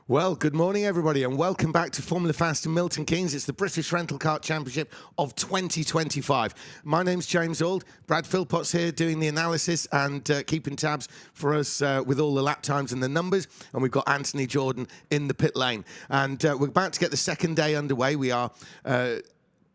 Well, good morning, everybody, and welcome back to Formula Fast in Milton Keynes. It's the British Rental Kart Championship of 2025. My name's James Auld. Brad Philpott's here doing the analysis and keeping tabs for us with all the lap times and the numbers. And we've got Anthony Jordan in the pit lane. And we're about to get the second day underway. We are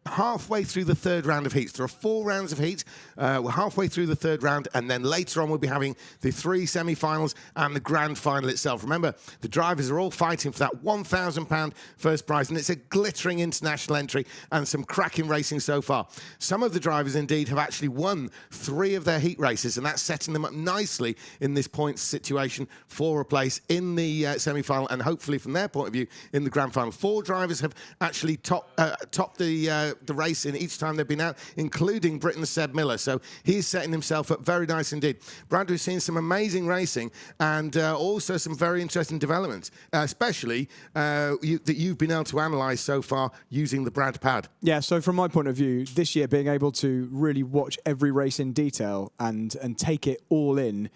halfway through the third round of heats. There are 4 rounds of heat. We're halfway through the third round, and then later on we'll be having the 3 semi-finals and the grand final itself. Remember, the drivers are all fighting for that £1,000 first prize, and it's a glittering international entry and some cracking racing so far. Some of the drivers, indeed, have actually won 3 of their heat races, and that's setting them up nicely in this points situation for a place in the semi-final, and hopefully, from their point of view, in the grand final. 4 drivers have actually topped the race in each time they've been out, including Britain's Seb Miller. So he's setting himself up very nice indeed. Brad, we've seen some amazing racing and also some very interesting developments, especially that you've been able to analyse so far using the Brad pad. Yeah, so from my point of view, this year being able to really watch every race in detail and take it all in,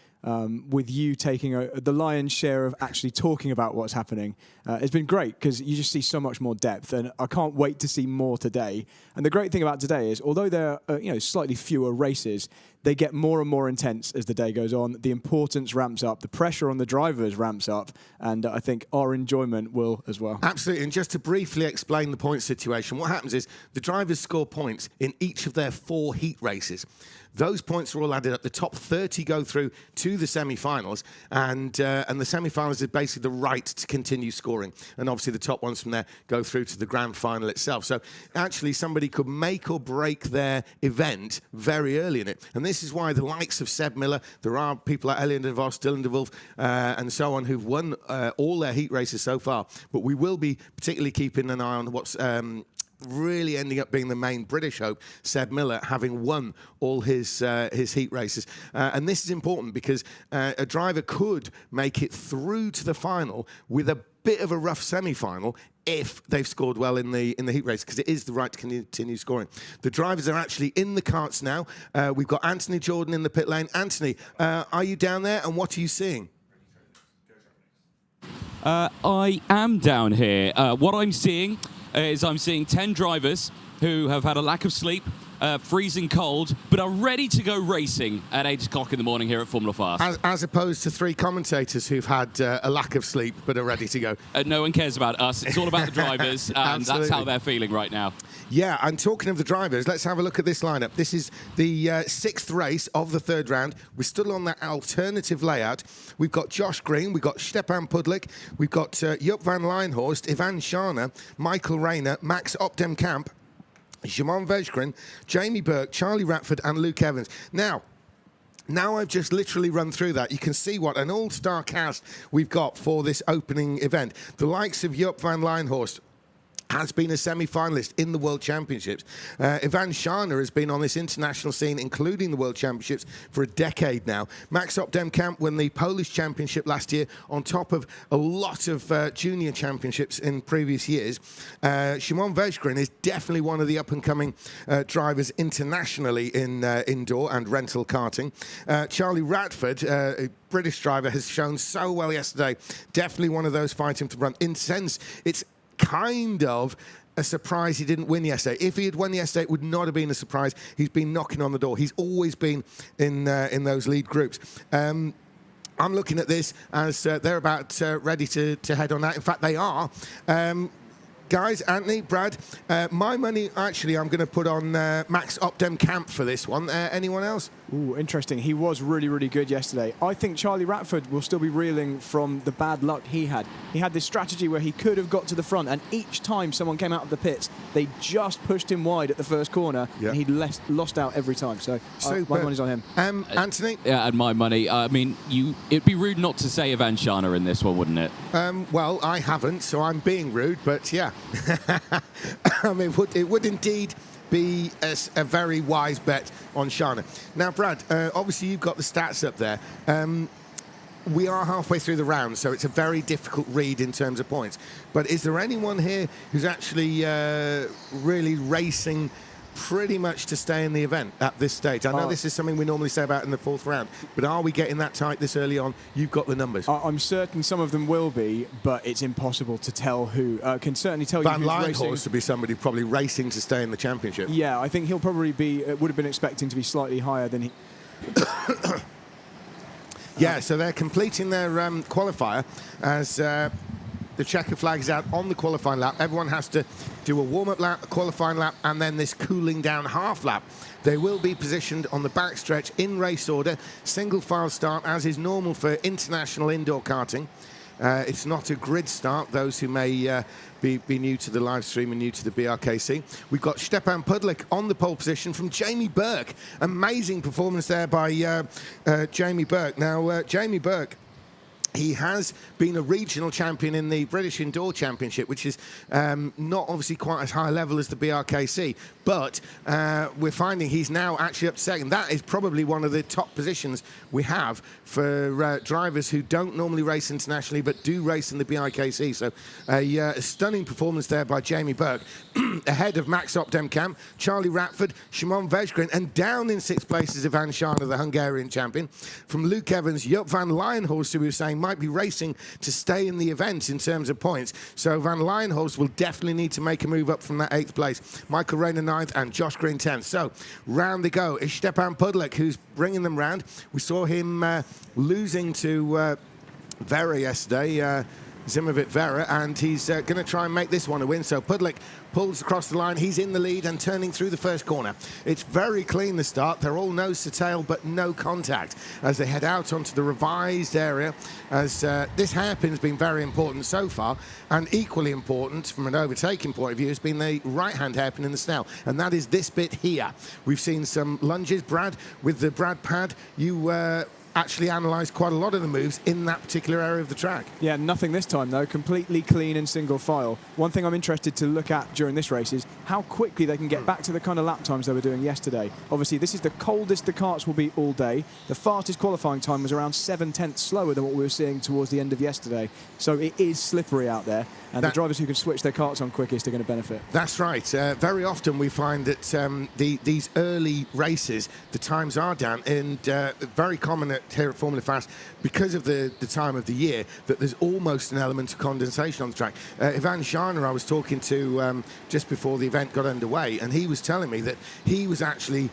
with you taking the lion's share of actually talking about what's happening. It's been great because you just see so much more depth, and I can't wait to see more today. And the great thing about today is, although there are slightly fewer races, they get more and more intense as the day goes on. The importance ramps up, the pressure on the drivers ramps up, and I think our enjoyment will as well. Absolutely, and just to briefly explain the point situation, what happens is the drivers score points in each of their 4 heat races. Those points are all added up. The top 30 go through to the semi-finals, and the semi-finals is basically the right to continue scoring. And obviously the top ones from there go through to the grand final itself. So actually somebody could make or break their event very early in it. And this is why the likes of Seb Miller, there are people like Elian de Vos, Dylan de Wolf, and so on, who've won all their heat races so far. But we will be particularly keeping an eye on what's really ending up being the main British hope, Seb Miller, having won all his heat races. And this is important because a driver could make it through to the final with a bit of a rough semi-final if they've scored well in the heat race, because it is the right to continue scoring. The drivers are actually in the karts now. We've got Anthony Jordan in the pit lane. Anthony, are you down there, and what are you seeing? I am down here. What I'm seeing is I'm seeing 10 drivers who have had a lack of sleep, freezing cold, but are ready to go racing at 8 o'clock in the morning here at Formula Fast. As opposed to 3 commentators who've had a lack of sleep but are ready to go. No one cares about us. It's all about the drivers, and that's how they're feeling right now. Yeah, and talking of the drivers, let's have a look at this lineup. This is the 6th race of the 3rd round. We're still on that alternative layout. We've got Josh Green, we've got Stepan Pudlik, we've got Joop van Leinhorst, Ivan Scharner, Michael Rayner, Max Opdem-Kamp, Shimon Vejgren, Jamie Burke, Charlie Ratford and Luke Evans. Now I've just literally run through that. You can see what an all-star cast we've got for this opening event. The likes of Joop van Leinhorst has been a semi-finalist in the World Championships. Ivan Scharner has been on this international scene, including the World Championships, for a decade now. Max Opdem-Kamp won the Polish Championship last year, on top of a lot of junior championships in previous years. Shimon Vejgren is definitely one of the up-and-coming drivers internationally in indoor and rental karting. Charlie Ratford, a British driver, has shown so well yesterday. Definitely one of those fighting to run. In sense, it's kind of a surprise he didn't win yesterday. If he had won yesterday, it would not have been a surprise. He's been knocking on the door. He's always been in those lead groups. I'm looking at this as they're about ready to head on that. In fact, they are. Guys, Anthony, Brad, my money, actually, I'm going to put on Max Opdem-Kamp for this one. Anyone else? Ooh, interesting. He was really, really good yesterday. I think Charlie Ratford will still be reeling from the bad luck he had. He had this strategy where he could have got to the front, and each time someone came out of the pits, they just pushed him wide at the first corner, and he lost out every time. So my money's on him. Anthony? Yeah, and my money. I mean, it'd be rude not to say Ivan Scharner in this one, wouldn't it? Well, I haven't, so I'm being rude, but yeah. I mean, it would indeed be a very wise bet on Scharner. Now, Brad, obviously you've got the stats up there. We are halfway through the round, so it's a very difficult read in terms of points. But is there anyone here who's actually really racing pretty much to stay in the event at this stage. I know this is something we normally say about in the 4th round, but are we getting that tight this early on? You've got the numbers. I'm certain some of them will be, but it's impossible to tell who. Can certainly tell Van you who's racing. Lionhorst to be somebody probably racing to stay in the championship. Yeah, I think he'll probably be, would have been expecting to be slightly higher than he... Yeah, so they're completing their qualifier as the checker flag is out on the qualifying lap. Everyone has to do a warm-up lap, a qualifying lap, and then this cooling down half lap. They will be positioned on the backstretch in race order, single file start as is normal for international indoor karting. It's not a grid start, those who may be new to the live stream and new to the BRKC. We've got Stepan Pudlik on the pole position from Jamie Burke. Amazing performance there by Jamie Burke. Now, Jamie Burke, he has been a regional champion in the British Indoor Championship, which is not obviously quite as high level as the BRKC, but we're finding he's now actually up to second. That is probably one of the top positions we have for drivers who don't normally race internationally but do race in the BRKC. So a stunning performance there by Jamie Burke, ahead of Max Opdemkamp, Charlie Ratford, Shimon Vejgrin, and down in 6th place is Ivan Shana, the Hungarian champion. From Luke Evans, Joop van Lionhorst, who we were saying might be racing to stay in the event in terms of points. So Van Lionhorst will definitely need to make a move up from that 8th place. Michael Rayner 9th and Josh Green 10th. So round they go is Stepan Pudlik, who's bringing them round. We saw him losing to Vera yesterday, Zimovit Vera, and he's going to try and make this one a win. So Pudlik pulls across the line. He's in the lead and turning through the first corner. It's very clean, the start. They're all nose to tail, but no contact as they head out onto the revised area, as this hairpin's been very important so far, and equally important from an overtaking point of view has been the right-hand hairpin in the Snell, and that is this bit here. We've seen some lunges. Brad, with the Brad pad, you actually analysed quite a lot of the moves in that particular area of the track. Yeah, nothing this time though, completely clean and single file. One thing I'm interested to look at during this race is how quickly they can get back to the kind of lap times they were doing yesterday. Obviously, this is the coldest the karts will be all day. The fastest qualifying time was around 7/10 slower than what we were seeing towards the end of yesterday. So it is slippery out there, and the drivers who can switch their karts on quickest are going to benefit. That's right. Very often we find that these early races, the times are down, and very common here at Formula Fast, because of the time of the year, that there's almost an element of condensation on the track. Ivan Shana, I was talking to just before the event got underway, and he was telling me that he was actually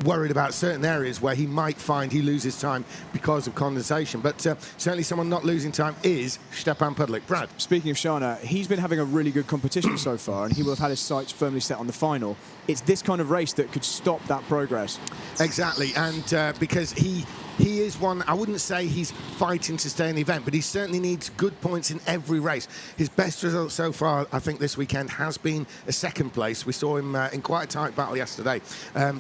worried about certain areas where he might find he loses time because of condensation. But certainly someone not losing time is Stepan Pudlik. Brad? Speaking of Shana, he's been having a really good competition so far, and he will have had his sights firmly set on the final. It's this kind of race that could stop that progress. Exactly, and because he is one, I wouldn't say he's fighting to stay in the event, but he certainly needs good points in every race. His best result so far, I think, this weekend has been a 2nd place. We saw him in quite a tight battle yesterday.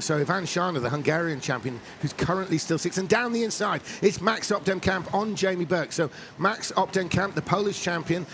So Ivan Shana, the Hungarian champion, who's currently still 6th, and down the inside, it's Max Opdemkamp on Jamie Burke. So Max Opdemkamp, the Polish champion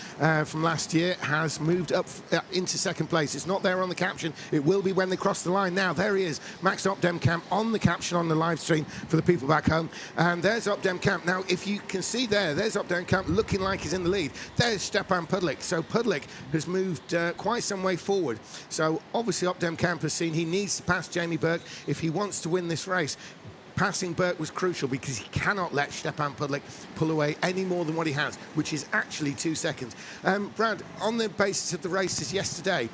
from last year, has moved up into 2nd place. It's not there on the caption. It will be when they cross the line. Now, there he is, Max Opdemkamp on the caption on the live stream for the people back home. And there's Opdemkamp. Now, if you can see there's Opdemkamp looking like he's in the lead. There's Stepan Pudlik. So Pudlik has moved quite some way forward. So obviously Opdemkamp has seen he needs to pass Jamie Burke if he wants to win this race. Passing Burke was crucial because he cannot let Stepan Pudlik pull away any more than what he has, which is actually 2 seconds. Brad, on the basis of the races yesterday,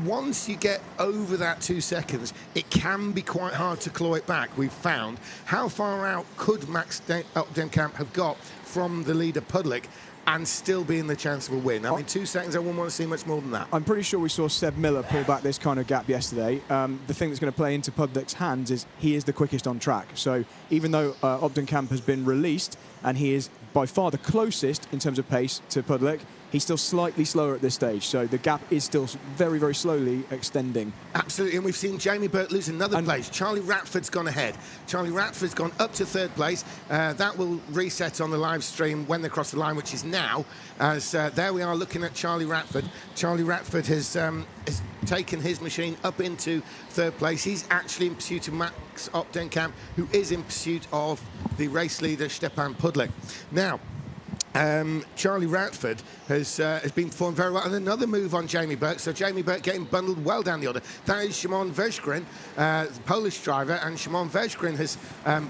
once you get over that 2 seconds, it can be quite hard to claw it back, we've found. How far out could Max Opdemkamp have got from the leader Pudlik and still be in the chance of a win? I mean, 2 seconds, I wouldn't want to see much more than that. I'm pretty sure we saw Seb Miller pull back this kind of gap yesterday. The thing that's going to play into Pudlik's hands is he is the quickest on track. So even though Opdemkamp has been released and he is by far the closest in terms of pace to Pudlik, he's still slightly slower at this stage, so the gap is still very, very slowly extending. Absolutely, and we've seen Jamie Burke lose another place. Charlie Ratford's gone ahead. Charlie Ratford's gone up to 3rd place. That will reset on the live stream when they cross the line, which is now, as there we are looking at Charlie Ratford. Charlie Ratford has taken his machine up into 3rd place. He's actually in pursuit of Max Opdemkamp, who is in pursuit of the race leader, Stepan Pudlik. Now, Charlie Ratford has been performing very well. And another move on Jamie Burke. So Jamie Burke getting bundled well down the order. That is Szymon Veszgrin, the Polish driver. And Szymon Veszgrin has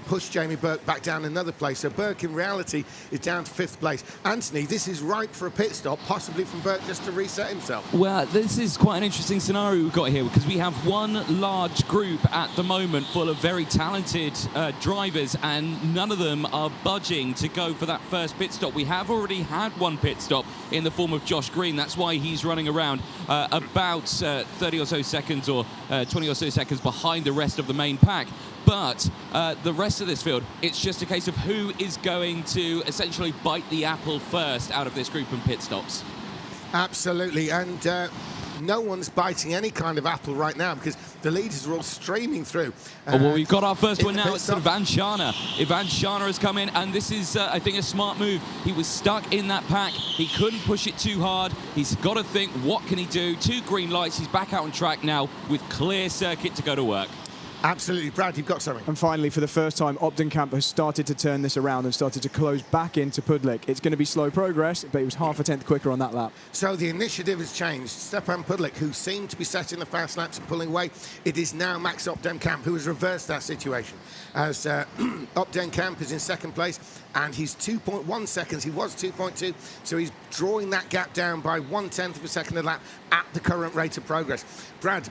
pushed Jamie Burke back down another place. So Burke, in reality, is down to 5th place. Anthony, this is ripe for a pit stop, possibly from Burke just to reset himself. Well, this is quite an interesting scenario we've got here because we have one large group at the moment full of very talented drivers, and none of them are budging to go for that first pit stop. We have already had one pit stop in the form of Josh Green. That's why he's running around about 30 or so seconds or 20 or so seconds behind the rest of the main pack. But the rest of this field, it's just a case of who is going to essentially bite the apple first out of this group and pit stops. Absolutely, and no one's biting any kind of apple right now because the leaders are all streaming through. Well, we've got our first one now. It's Ivan Shana. Ivan Shana has come in, and this is, I think, a smart move. He was stuck in that pack. He couldn't push it too hard. He's got to think, what can he do? 2 green lights. He's back out on track now with clear circuit to go to work. Absolutely. Brad, you've got something. And finally, for the first time, Opdenkamp has started to turn this around and started to close back into Pudlik. It's going to be slow progress, but he was half a tenth quicker on that lap. So the initiative has changed. Stepan Pudlik, who seemed to be setting the fast laps and pulling away, it is now Max Opdenkamp who has reversed that situation. As Opdenkamp is in 2nd place, and he's 2.1 seconds. He was 2.2, so he's drawing that gap down by 1/10 of a second a lap at the current rate of progress. Brad,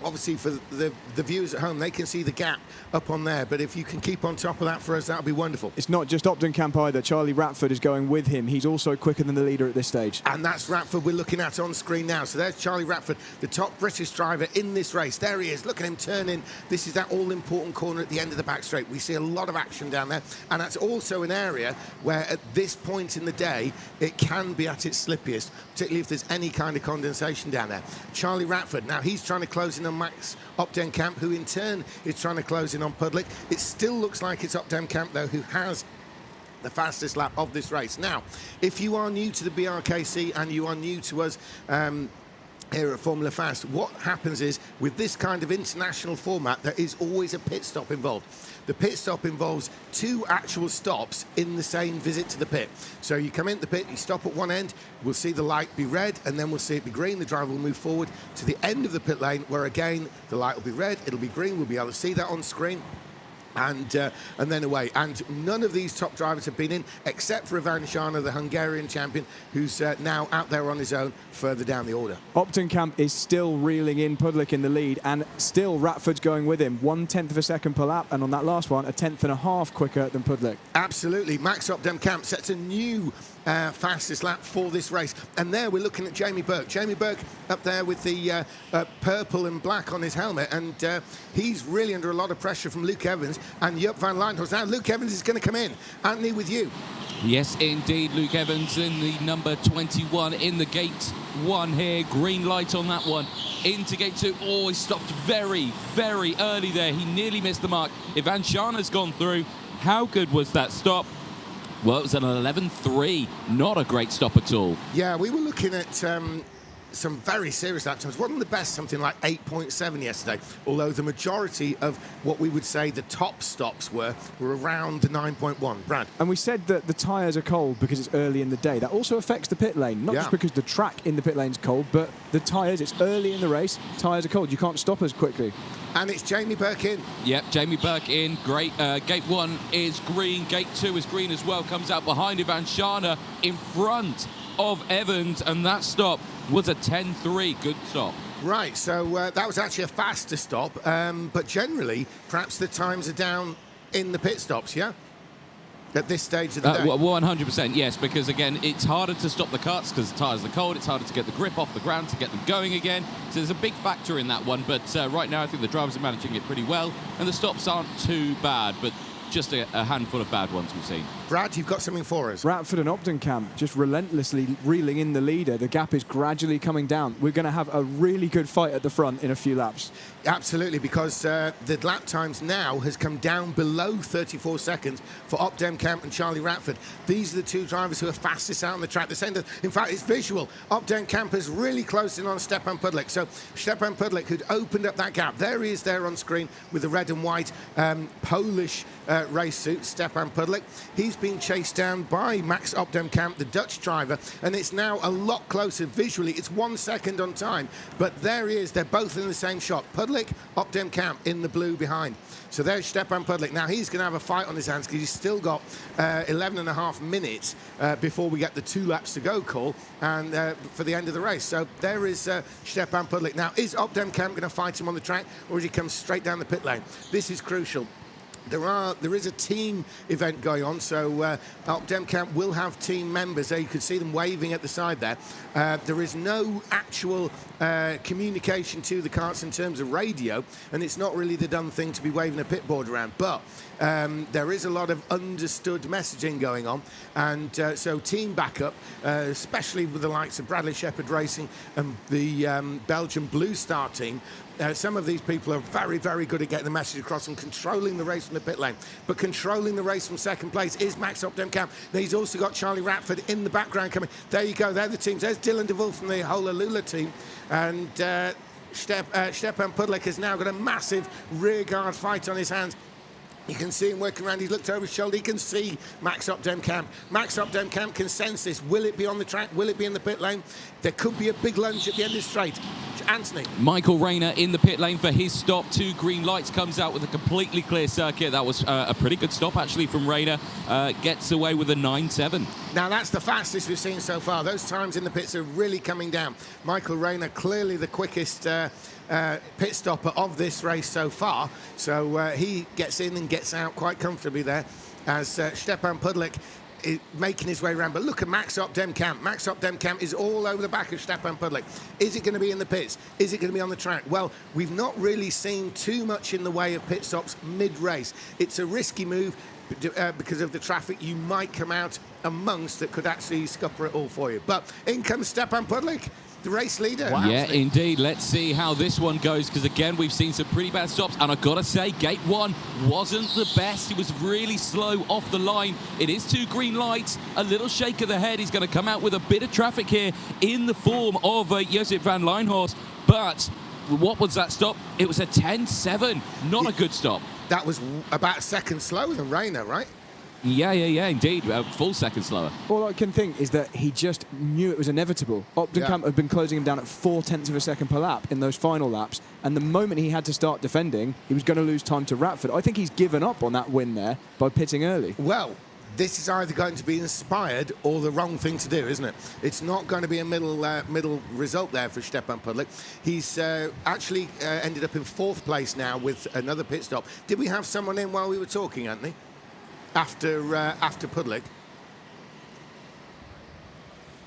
obviously, for the viewers at home, they can see the gap up on there. But if you can keep on top of that for us, that would be wonderful. It's not just Opdenkamp either. Charlie Ratford is going with him. He's also quicker than the leader at this stage. And that's Ratford we're looking at on screen now. So there's Charlie Ratford, the top British driver in this race. There he is. Look at him turn in. This is that all-important corner at the end of the back straight. We see a lot of action down there. And that's also an area where, at this point in the day, it can be at its slippiest, particularly if there's any kind of condensation down there. Charlie Ratford, now he's trying to close in on Max Opdenkamp, who in turn is trying to close in on Pudlik. It still looks like it's Opdenkamp, though, who has the fastest lap of this race. Now, if you are new to the BRKC and you are new to us here at Formula Fast, what happens is, with this kind of international format, there is always a pit stop involved. The pit stop involves 2 actual stops in the same visit to the pit. So you come into the pit, you stop at one end, we'll see the light be red, and then we'll see it be green. The driver will move forward to the end of the pit lane, where again, the light will be red, it'll be green, we'll be able to see that on screen. And then away. And none of these top drivers have been in, except for Ivan Shana, the Hungarian champion, who's now out there on his own further down the order. Opdenkamp is still reeling in Pudlik in the lead, and still Ratford's going with him. 1/10 of a second per lap, and on that last one, 1.5 quicker than Pudlik. Absolutely. Max Opdenkamp sets a new fastest lap for this race. And there we're looking at Jamie Burke. Jamie Burke up there with the purple and black on his helmet, and he's really under a lot of pressure from Luke Evans and Joop van Lindhorst. Now Luke Evans is going to come in. Anthony, with you. Yes, indeed, Luke Evans in the number 21 in the gate 1 here. Green light on that one. Into gate 2. Oh, he stopped very, very early there. He nearly missed the mark. Ivan Shana's gone through. How good was that stop? Well, it was an 11.3. Not a great stop at all. Yeah, we were looking at some very serious lap times. Wasn't the best something like 8.7 yesterday, although the majority of what we would say the top stops were around 9.1. Brad? And we said that the tyres are cold because it's early in the day. That also affects the pit lane, not just because the track in the pit lane is cold, but the tyres, it's early in the race, tyres are cold. You can't stop as quickly. And it's Jamie Burke in. Yep, Jamie Burke in. Great. Gate 1 is green. Gate 2 is green as well. Comes out behind Ivan Shana, in front of Evans, and that stop was a 10.3. Good stop. Right, so that was actually a faster stop, but generally, perhaps the times are down in the pit stops, yeah? At this stage of the day? 100%, yes, because again, it's harder to stop the karts because the tyres are cold. It's harder to get the grip off the ground, to get them going again. So there's a big factor in that one, but right now I think the drivers are managing it pretty well, and the stops aren't too bad, but just a handful of bad ones we've seen. Brad, you've got something for us. Ratford and Opdenkamp just relentlessly reeling in the leader. The gap is gradually coming down. We're going to have a really good fight at the front in a few laps. Absolutely, because the lap times now has come down below 34 seconds for Opdenkamp and Charlie Ratford. These are the 2 drivers who are fastest out on the track. They're saying that, in fact, it's visual. Opdenkamp is really close in on Stepan Pudlik. So Stepan Pudlik had opened up that gap. There he is there on screen with the red and white Polish race suit, Stepan Pudlik. He's being chased down by Max Opdemkamp, the Dutch driver, and it's now a lot closer visually. It's 1 second on time, but there he is. They're both in the same shot. Pudlik, Opdemkamp in the blue behind. So there's Stepan Pudlik. Now he's going to have a fight on his hands because he's still got 11.5 minutes before we get the 2 laps to go call and for the end of the race. So there is Stepan Pudlik. Now, is Opdemkamp going to fight him on the track, or does he come straight down the pit lane? This is crucial. There is a team event going on, so Opdemkamp will have team members there. You can see them waving at the side there. There is no actual communication to the karts in terms of radio, and it's not really the done thing to be waving a pit board around, but there is a lot of understood messaging going on, and so team backup, especially with the likes of Bradley Shepherd Racing and the Belgian Blue Star team. Some of these people are very, very good at getting the message across and controlling the race from the pit lane. But controlling the race from second place is Max Opdemkamp. Then he's also got Charlie Ratford in the background coming. There you go, they're the teams. There's Dylan DeVille from the Holalula team. And Stepan Pudlik has now got a massive rearguard fight on his hands. You can see him working around. He's looked over his shoulder. He can see Max Opdemkamp. Max Opdemkamp can sense this. Will it be on the track? Will it be in the pit lane? There could be a big lunge at the end of the straight. Anthony. Michael Rayner in the pit lane for his stop. 2 green lights, comes out with a completely clear circuit. That was a pretty good stop, actually, from Rayner. Gets away with a 9.7. Now, that's the fastest we've seen so far. Those times in the pits are really coming down. Michael Rayner, clearly the quickest pit stopper of this race so far. So he gets in and gets out quite comfortably there as Stepan Pudlik is making his way around. But look at Max Opdemkamp. Max Opdemkamp is all over the back of Stepan Pudlik. Is it going to be in the pits? Is it going to be on the track? Well, we've not really seen too much in the way of pit stops mid-race. It's a risky move because of the traffic you might come out amongst that could actually scupper it all for you. But in comes Stepan Pudlik, the race leader. Wow. Yeah, indeed. Let's see how this one goes, because again, we've seen some pretty bad stops, and I've got to say, gate 1 wasn't the best. He was really slow off the line. It is 2 green lights, a little shake of the head. He's going to come out with a bit of traffic here in the form of Josip van Lijnhorst, but what was that stop? It was a 10.7, not a good stop. That was about a second slower than Rayner, right? Yeah, indeed. A full second slower. All I can think is that he just knew it was inevitable. Opdemkamp had been closing him down at 0.4 of a second per lap in those final laps, and the moment he had to start defending, he was going to lose time to Ratford. I think he's given up on that win there by pitting early. Well, this is either going to be inspired or the wrong thing to do, isn't it? It's not going to be a middle result there for Stepan Pudlik. He's actually ended up in 4th place now with another pit stop. Did we have someone in while we were talking, Anthony? After Pudlik?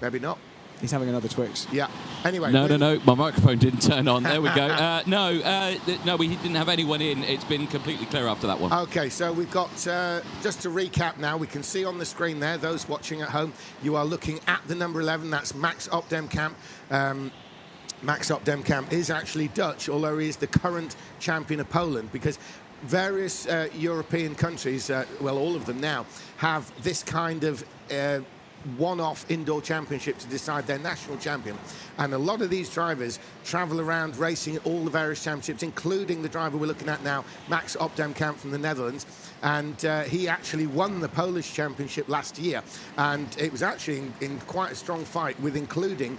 Maybe not. He's having another Twix. Yeah. Anyway. No. My microphone didn't turn on. There we go. No, we didn't have anyone in. It's been completely clear after that one. Okay, so we've got, just to recap now, we can see on the screen there, those watching at home, you are looking at the number 11. That's Max Opdemkamp. Max Opdemkamp is actually Dutch, although he is the current champion of Poland, because various European countries, well, all of them now, have this kind of one-off indoor championship to decide their national champion. And a lot of these drivers travel around racing at all the various championships, including the driver we're looking at now, Max Opdemkamp from the Netherlands. And he actually won the Polish championship last year. And it was actually in quite a strong fight with including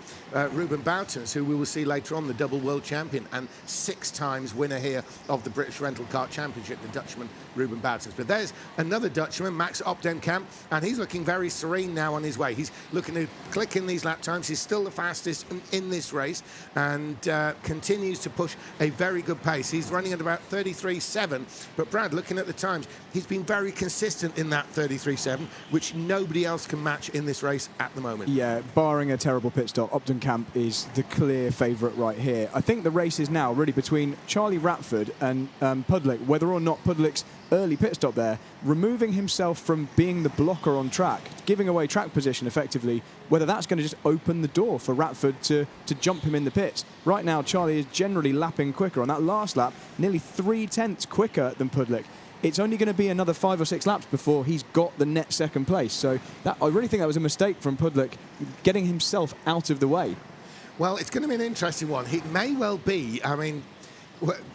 Ruben Boutens, who we will see later on, the double world champion and 6 times winner here of the British Rental Kart Championship, the Dutchman Ruben Boutens. But there's another Dutchman, Max Opdemkamp, and he's looking very serene now on his way. He's looking to click in these lap times. He's still the fastest in this race and continues to push a very good pace. He's running at about 33.7, but Brad, looking at the times, he's been very consistent in that 33.7, which nobody else can match in this race at the moment. Yeah, barring a terrible pit stop, Opdemkamp is the clear favourite right here. I think the race is now really between Charlie Ratford and Pudlik, whether or not Pudlik's early pit stop there, removing himself from being the blocker on track, giving away track position effectively, whether that's going to just open the door for Ratford to jump him in the pits. Right now, Charlie is generally lapping quicker. On that last lap, nearly 0.3 quicker than Pudlik. It's only going to be another 5 or 6 laps before he's got the net second place. So I really think that was a mistake from Pudlik, getting himself out of the way. Well, it's going to be an interesting one. It may well be, I mean,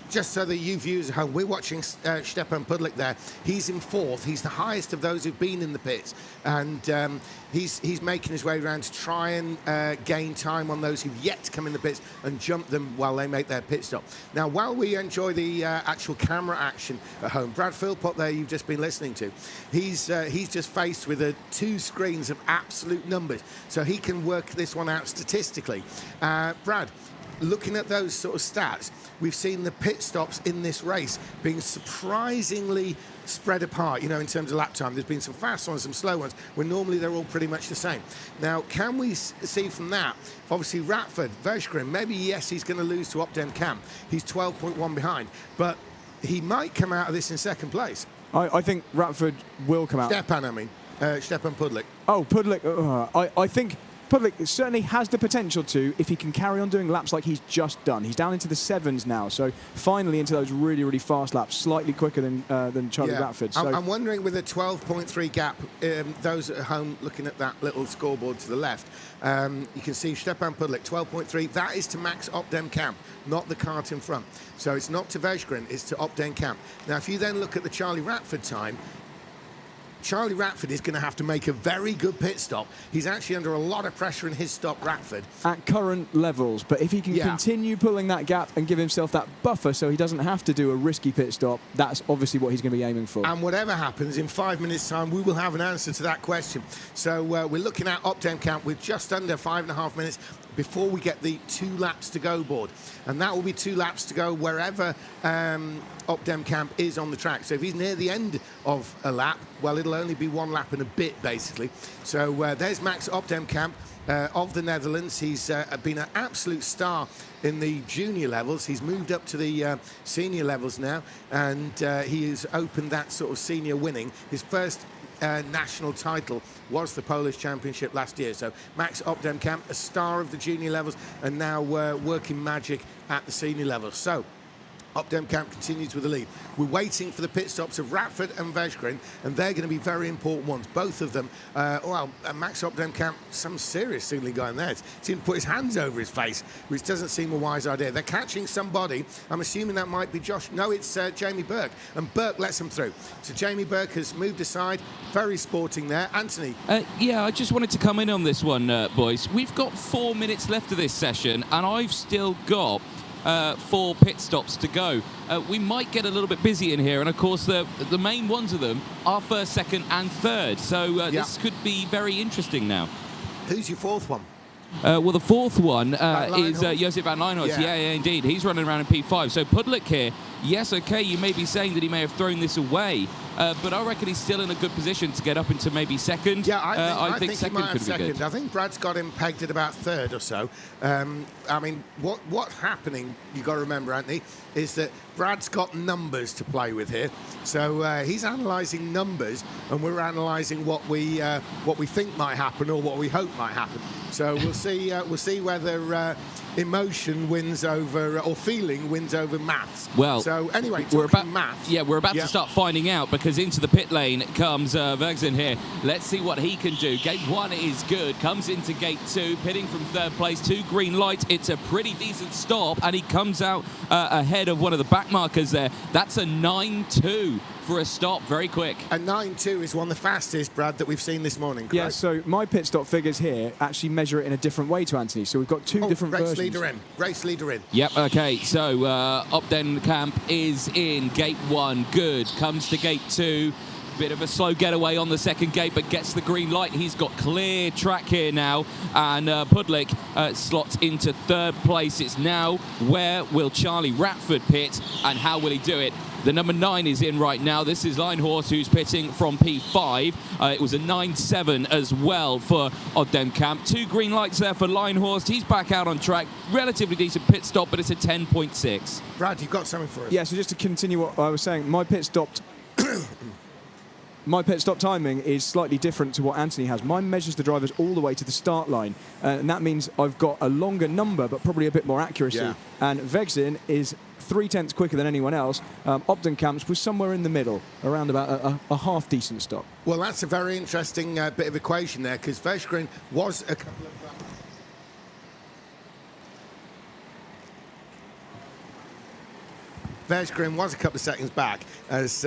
just so that you viewers at home, we're watching Stepan Pudlik there. He's in fourth. He's the highest of those who've been in the pits. And he's making his way around to try and gain time on those who've yet to come in the pits and jump them while they make their pit stop. Now, while we enjoy the actual camera action at home, Brad Philpott there you've just been listening to, he's just faced with 2 screens of absolute numbers. So he can work this one out statistically. Brad, looking at those sort of stats, we've seen the pit stops in this race being surprisingly spread apart, in terms of lap time. There's been some fast ones, some slow ones, when normally they're all pretty much the same. Now, can we see from that, obviously Ratford, Vershgren, maybe yes, he's going to lose to Opdem Camp. He's 12.1 behind, but he might come out of this in second place. I think Ratford will come out. Stepan Pudlik. Oh, Pudlik. I think Pudlik certainly has the potential to, if he can carry on doing laps like he's just done. He's down into the 7s now, so finally into those really, really fast laps, slightly quicker than Charlie Ratford. So I'm wondering, with a 12.3 gap, those at home looking at that little scoreboard to the left, you can see Stepan Pudlik, 12.3. That is to Max Opdem Camp, not the kart in front. So it's not to Vershgren, it's to Opdem Camp. Now, if you then look at the Charlie Ratford time, Charlie Ratford is going to have to make a very good pit stop. He's actually under a lot of pressure in his stop, Ratford. At current levels, but if he can continue pulling that gap and give himself that buffer so he doesn't have to do a risky pit stop, that's obviously what he's going to be aiming for. And whatever happens, in 5 minutes' time, we will have an answer to that question. So we're looking at Opdem Camp with just under 5.5 minutes before we get the 2 laps to go board. And that will be 2 laps to go wherever Opdem Camp is on the track. So if he's near the end of a lap, well, it'll only be 1 lap and a bit, basically. So there's Max Opdem Camp of the Netherlands. He's been an absolute star in the junior levels. He's moved up to the senior levels now, and he has opened that sort of senior winning. His first national title was the Polish Championship last year. So Max Opdem Camp, a star of the junior levels, and now working magic at the senior levels. So Opdem Camp continues with the lead. We're waiting for the pit stops of Ratford and Vershgren, and they're going to be very important ones. Both of them. Max Opdem Camp, some serious signaling going there. Seemed to put his hands over his face, which doesn't seem a wise idea. They're catching somebody. I'm assuming that might be Josh. No, it's Jamie Burke, and Burke lets him through. So Jamie Burke has moved aside. Very sporting there. Anthony. Yeah, I just wanted to come in on this one, boys. We've got 4 minutes left of this session, and I've still got 4 pit stops to go. We might get a little bit busy in here, and of course the main ones of them are first, second and third, so this could be very interesting now. Who's your 4th one? Well, the 4th one is Josip van Leinhorst. Yeah, indeed. He's running around in P5. So Pudlik here, yes, okay, you may be saying that he may have thrown this away, but I reckon he's still in a good position to get up into maybe second. Yeah, I think second he might could have be second. good. I think Brad's got him pegged at about 3rd or so. I mean, what's happening, you've got to remember, Anthony, is that Brad's got numbers to play with here. So he's analysing numbers, and we're analysing what we think might happen or what we hope might happen. So we'll see whether emotion wins over, or feeling wins over maths. Well, so anyway, we're about maths. Yeah, we're about to start finding out, because into the pit lane comes Vergsen here. Let's see what he can do. Gate 1 is good. Comes into gate 2, pitting from 3rd place. 2 green lights. It's a pretty decent stop, and he comes out ahead of one of the back markers there. That's a 9.2 for a stop, very quick. A 9.2 is one of the fastest, Brad, that we've seen this morning. Correct? Yeah, so my pit stop figures here actually measure it in a different way to Anthony. So we've got 2 different versions. Race leader in. Yep, okay, so Opdem Camp is in. Gate 1, good. Comes to gate 2. Bit of a slow getaway on the second gate, but gets the green light. He's got clear track here now, and Pudlik slots into 3rd place. It's now, where will Charlie Ratford pit, and how will he do it? The number 9 is in right now. This is Leinhorst, who's pitting from P5. It was a 9.7 as well for Opdem Camp. 2 green lights there for Leinhorst. He's back out on track. Relatively decent pit stop, but it's a 10.6. Brad, you've got something for us? Yeah, so just to continue what I was saying, my pit stop timing is slightly different to what Anthony has. Mine measures the drivers all the way to the start line, and that means I've got a longer number, but probably a bit more accuracy. Yeah. And Vergsen is 0.3 quicker than anyone else. Opdem Camp was somewhere in the middle, around about a half-decent stop. Well, that's a very interesting bit of equation there, because Vershgren was a couple of... Berggren was a couple of seconds back as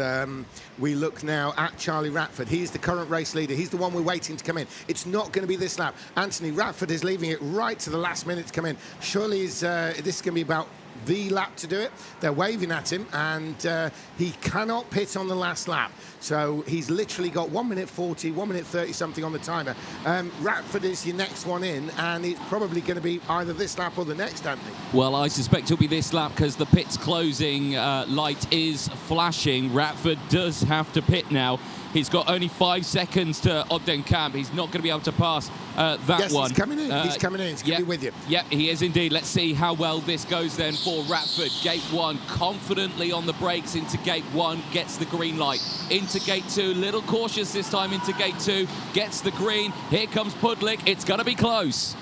we look now at Charlie Ratford. He's the current race leader. He's the one we're waiting to come in. It's not going to be this lap. Anthony Ratford is leaving it right to the last minute to come in. Surely this is going to be about the lap to do it. They're waving at him, and he cannot pit on the last lap. So he's literally got 1 minute 40, 1 minute 30 something on the timer. Ratford is your next one in, and it's probably going to be either this lap or the next, Anthony. Well, I suspect it'll be this lap because the pit's closing light is flashing. Ratford does have to pit now. He's got only 5 seconds to Ogden Camp. He's not going to be able to pass that yes, one. He's coming in. He's coming in. He's going to be with you. Yep, he is indeed. Let's see how well this goes then for Ratford. Gate 1 confidently on the brakes into Gate 1, gets the green light. Into Gate 2, little cautious this time into Gate 2, gets the green. Here comes Pudlik. It's going to be close.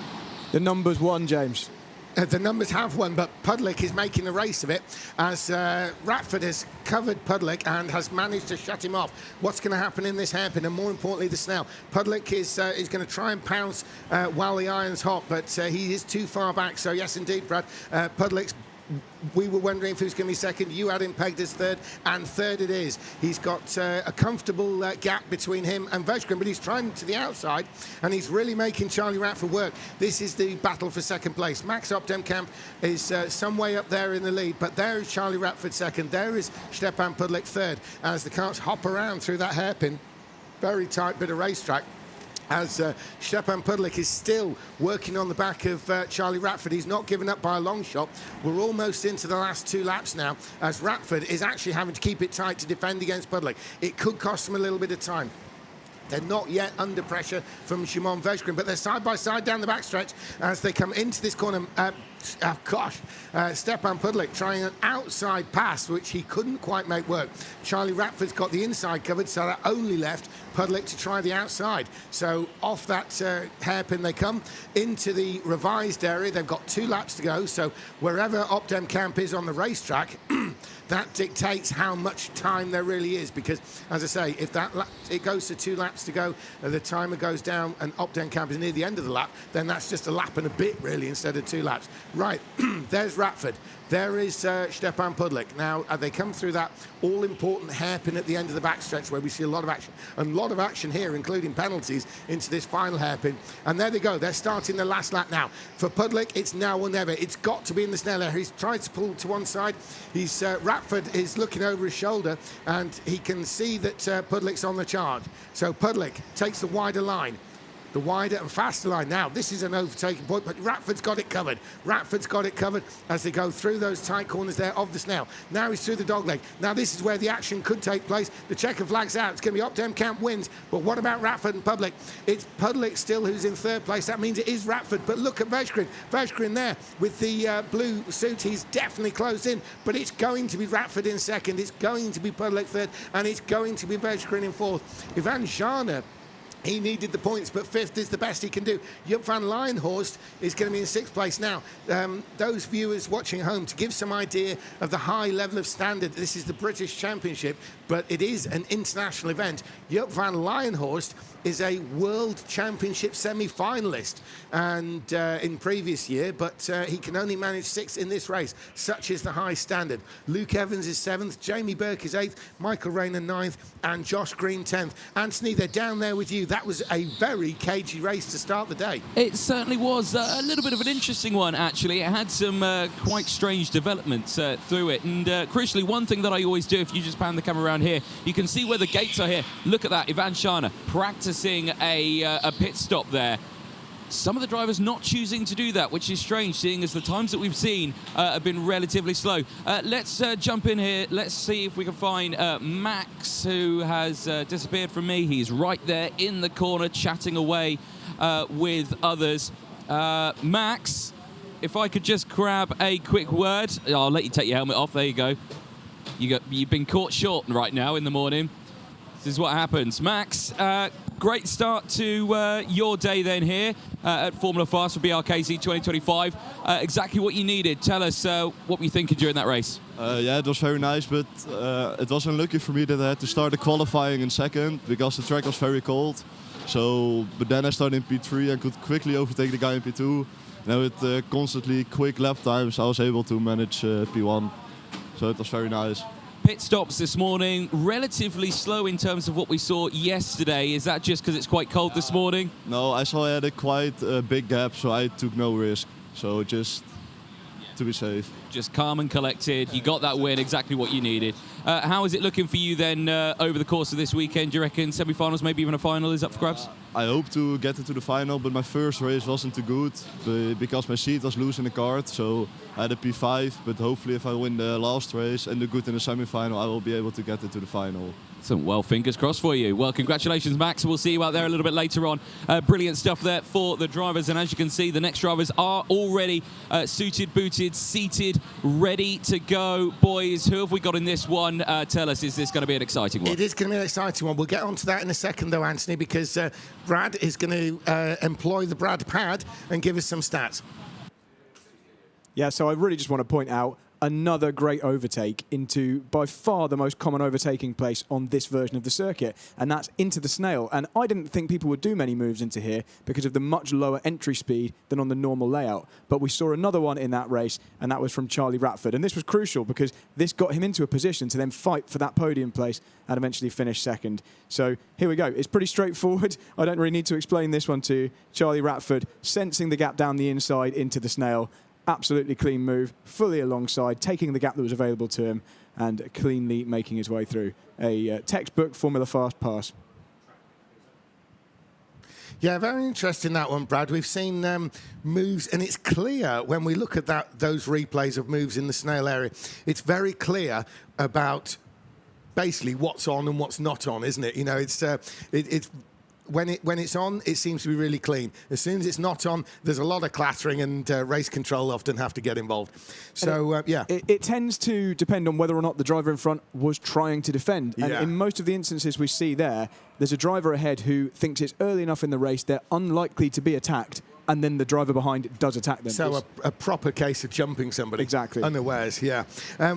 The numbers won, James. The numbers have won, but Pudlik is making a race of it as Ratford has covered Pudlik and has managed to shut him off. What's going to happen in this hairpin, and more importantly, the snail? Pudlik is going to try and pounce while the iron's hot, but he is too far back. So yes, indeed, Brad, Pudlik's. We were wondering if he was going to be second. You had him pegged as third, and third it is. He's got a comfortable gap between him and Berggren, but he's trying to the outside, and he's really making Charlie Ratford work. This is the battle for second place. Max Opdenkamp is some way up there in the lead, but there is Charlie Ratford second. There is Stepan Pudlik third, as the carts hop around through that hairpin. Very tight bit of racetrack. As Stepan Pudlik is still working on the back of Charlie Ratford. He's not given up by a long shot. We're almost into the last 2 laps now, as Ratford is actually having to keep it tight to defend against Pudlik. It could cost him a little bit of time. They're not yet under pressure from Szymon Berggren, but they're side by side down the backstretch as they come into this corner. Stepan Pudlik trying an outside pass, which he couldn't quite make work. Charlie Ratford's got the inside covered, so that only left Pudlik to try the outside. So off that hairpin they come into the revised area. They've got 2 laps to go, so wherever Opdem Camp is on the racetrack, that dictates how much time there really is, because, as I say, if that it goes to 2 laps to go, the timer goes down and Opden Camp is near the end of the lap, then that's just a lap and a bit, really, instead of 2 laps. Right, there's Ratford. There is Stepan Pudlik. Now, they come through that all-important hairpin at the end of the backstretch where we see a lot of action. And a lot of action here, including penalties, into this final hairpin. And there they go. They're starting the last lap now. For Pudlik, it's now or never. It's got to be in the snail area. He's tried to pull to one side. Ratford is looking over his shoulder, and he can see that Pudlik's on the charge. So Pudlik takes the wider line. The wider and faster line. Now, this is an overtaking point, but Ratford's got it covered. Ratford's got it covered as they go through those tight corners there of the snail. Now he's through the dogleg. Now this is where the action could take place. The checker flag's out. It's going to be Opdem Camp wins. But what about Ratford and Pudlik? It's Pudlik still who's in third place. That means it is Ratford. But look at Berggren. Berggren there with the blue suit. He's definitely closed in. But it's going to be Ratford in second. It's going to be Pudlik third. And it's going to be Berggren in fourth. Ivan Žarna, he needed the points, but 5th is the best he can do. Joop van Leyenhorst is going to be in 6th place. Now, those viewers watching home, to give some idea of the high level of standard, this is the British Championship, but it is an international event. Joop van Leyenhorst is a World Championship semi-finalist and in previous year, but he can only manage 6th in this race. Such is the high standard. Luke Evans is 7th, Jamie Burke is 8th, Michael Rayner 9th, and Josh Green 10th. Anthony, they're down there with you. That was a very cagey race to start the day. It certainly was a little bit of an interesting one, actually. It had some quite strange developments through it. And crucially, one thing that I always do, if you just pan the camera around here, you can see where the gates are here. Look at that, Ivan Žarna practicing a pit stop there. Some of the drivers not choosing to do that, which is strange, seeing as the times that we've seen have been relatively slow. Let's jump in here. Let's see if we can find Max, who has disappeared from me. He's right there in the corner, chatting away with others. Max, if I could just grab a quick word. I'll let you take your helmet off. There you go. You've been caught short right now in the morning. This is what happens. Max, great start to your day then here at Formula Fast for BRKC 2025. Exactly what you needed. Tell us what were you thinking during that race? Yeah, it was very nice, but it was unlucky for me that I had to start the qualifying in second because the track was very cold. But then I started in P3 and could quickly overtake the guy in P2. And with constantly quick lap times, I was able to manage P1. So it was very nice. Pit stops this morning, relatively slow in terms of what we saw yesterday. Is that just because it's quite cold this morning? No, I saw I had a quite big gap, so I took no risk. So just to be safe. Just calm and collected. You got that win, exactly what you needed. How is it looking for you then over the course of this weekend? Do you reckon semi-finals, maybe even a final is up for grabs? I hope to get into the final, but my first race wasn't too good because my seat was loose in the kart. So I had a P5, but hopefully if I win the last race and do good in the semi-final, I will be able to get into the final. So, well, fingers crossed for you. Well, congratulations, Max. We'll see you out there a little bit later on. Brilliant stuff there for the drivers. And as you can see, the next drivers are already suited, booted, seated, ready to go. Boys, who have we got in this one? Tell us, is this going to be an exciting one? It is going to be an exciting one. We'll get onto that in a second, though, Anthony, because Brad is going to employ the Brad pad and give us some stats. Yeah, so I really just want to point out another great overtake into by far the most common overtaking place on this version of the circuit, and that's into the snail. And I didn't think people would do many moves into here because of the much lower entry speed than on the normal layout. But we saw another one in that race, and that was from Charlie Ratford. And this was crucial because this got him into a position to then fight for that podium place and eventually finish second. So here we go. It's pretty straightforward. I don't really need to explain this one to you. Charlie Ratford sensing the gap down the inside into the snail. Absolutely clean move, fully alongside, taking the gap that was available to him and cleanly making his way through. A textbook Formula Fast pass. Yeah, very interesting, that one, Brad. We've seen moves, and it's clear when we look at those replays of moves in the snail area, it's very clear about basically what's on and what's not on, isn't it? You know, it's when it's on, it seems to be really clean. As soon as it's not on, there's a lot of clattering, and race control often have to get involved. So, yeah. It tends to depend on whether or not the driver in front was trying to defend. And in most of the instances we see there's a driver ahead who thinks it's early enough in the race, they're unlikely to be attacked, and then the driver behind does attack them. So a proper case of jumping somebody. Exactly. Unawares, yeah.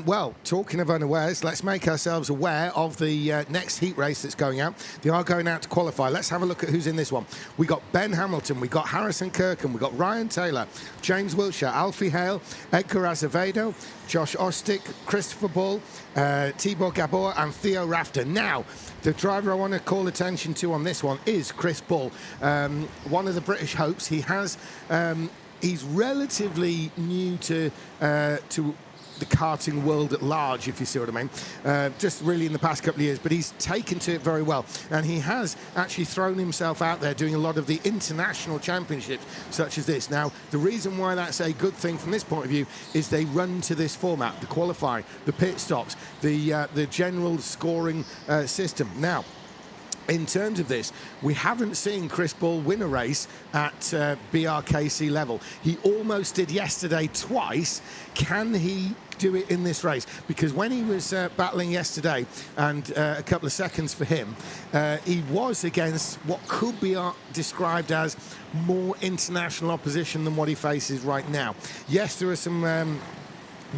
Well, talking of unawares, let's make ourselves aware of the next heat race that's going out. They are going out to qualify. Let's have a look at who's in this one. We got Ben Hamilton, we got Harrison Kirkham, we got Ryan Taylor, James Wilshere, Alfie Hale, Edgar Azevedo, Josh Ostick, Christopher Bull, Tibor Gabor and Theo Rafter. Now, the driver I want to call attention to on this one is Chris Bull, one of the British hopes. He has, he's relatively new to the karting world at large, if you see what I mean, just really in the past couple of years, but he's taken to it very well, and he has actually thrown himself out there doing a lot of the international championships such as this. Now, the reason why that's a good thing from this point of view is they run to this format, the qualifying, the pit stops, the general scoring system. Now, in terms of this, we haven't seen Chris Bull win a race at BRKC level. He almost did yesterday twice. Can he do it in this race? Because when he was battling yesterday, and a couple of seconds for him, he was against what could be described as more international opposition than what he faces right now. Yes, there are some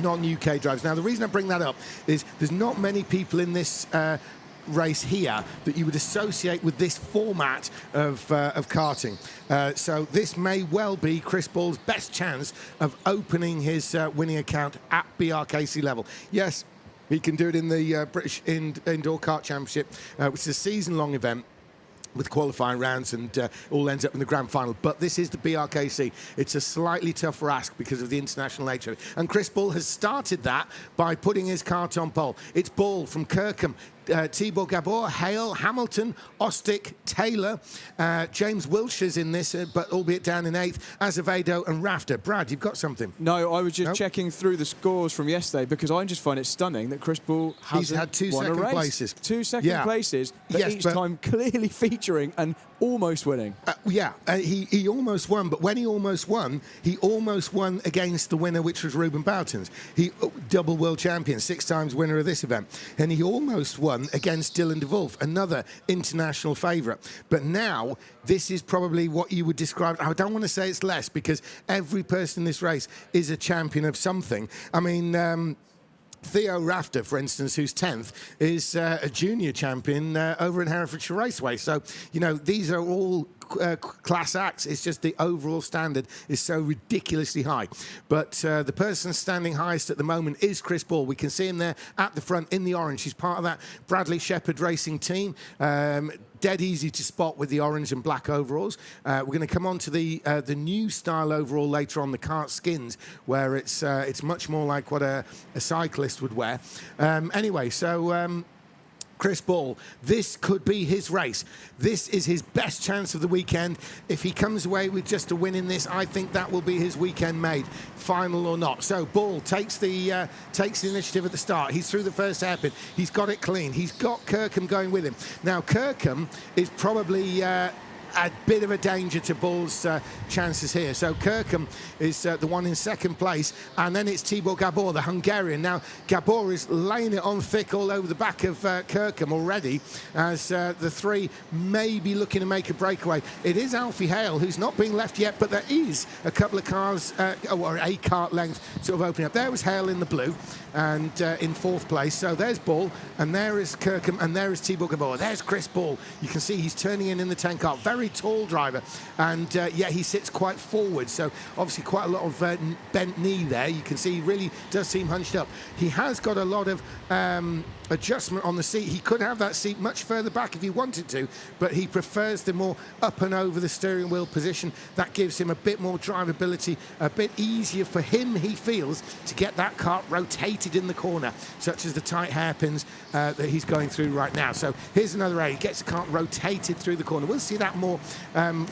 non-UK drivers. Now, the reason I bring that up is there's not many people in this race here that you would associate with this format of karting. So this may well be Chris Bull's best chance of opening his winning account at BRKC level. Yes, he can do it in the British Indoor Kart Championship, which is a season-long event with qualifying rounds, and all ends up in the grand final. But this is the BRKC. It's a slightly tougher ask because of the international nature of it. And Chris Bull has started that by putting his kart on pole. It's Bull from Kirkham, Tibor Gabor, Hale, Hamilton, Ostick, Taylor, James Wilshere's in this, but albeit down in 8th, Azevedo and Rafter. Brad, you've got something? No, I was just checking through the scores from yesterday because I just find it stunning that Chris Bull has had two won second a race. Places. Two second places, but yes, each time clearly featuring and almost winning. He almost won, but when he almost won against the winner, which was Ruben Boutons. He double world champion, 6 times winner of this event, and he almost won against Dylan de Wolf, another international favourite. But now, this is probably what you would describe, I don't want to say it's less, because every person in this race is a champion of something. I mean, Theo Rafter, for instance, who's 10th, is a junior champion over in Herefordshire Raceway. So, you know, these are all class acts. It's just the overall standard is so ridiculously high. But the person standing highest at the moment is Chris Ball. We can see him there at the front in the orange. He's part of that Bradley Shepherd Racing team. Dead easy to spot with the orange and black overalls. We're going to come on to the new style overall later on, the kart skins, where it's much more like what a cyclist would wear. Anyway, so Chris Ball, this could be his race. This is his best chance of the weekend. If he comes away with just a win in this, I think that will be his weekend made, final or not. So Ball takes the initiative at the start. He's through the first hairpin. He's got it clean. He's got Kirkham going with him. Now, Kirkham is probably a bit of a danger to Ball's chances here. So Kirkham is the one in second place, and then it's Tibor Gabor, the Hungarian. Now, Gabor is laying it on thick all over the back of Kirkham already, as the three may be looking to make a breakaway. It is Alfie Hale, who's not being left yet, but there is a couple of cars, or a kart length sort of opening up. There was Hale in the blue, and in fourth place. So there's Ball, and there is Kirkham, and there is Tibor Gabor. There's Chris Ball. You can see he's turning in the 10 car. Very tall driver, and yeah, he sits quite forward, so obviously quite a lot of bent knee there. You can see he really does seem hunched up. He has got a lot of adjustment on the seat. He could have that seat much further back if he wanted to, but he prefers the more up and over the steering wheel position. That gives him a bit more drivability, a bit easier for him, he feels, to get that kart rotated in the corner, such as the tight hairpins that he's going through right now. So here's another A. He gets the kart rotated through the corner. We'll see that more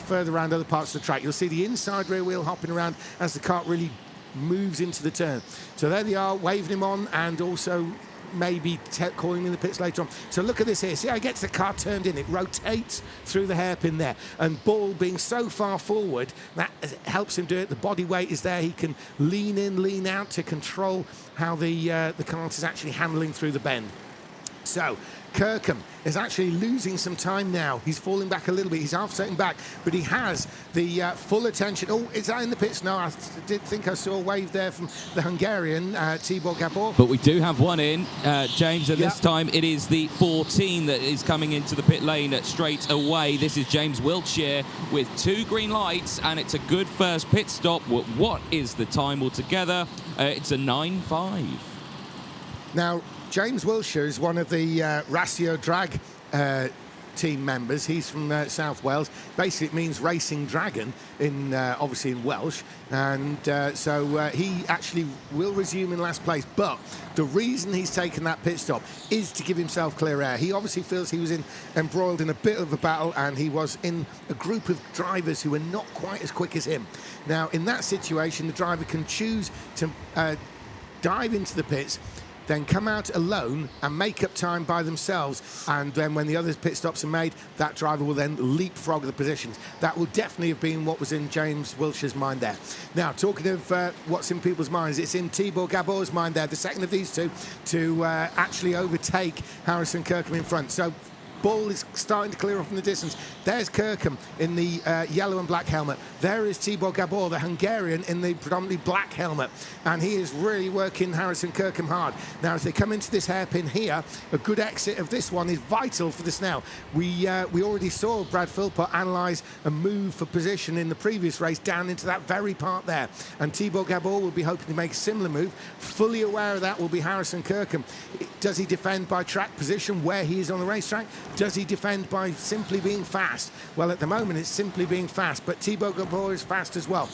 further around other parts of the track. You'll see the inside rear wheel hopping around as the kart really moves into the turn. So there they are, waving him on, and also maybe calling him in the pits later on. So look at this here. See how he gets the car turned in? It rotates through the hairpin there. And Ball being so far forward, that helps him do it. The body weight is there. He can lean in, lean out to control how the kart is actually handling through the bend. So Kirkham is actually losing some time now. He's falling back a little bit. He's half-setting back, but he has the full attention. Oh, is that in the pits? No, I did think I saw a wave there from the Hungarian, Tibor Gabor. But we do have one in, James, and this time it is the 14 that is coming into the pit lane straight away. This is James Wiltshire with 2 green lights, and it's a good first pit stop. What is the time altogether? It's a 9.5. Now, James Wiltshire is one of the Ratio Drag team members. He's from South Wales. Basically, it means racing dragon, in obviously in Welsh. And so he actually will resume in last place. But the reason he's taken that pit stop is to give himself clear air. He obviously feels he was embroiled in a bit of a battle, and he was in a group of drivers who were not quite as quick as him. Now, in that situation, the driver can choose to dive into the pits, then come out alone and make up time by themselves, and then when the other pit stops are made, that driver will then leapfrog the positions. That will definitely have been what was in James Wiltshire's mind there. Now, talking of what's in people's minds, it's in Tibor Gabor's mind there, the second of these two, to actually overtake Harrison Kirkham in front. So Ball is starting to clear off in the distance. There's Kirkham in the yellow and black helmet. There is Tibor Gabor, the Hungarian, in the predominantly black helmet. And he is really working Harrison Kirkham hard. Now, as they come into this hairpin here, a good exit of this one is vital for the Snell. We already saw Brad Philpott analyse a move for position in the previous race down into that very part there. And Tibor Gabor will be hoping to make a similar move. Fully aware of that will be Harrison Kirkham. Does he defend by track position where he is on the racetrack? Does he defend by simply being fast? Well, at the moment, it's simply being fast, but Tibor Gabor is fast as well.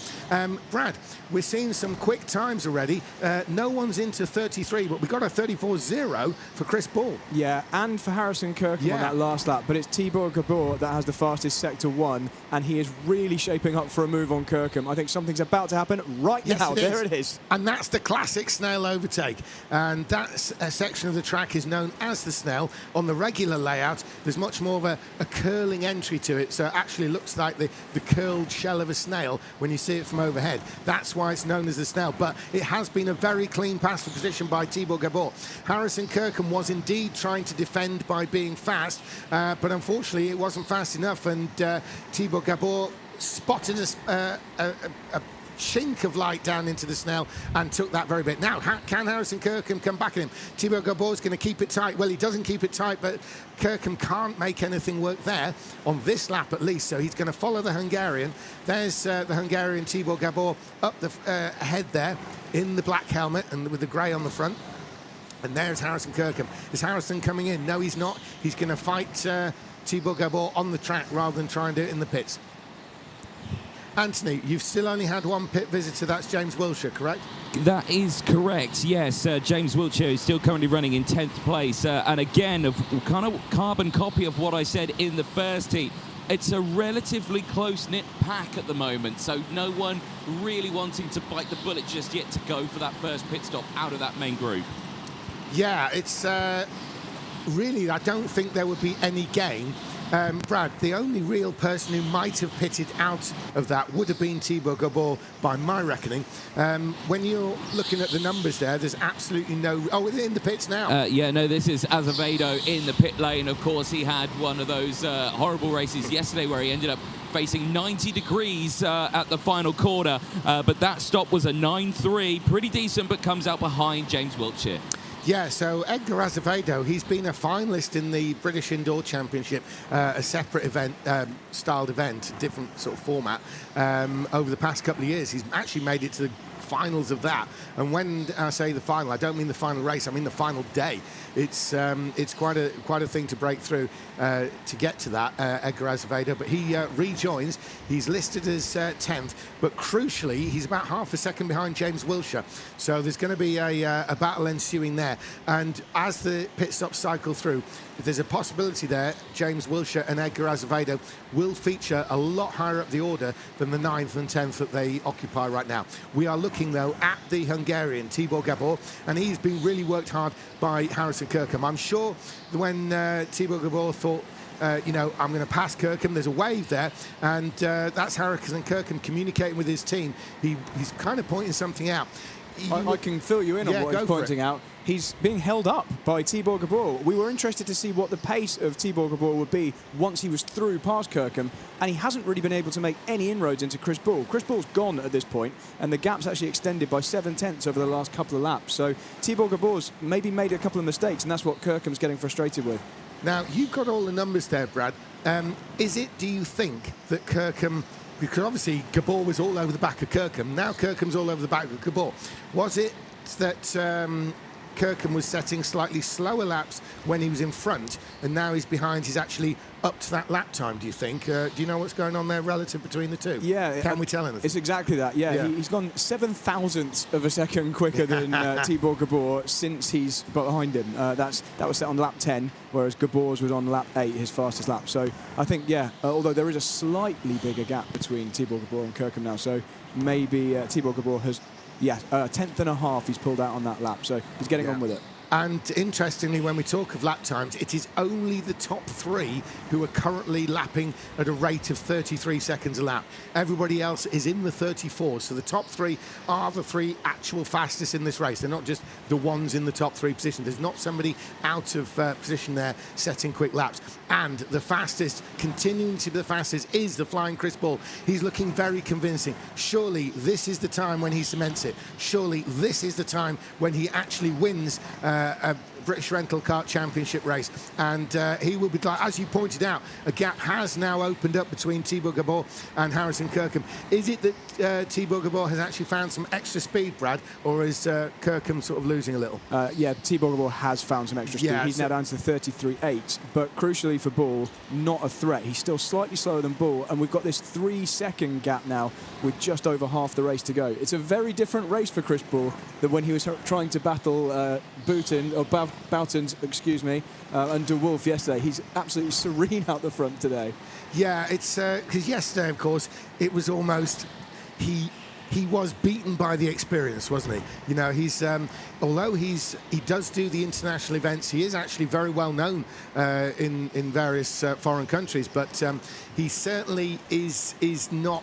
Brad, we're seeing some quick times already. No one's into 33, but we got a 34.0 for Chris Ball. Yeah, and for Harrison Kirkham on that last lap, but it's Tibor Gabor that has the fastest Sector 1, and he is really shaping up for a move on Kirkham. I think something's about to happen right now. There it is. And that's the classic Snell overtake. And that section of the track is known as the Snell. On the regular layout, there's much more of a curling entry to it, so it actually looks like the curled shell of a snail when you see it from overhead. That's why it's known as the Snell, but it has been a very clean pass for position by Tibor Gabor. Harrison Kirkham was indeed trying to defend by being fast, but unfortunately it wasn't fast enough, and Tibor Gabor spotted a chink of light down into the Snell and took that very bit. Now, can Harrison Kirkham come back at him? Thibaut Gabor's going to keep it tight. Well, he doesn't keep it tight, but Kirkham can't make anything work there on this lap at least, so he's going to follow the Hungarian. There's the Hungarian Thibaut Gabor up the ahead there in the black helmet and with the grey on the front. And there's Harrison Kirkham. Is Harrison coming in? No, he's not. He's going to fight Thibaut Gabor on the track rather than try and do it in the pits. Anthony, you've still only had one pit visitor. That's James Wilshere, correct? That is correct, yes. James Wilshere is still currently running in 10th place. And again, a kind of carbon copy of what I said in the first heat. It's a relatively close-knit pack at the moment, so no one really wanting to bite the bullet just yet to go for that first pit stop out of that main group. Yeah, it's really, I don't think there would be any gain. Brad, the only real person who might have pitted out of that would have been Thibaut Gabor, by my reckoning. When you're looking at the numbers there, there's absolutely no... Oh, it's in the pits now. Yeah, no, this is Azevedo in the pit lane. Of course, he had one of those horrible races yesterday where he ended up facing 90 degrees at the final corner. But that stop was a 9.3, pretty decent, but comes out behind James Wilshere. Yeah, so Edgar Azevedo, he's been a finalist in the British Indoor Championship, a separate event, styled event, different sort of format, over the past couple of years. He's actually made it to the finals of that. And when I say the final, I don't mean the final race, I mean the final day. It's quite a thing to break through to get to that, Edgar Azevedo. But he rejoins. He's listed as 10th, but crucially, he's about half a second behind James Wilshere. So there's going to be a battle ensuing there. And as the pit stops cycle through, there's a possibility there James Wilshere and Edgar Azevedo will feature a lot higher up the order than the 9th and 10th that they occupy right now. We are looking, though, at the Hungarian, Thibaut Gabor, and he's been really worked hard by Harrison Kirkham. I'm sure when Thibaut Gabor thought, you know, I'm going to pass Kirkham, there's a wave there, and that's Harrison Kirkham communicating with his team. He's kind of pointing something out. I can fill you in on what he's pointing out. He's being held up by Thibaut Gabor. We were interested to see what the pace of Thibaut Gabor would be once he was through past Kirkham, and he hasn't really been able to make any inroads into Chris Bull. Chris Bull's gone at this point, and the gap's actually extended by 7/10 over the last couple of laps. So Thibaut Gabor's maybe made a couple of mistakes, and that's what Kirkham's getting frustrated with. Now, you've got all the numbers there, Brad. Is it, do you think, that Kirkham... Because obviously Gabor was all over the back of Kirkham. Now Kirkham's all over the back of Gabor. Was it that Kirkham was setting slightly slower laps when he was in front, and now he's behind, he's actually up to that lap time, do you think? Do you know what's going on there relative between the two? Yeah. Can we tell anything? It's exactly that, yeah. He's gone 7,000ths of a second quicker than Thibaut Gabor since he's behind him. That was set on lap 10, whereas Gabor's was on lap 8, his fastest lap. So I think, although there is a slightly bigger gap between Thibaut Gabor and Kirkham now, so maybe Thibaut Gabor has... a tenth and a half he's pulled out on that lap, so he's getting on with it. And interestingly, when we talk of lap times, it is only the top three who are currently lapping at a rate of 33 seconds a lap. Everybody else is in the 34s, so the top three are the three actual fastest in this race. They're not just the ones in the top three positions. There's not somebody out of position there setting quick laps. And the fastest, continuing to be the fastest, is the flying Chris Bull. He's looking very convincing. Surely this is the time when he cements it. Surely this is the time when he actually wins a British Rental Kart Championship race, and he will be, as you pointed out, a gap has now opened up between Thibaut Gabor and Harrison Kirkham. Is it that Thibaut Gabor has actually found some extra speed, Brad, or is Kirkham sort of losing a little? Thibaut Gabor has found some extra speed. He's now down to 33.8, but crucially for Bull, not a threat. He's still slightly slower than Bull, and we've got this 3-second gap now with just over half the race to go. It's a very different race for Chris Bull than when he was trying to battle Boutons, and De Wolf yesterday. He's absolutely serene out the front today. Yeah, it's because yesterday, of course, it was almost he was beaten by the experience, wasn't he? You know, he's although he does do the international events, he is actually very well known in various foreign countries, but he certainly is not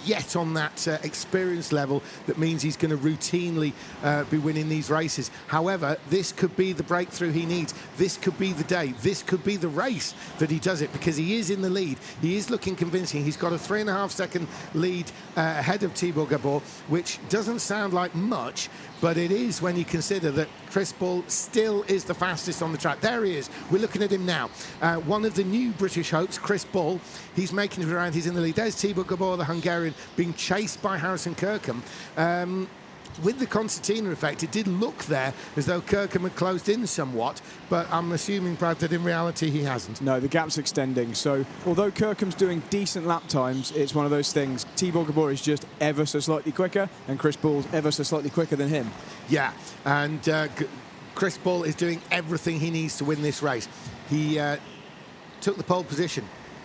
yet on that experience level that means he's going to routinely be winning these races. However, this could be the breakthrough he needs. This could be the day. This could be the race that he does it, because he is in the lead. He is looking convincing. He's got a 3.5 second lead ahead of Thibaut Gabor, which doesn't sound like much, but it is when you consider that Chris Bull still is the fastest on the track. There he is. We're looking at him now. One of the new British hopes, Chris Bull, he's making it around. He's in the lead. There's Thibaut Gabor, the Hungarian, being chased by Harrison Kirkham. With the concertina effect, it did look there as though Kirkham had closed in somewhat, but I'm assuming, Brad, that in reality he hasn't. No, the gap's extending. So although Kirkham's doing decent lap times, it's one of those things. Thibaut Gabor is just ever so slightly quicker, and Chris Bull's ever so slightly quicker than him. Yeah, and Chris Bull is doing everything he needs to win this race. He took the pole position.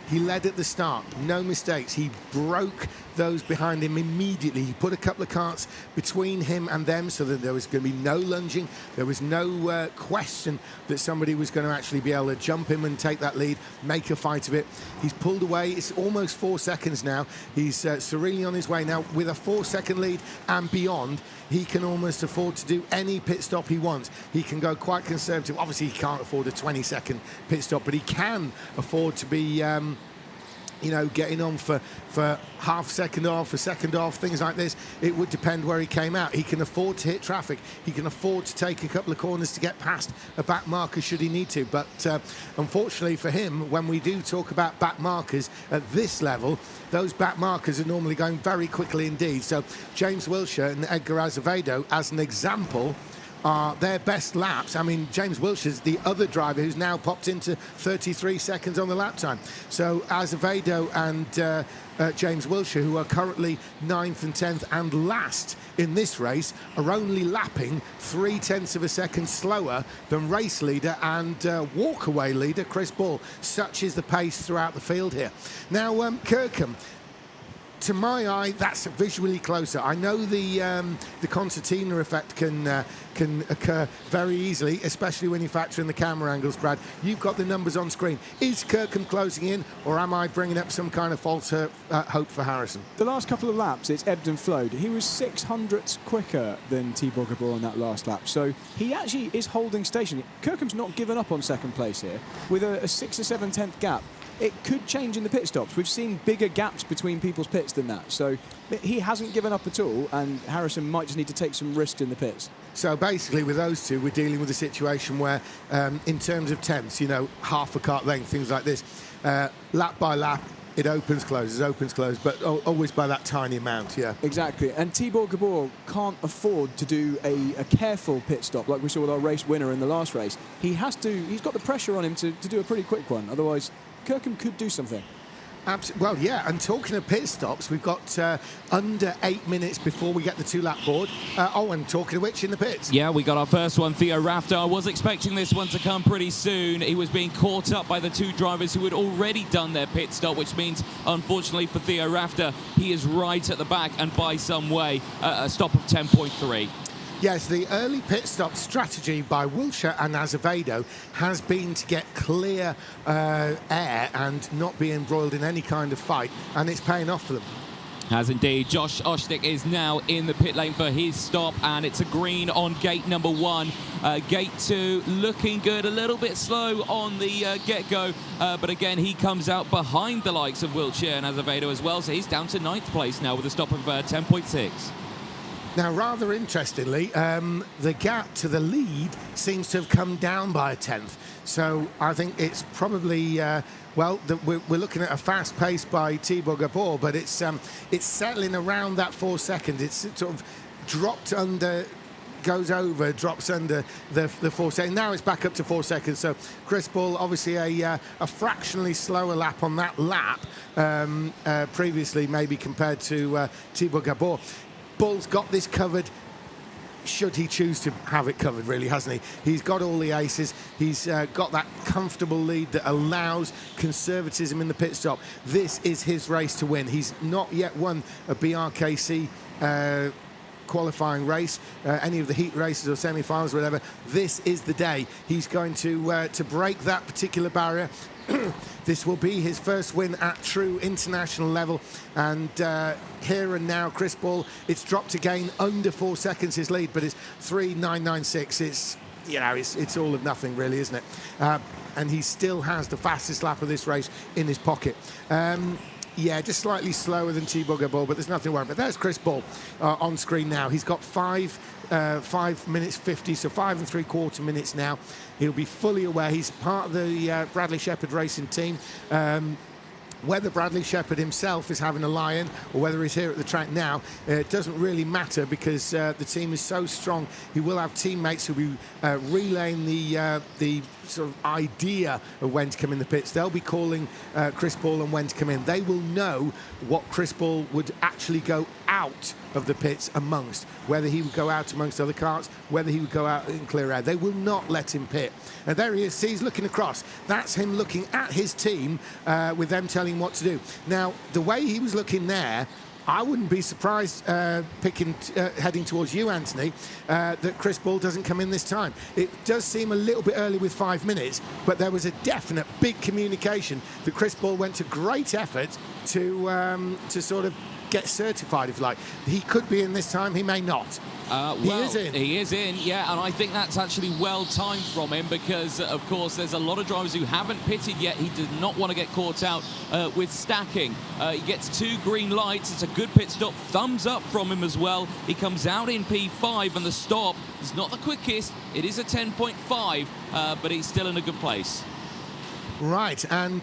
He led at the start, no mistakes. He broke those behind him immediately. He put a couple of karts between him and them so that there was going to be no lunging. There was no question that somebody was going to actually be able to jump him and take that lead, make a fight of it. He's pulled away. It's almost 4 seconds now. He's serenely on his way now. With a 4 second lead and beyond, he can almost afford to do any pit stop he wants. He can go quite conservative. Obviously, he can't afford a 20-second pit stop, but he can afford to be getting on for half second off, a second off, things like this. It would depend where he came out. He can afford to hit traffic. He can afford to take a couple of corners to get past a back marker should he need to. But unfortunately for him, when we do talk about back markers at this level, those back markers are normally going very quickly indeed. So James Wilshere and Edgar Azevedo, as an example, are their best laps. I mean, James Wilshere's the other driver who's now popped into 33 seconds on the lap time. So Azevedo and James Wilshere, who are currently 9th and 10th and last in this race, are only lapping 0.3 of a second slower than race leader and walkaway leader Chris Bull. Such is the pace throughout the field here. Now, Kirkham, to my eye, that's visually closer. I know the concertina effect can occur very easily, especially when you factor in the camera angles, Brad. You've got the numbers on screen. Is Kirkham closing in, or am I bringing up some kind of false hope for Harrison? The last couple of laps, it's ebbed and flowed. He was 600ths quicker than Thibaut Gabor on that last lap, so he actually is holding station. Kirkham's not given up on second place here. With a 6 or 7 tenth gap, it could change in the pit stops. We've seen bigger gaps between people's pits than that. So he hasn't given up at all, and Harrison might just need to take some risks in the pits. So basically with those two, we're dealing with a situation where, in terms of tenths, half a kart length, things like this, lap by lap, it opens, closes, but always by that tiny amount, yeah. Exactly, and Thibaut Gabor can't afford to do a careful pit stop like we saw with our race winner in the last race. He's got the pressure on him to do a pretty quick one, otherwise Kirkham could do something. Well, yeah, and talking of pit stops, we've got under 8 minutes before we get the 2-lap board. And talking of which, in the pits. Yeah, we got our first one, Theo Rafter. I was expecting this one to come pretty soon. He was being caught up by the two drivers who had already done their pit stop, which means, unfortunately for Theo Rafter, he is right at the back and by some way, a stop of 10.3. Yes, the early pit stop strategy by Wilshere and Azevedo has been to get clear air and not be embroiled in any kind of fight, and it's paying off for them. Has indeed. Josh Oshnick is now in the pit lane for his stop, and it's a green on gate number 1. Gate 2 looking good, a little bit slow on the get-go, but again, he comes out behind the likes of Wilshere and Azevedo as well, so he's down to 9th place now with a stop of 10.6. Now, rather interestingly, the gap to the lead seems to have come down by a tenth. So I think it's probably, we're looking at a fast pace by Thibaut Gabor, but it's settling around that 4 seconds. It's sort of dropped under, goes over, drops under the 4 seconds. Now it's back up to 4 seconds. So Chris Bull, obviously a fractionally slower lap on that lap previously, maybe compared to Thibaut Gabor. Bull's got this covered, should he choose to have it covered, really, hasn't he? He's got all the aces. He's got that comfortable lead that allows conservatism in the pit stop. This is his race to win. He's not yet won a BRKC qualifying race, any of the heat races or semi-finals or whatever, this is the day he's going to break that particular barrier. This will be his first win at true international level, and here and now Chris Ball, it's dropped again under 4 seconds his lead, but it's 3.996. It's, you know, it's all of nothing really, isn't it? And he still has the fastest lap of this race in his pocket. Yeah, just slightly slower than Thibaut Gabor, but there's nothing to worry about. There's Chris Ball on screen now. He's got 5 minutes 50, so 5 3/4 minutes now. He'll be fully aware. He's part of the Bradley Shepherd racing team. Whether Bradley Shepherd himself is having a lie-in or whether he's here at the track now, it doesn't really matter, because the team is so strong. He will have teammates who'll be relaying the sort of idea of when to come in the pits. They'll be calling Chris Ball and when to come in. They will know what Chris Ball would actually go out of the pits amongst, whether he would go out amongst other karts, whether he would go out in clear air. They will not let him pit. And there he is. See, he's looking across. That's him looking at his team with them telling him what to do. Now, the way he was looking there, I wouldn't be surprised heading towards you, Anthony, that Chris Ball doesn't come in this time. It does seem a little bit early with 5 minutes, but there was a definite big communication that Chris Ball went to great effort to sort of get certified, if you like. He could be in this time, he may not. He is in, yeah, and I think that's actually well timed from him, because, of course, there's a lot of drivers who haven't pitted yet. He did not want to get caught out with stacking. He gets 2 green lights. It's a good pit stop. Thumbs up from him as well. He comes out in P5, and the stop is not the quickest. It is a 10.5, but he's still in a good place. Right, and,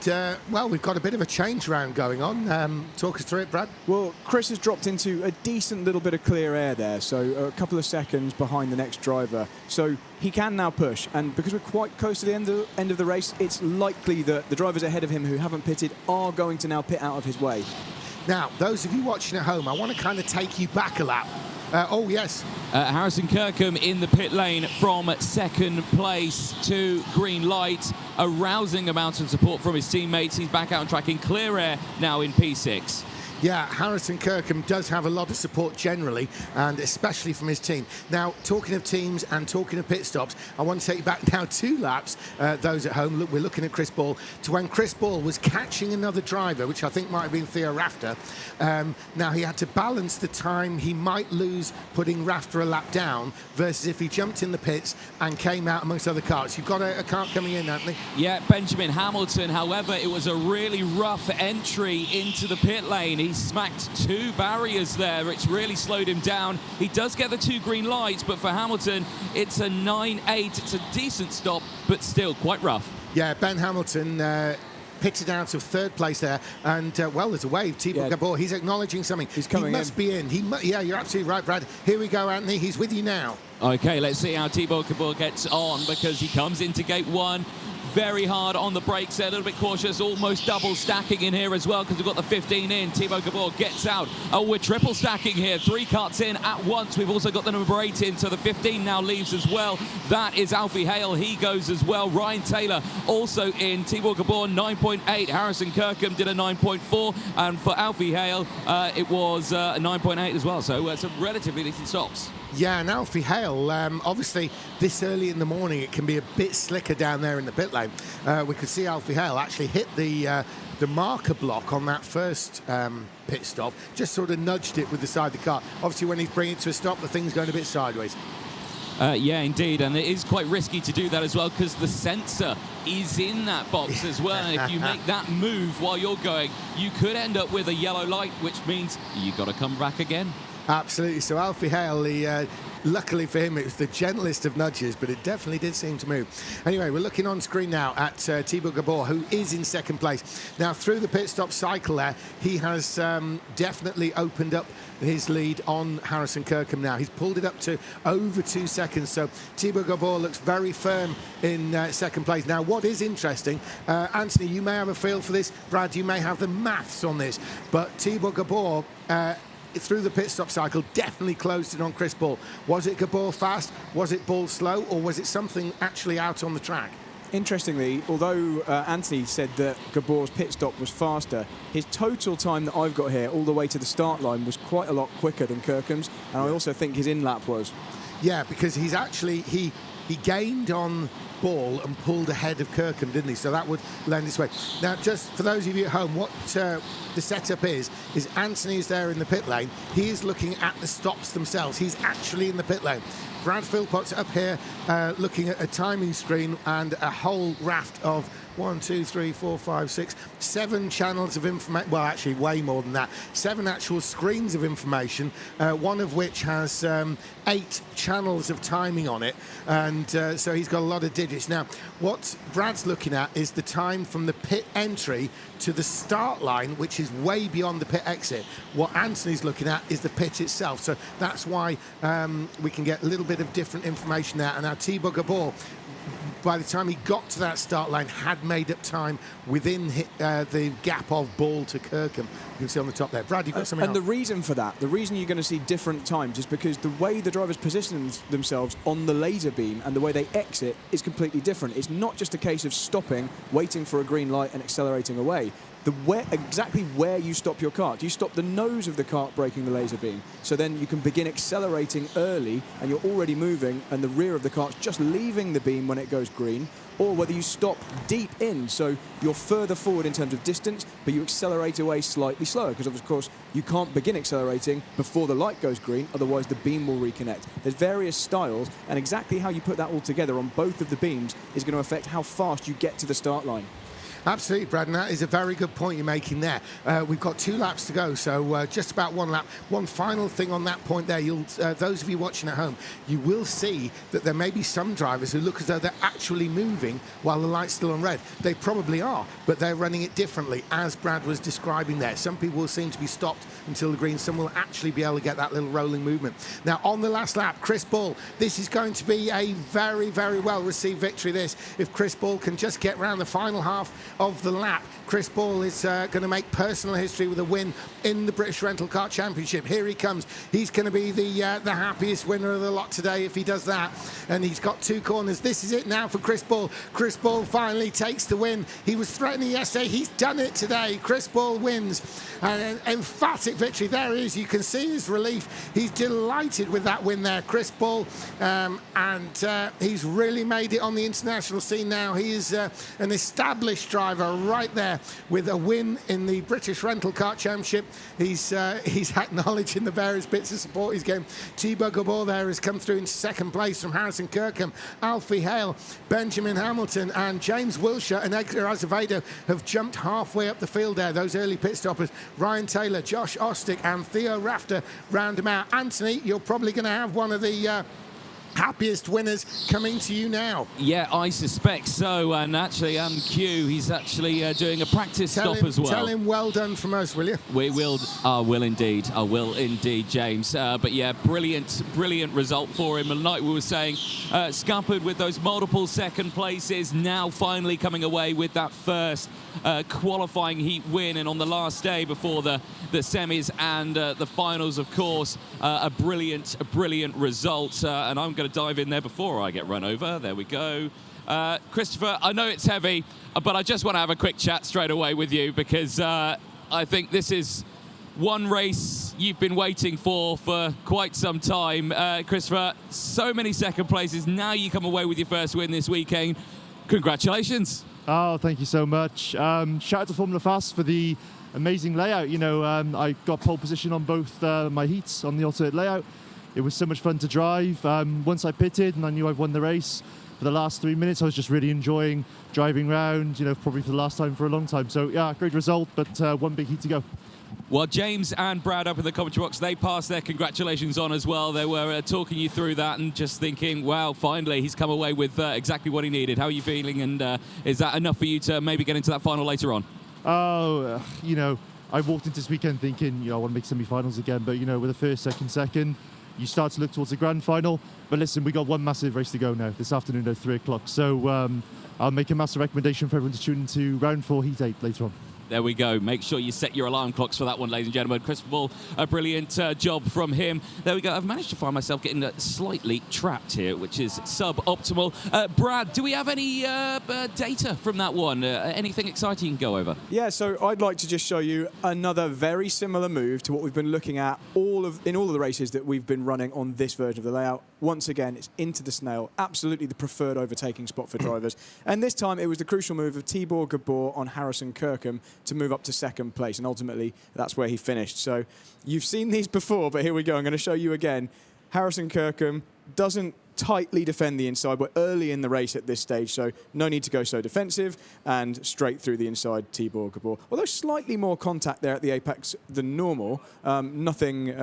well, we've got a bit of a change round going on. Talk us through it, Brad. Well, Chris has dropped into a decent little bit of clear air there, so a couple of seconds behind the next driver. So he can now push, and because we're quite close to the end of the race, it's likely that the drivers ahead of him who haven't pitted are going to now pit out of his way. Now, those of you watching at home, I want to kind of take you back a lap. Oh, yes. Harrison Kirkham in the pit lane from second place to green light. A rousing amount of support from his teammates. He's back out on track in clear air now in P6. Yeah, Harrison Kirkham does have a lot of support generally, and especially from his team. Now, talking of teams and talking of pit stops, I want to take you back now 2 laps, those at home. Look, we're looking at Chris Ball, to when Chris Ball was catching another driver, which I think might have been Theo Rafter. Now, he had to balance the time he might lose putting Rafter a lap down versus if he jumped in the pits and came out amongst other karts. You've got a kart coming in, Anthony. Yeah, Benjamin Hamilton. However, it was a really rough entry into the pit lane. He smacked 2 barriers there, which really slowed him down. He does get the 2 green lights, but for Hamilton, it's a 9.8. It's a decent stop, but still quite rough. Yeah, Ben Hamilton pitted out of 3rd place there, and well, there's a wave. Thibaut Gabor, he's acknowledging something. He's coming in. He must be in. Yeah, you're absolutely right, Brad. Here we go, Anthony. He's with you now. Okay, let's see how Thibaut Gabor gets on, because he comes into gate 1. Very hard on the brakes there, a little bit cautious, almost double stacking in here as well, because we've got the 15 in. Thibaut Gabor gets out. Oh, we're triple stacking here. 3 karts in at once. We've also got the number 8 in, so the 15 now leaves as well. That is Alfie Hale. He goes as well. Ryan Taylor also in. Thibaut Gabor 9.8. Harrison Kirkham did a 9.4, and for Alfie Hale, it was a 9.8 as well. So some relatively decent stops. Yeah, and Alfie Hale, obviously this early in the morning it can be a bit slicker down there in the pit lane. We could see Alfie Hale actually hit the marker block on that first pit stop, just sort of nudged it with the side of the car. Obviously when he's bringing it to a stop, the thing's going a bit sideways. Yeah, indeed, and it is quite risky to do that as well, because the sensor is in that box as well, and if you make that move while you're going, you could end up with a yellow light, which means you've got to come back again. Absolutely. So Alfie Hale, luckily for him, it was the gentlest of nudges, but it definitely did seem to move. Anyway, we're looking on screen now at Thibaut Gabor, who is in 2nd place. Now, through the pit stop cycle there, he has definitely opened up his lead on Harrison Kirkham now. He's pulled it up to over 2 seconds, so Thibaut Gabor looks very firm in 2nd place. Now, what is interesting, Anthony, you may have a feel for this, Brad, you may have the maths on this, but Thibaut Gabor, through the pit stop cycle, definitely closed it on Chris Ball. Was it Gabor fast? Was it Ball slow? Or was it something actually out on the track? Interestingly, although Anthony said that Gabor's pit stop was faster, his total time that I've got here all the way to the start line was quite a lot quicker than Kirkham's, and I also think his in-lap was. Yeah, because he's actually, he gained on Ball and pulled ahead of Kirkham, didn't he? So that would lend his way. Now, just for those of you at home, what the setup is Anthony is there in the pit lane. He is looking at the stops themselves. He's actually in the pit lane. Brad Philpott's up here looking at a timing screen and a whole raft of 7 channels of information. Well, actually, way more than that. 7 actual screens of information, one of which has 8 channels of timing on it. And so he's got a lot of digits. Now, what Brad's looking at is the time from the pit entry to the start line, which is way beyond the pit exit. What Anthony's looking at is the pit itself. So that's why we can get a little bit of different information there. And our Thibaut Gabor, by the time he got to that start line, had made up time within the gap of Ball to Kirkham. You can see on the top there. Brad, you've got something And else? the reason for that, the reason you're going to see different times is because the way the drivers position themselves on the laser beam and the way they exit is completely different. It's not just a case of stopping, waiting for a green light and accelerating away. Exactly where you stop your kart. Do you stop the nose of the kart braking the laser beam? So then you can begin accelerating early and you're already moving and the rear of the kart's just leaving the beam when it goes green, or whether you stop deep in, so you're further forward in terms of distance, but you accelerate away slightly slower, because of course you can't begin accelerating before the light goes green, otherwise the beam will reconnect. There's various styles, and exactly how you put that all together on both of the beams is going to affect how fast you get to the start line. Absolutely, Brad, and that is a very good point you're making there. We've got 2 laps to go, so just about 1 lap. One final thing on that point there, those of you watching at home, you will see that there may be some drivers who look as though they're actually moving while the light's still on red. They probably are, but they're running it differently, as Brad was describing there. Some people will seem to be stopped until the green. Some will actually be able to get that little rolling movement. Now, on the last lap, Chris Ball, this is going to be a very, very well-received victory, this. If Chris Ball can just get round the final half of the lap, Chris Ball is going to make personal history with a win in the British Rental Kart Championship. Here he comes. He's going to be the happiest winner of the lot today if he does that. And he's got 2 corners. This is it now for Chris Ball. Chris Ball finally takes the win. He was threatening yesterday. He's done it today. Chris Ball wins. And an emphatic victory. There he is. You can see his relief. He's delighted with that win there, Chris Ball. And he's really made it on the international scene now. He is an established driver right there with a win in the British Rental Kart Championship. He's acknowledging the various bits of support he's getting. Thibaut Gabor there has come through into 2nd place from Harrison Kirkham. Alfie Hale, Benjamin Hamilton and James Wilshire and Edgar Azevedo have jumped halfway up the field there, those early pit stoppers. Ryan Taylor, Josh Ostick and Theo Rafter round him out. Anthony, you're probably going to have one of the happiest winners coming to you now. Yeah, I suspect so. And actually, Q, he's actually doing a practice stop as well. Tell him well done from us, will you? We will. I will indeed. I will indeed, James. But yeah, brilliant result for him. And like we were saying, scuppered with those multiple 2nd places, now finally coming away with that first qualifying heat win. And on the last day before the semis and the finals, of course, a brilliant result. And I'm going to dive in there before I get run over. There we go. Christopher, I know it's heavy, but I just want to have a quick chat straight away with you because I think this is one race you've been waiting for quite some time. Christopher, so many 2nd places. Now you come away with your first win this weekend. Congratulations. Oh, thank you so much. Shout out to Formula Fast for the amazing layout. You know, I got pole position on both my heats on the alternate layout. It was so much fun to drive. Once I pitted and I knew I'd won the race, for the last 3 minutes I was just really enjoying driving around, you know, probably for the last time for a long time. So yeah, great result, but 1 big heat to go. Well, James and Brad up in the commentary box, they passed their congratulations on as well. They were talking you through that and just thinking, wow, finally he's come away with exactly what he needed. How are you feeling, and is that enough for you to maybe get into that final later on? Oh, you know, I walked into this weekend thinking, you know, I want to make semi-finals again, but you know, with the first, second, you start to look towards the grand final. But listen, we got one massive race to go now, this afternoon at 3 o'clock. So I'll make a massive recommendation for everyone to tune into round 4, heat 8 later on. There we go. Make sure you set your alarm clocks for that one, ladies and gentlemen. Christopher Ball, a brilliant job from him. There we go. I've managed to find myself getting slightly trapped here, which is suboptimal. Brad, do we have any data from that one? Anything exciting you can go over? Yeah, so I'd like to just show you another very similar move to what we've been looking at in all of the races that we've been running on this version of the layout. Once again, it's into the snail, absolutely the preferred overtaking spot for drivers. And this time it was the crucial move of Tibor Gabor on Harrison Kirkham to move up to second place, and ultimately that's where he finished. So you've seen these before, but here we go. I'm going to show you again. Harrison Kirkham doesn't tightly defend the inside. We're early in the race at this stage, so no need to go so defensive, and straight through the inside Tibor Gabor. Although slightly more contact there at the apex than normal, nothing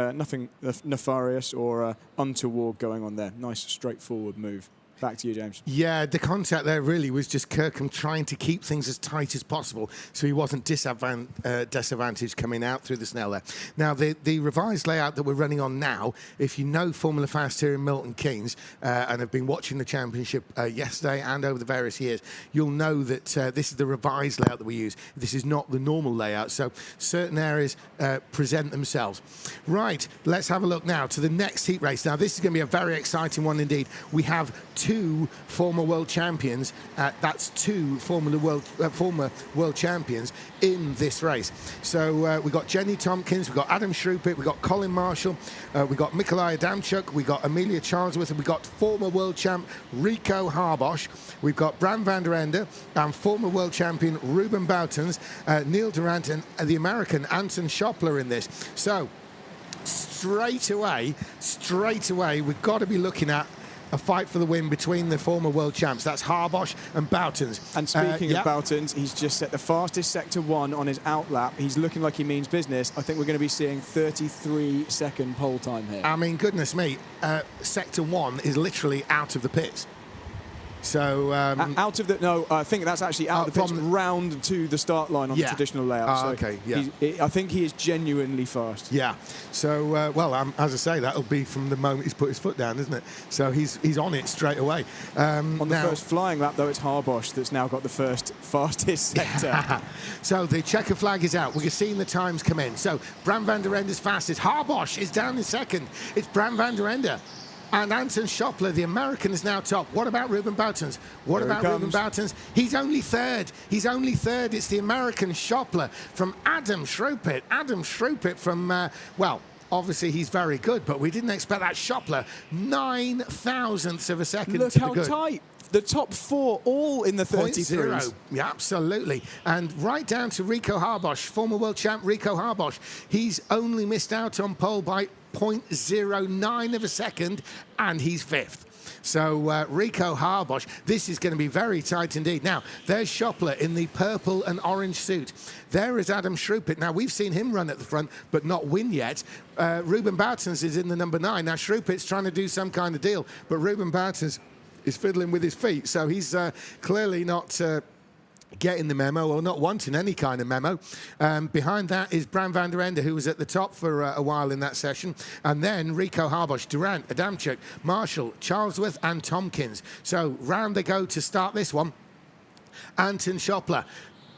nefarious or untoward going on there. Nice straightforward move. Back to you, James. Yeah, the contact there really was just Kirkham trying to keep things as tight as possible so he wasn't disadvantaged coming out through the snail there. Now, the revised layout that we're running on now, if you know Formula Fast here in Milton Keynes and have been watching the championship yesterday and over the various years, you'll know that this is the revised layout that we use. This is not the normal layout, so certain areas present themselves. Right, let's have a look now to the next heat race. Now, this is going to be a very exciting one indeed. We have two former world champions. That's two former world champions in this race. So we've got Jenny Tompkins, we've got Adam Shrupit, we've got Colin Marshall, we've got Mikolaj Adamchuk, we've got Amelia Charlesworth, and we've got former world champ Rico Harbosch. We've got Bram van der Ende and former world champion Ruben Boutens, Neil Durant, and the American Anton Schoppler in this. So straight away, we've got to be looking at a fight for the win between the former world champs. That's Harbosch and Boutens. And speaking of Boutens, he's just set the fastest Sector 1 on his outlap. He's looking like he means business. I think we're going to be seeing 33-second pole time here. I mean, goodness me, Sector 1 is literally out of the pits. So out of the I think that's actually out of the pitch round to the start line on the traditional layout. So okay, yeah. I think he is genuinely fast. Yeah. So well, as I say, that'll be from the moment he's put his foot down, isn't it? So he's on it straight away. On the first flying lap, though, it's Harbosch that's now got the first fastest sector. So the checker flag is out. We're seeing the times come in. So Bram van der Ende's fastest. Harbosch is down in second. It's Bram van der Ende. And Anton Schoppler, the American, is now top. What about Ruben Boutens? What about Ruben Boutens? He's only third. He's only third. It's the American Schoppler from Adam Shrupit. Adam Shrupit from, well, obviously he's very good, but we didn't expect that. Schoppler, 9 thousandths of a second. Look how tight. The top four all in the 33s. Yeah, absolutely. And right down to Rico Harbosch, former world champ Rico Harbosch. He's only missed out on pole by 0.09 of a second, and he's fifth. So Rico Harbosch, this is going to be very tight indeed. Now, there's Schoppler in the purple and orange suit. There is Adam Shrupit. Now, we've seen him run at the front, but not win yet. Ruben Boutens is in the number 9. Now, Shrupit's trying to do some kind of deal, but Ruben Boutens is fiddling with his feet, so he's clearly not getting the memo or not wanting any kind of memo. Behind that is Bram van der Ende, who was at the top for a while in that session, and then Rico Harbosch, Durant, Adamchuk, Marshall, Charlesworth and Tompkins. So round they go to start this one. Anton Schoppler,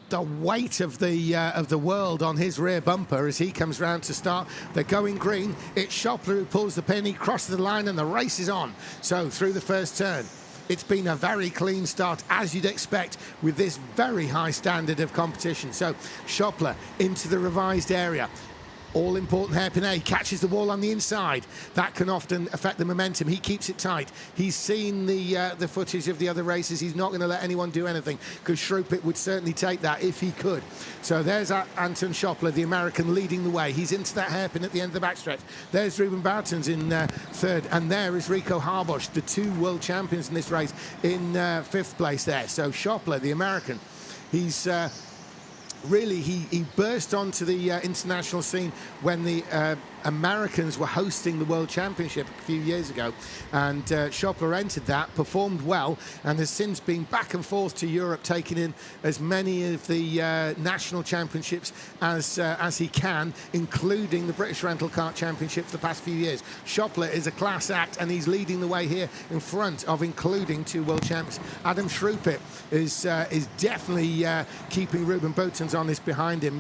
the weight of the world on his rear bumper as he comes round to start. They're going green. It's Schoppler who pulls the pin. He crosses the line and the race is on. So through the first turn, it's been a very clean start, as you'd expect, with this very high standard of competition. So Schoppler into the revised area. All-important hairpin A, catches the wall on the inside. That can often affect the momentum. He keeps it tight. He's seen the footage of the other races. He's not going to let anyone do anything, because Shrupit would certainly take that if he could. So there's Anton Schoppler, the American, leading the way. He's into that hairpin at the end of the backstretch. There's Ruben Boutens in third, and there is Rico Harbosch, the two world champions in this race, in fifth place there. So Schoppler, the American, he's... really, he burst onto the international scene when the Americans were hosting the World Championship a few years ago, and Schoppler entered that, performed well, and has since been back and forth to Europe, taking in as many of the national championships as he can, including the British Rental Kart Championship for the past few years. Schoppler is a class act, and he's leading the way here in front of including 2 world champions. Adam Schrupit is definitely keeping Ruben Boutens on this behind him.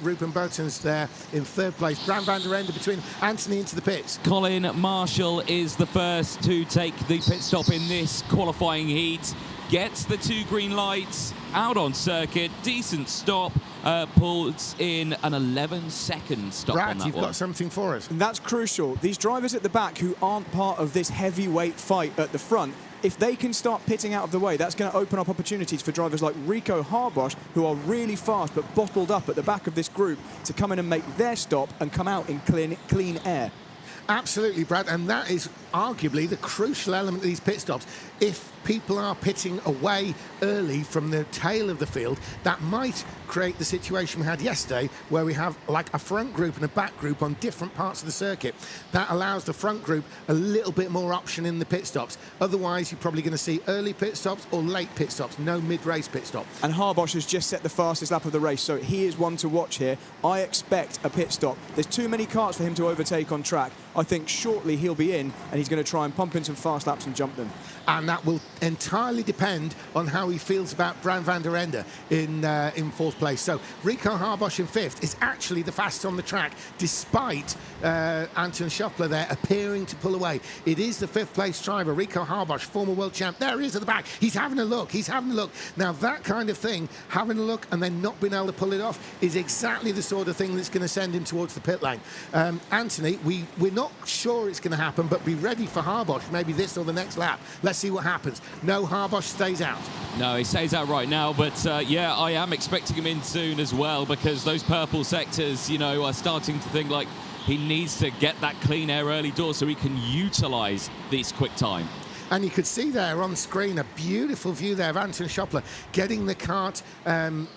Ruben Boutens there in 3rd place. Bram van der Ende between Anthony into the pits. Colin Marshall is the first to take the pit stop in this qualifying heat. Gets the 2 green lights out on circuit. Decent stop. Pulls in an 11-second stop Brad, on that you've one. got something for us. And that's crucial. These drivers at the back who aren't part of this heavyweight fight at the front, if they can start pitting out of the way, that's going to open up opportunities for drivers like Rico Harbosch, who are really fast but bottled up at the back of this group, to come in and make their stop and come out in clean air. Absolutely, Brad, and that is arguably the crucial element of these pit stops. If people are pitting away early from the tail of the field, that might create the situation we had yesterday, where we have like a front group and a back group on different parts of the circuit. That allows the front group a little bit more option in the pit stops. Otherwise, you're probably going to see early pit stops or late pit stops, no mid-race pit stop. And Harbosch has just set the fastest lap of the race, so he is one to watch here. I expect a pit stop. There's too many karts for him to overtake on track. I think shortly he'll be in, and he's going to try and pump in some fast laps and jump them. And that will entirely depend on how he feels about Bram van der Ende in 4th place. So Rico Harbosch in 5th is actually the fastest on the track, despite Anton Schoppler there appearing to pull away. It is the 5th place driver, Rico Harbosch, former world champ. There he is at the back. He's having a look. He's having a look. Now, that kind of thing, having a look and then not being able to pull it off, is exactly the sort of thing that's going to send him towards the pit lane. Anthony, we're not sure it's going to happen, but be ready for Harbosch, maybe this or the next lap. Let's see what happens. No, Harbosch stays out. No, he stays out right now, but yeah, I am expecting him in soon as well, because those purple sectors, you know, are starting to think like he needs to get that clean air early door so he can utilise this quick time. And you could see there on screen a beautiful view there of Anton Schoppler getting the kart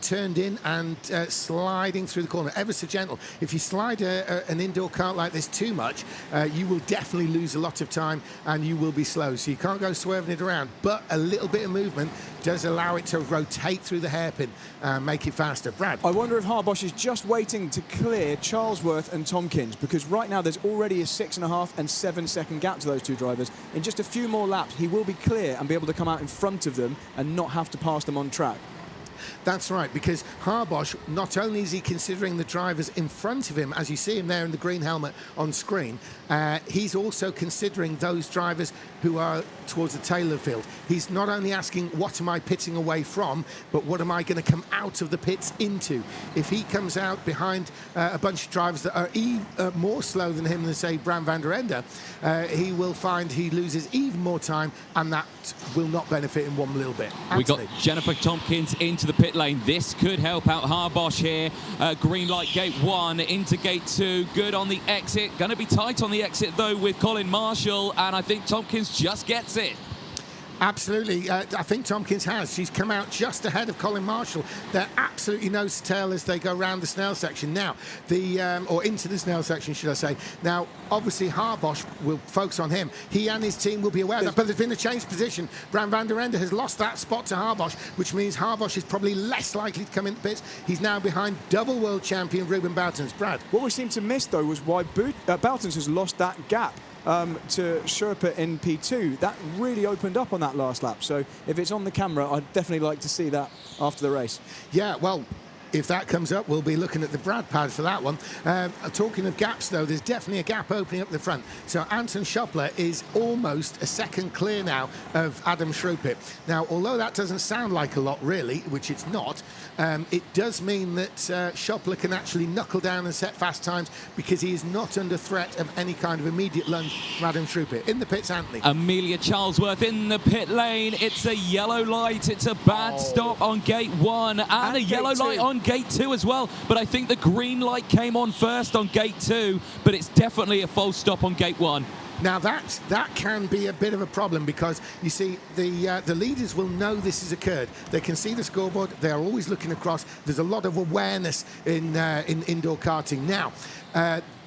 turned in and sliding through the corner, ever so gentle. If you slide an indoor kart like this too much, you will definitely lose a lot of time and you will be slow. So you can't go swerving it around, but a little bit of movement does allow it to rotate through the hairpin and make it faster. Brad? I wonder if Harbosch is just waiting to clear Charlesworth and Tompkins, because right now there's already a 6.5 and 7 second gap to those 2 drivers. In just a few more laps, he will be clear and be able to come out in front of them and not have to pass them on track. That's right, because Harbosch, not only is he considering the drivers in front of him, as you see him there in the green helmet on screen, he's also considering those drivers who are towards the tail of the field. He's not only asking, what am I pitting away from, but what am I going to come out of the pits into? If he comes out behind a bunch of drivers that are more slow than him than, say, Bram van der Ende, he will find he loses even more time, and that will not benefit him one little bit. Anthony. We got Jennifer Tompkins into the pit lane. This could help out Harbosch here. Green light gate 1 into gate 2. Good on the exit. Going to be tight on the exit, though, with Colin Marshall, and I think Tompkins just gets it. Absolutely. I think Tompkins has. She's come out just ahead of Colin Marshall. They're absolutely nose to tail as they go round the Snell section. Now, or into the Snell section, should I say. Now, obviously, Harbosch will focus on him. He and his team will be aware of that, but there's been a change of position. Bram van der Ende has lost that spot to Harbosch, which means Harbosch is probably less likely to come into pits. He's now behind double world champion Ruben Boutens. Brad? What we seem to miss, though, was why Boutens has lost that gap to Sherpa in P2. That really opened up on that last lap. So if it's on the camera, I'd definitely like to see that after the race. Yeah, well, if that comes up, we'll be looking at the Brad pad for that one. Talking of gaps, though, there's definitely a gap opening up the front. So Anton Schoppler is almost a second clear now of Adam Schrupit. Now, although that doesn't sound like a lot, really, which it's not, it does mean that Schoppler can actually knuckle down and set fast times, because he is not under threat of any kind of immediate lunge from Adam Schrupit. In the pits, Anthony. Amelia Charlesworth in the pit lane. It's a yellow light. It's a bad stop on gate 1 and a yellow light on gate 2 as well. But I think the green light came on first on gate 2, but it's definitely a false stop on gate 1. Now that can be a bit of a problem, because you see the leaders will know this has occurred. They can see the scoreboard. They are always looking across. There's a lot of awareness in indoor karting now.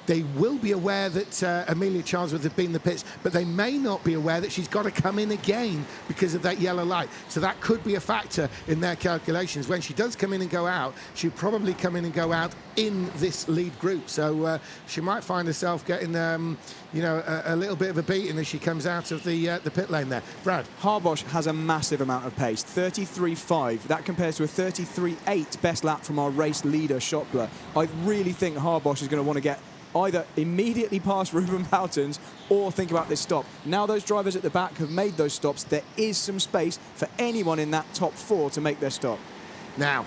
They will be aware that Amelia Charlesworth have been in the pits, but they may not be aware that she's got to come in again because of that yellow light. So that could be a factor in their calculations. When she does come in and go out, she'll probably come in and go out in this lead group. So she might find herself getting, a little bit of a beating as she comes out of the pit lane there. Brad? Harbosch has a massive amount of pace, 33.5. That compares to a 33.8 best lap from our race leader, Schoppler. I really think Harbosch is going to want to get either immediately past Ruben Boutons or think about this stop. Now those drivers at the back have made those stops, there is some space for anyone in that top 4 to make their stop. Now,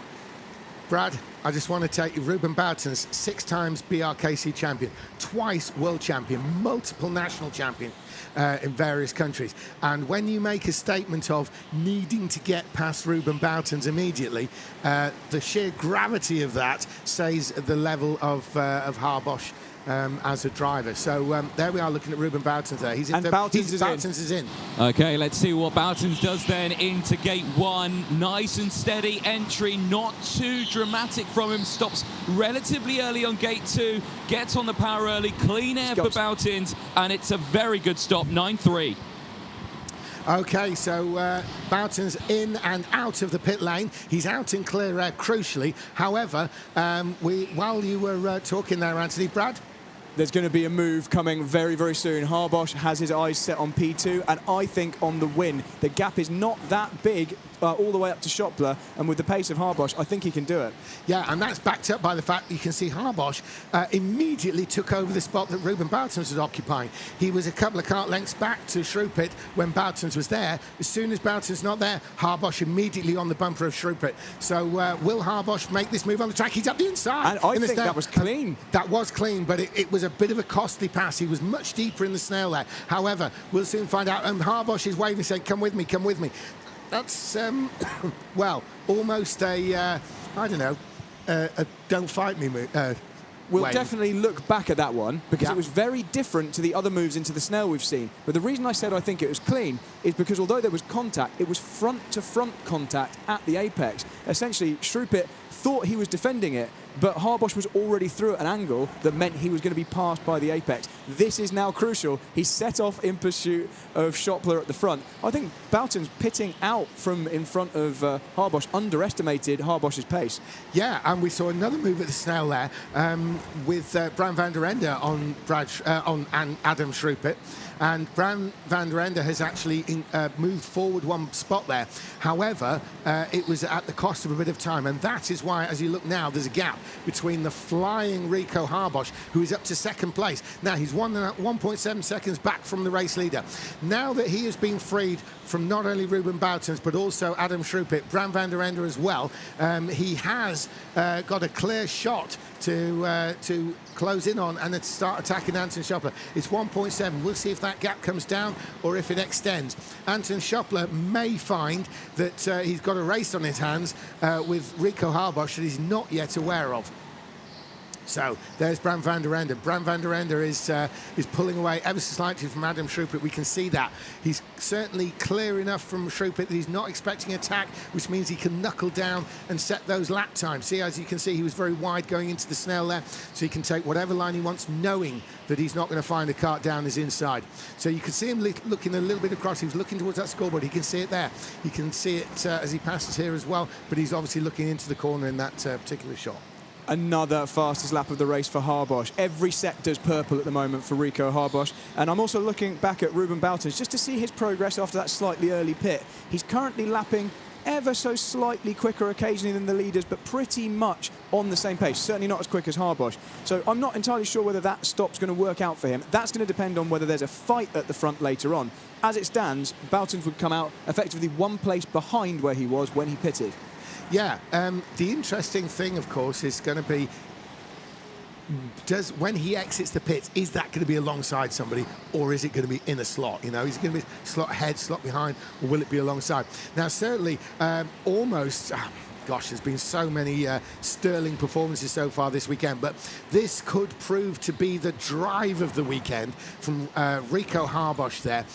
Brad, I just want to take you, Ruben Boutons, 6 times BRKC champion, twice world champion, multiple national champion in various countries. And when you make a statement of needing to get past Ruben Boutons immediately, the sheer gravity of that says the level of Harbosch as a driver. So there we are looking at Ruben Boutons there. He's in. And Boutons is in. Okay, let's see what Boutons does then into gate 1. Nice and steady entry, not too dramatic from him. Stops relatively early on gate 2, gets on the power early, clean air for Boutons, and it's a very good stop, 9.3. Okay, so Boutons in and out of the pit lane. He's out in clear air, crucially. However, while you were talking there, Anthony, Brad? There's going to be a move coming very, very soon. Harbosch has his eyes set on P2, and I think on the win. The gap is not that big all the way up to Schoppler, and with the pace of Harbosch, I think he can do it. Yeah, and that's backed up by the fact that you can see Harbosch immediately took over the spot that Ruben Boutons was occupying. He was a couple of kart lengths back to Shrewpit when Boutons was there. As soon as Boutons not there, Harbosch immediately on the bumper of Shrewpit. So will Harbosch make this move on the track? He's up the inside. And I think that was clean. That was clean, but it was a bit of a costly pass. He was much deeper in the snail there. However, we'll soon find out. And Harbosch is waving, saying, come with me, come with me. That's, well, almost a don't fight me move. We'll definitely look back at that one because it was very different to the other moves into the snail we've seen. But the reason I said I think it was clean is because although there was contact, it was front-to-front contact at the apex. Essentially, Shrewpit thought he was defending it, but Harbosch was already through at an angle that meant he was going to be passed by the apex. This is now crucial. He set off in pursuit of Schoppler at the front. I think Boutons pitting out from in front of Harbosch underestimated Harbosch's pace. Yeah, and we saw another move at the snail there with Bram van der Ende on Adam Shrewpit. And Bram van der Ende has actually moved forward one spot there. However, it was at the cost of a bit of time, and that is why, as you look now, there's a gap between the flying Rico Harbosch, who is up to second place. Now, he's 1.7 seconds back from the race leader. Now that he has been freed from not only Ruben Boutons, but also Adam Shrewpit, Bram van der Ende as well, he has got a clear shot to close in on and to start attacking Anton Schoppler. It's 1.7. We'll see if that gap comes down or if it extends. Anton Schoppler may find that he's got a race on his hands with Rico Harbosch that he's not yet aware of. So there's Bram van der Ende. Bram van der Ende is pulling away ever so slightly from Adam Shrewpit. We can see that. He's certainly clear enough from Shrewpit that he's not expecting attack, which means he can knuckle down and set those lap times. See, as you can see, he was very wide going into the snail there, so he can take whatever line he wants, knowing that he's not going to find a kart down his inside. So you can see him looking a little bit across. He was looking towards that scoreboard. He can see it there. He can see it as he passes here as well, but he's obviously looking into the corner in that particular shot. Another fastest lap of the race for Harbosch. Every sector's purple at the moment for Rico Harbosch. And I'm also looking back at Ruben Boutons just to see his progress after that slightly early pit. He's currently lapping ever so slightly quicker occasionally than the leaders, but pretty much on the same pace. Certainly not as quick as Harbosch. So I'm not entirely sure whether that stop's going to work out for him. That's going to depend on whether there's a fight at the front later on. As it stands, Boutons would come out effectively one place behind where he was when he pitted. Yeah, the interesting thing, of course, is going to be, when he exits the pits, is that going to be alongside somebody, or is it going to be in a slot? You know, is it going to be slot ahead, slot behind, or will it be alongside? Now, certainly, almost, gosh, there's been so many sterling performances so far this weekend, but this could prove to be the drive of the weekend from Rico Harbosch there.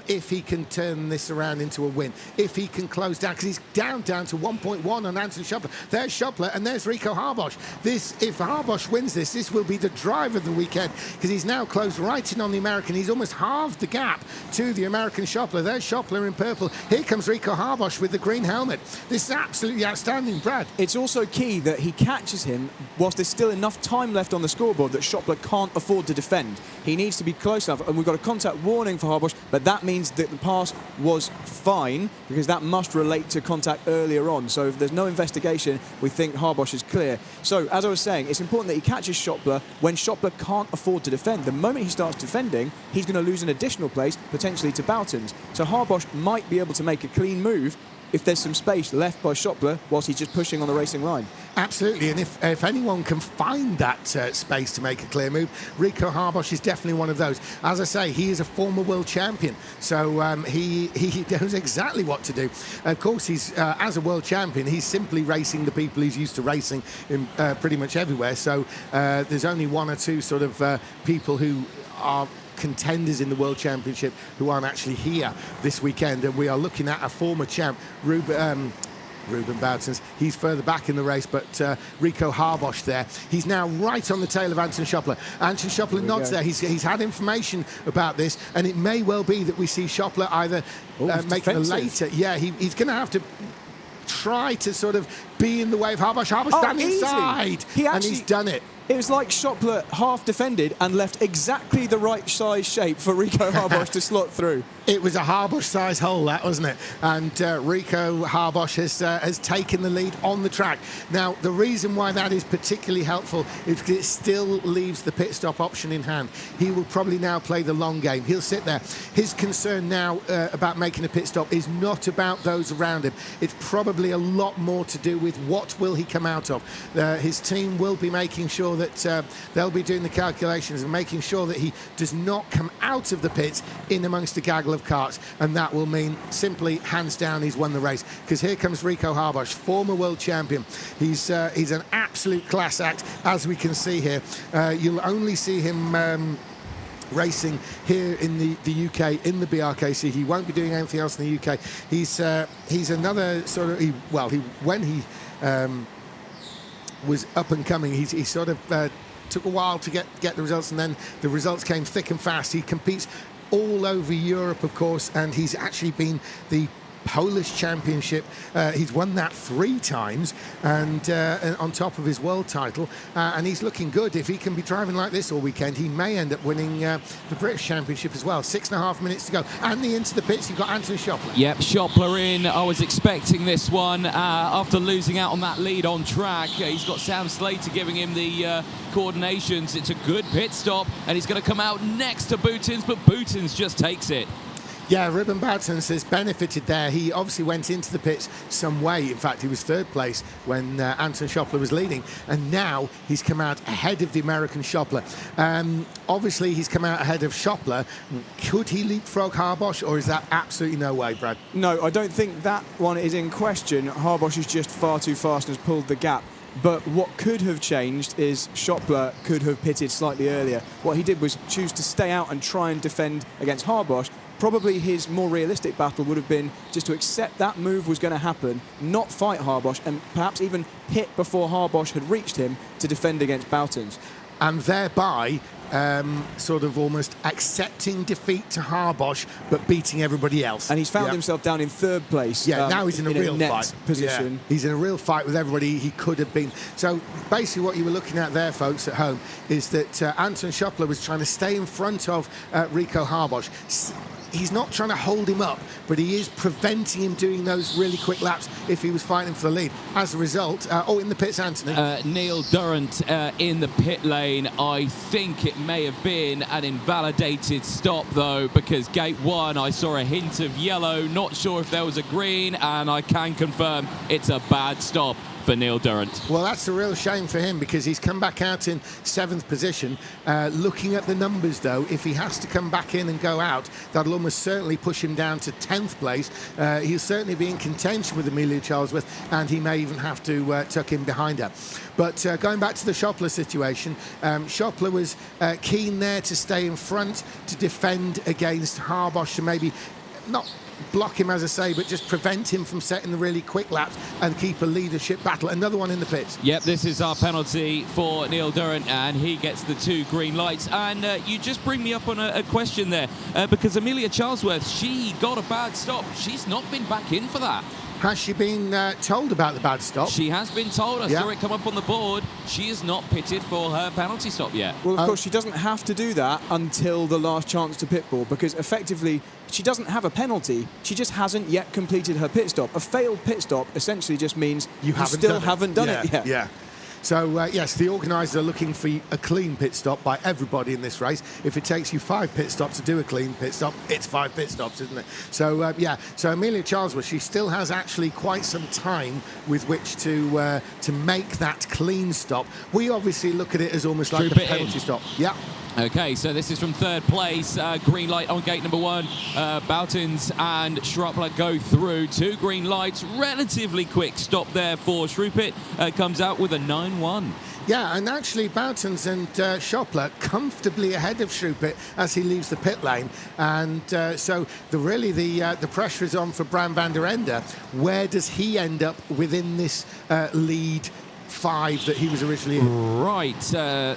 If he can turn this around into a win, if he can close down, because he's down to 1.1 on Anton Schopler. There's Schopler and there's Rico Harbosch. If Harbosch wins this will be the drive of the weekend, because he's now closed right in on the American. He's almost halved the gap to the American Schopler. There's Schopler in purple. Here comes Rico Harbosch with the green helmet. This is absolutely outstanding, Brad. It's also key that he catches him whilst there's still enough time left on the scoreboard that Schopler can't afford to defend. He needs to be close enough, and we've got a contact warning for Harbosch, but that means that the pass was fine, because that must relate to contact earlier on. So if there's no investigation, we think Harbosch is clear. So, as I was saying, it's important that he catches Schopler when Schopler can't afford to defend. The moment he starts defending, he's going to lose an additional place, potentially to Boutons. So Harbosch might be able to make a clean move if there's some space left by Schopler whilst he's just pushing on the racing line. Absolutely, and if anyone can find that space to make a clear move, Rico Harbosch is definitely one of those. As I say, he is a former world champion, so he knows exactly what to do. Of course, he's as a world champion, he's simply racing the people he's used to racing in pretty much everywhere. So there's only one or two sort of people who are contenders in the World Championship who aren't actually here this weekend, and we are looking at a former champ, Ruben Boutons. He's further back in the race, but Rico Harbosch there. He's now right on the tail of Anton Schopler. Anton Schopler nods there. He's had information about this, and it may well be that we see Schopler either making a later. Yeah, he's going to have to try to sort of be in the way of Harbosch. Harbosch down inside, and he's done it. It was like Schopler half defended and left exactly the right size shape for Rico Harbosch to slot through. It was a Harbosch-size hole, that, wasn't it? And Rico Harbosch has taken the lead on the track. Now, the reason why that is particularly helpful is because it still leaves the pit stop option in hand. He will probably now play the long game. He'll sit there. His concern now about making a pit stop is not about those around him. It's probably a lot more to do with what will he come out of. His team will be making sure that they'll be doing the calculations and making sure that he does not come out of the pits in amongst a gaggle of karts, and that will mean simply hands down he's won the race, because here comes Rico Harbosch, former world champion. He's an absolute class act, as we can see here. You'll only see him racing here in the UK, in the BRKC. He won't be doing anything else in the UK. He's another sort of when he was up and coming, he sort of took a while to get the results, and then the results came thick and fast. He competes all over Europe, of course, and he's actually been the Polish Championship. He's won that 3 times, and on top of his world title, and he's looking good. If he can be driving like this all weekend, he may end up winning the British Championship as well. 6.5 minutes to go, and into the pits you've got Anton Schopler. Yep, Schopler in. I was expecting this one after losing out on that lead on track. He's got Sam Slater giving him the coordinations. It's a good pit stop, and he's going to come out next to Boutons, but Boutons just takes it. Yeah, Ruben Boutons has benefited there. He obviously went into the pits some way. In fact, he was 3rd place when Anton Schopler was leading, and now he's come out ahead of the American Schopler. Obviously, he's come out ahead of Schopler. Could he leapfrog Harbosch, or is that absolutely no way, Brad? No, I don't think that one is in question. Harbosch is just far too fast and has pulled the gap. But what could have changed is Schopler could have pitted slightly earlier. What he did was choose to stay out and try and defend against Harbosch. Probably his more realistic battle would have been just to accept that move was going to happen, not fight Harbosch, and perhaps even pit before Harbosch had reached him to defend against Boutons. And thereby sort of almost accepting defeat to Harbosch, but beating everybody else. And he's found himself down in 3rd place. Yeah, now he's in a real fight position. Yeah. He's in a real fight with everybody he could have been. So basically what you were looking at there, folks, at home, is that Anton Schopler was trying to stay in front of Rico Harbosch. He's not trying to hold him up, but he is preventing him doing those really quick laps if he was fighting for the lead. As a result, in the pits, Anthony. Neil Durrant in the pit lane. I think it may have been an invalidated stop, though, because gate 1, I saw a hint of yellow. Not sure if there was a green, and I can confirm it's a bad stop for Neil Durrant. Well, that's a real shame for him because he's come back out in 7th position. Looking at the numbers, though, if he has to come back in and go out, that'll almost certainly push him down to 10th place. He'll certainly be in contention with Amelia Charlesworth, and he may even have to tuck in behind her. But going back to the Schoppler situation, Schoppler was keen there to stay in front, to defend against Harbosch, to maybe not block him, as I say, but just prevent him from setting the really quick laps and keep a leadership battle. Another one in the pits. Yep, this is our penalty for Neil Durrant, and he gets the 2 green lights. And you just bring me up on a question there, because Amelia Charlesworth, she got a bad stop. She's not been back in for that. Has she been told about the bad stop? She has been told. I saw it come up on the board. She is not pitted for her penalty stop yet. Well, of course, she doesn't have to do that until the last chance to pitbull, because effectively she doesn't have a penalty. She just hasn't yet completed her pit stop. A failed pit stop essentially just means you still haven't done it yet. Yeah. So, yes, the organisers are looking for a clean pit stop by everybody in this race. If it takes you 5 pit stops to do a clean pit stop, it's 5 pit stops, isn't it? So, so Amelia Charlesworth, she still has actually quite some time with which to make that clean stop. We obviously look at it as almost like a penalty stop. Yeah. Okay, so this is from 3rd place. Green light on gate number 1. Boutons and Schroppler go through. 2 green lights. Relatively quick stop there for Schruppit. Comes out with a 9-1. Yeah, and actually Boutons and Schoppler comfortably ahead of Schruppit as he leaves the pit lane. And so the pressure is on for Bram van der Ende. Where does he end up within this lead 5 that he was originally in? Right,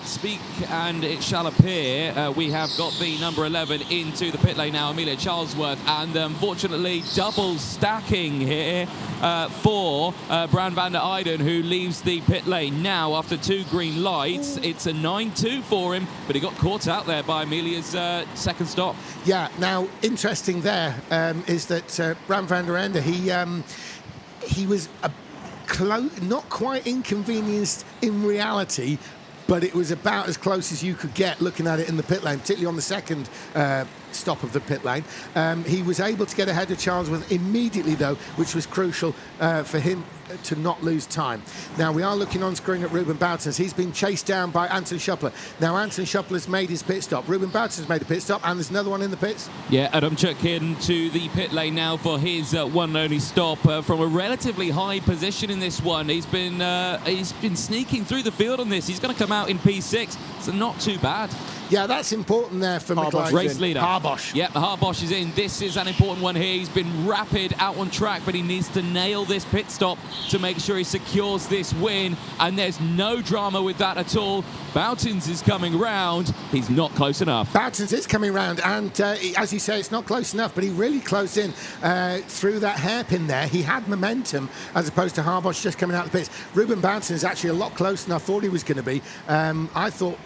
speak and it shall appear. We have got the number 11 into the pit lane now, Amelia Charlesworth, and unfortunately double stacking here for Bram van der Eyden, who leaves the pit lane now after 2 green lights. It's a 9-2 for him, but he got caught out there by Amelia's 2nd stop. Yeah, now interesting there is that Bram van der Ende, he was not quite inconvenienced in reality, but it was about as close as you could get looking at it in the pit lane, particularly on the 2nd stop of the pit lane. He was able to get ahead of Charlesworth immediately, though, which was crucial for him to not lose time. Now, we are looking on screen at Ruben Boutons. He's been chased down by Anton Schoppler. Now, Anton Schoppler's made his pit stop. Ruben Boutons made a pit stop, and there's another one in the pits. Yeah, Adamchuk into the pit lane now for his one and only stop from a relatively high position in this one. He's been sneaking through the field on this. He's going to come out in P6, so not too bad. Yeah, that's important there for McLaren. Race leader. Harbosch. Yep, Harbosch is in. This is an important one here. He's been rapid out on track, but he needs to nail this pit stop to make sure he secures this win. And there's no drama with that at all. Boutons is coming round. He's not close enough. Boutons is coming round, and as you say, it's not close enough, but he really closed in through that hairpin there. He had momentum as opposed to Harbosch just coming out of the pits. Ruben Boutons is actually a lot closer than I thought he was going to be. I thought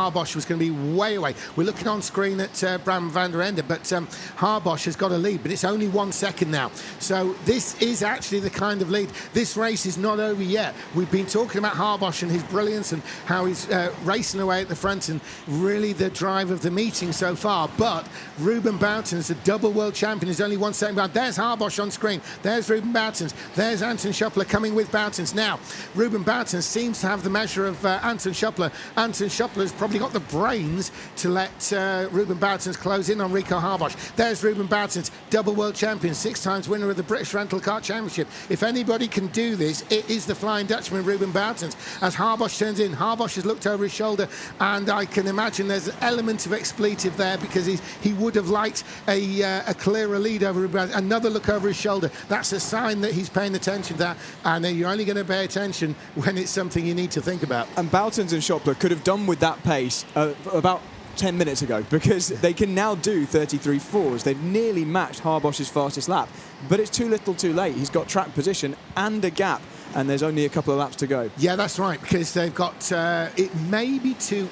Harbosch was going to be way away. We're looking on screen at Bram van der Ende, but Harbosch has got a lead, but it's only 1 second now. So this is actually the kind of lead. This race is not over yet. We've been talking about Harbosch and his brilliance and how he's racing away at the front and really the drive of the meeting so far. But Ruben Boutons, the double world champion, is only 1 second behind. There's Harbosch on screen. There's Ruben Boutons. There's Anton Schoppler coming with Boutons. Now, Ruben Boutons seems to have the measure of Anton Schoppler. Anton Schoppler's probably got the brains to let Ruben Boutons close in on Rico Harbosch. There's Ruben Boutons, double world champion, 6 times winner of the British Rental Kart Championship. If anybody can do this, it is the Flying Dutchman, Ruben Boutons. As Harbosch turns in, Harbosch has looked over his shoulder, and I can imagine there's an element of expletive there because he would have liked a clearer lead over Ruben Boutons. Another look over his shoulder. That's a sign that he's paying attention to that, and you're only going to pay attention when it's something you need to think about. And Boutons and Schoppler could have done with that pace about 10 minutes ago, because they can now do 33.4s. They've nearly matched Harbosch's fastest lap, but it's too little too late. He's got track position and a gap, and there's only a couple of laps to go. Yeah, that's right, because they've got it may be two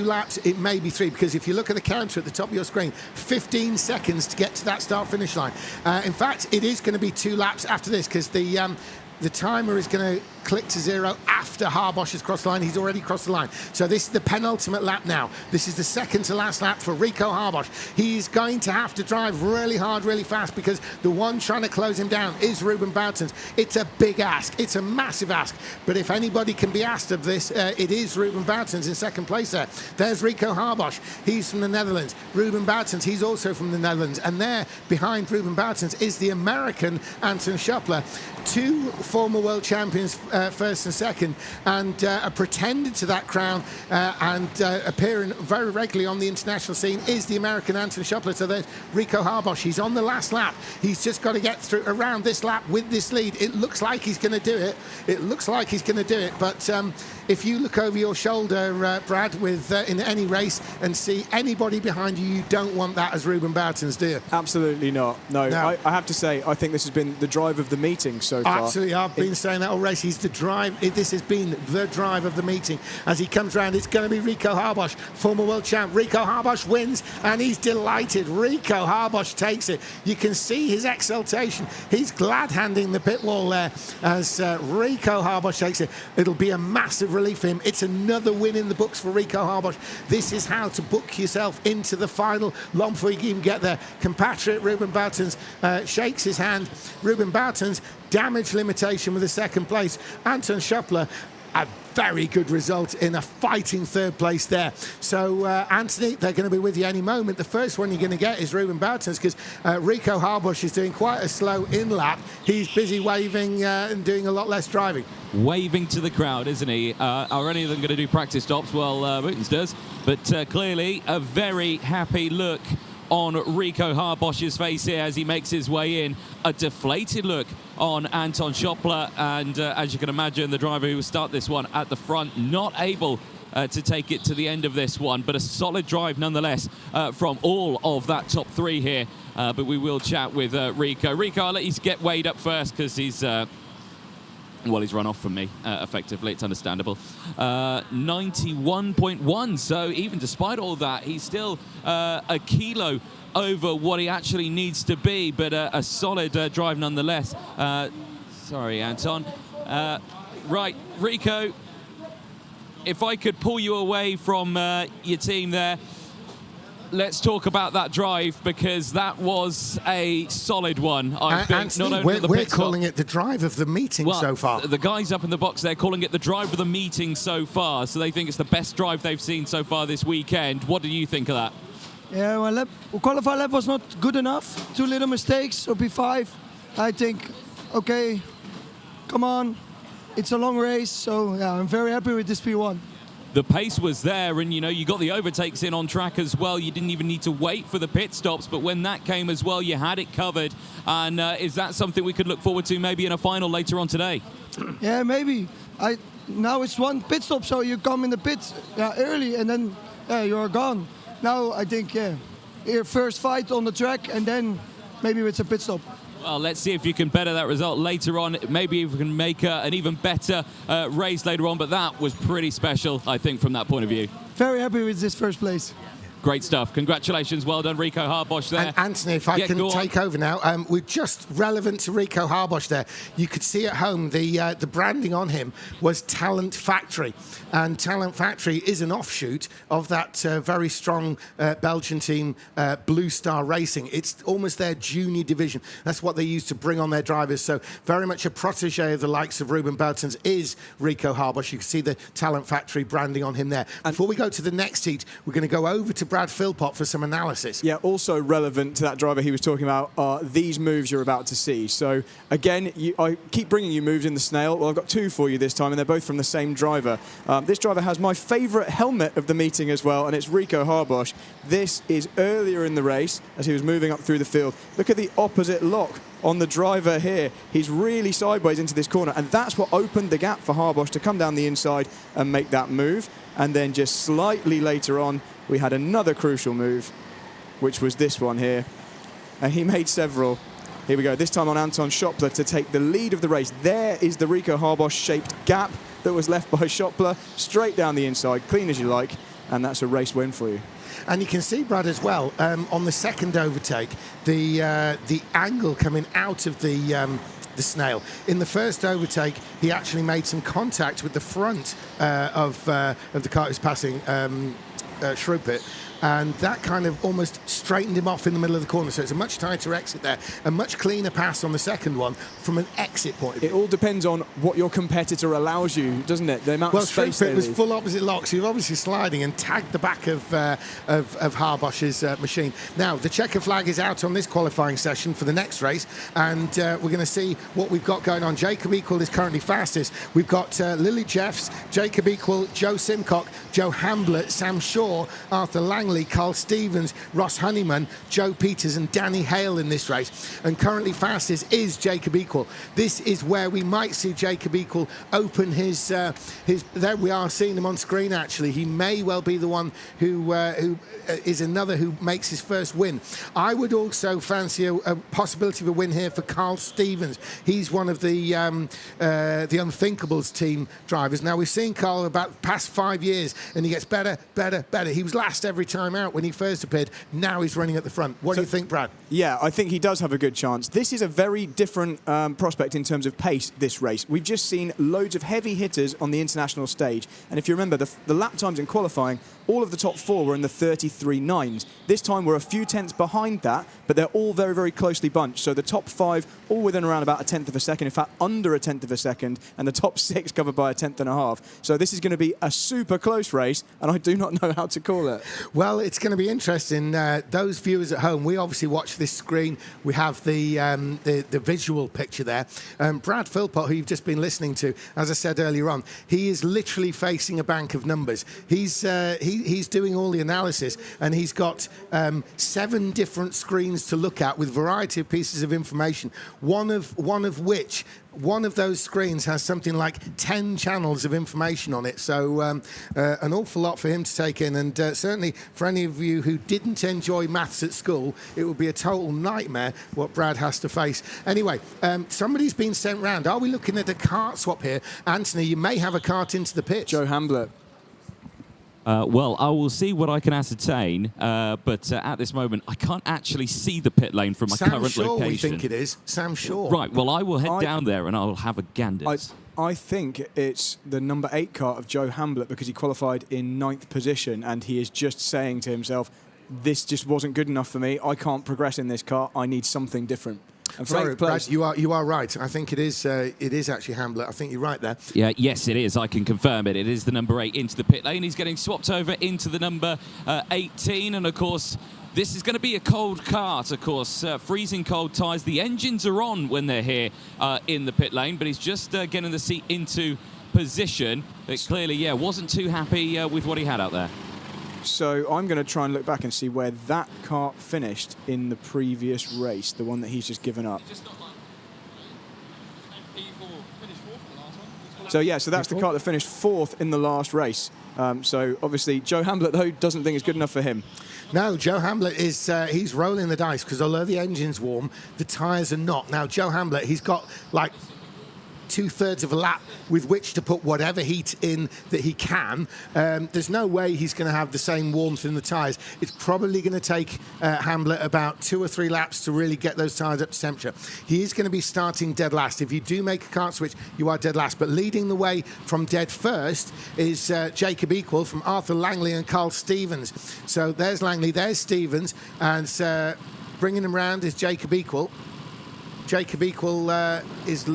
laps, it may be 3, because if you look at the counter at the top of your screen, 15 seconds to get to that start-finish line. In fact, it is going to be 2 laps after this, because the the timer is going to click to 0 after Harbosch has crossed the line. He's already crossed the line. So this is the penultimate lap now. This is the second to last lap for Rico Harbosch. He's going to have to drive really hard, really fast, because the one trying to close him down is Ruben Boutens. It's a big ask. It's a massive ask. But if anybody can be asked of this, it is Ruben Boutens in second place there. There's Rico Harbosch. He's from the Netherlands. Ruben Boutens, he's also from the Netherlands. And there, behind Ruben Boutens, is the American Anton Schöppler. 2 former world champions, first and second, and a pretender to that crown and appearing very regularly on the international scene is the American Anton Schöppler. So there's Rico Harbosch. He's on the last lap. He's just got to get through around this lap with this lead. It looks like he's going to do it. It looks like he's going to do it. But if you look over your shoulder, Brad, with in any race and see anybody behind you, you don't want that as Ruben Boutens, do you? Absolutely not. No. I have to say, I think this has been the drive of the meeting so far. Absolutely, I've been saying that all race. He's the drive. This has been the drive of the meeting. As he comes round, it's going to be Rico Harbosch, former world champ. Rico Harbosch wins, and he's delighted. Rico Harbosch takes it. You can see his exultation. He's glad handing the pit wall there as Rico Harbosch takes it. It'll be a massive relief for him. It's another win in the books for Rico Harbosch. This is how to book yourself into the final long before you can even get there. Compatriot Ruben Boutens shakes his hand. Ruben Boutens, damage limitation with a second place. Anton Schöppler, a very good result in a fighting third place there. So, Anthony, they're going to be with you any moment. The first one you're going to get is Ruben Boutens, because Rico Harbosch is doing quite a slow in-lap. He's busy waving and doing a lot less driving. Waving to the crowd, isn't he? Are any of them going to do practice stops? Well, Boutens does. But clearly, a very happy look on Rico Harbosch's face here as he makes his way in. A deflated look on Anton Schöppler, and as you can imagine, the driver who will start this one at the front, not able to take it to the end of this one, but a solid drive nonetheless from all of that top 3 here. But we will chat with Rico. Rico, I'll let you get weighed up first, because he's he's run off from me, effectively. It's understandable. 91.1, so even despite all that, he's still a kilo over what he actually needs to be, but a solid drive nonetheless. Sorry, Anton. Right, Rico, if I could pull you away from your team there, let's talk about that drive, because that was a solid one. I think Anthony, not only we're calling it the drive of the meeting so far. The guys up in the box, they're calling it the drive of the meeting so far. So they think it's the best drive they've seen so far this weekend. What do you think of that? Yeah, well, qualify lap was not good enough. 2 little mistakes, so P5. I think, okay, come on. It's a long race, so yeah, I'm very happy with this P1. The pace was there, and you got the overtakes in on track as well. You didn't even need to wait for the pit stops, but when that came as well, you had it covered. And is that something we could look forward to maybe in a final later on today? Yeah, maybe. Now it's 1 pit stop, so you come in the pits early, and then you're gone. Now I think, your first fight on the track, and then maybe it's a pit stop. Well, let's see if you can better that result later on. Maybe if we can make an even better race later on. But that was pretty special, I think, from that point of view. Very happy with this first place. Great stuff. Congratulations. Well done, Rico Harbosch there. And Anthony, if I can take over now, we're just relevant to Rico Harbosch there. You could see at home the branding on him was Talent Factory. And Talent Factory is an offshoot of that very strong Belgian team, Blue Star Racing. It's almost their junior division. That's what they use to bring on their drivers. So very much a protege of the likes of Ruben Boutens is Rico Harbosch. You can see the Talent Factory branding on him there. And before we go to the next heat, we're going to go over to Brad Philpott for some analysis. Yeah, also relevant to that driver he was talking about are these moves you're about to see. So again, I keep bringing you moves in the snail. Well, I've got 2 for you this time, and they're both from the same driver. This driver has my favourite helmet of the meeting as well, and it's Rico Harbosch. This is earlier in the race as he was moving up through the field. Look at the opposite lock on the driver here. He's really sideways into this corner, and that's what opened the gap for Harbosch to come down the inside and make that move. And then just slightly later on, we had another crucial move, which was this one here. And he made several. Here we go, this time on Anton Schöppler to take the lead of the race. There is the Rico Harbosch-shaped gap that was left by Schöppler, straight down the inside, clean as you like, and that's a race win for you. And you can see, Brad, as well, on the second overtake, the angle coming out of the the snail. In the first overtake, he actually made some contact with the front of the car who's passing Shrewpit, and that kind of almost straightened him off in the middle of the corner. So it's a much tighter exit there, a much cleaner pass on the second one from an exit point of view. It all depends on what your competitor allows you, doesn't it? The amount of space Shrewpit was full opposite lock, so he was obviously sliding and tagged the back of Harbosch's machine. Now, the checker flag is out on this qualifying session for the next race, and we're going to see what we've got going on. Jacob Equal is currently fastest. We've got Lily Jeffs, Jacob Equal, Joe Simcock, Joe Hamblett, Sam Shaw, Arthur Langley, Carl Stevens, Ross Honeyman, Joe Peters and Danny Hale in this race. And currently fastest is Jacob Equal. This is where we might see Jacob Equal open his there we are seeing him on screen actually. He may well be the one who is another who makes his first win. I would also fancy a possibility of a win here for Carl Stevens. He's one of the Unthinkables team drivers. Now, we've seen Carl about the past 5 years, and he gets better. He was last every time out when he first appeared. Now he's running at the front. What do you think, Brad? Yeah, I think he does have a good chance. This is a very different prospect in terms of pace, this race. We've just seen loads of heavy hitters on the international stage. And if you remember, the lap times in qualifying, all of the top four were in the 33.9s. This time we're a few tenths behind that, but they're all very, very closely bunched. So the top five, all within around about a tenth of a second, in fact, under a tenth of a second, and the top six covered by a tenth and a half. So this is going to be a super close race, and I do not know how to call it. Well, it's going to be interesting. Those viewers at home, we obviously watch this screen. We have the visual picture there. Brad Philpott, who you've just been listening to, as I said earlier on, he is literally facing a bank of numbers. He's doing all the analysis, and he's got 7 different screens to look at with a variety of pieces of information. One of those screens has something like 10 channels of information on it. So an awful lot for him to take in, and certainly for any of you who didn't enjoy maths at school, it would be a total nightmare what Brad has to face. Anyway, somebody's been sent round. Are we looking at a kart swap here? Anthony, you may have a kart into the pitch. Joe Hamblett. Well, I will see what I can ascertain, but at this moment, I can't actually see the pit lane from my current Sam Shaw, location. we think it is. Sam Shaw. Right, well, I will head down there and I'll have a gander. I think it's the number 8 kart of Joe Hamblett because he qualified in 9th position, and he is just saying to himself, this just wasn't good enough for me. I can't progress in this car. I need something different. And sorry, Brad, you are right. I think it is actually Hamblett. I think you're right there. Yeah, yes, it is. I can confirm it. It is the number 8 into the pit lane. He's getting swapped over into the number 18. And, of course, this is going to be a cold kart, of course. Freezing cold tyres. The engines are on when they're here in the pit lane, but he's just getting the seat into position. But clearly, wasn't too happy with what he had out there. So I'm going to try and look back and see where that kart finished in the previous race, the one that he's just given up. So that's the kart that finished 4th in the last race. So obviously Joe Hamblett, though, doesn't think it's good enough for him. No, Joe Hamblett is he's rolling the dice because although the engine's warm, the tyres are not. Now, Joe Hamblett, he's got like 2/3 of a lap with which to put whatever heat in that he can. There's no way he's going to have the same warmth in the tyres. It's probably going to take Hamblett about 2 or 3 laps to really get those tyres up to temperature. He is going to be starting dead last. If you do make a kart switch, you are dead last. But leading the way from dead first is Jacob Equal from Arthur Langley and Carl Stevens. So there's Langley, there's Stevens, and bringing him round is Jacob Equal. Jacob Equal is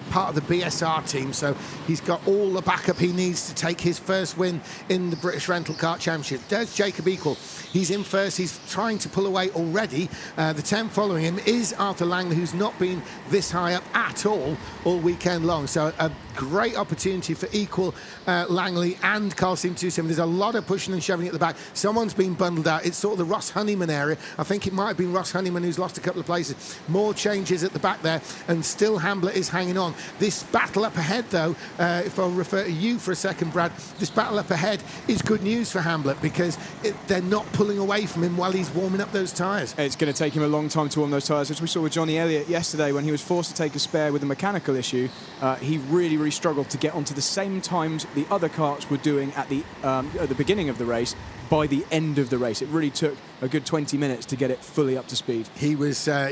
part of the BSR team, so he's got all the backup he needs to take his first win in the British Rental Kart Championship. There's Jacob Equal. He's in first. He's trying to pull away already. The 10 following him is Arthur Langley, who's not been this high up at all weekend long. So a great opportunity for Equal, Langley and Carl Stevens to do something. There's a lot of pushing and shoving at the back. Someone's been bundled out. It's sort of the Ross Honeyman area. I think it might have been Ross Honeyman who's lost a couple of places. More changes at the back there, and still Hamblett is hanging on. This battle up ahead, though, if I'll refer to you for a second, Brad, this battle up ahead is good news for Hamblett because they're not pulling away from him while he's warming up those tyres. It's going to take him a long time to warm those tyres, which we saw with Johnny Elliott yesterday when he was forced to take a spare with a mechanical issue. He really struggled to get onto the same times the other karts were doing at the beginning of the race by the end of the race. It really took a good 20 minutes to get it fully up to speed. He was on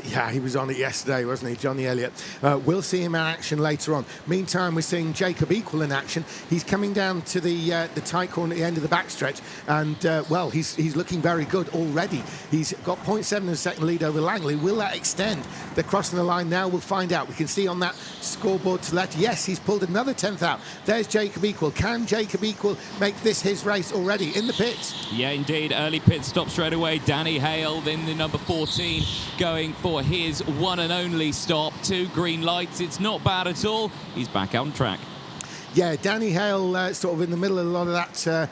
it yesterday, wasn't he, Johnny Elliott? We'll see him in action later on. Meantime, we're seeing Jacob Equal in action. He's coming down to the tight corner at the end of the backstretch, and he's looking very good already. He's got 0.7 of a second lead over Langley. Will that extend? They're crossing the line now. We'll find out. We can see on that scoreboard to the left. Yes, he's pulled another 10th out. There's Jacob Equal. Can Jacob Equal make this his race already in the pits? Yeah, indeed. Early pit stop straight away. Danny Hale, then the number 14, going for his one and only stop. 2 green lights. It's not bad at all. He's back out on track. Yeah, Danny Hale sort of in the middle of a lot of that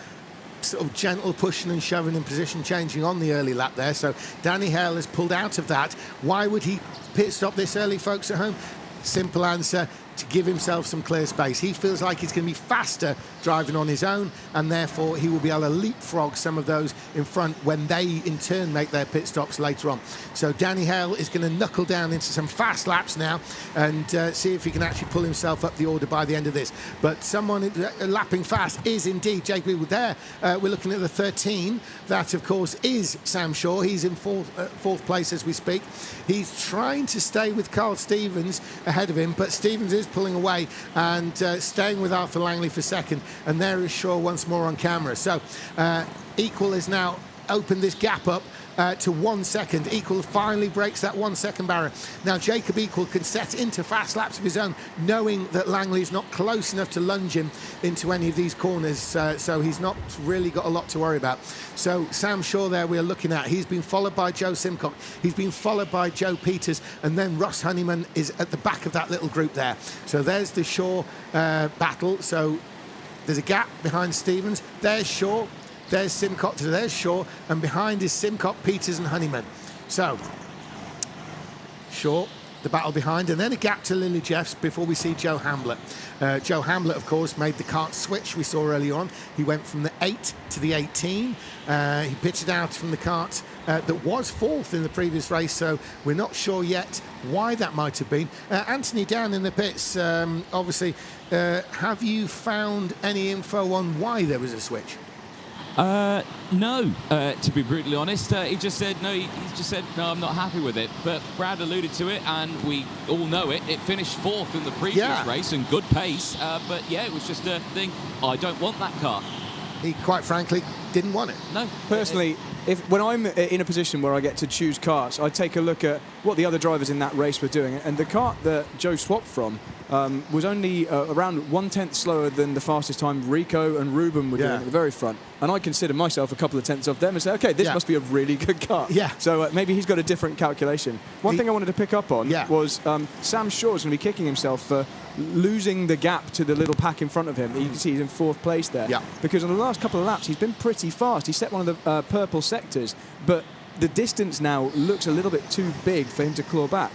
sort of gentle pushing and shoving and position changing on the early lap there. So Danny Hale has pulled out of that. Why would he pit stop this early, folks at home? Simple answer, to give himself some clear space. He feels like he's going to be faster driving on his own, and therefore he will be able to leapfrog some of those in front when they in turn make their pit stops later on. So Danny Hale is going to knuckle down into some fast laps now and see if he can actually pull himself up the order by the end of this. But someone lapping fast is indeed Jake Weaver. There we're looking at the 13. That of course is Sam Shaw. He's in fourth place as we speak. He's trying to stay with Carl Stevens ahead of him, but Stevens is pulling away and staying with Arthur Langley for second. And there is Shaw once more on camera. So Equal has now opened this gap up to 1 second. Equal finally breaks that 1 second barrier. Now Jacob Equal can set into fast laps of his own, knowing that Langley's not close enough to lunge him into any of these corners, so he's not really got a lot to worry about. So Sam Shaw there we're looking at. He's been followed by Joe Simcock. He's been followed by Joe Peters, and then Ross Honeyman is at the back of that little group there. So there's the Shaw battle. So there's a gap behind Stevens. There's Shaw. There's Simcock, there's Shaw, and behind is Simcock, Peters and Honeyman. So, Shaw, the battle behind, and then a gap to Lily Jeffs before we see Joe Hamblett. Joe Hamblett, of course, made the kart switch we saw earlier on. He went from the 8 to the 18. He pitted out from the kart that was fourth in the previous race, so we're not sure yet why that might have been. Anthony down in the pits, obviously, have you found any info on why there was a switch? No, to be brutally honest. He just said no. He just said no. I'm not happy with it. But Brad alluded to it, and we all know it. It finished fourth in the previous race and good pace. But yeah, it was just a thing. I don't want that car. He quite frankly didn't want it. No. Personally, when I'm in a position where I get to choose karts, I take a look at what the other drivers in that race were doing, and the kart that Joe swapped from was only around 1/10 slower than the fastest time Rico and Ruben were doing at the very front. And I consider myself a couple of tenths off them and say, okay, this must be a really good car. Yeah. So maybe he's got a different calculation. One thing I wanted to pick up on was Sam Shaw's going to be kicking himself for losing the gap to the little pack in front of him. You can see he's in fourth place there. Yeah. Because on the last couple of laps, he's been pretty fast. He set one of the purple sectors, but the distance now looks a little bit too big for him to claw back.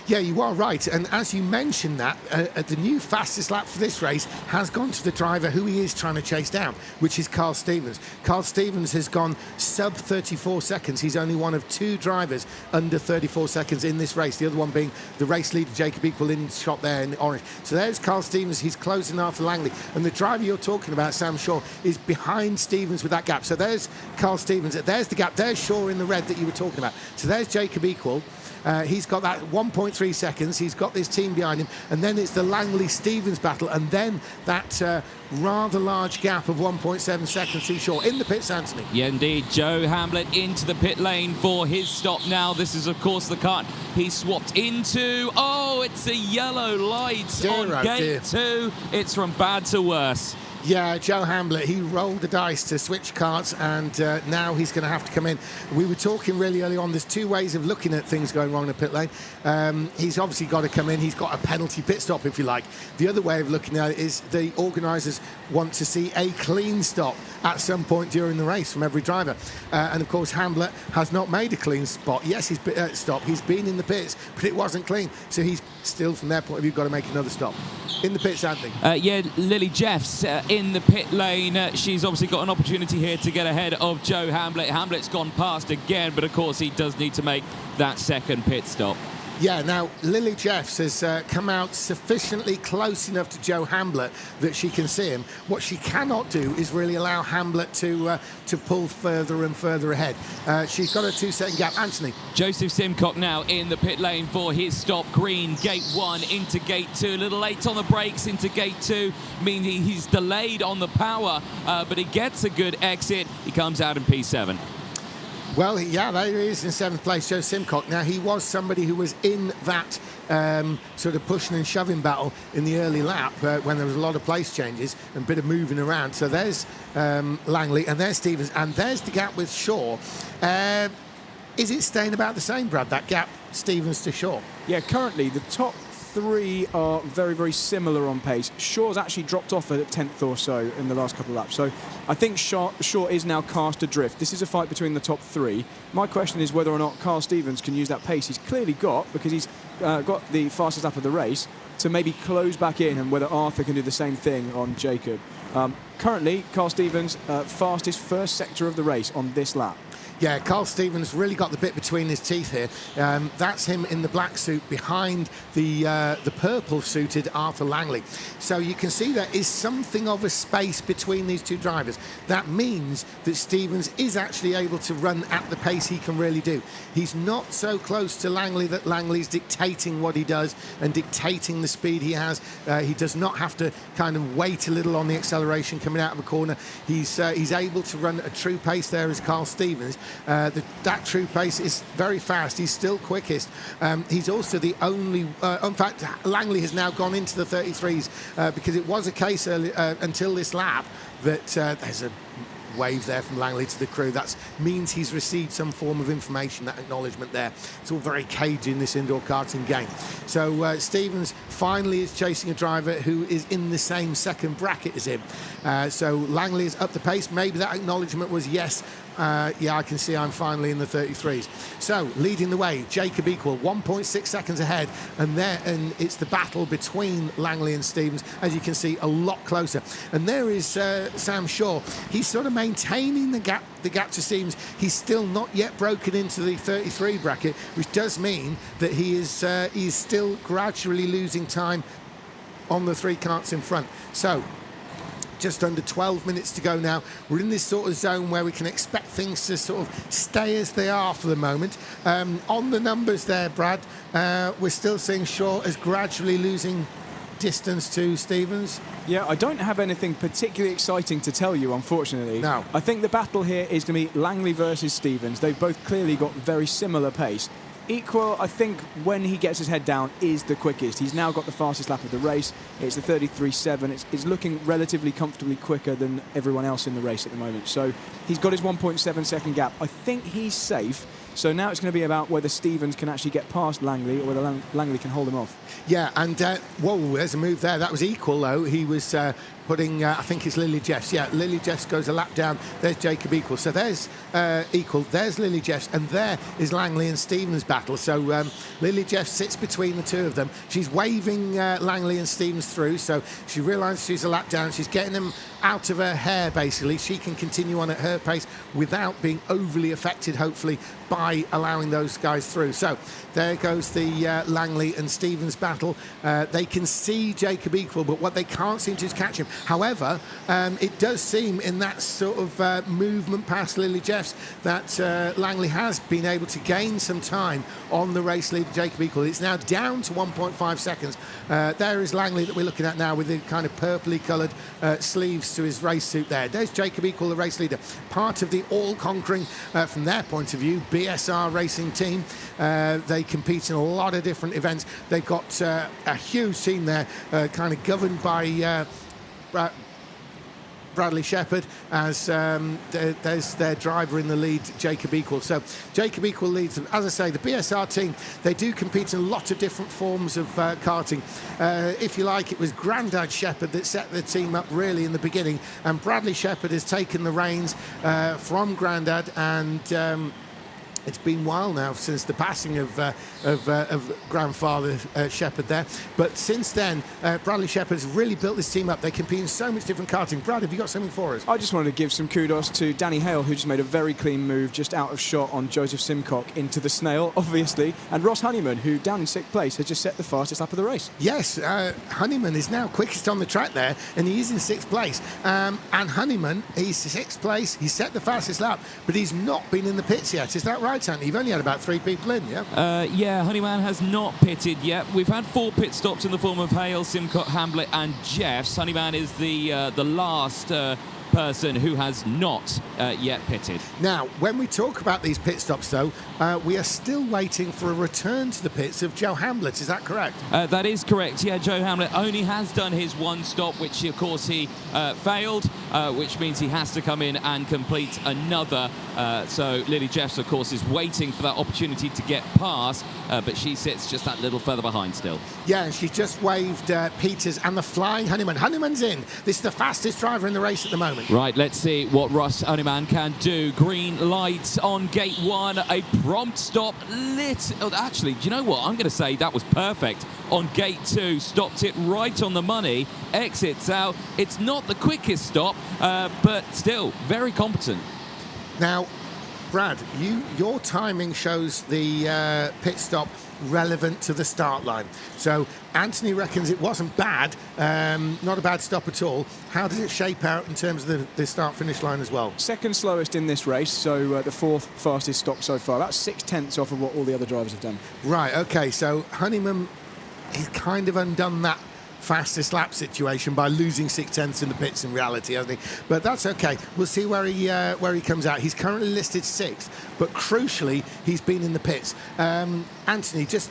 Yeah, you are right. And as you mentioned that, the new fastest lap for this race has gone to the driver who he is trying to chase down, which is Carl Stevens. Carl Stevens has gone sub 34 seconds. He's only one of 2 drivers under 34 seconds in this race, the other one being the race leader, Jacob Equal, in shot there in orange. So there's Carl Stevens. He's closing Arthur Langley. And the driver you're talking about, Sam Shaw, is behind Stevens with that gap. So there's Carl Stevens. There's the gap. There's Shaw in the red that you were talking about. So there's Jacob Equal. He's got that 1.3 seconds. He's got this team behind him. And then it's the Langley-Stevens battle. And then that rather large gap of 1.7 seconds too short. In the pits, Anthony. Yeah, indeed. Joe Hamblett into the pit lane for his stop now. This is, of course, the kart he swapped into. Oh, it's a yellow light on gate 2. It's from bad to worse. Yeah, Joe Hamblett, he rolled the dice to switch karts, and now he's going to have to come in. We were talking really early on, there's 2 ways of looking at things going wrong in the pit lane. He's obviously got to come in. He's got a penalty pit stop, if you like. The other way of looking at it is the organisers want to see a clean stop at some point during the race from every driver. And, of course, Hamblett has not made a clean spot. Yes, he's stop. He's been in the pits, but it wasn't clean. So he's still, from their point of view, got to make another stop. In the pits, Anthony. Yeah, Lily Jeffs in the pit lane. She's obviously got an opportunity here to get ahead of Joe Hamblett. Hamblett's gone past again, but of course he does need to make that second pit stop. Yeah, now Lily Jeffs has come out sufficiently close enough to Joe Hamblett that she can see him. What she cannot do is really allow Hamblett to pull further and further ahead. She's got a 2-second gap. Anthony. Joseph Simcock now in the pit lane for his stop. Green, gate 1 into gate 2. A little late on the brakes into gate 2, meaning he's delayed on the power, but he gets a good exit. He comes out in P7. Well, yeah, there he is in 7th place, Joe Simcock. Now, he was somebody who was in that sort of pushing and shoving battle in the early lap when there was a lot of place changes and a bit of moving around. So there's Langley, and there's Stevens, and there's the gap with Shaw. Is it staying about the same, Brad, that gap, Stevens to Shaw? Yeah, currently the top 3 are very, very similar on pace. Shaw's actually dropped off at 10th or so in the last couple of laps. So I think Shaw is now cast adrift. This is a fight between the top 3. My question is whether or not Carl Stevens can use that pace he's clearly got, because he's got the fastest lap of the race, to maybe close back in, and whether Arthur can do the same thing on Jacob. Currently, Carl Stevens, fastest first sector of the race on this lap. Yeah, Carl Stevens really got the bit between his teeth here. That's him in the black suit behind the purple-suited Arthur Langley. So you can see there is something of a space between these two drivers. That means that Stevens is actually able to run at the pace he can really do. He's not so close to Langley that Langley's dictating what he does and dictating the speed he has. He does not have to kind of wait a little on the acceleration coming out of a corner. He's able to run a true pace there as Carl Stevens. That true pace is very fast. He's still quickest. He's also the only... in fact, Langley has now gone into the 33s because it was a case until this lap that there's a wave there from Langley to the crew. That means he's received some form of information, that acknowledgement there. It's all very cagey in this indoor karting game. So Stevens finally is chasing a driver who is in the same second bracket as him. So Langley is up the pace. Maybe that acknowledgement was yes. Yeah, I can see I'm finally in the 33s. So leading the way, Jacob Equal, 1.6 seconds ahead, and it's the battle between Langley and Stevens, as you can see, a lot closer. And there is Sam Shaw. He's sort of maintaining the gap to Stevens. He's still not yet broken into the 33 bracket, which does mean that he's still gradually losing time on the 3 karts in front. So just under 12 minutes to go now. We're in this sort of zone where we can expect things to sort of stay as they are for the moment. On the numbers there, Brad, we're still seeing Shaw as gradually losing distance to Stevens. Yeah, I don't have anything particularly exciting to tell you, unfortunately. No. I think the battle here is going to be Langley versus Stevens. They've both clearly got very similar pace. Equal, I think, when he gets his head down, is the quickest. He's now got the fastest lap of the race. It's the 33.7. It's looking relatively comfortably quicker than everyone else in the race at the moment. So he's got his 1.7 second gap. I think he's safe. So now it's going to be about whether Stevens can actually get past Langley or whether Langley can hold him off. Yeah, and whoa, there's a move there. That was Equal, though. He was putting, I think it's Lily Jeffs. Yeah, Lily Jeffs goes a lap down. There's Jacob Equal. So there's Equal. There's Lily Jeffs. And there is Langley and Stevens' battle. So Lily Jeffs sits between the two of them. She's waving Langley and Stevens through. So she realises she's a lap down. She's getting them out of her hair, basically. She can continue on at her pace without being overly affected, hopefully, by allowing those guys through. So there goes the Langley and Stevens battle. They can see Jacob Equal, but what they can't seem to is catch him. However, it does seem in that sort of movement past Lily Jeffs that Langley has been able to gain some time on the race leader, Jacob Equal. It's now down to 1.5 seconds. There is Langley that we're looking at now with the kind of purpley coloured sleeves to his race suit there. There's Jacob Equal, the race leader. Part of the all-conquering, from their point of view, BSR racing team. They compete in a lot of different events. They've got a huge team there, kind of governed by Bradley Shepherd, as there's their driver in the lead, Jacob Equal. So Jacob Equal leads them. As I say, the BSR team, they do compete in a lot of different forms of karting. If you like, it was Grandad Shepherd that set the team up really in the beginning, and Bradley Shepherd has taken the reins from Grandad and It's been a while now since the passing of grandfather Shepherd there. But since then, Bradley Shepherd's really built this team up. They compete in so much different karting. Brad, have you got something for us? I just wanted to give some kudos to Danny Hale, who just made a very clean move just out of shot on Joseph Simcock into the snail, obviously, and Ross Honeyman, who down in 6th place has just set the fastest lap of the race. Yes, Honeyman is now quickest on the track there, and he is in 6th place. And Honeyman, he's 6th place, he set the fastest lap, but he's not been in the pits yet. Is that right, Anthony? You've only had about 3 people in, yeah? Yeah, Honeyman has not pitted yet. We've had 4 pit stops in the form of Hale, Simcock, Hamblett and Jeffs. Honeyman is the last person who has not yet pitted. Now, when we talk about these pit stops, though, we are still waiting for a return to the pits of Joe Hamblett. Is that correct? That is correct. Yeah, Joe Hamblett only has done his 1 stop, which, of course, he failed, which means he has to come in and complete another. So Lily Jeffs, of course, is waiting for that opportunity to get past, but she sits just that little further behind still. Yeah, she's just waved Peters and the flying Honeyman. Honeyman's in. This is the fastest driver in the race at the moment. Right, let's see what Ross Honeyman can do. Green lights on gate 1, a prompt stop. Actually, do you know what? I'm going to say that was perfect. On gate 2, stopped it right on the money, exits out. It's not the quickest stop, but still very competent. Now, Brad, your timing shows the pit stop relevant to the start line. So Anthony reckons it wasn't bad, not a bad stop at all. How does it shape out in terms of the start-finish line as well? 2nd slowest in this race, so the 4th fastest stop so far. That's 6/10 off of what all the other drivers have done. Right, okay, so Honeyman, he's kind of undone that fastest lap situation by losing 6/10 in the pits in reality, hasn't he? But that's okay. We'll see where he comes out. He's currently listed 6th, but crucially, he's been in the pits. Anthony, just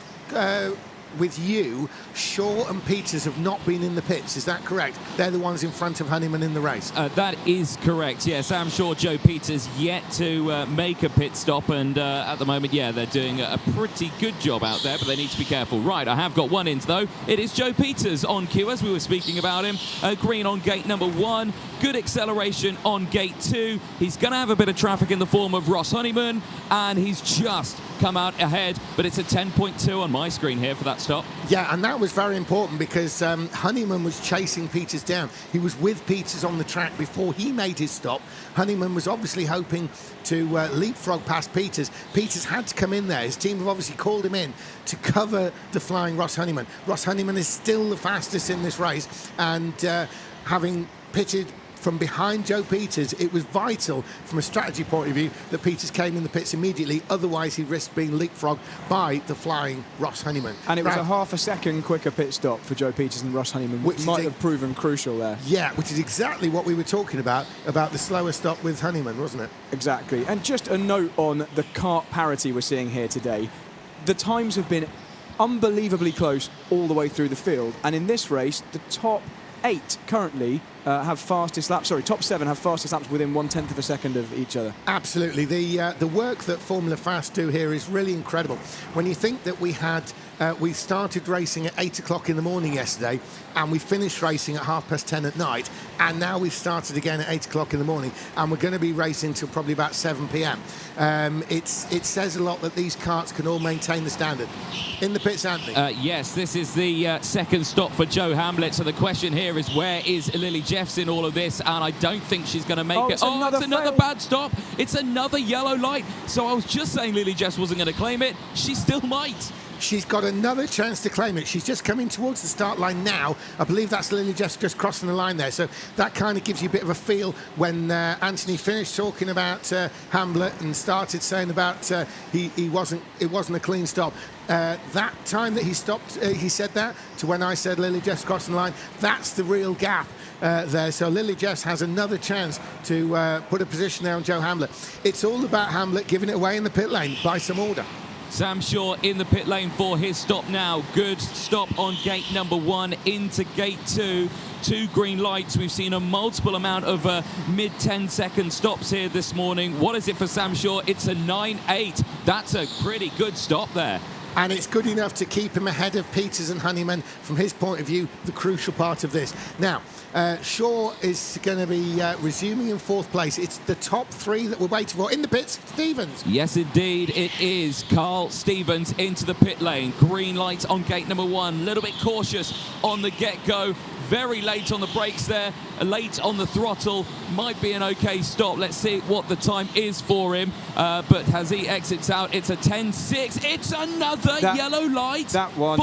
with you, Shaw and Peters have not been in the pits. Is that correct? They're the ones in front of Honeyman in the race. That is correct. Yeah, Sam Shaw, Joe Peters yet to make a pit stop, and at the moment, yeah, they're doing a pretty good job out there, but they need to be careful. Right, I have got one in though. It is Joe Peters on cue, as we were speaking about him. Green on gate number 1. Good acceleration on gate 2. He's going to have a bit of traffic in the form of Ross Honeyman, and he's just come out ahead, but it's a 10.2 on my screen here for that stop. Yeah, and that was very important because Honeyman was chasing Peters down. He was with Peters on the track before he made his stop. Honeyman was obviously hoping to leapfrog past Peters. Peters had to come in there. His team have obviously called him in to cover the flying Ross Honeyman. Ross Honeyman is still the fastest in this race, and having pitted from behind Joe Peters, it was vital from a strategy point of view that Peters came in the pits immediately. Otherwise, he risked being leapfrogged by the flying Ross Honeyman. And it was a half a second quicker pit stop for Joe Peters and Ross Honeyman, which might have proven crucial there. Yeah, which is exactly what we were talking about the slower stop with Honeyman, wasn't it? Exactly. And just a note on the kart parity we're seeing here today. The times have been unbelievably close all the way through the field. And in this race, the top 8 currently have fastest laps. Sorry, top 7 have fastest laps within 1/10 of a second of each other. Absolutely. The work that Formula Fast do here is really incredible. When you think that we started racing at 8 o'clock in the morning yesterday, and we finished racing at 10:30 at night, and now we've started again at 8 o'clock in the morning, and we're going to be racing till probably about 7 p.m. It says a lot that these karts can all maintain the standard. In the pits, Anthony. Yes, this is the second stop for Joe Hamblett. So the question here is, where is Lily Jeffs in all of this? And I don't think she's going to make it. It's another bad stop. It's another yellow light. So I was just saying Lily Jeffs wasn't going to claim it. She still might. She's got another chance to claim it. She's just coming towards the start line now. I believe that's Lily Jeffs just crossing the line there. So that kind of gives you a bit of a feel when Anthony finished talking about Hamblett and started saying about it wasn't a clean stop. That time that he stopped, he said that, to when I said Lily Jeffs crossing the line, that's the real gap there. So Lily Jeffs has another chance to put a position there on Joe Hamblett. It's all about Hamblett giving it away in the pit lane by some order. Sam Shaw in the pit lane for his stop now. Good stop on gate number 1 into gate 2. 2 green lights. We've seen a multiple amount of mid-10-second stops here this morning. What is it for Sam Shaw? It's a 9.8. That's a pretty good stop there. and it's good enough to keep him ahead of Peters and Honeyman. From his point of view, the crucial part of this. Now, Shaw is going to be resuming in 4th place. It's the top 3 that we're waiting for. In the pits, Stevens. Yes, indeed, it is. Carl Stevens into the pit lane. Green light on gate number 1. A little bit cautious on the get-go. Very late on the brakes there. Late on the throttle. Might be an okay stop. Let's see what the time is for him. But as he exits out, it's a 10.6. It's another yellow light. That one.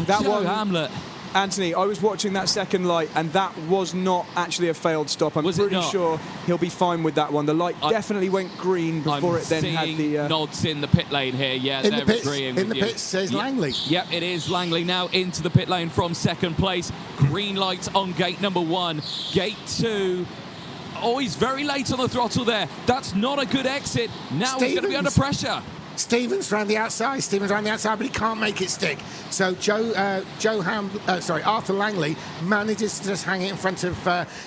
That one. Hamlet. Anthony, I was watching that second light, and that was not actually a failed stop. I'm pretty sure he'll be fine with that one. The light definitely went green before it then had the... nods in the pit lane here. Yeah, in they're the pits, agreeing in with the pits says Langley. Yep, it is Langley now into the pit lane from 2nd place. Green light on gate number 1. Gate 2. Oh, he's very late on the throttle there. That's not a good exit. Now he's going to be under pressure. Stevens round the outside, but he can't make it stick. So Arthur Langley manages to just hang it in front of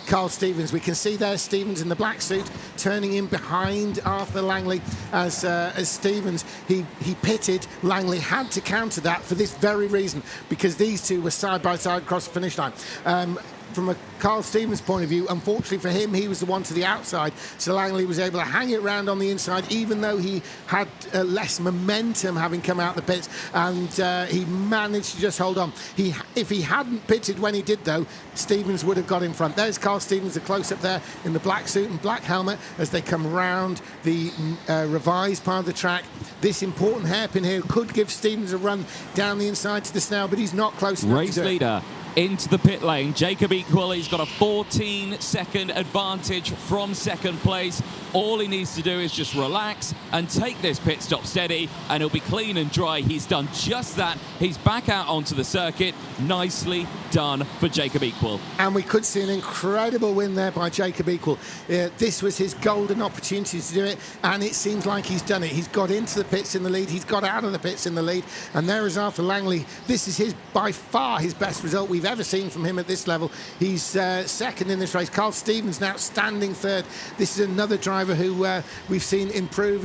Carl Stevens. We can see there Stevens in the black suit turning in behind Arthur Langley as Stevens. He pitted. Langley had to counter that for this very reason, because these two were side by side across the finish line. From a Carl Stevens point of view, unfortunately for him, he was the one to the outside, so Langley was able to hang it round on the inside, even though he had less momentum having come out the pits, and he managed to just hold on. If he hadn't pitted when he did, though, Stevens would have got in front. There's Carl Stevens, the close-up there in the black suit and black helmet as they come round the revised part of the track. This important hairpin here could give Stevens a run down the inside to the snail, but he's not close enough. Race leader into the pit lane. Jacob Equal, he's got a 14-second advantage from 2nd place. All he needs to do is just relax and take this pit stop steady, and he'll be clean and dry. He's done just that. He's back out onto the circuit. Nicely done for Jacob Equal. And we could see an incredible win there by Jacob Equal. This was his golden opportunity to do it, and it seems like he's done it. He's got into the pits in the lead. He's got out of the pits in the lead. And there is Arthur Langley. This is by far his best result we've ever seen from him at this level. He's 2nd in this race. Carl Stevens now standing 3rd. This is another driver who we've seen improve,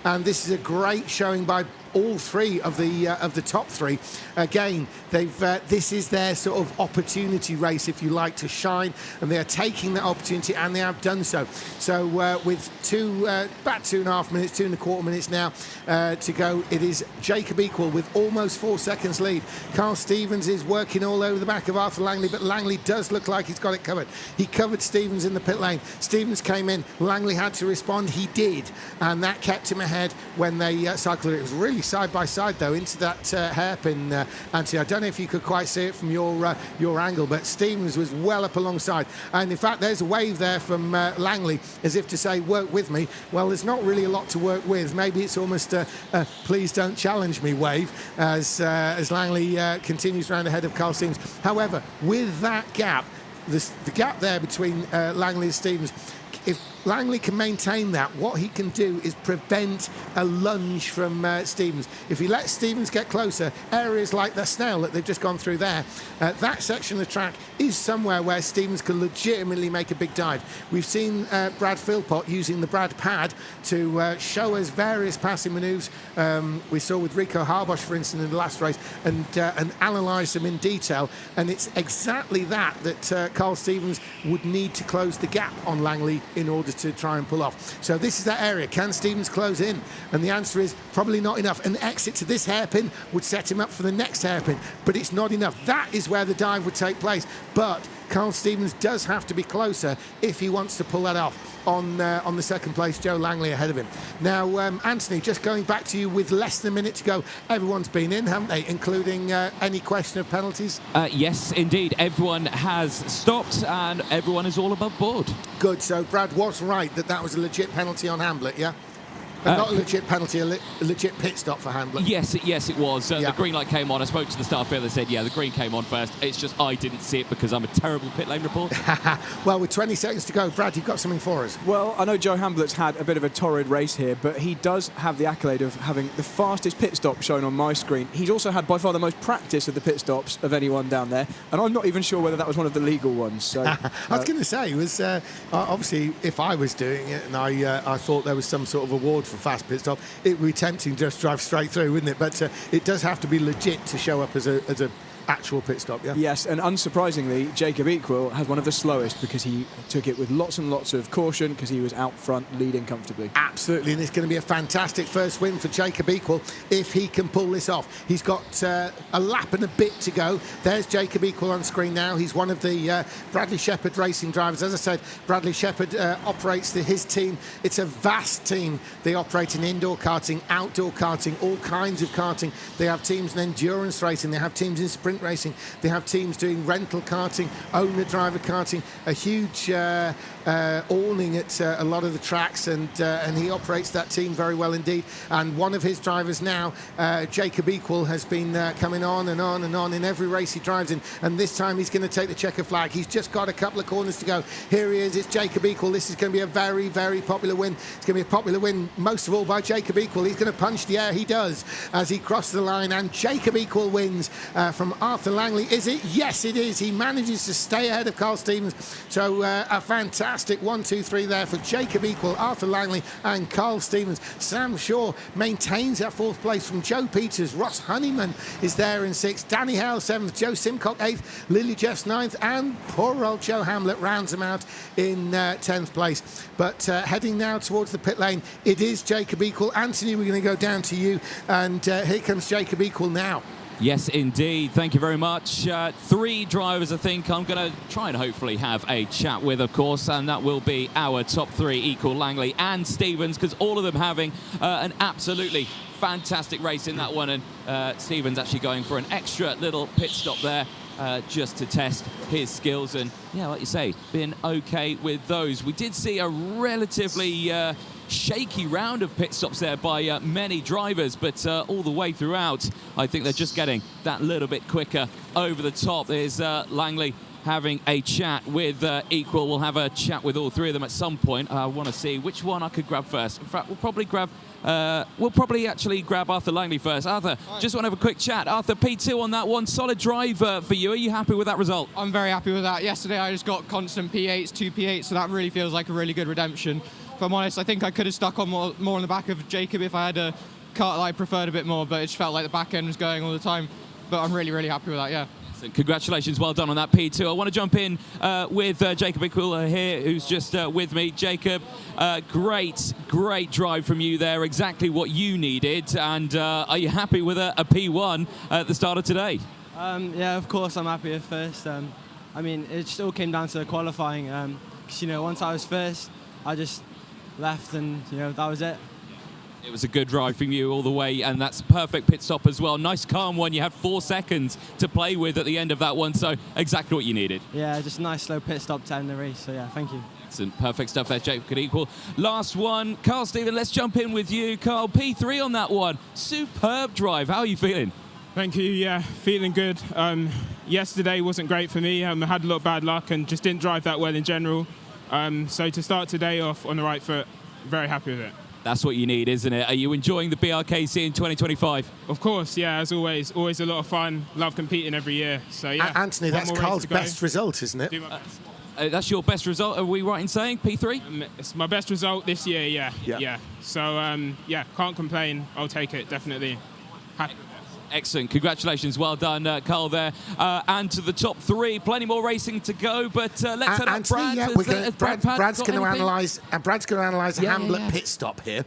and this is a great showing by all 3 of the top 3. Again, this is their sort of opportunity race, if you like, to shine, and they are taking that opportunity, and they have done so. So with about 2.5 minutes, 2.25 minutes now to go, it is Jacob Equal with almost 4 seconds lead. Carl Stevens is working all over the back of Arthur Langley, but Langley does look like he's got it covered. He covered Stevens in the pit lane. Stevens came in. Langley had to respond. He did, and that kept him ahead when they cycled. It was really side by side though into that hairpin, Anthony. I don't know if you could quite see it from your angle, but Stevens was well up alongside, and in fact there's a wave there from Langley as if to say, work with me. Well, there's not really a lot to work with. Maybe it's almost a please don't challenge me wave as Langley continues round ahead of Carl Stevens. However, with that gap, the gap there between Langley and Stevens, if Langley can maintain that, what he can do is prevent a lunge from Stevens. If he lets Stevens get closer, areas like the snail that they've just gone through there, that section of the track is somewhere where Stevens can legitimately make a big dive. We've seen Brad Philpott using the Brad pad to show us various passing manoeuvres. We saw with Rico Harbosch, for instance, in the last race, and analysed them in detail. And it's exactly that Carl Stevens would need to close the gap on Langley in order to try and pull off. So this is that area. Can Stevens close in? And the answer is probably not enough. An exit to this hairpin would set him up for the next hairpin, but it's not enough. That is where the dive would take place. But Carl Stevens does have to be closer if he wants to pull that off on the 2nd place, Joe Langley ahead of him. Now, Anthony, just going back to you with less than a minute to go, everyone's been in, haven't they, including any question of penalties? Yes, indeed. Everyone has stopped and everyone is all above board. Good. So Brad was right that was a legit penalty on Hamlet, yeah? Not a legit penalty, a legit pit stop for Hamlet. Yes, it was. The green light came on. I spoke to the staff here. They said, yeah, the green came on first. It's just I didn't see it because I'm a terrible pit lane reporter. Well, with 20 seconds to go, Brad, you've got something for us. Well, I know Joe Hamlet's had a bit of a torrid race here, but he does have the accolade of having the fastest pit stop shown on my screen. He's also had by far the most practice of the pit stops of anyone down there, and I'm not even sure whether that was one of the legal ones. So I was going to say, it was obviously if I was doing it and I thought there was some sort of award for fast pit stop. It would be tempting to just drive straight through, wouldn't it? But it does have to be legit to show up as a actual pit stop, yeah? Yes, and unsurprisingly, Jacob Equal has one of the slowest because he took it with lots and lots of caution because he was out front leading comfortably. Absolutely, and it's going to be a fantastic first win for Jacob Equal if he can pull this off. He's got a lap and a bit to go. There's Jacob Equal on screen now. He's one of the Bradley Shepherd racing drivers. As I said, Bradley Shepherd operates his team. It's a vast team. They operate in indoor karting, outdoor karting, all kinds of karting. They have teams in endurance racing. They have teams in sprint racing. They have teams doing rental karting, owner-driver karting, a huge awning at a lot of the tracks, and he operates that team very well indeed. And one of his drivers now, Jacob Equal, has been coming on and on and on in every race he drives in, and this time he's going to take the checker flag. He's just got a couple of corners to go. Here he is, it's Jacob Equal. This is going to be a very, very popular win. It's going to be a popular win, most of all by Jacob Equal. He's going to punch the air, he does, as he crosses the line, and Jacob Equal wins from Arthur Langley. Is it? Yes, it is. He manages to stay ahead of Carl Stevens. So a fantastic 1-2-3 there for Jacob Equal, Arthur Langley and Carl Stevens. Sam Shaw maintains that fourth place from Joe Peters. Ross Honeyman is there in sixth. Danny Hale seventh. Joe Simcock eighth. Lily Jeffs ninth. And poor old Joe Hamlet rounds him out in 10th place. But heading now towards the pit lane, it is Jacob Equal. Anthony, we're going to go down to you. And here comes Jacob Equal now. Yes, indeed. Thank you very much. 3 drivers, I think, I'm going to try and hopefully have a chat with, of course, and that will be our top 3, Equal, Langley and Stevens, because all of them having an absolutely fantastic race in that one, and Stevens actually going for an extra little pit stop there just to test his skills, and, yeah, like you say, been okay with those. We did see a relatively shaky round of pit stops there by many drivers, but all the way throughout, I think they're just getting that little bit quicker over the top. There's Langley having a chat with Equal. We'll have a chat with all 3 of them at some point. I want to see which one I could grab first. In fact, we'll probably actually grab Arthur Langley first. Arthur, just want to have a quick chat. Arthur, P2 on that one. Solid drive for you. Are you happy with that result? I'm very happy with that. Yesterday I just got constant P8s, 2 P8s, so that really feels like a really good redemption. If I'm honest, I think I could have stuck on more on the back of Jacob if I had a kart that I preferred a bit more, but it just felt like the back end was going all the time. But I'm really, really happy with that, yeah. So congratulations, well done on that P2. I want to jump in with Jacob Equal here, who's just with me. Jacob, great drive from you there, exactly what you needed. And are you happy with a P1 at the start of today? Yeah, of course I'm happy at first. I mean, it just all came down to qualifying. Because, once I was first, I just left and, that was it. It was a good drive from you all the way, and that's perfect pit stop as well. Nice calm one. You had 4 seconds to play with at the end of that one, so exactly what you needed. Yeah, just a nice slow pit stop to end the race, so yeah, thank you. Excellent, perfect stuff there, Jacob Equal. Last one, Carl Stevens, let's jump in with you. Carl, P3 on that one. Superb drive. How are you feeling? Thank you, yeah, feeling good. Yesterday wasn't great for me. I had a lot of bad luck and just didn't drive that well in general. So to start today off on the right foot, very happy with it. That's what you need, isn't it? Are you enjoying the BRKC in 2025? Of course, yeah, as always a lot of fun. Love competing every year. So yeah. Anthony, that's Carl's best result, isn't it? That's your best result, are we right in saying, P3? It's my best result this year, yeah. So, yeah, can't complain. I'll take it, definitely. Happy. Excellent. Congratulations. Well done, Carl, there. And to the top 3. Plenty more racing to go, but let's head up Brad. Yeah, Brad's going to analyse the Hamlet pit stop here.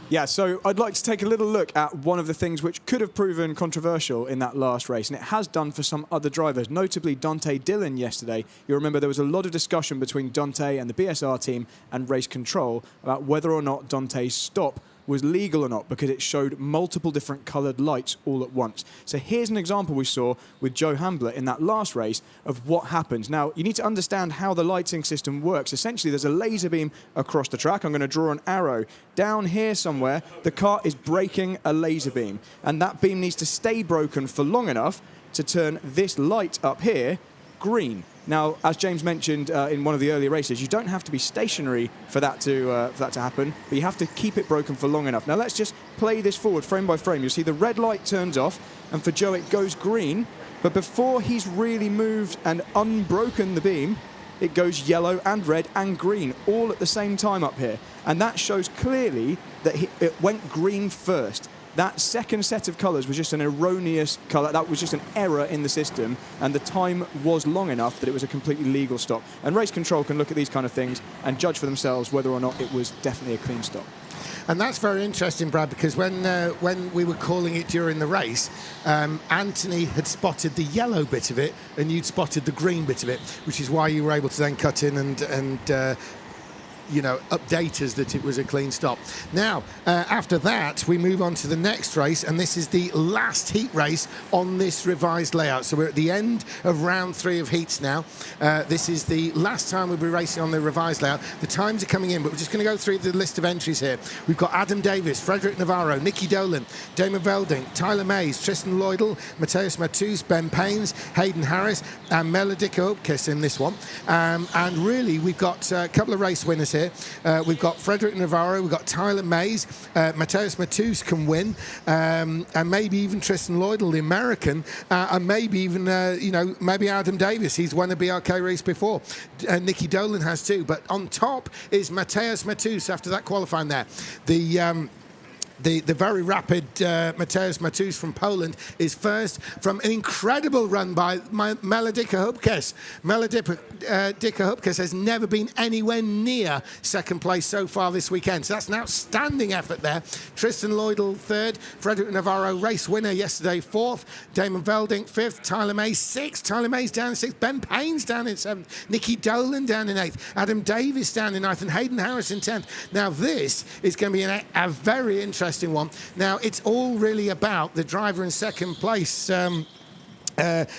Yeah, so I'd like to take a little look at one of the things which could have proven controversial in that last race, and it has done for some other drivers, notably Dante Dillon yesterday. You'll remember there was a lot of discussion between Dante and the BSR team and race control about whether or not Dante's stop was legal or not, because it showed multiple different coloured lights all at once. So here's an example we saw with Joe Hamlet in that last race of what happens. Now, you need to understand how the lighting system works. Essentially, there's a laser beam across the track. I'm going to draw an arrow. Down here somewhere, the kart is braking a laser beam, and that beam needs to stay broken for long enough to turn this light up here green. Now, as James mentioned in one of the earlier races, you don't have to be stationary for that to happen, but you have to keep it broken for long enough. Now, let's just play this forward frame by frame. You'll see the red light turns off, and for Joe, it goes green. But before he's really moved and unbroken the beam, it goes yellow and red and green all at the same time up here. And that shows clearly that it went green first. That second set of colours was just an erroneous colour. That was just an error in the system, and the time was long enough that it was a completely legal stop. And race control can look at these kind of things and judge for themselves whether or not it was definitely a clean stop. And that's very interesting, Brad, because when we were calling it during the race, Anthony had spotted the yellow bit of it and you'd spotted the green bit of it, which is why you were able to then cut in and update us that it was a clean stop. Now, after that, we move on to the next race, and this is the last heat race on this revised layout. So we're at the end of round 3 of heats now. This is the last time we'll be racing on the revised layout. The times are coming in, but we're just going to go through the list of entries here. We've got Adam Davis, Frederick Navarro, Nicky Dolan, Damon Velding, Tyler Mays, Tristan Lloydell, Mateus Matus, Ben Paynes, Hayden Harris, and Melodica Upkiss in this one. And really, we've got a couple of race winners here. We've got Frederick Navarro, we've got Tyler Mays, Mateus Matus can win, and maybe even Tristan Lloydell, the American, and maybe even, maybe Adam Davis. He's won a BRK race before. Nicky Dolan has too. But on top is Mateus Matus after that qualifying there. The very rapid Mateus Matus from Poland is first from an incredible run by Melodica Hupkes. Melodica Hupkes has never been anywhere near second place so far this weekend. So that's an outstanding effort there. Tristan Lloydell third, Frederick Navarro race winner yesterday fourth, Damon Velding fifth, Tyler Mays sixth, Tyler Mays down in sixth, Ben Paynes down in seventh, Nicky Dolan down in eighth, Adam Davis down in ninth, and Hayden Harris in 10th. Now this is going to be a very interesting one. Now, it's all really about the driver in second place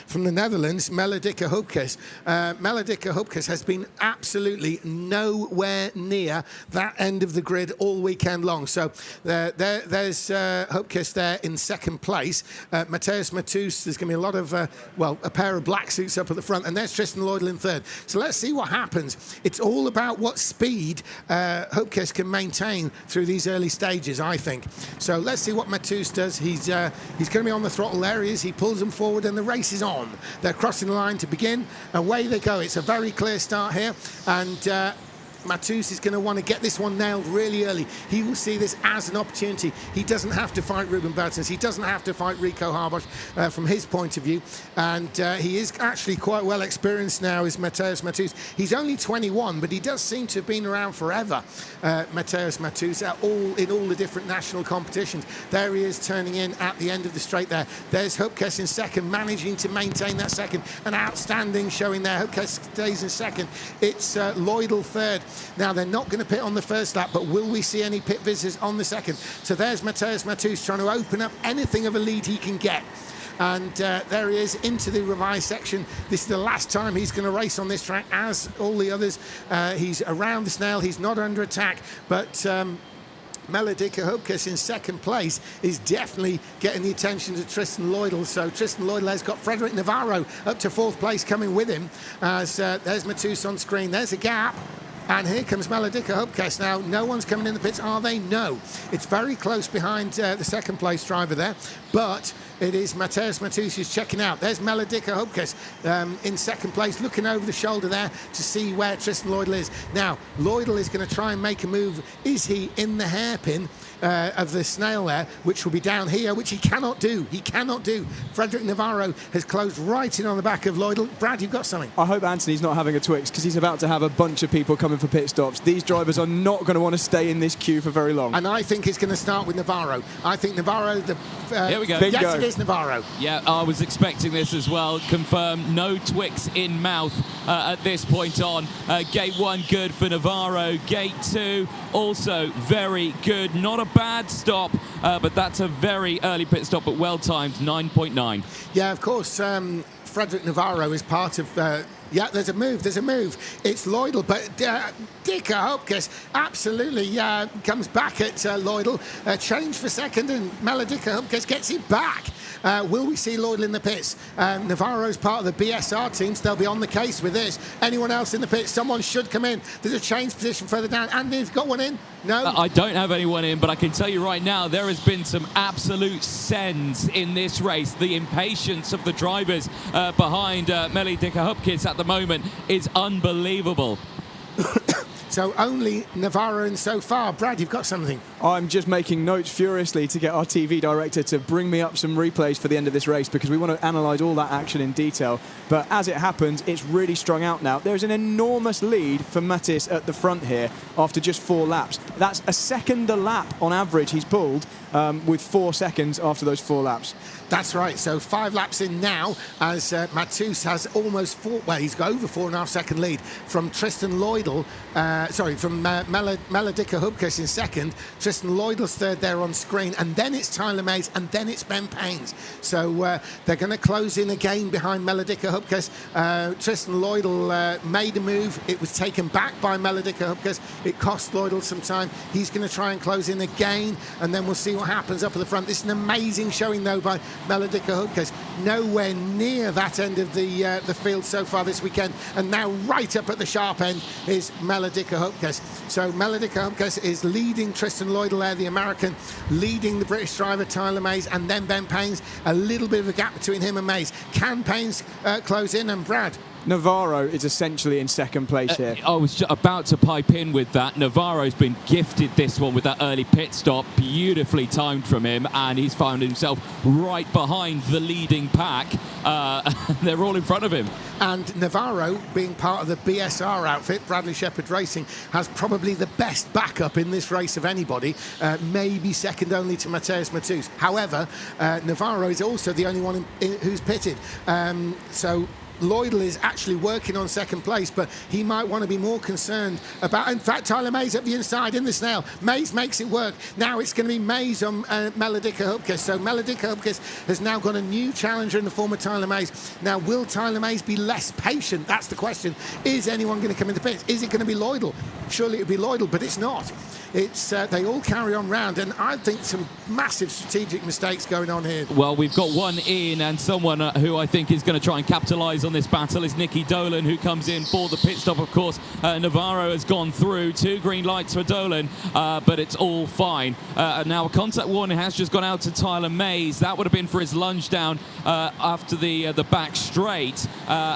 from the Netherlands, Melodica Hupkes. Melodica Hupkes has been absolutely nowhere near that end of the grid all weekend long. So there's Hupkes there in second place. Mateus Matus, there's going to be a lot of, a pair of black suits up at the front. And there's Tristan Lloydell in third. So let's see what happens. It's all about what speed Hupkes can maintain through these early stages, I think. So let's see what Matus does. He's going to be on the throttle. There he is. He pulls them forward and the race is on. They're crossing the line to begin. Away they go. It's a very clear start here. And Matus is going to want to get this one nailed really early. He will see this as an opportunity. He doesn't have to fight Ruben Bertens. He doesn't have to fight Rico Harbosch from his point of view. And he is actually quite well experienced now, is Mateus Matus. He's only 21, but he does seem to have been around forever, Mateus Matus, in all the different national competitions. There he is turning in at the end of the straight there. There's Hupkes in second, managing to maintain that second. An outstanding showing there. Hupkes stays in second. It's Lloydell third. Now, they're not going to pit on the first lap, but will we see any pit visitors on the second? So there's Mateus Matus trying to open up anything of a lead he can get. And there he is into the revised section. This is the last time he's going to race on this track, as all the others. He's around the snail. He's not under attack, but Melodica Hupkes in second place is definitely getting the attention to Tristan Lloydell. So Tristan Lloydell has got Frederick Navarro up to fourth place coming with him. As there's Matus on screen. There's a gap. And here comes Melodica Hupkes. Now, no one's coming in the pits, are they? No. It's very close behind the second place driver there, but it is Mateus Matus who's checking out. There's Melodica Hupkes in second place, looking over the shoulder there to see where Tristan Lloydell is. Now, Lloydell is going to try and make a move. Is he in the hairpin of the snail there, which will be down here, which he cannot do. He cannot do. Frederick Navarro has closed right in on the back of Lloydell. Brad, you've got something. I hope Anthony's not having a Twix, because he's about to have a bunch of people coming for pit stops. These drivers are not going to want to stay in this queue for very long. And I think it's going to start with Navarro. I think Navarro, here we go. Yes, it is Navarro. Yeah, I was expecting this as well. Confirmed, no Twix in mouth at this point on. Gate 1 good for Navarro. Gate 2 also very good. Not a bad stop, but that's a very early pit stop, but well timed, 9.9. Yeah, of course. Frederick Navarro is part of... yeah, there's a move. It's Lloydell, but Dicker Hupkes absolutely comes back at Lloydell. Change for second, and Melodica Hupkes gets it back. Will we see Lloydell in the pits? Navarro's part of the BSR teams. They'll be on the case with this. Anyone else in the pits? Someone should come in. There's a change position further down. Andy, have you got one in? No? I don't have anyone in, but I can tell you right now, there has been some absolute sends in this race. The impatience of the drivers behind Meli Dika-Hupkes at the moment is unbelievable. So only Navarro in so far. Brad, you've got something. I'm just making notes furiously to get our TV director to bring me up some replays for the end of this race, because we want to analyse all that action in detail. But as it happens, it's really strung out now. There's an enormous lead for Mattis at the front here after just 4 laps. That's a second a lap on average he's pulled with 4 seconds after those 4 laps. That's right. So 5 laps in now, as Matus has almost 4. Well, he's got over 4.5 second lead from Tristan Lloydell. From Meli Dika-Hupkes in second. Tristan Lloydell's third there on screen, and then it's Tyler Mays, and then it's Ben Paynes. So they're going to close in again behind Meli Dika-Hupkes. Tristan Lloydell made a move. It was taken back by Meli Dika-Hupkes. It cost Lloydell some time. He's going to try and close in again, and then we'll see what happens up at the front. This is an amazing showing, though, by Meli Dika-Hupkes. Nowhere near that end of the field so far this weekend, and now right up at the sharp end is Meli Dika-Hupkes. So Meli Dika-Hupkes is leading Tristan Lloydell there, the American, leading the British driver Tyler Mays, and then Ben Paynes. A little bit of a gap between him and Mays. Can Paynes close in? And Brad? Navarro is essentially in second place here. I was about to pipe in with that. Navarro's been gifted this one with that early pit stop. Beautifully timed from him, and he's found himself right behind the leading pack. They're all in front of him. And Navarro, being part of the BSR outfit, Bradley Shepherd Racing, has probably the best backup in this race of anybody, maybe second only to Mateus Matus. However, Navarro is also the only one who's pitted. So Lloydell is actually working on second place, but he might want to be more concerned about. In fact, Tyler Mays up the inside in the snail. Mays makes it work. Now it's going to be Mays on Meli Dika-Hupkes. So Meli Dika-Hupkes has now got a new challenger in the form of Tyler Mays. Now, will Tyler Mays be less patient? That's the question. Is anyone going to come into pits? Is it going to be Lloydell? Surely it would be Lloydell, but it's not. It's they all carry on round, and I think some massive strategic mistakes going on here. Well, we've got one in, and someone who I think is going to try and capitalise on this battle is Nicky Dolan, who comes in for the pit stop. Of course, Navarro has gone through. 2 green lights for Dolan, but it's all fine. Now, a contact warning has just gone out to Tyler Mays. That would have been for his lunge down after the back straight.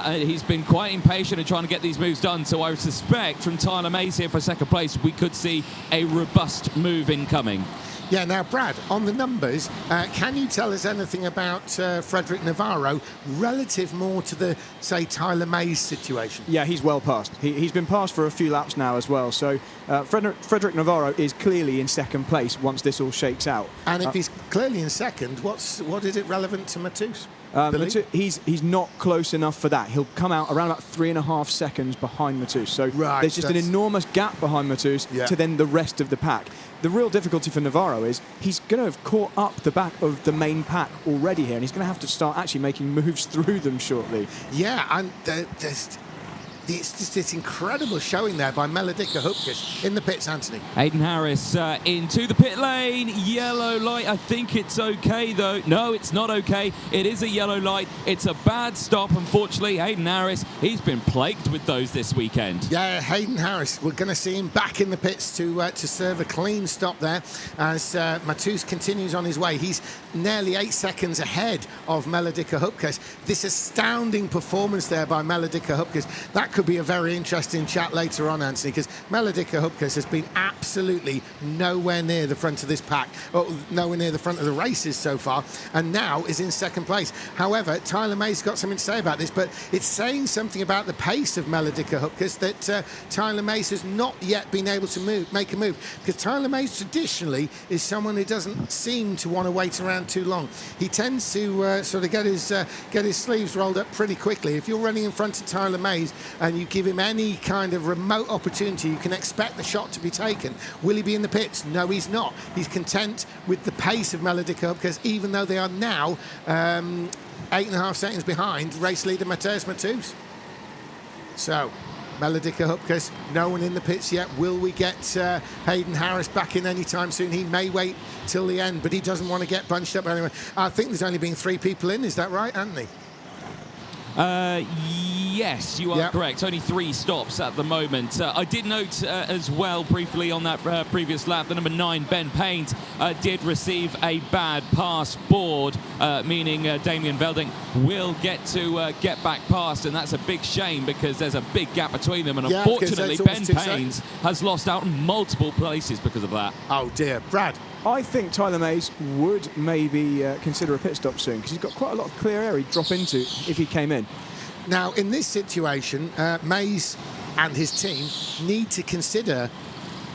He's been quite impatient in trying to get these moves done, so I suspect from Tyler Mays here for second place, we could see a robust move incoming. Yeah, now, Brad, on the numbers, can you tell us anything about Frederick Navarro relative more to the, say, Tyler Mays situation? Yeah, he's well passed. He's been passed for a few laps now as well. So Frederick Navarro is clearly in second place once this all shakes out. And if he's clearly in second, what is it relevant to Matus? He's not close enough for that. He'll come out around about 3.5 seconds behind Matus. So there's just an enormous gap behind Matus to then the rest of the pack. The real difficulty for Navarro is he's going to have caught up the back of the main pack already here, and he's going to have to start actually making moves through them shortly. Yeah, and it's just this incredible showing there by Meli Dika-Hupkes in the pits, Anthony. Hayden Harris into the pit lane. Yellow light. I think it's okay, though. No, it's not okay. It is a yellow light. It's a bad stop, unfortunately. Hayden Harris, he's been plagued with those this weekend. Yeah, Hayden Harris. We're going to see him back in the pits to serve a clean stop there as Matus continues on his way. He's nearly 8 seconds ahead of Meli Dika-Hupkes. This astounding performance there by Meli Dika-Hupkes. That could be a very interesting chat later on, Anthony, because Meli Dika-Hupkes has been absolutely nowhere near the front of this pack, or nowhere near the front of the races so far, and now is in second place. However, Tyler Mays got something to say about this, but it's saying something about the pace of Meli Dika-Hupkes that Tyler Mays has not yet been able to make a move, because Tyler Mays traditionally is someone who doesn't seem to want to wait around too long. He tends to sort of get his sleeves rolled up pretty quickly. If you're running in front of Tyler Mays and you give him any kind of remote opportunity, you can expect the shot to be taken. Will he be in the pits? No, he's not. He's content with the pace of Meli Dika-Hupkes, even though they are now 8.5 seconds behind race leader Mateus Matus. So Melodica Hupkes, no one in the pits yet. Will we get Hayden Harris back in anytime soon? He may wait till the end, but he doesn't want to get bunched up anyway. I think there's only been 3 people in. Is that right, Anthony? Yes, you are correct. Only 3 stops at the moment. I did note as well briefly on that previous lap, the number 9, Ben Paint, did receive a bad pass board, meaning Damien Velding will get to get back past, and that's a big shame because there's a big gap between them, and unfortunately Ben Paint has lost out in multiple places because of that. Oh dear. Brad? I think Tyler Mays would maybe consider a pit stop soon because he's got quite a lot of clear air he'd drop into if he came in. Now, in this situation, Mays and his team need to consider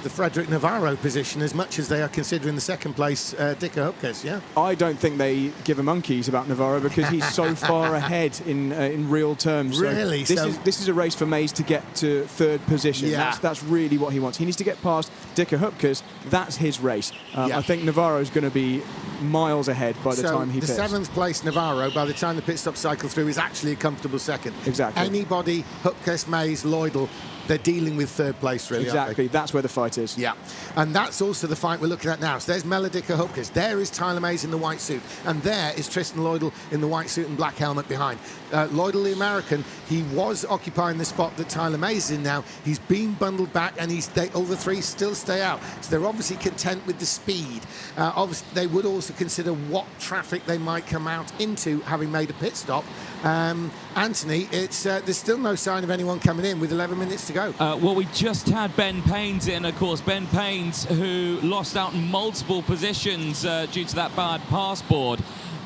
the Frederick Navarro position as much as they are considering the second place Dicker Hupkes, yeah? I don't think they give a monkeys about Navarro because he's so far ahead in real terms. Really? So this is a race for Mays to get to 3rd position. Yeah. That's really what he wants. He needs to get past Dicker Hupkes. That's his race. I think Navarro's going to be miles ahead by the time he pits. The 7th place Navarro, by the time the pit stop cycle through, is actually a comfortable second. Exactly. Anybody, Hupkes, Mays, Lloydell, they're dealing with 3rd place, really. Exactly. That's where the fight is. Yeah. And that's also the fight we're looking at now. So there's Melodica Hupkes. There is Tyler Mays in the white suit. And there is Tristan Lloydell in the white suit and black helmet behind. Lloydell, the American, he was occupying the spot that Tyler Mays is in now. He's been bundled back, and all the 3 still stay out. So they're obviously content with the speed. Obviously, they would also consider what traffic they might come out into, having made a pit stop. Anthony, there's still no sign of anyone coming in with 11 minutes to go. Well, we just had Ben Paines in, of course. Ben Paines, who lost out in multiple positions due to that bad pass board,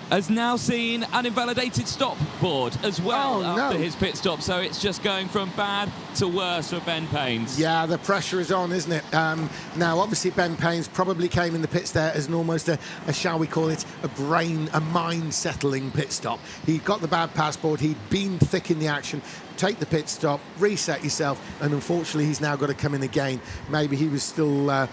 has now seen an invalidated stop board as well after his pit stop. So it's just going from bad to worse for Ben Paines. Yeah, the pressure is on, isn't it? Now, obviously, Ben Paines probably came in the pits there as almost a shall we call it, a mind-settling pit stop. He got the bad pass board. He'd been thick in the action. Take the pit stop, reset yourself, and unfortunately he's now got to come in again. Maybe he was still a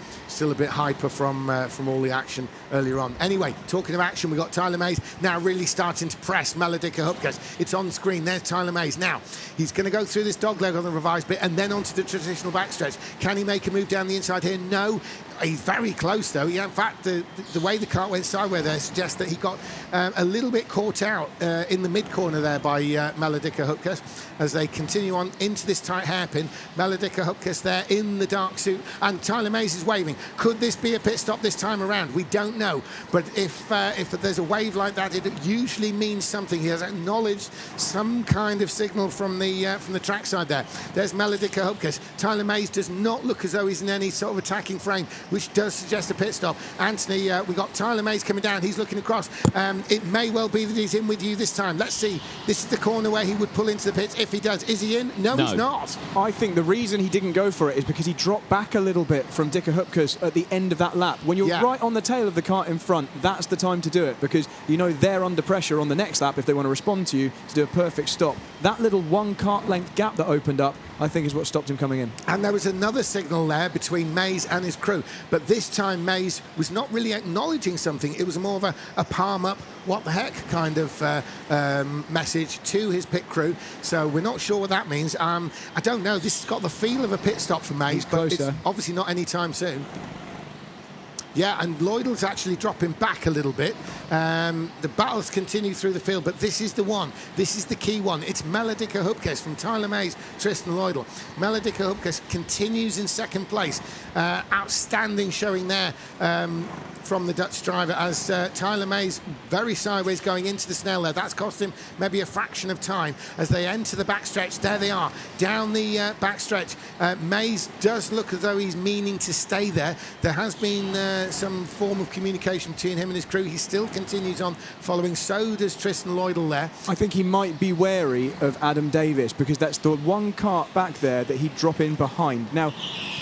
bit hyper from all the action earlier on. Anyway, talking of action, we've got Tyler Mays now really starting to press Melodica Hupkes. It's on screen. There's Tyler Mays. Now, he's going to go through this dogleg on the revised bit and then onto the traditional backstretch. Can he make a move down the inside here? No. He's very close, though. Yeah, in fact, the way the kart went sideways there suggests that he got a little bit caught out in the mid-corner there by Melodica Hupkes as they continue on into this tight hairpin. Melodica Hupkes there in the dark suit, and Tyler Mays is waving. Could this be a pit stop this time around? We don't know. But if there's a wave like that, it usually means something. He has acknowledged some kind of signal from the trackside there. There's Melodica Hupkes. Tyler Mays does not look as though he's in any sort of attacking frame, which does suggest a pit stop. Anthony, we got Tyler Mays coming down. He's looking across. It may well be that he's in with you this time. Let's see. This is the corner where he would pull into the pits if he does. Is he in? No, he's not. I think the reason he didn't go for it is because he dropped back a little bit from Dicker Hupkes at the end of that lap. When you're right on the tail of the kart in front, that's the time to do it because you know they're under pressure on the next lap if they want to respond to you to do a perfect stop. That little 1 kart length gap that opened up, I think, is what stopped him coming in. And there was another signal there between Mays and his crew, but this time Mays was not really acknowledging something. It was more of a palm up, what the heck kind of message to his pit crew. So we're not sure what that means. I don't know. This has got the feel of a pit stop for Mays, but it's obviously not anytime soon. Yeah, and Lloydell's actually dropping back a little bit. The battles continue through the field, but this is the one. This is the key one. It's Melodica Hupkes from Tyler Mays, Tristan Lloydell. Melodica Hupkes continues in second place. Outstanding showing there from the Dutch driver as Tyler Mays very sideways going into the Snell there. That's cost him maybe a fraction of time as they enter the backstretch. There they are, down the backstretch. Mays does look as though he's meaning to stay there. There has been some form of communication between him and his crew. He still continues on following. So does Tristan Lloydell there. I think he might be wary of Adam Davis because that's the 1 kart back there that he'd drop in behind. Now,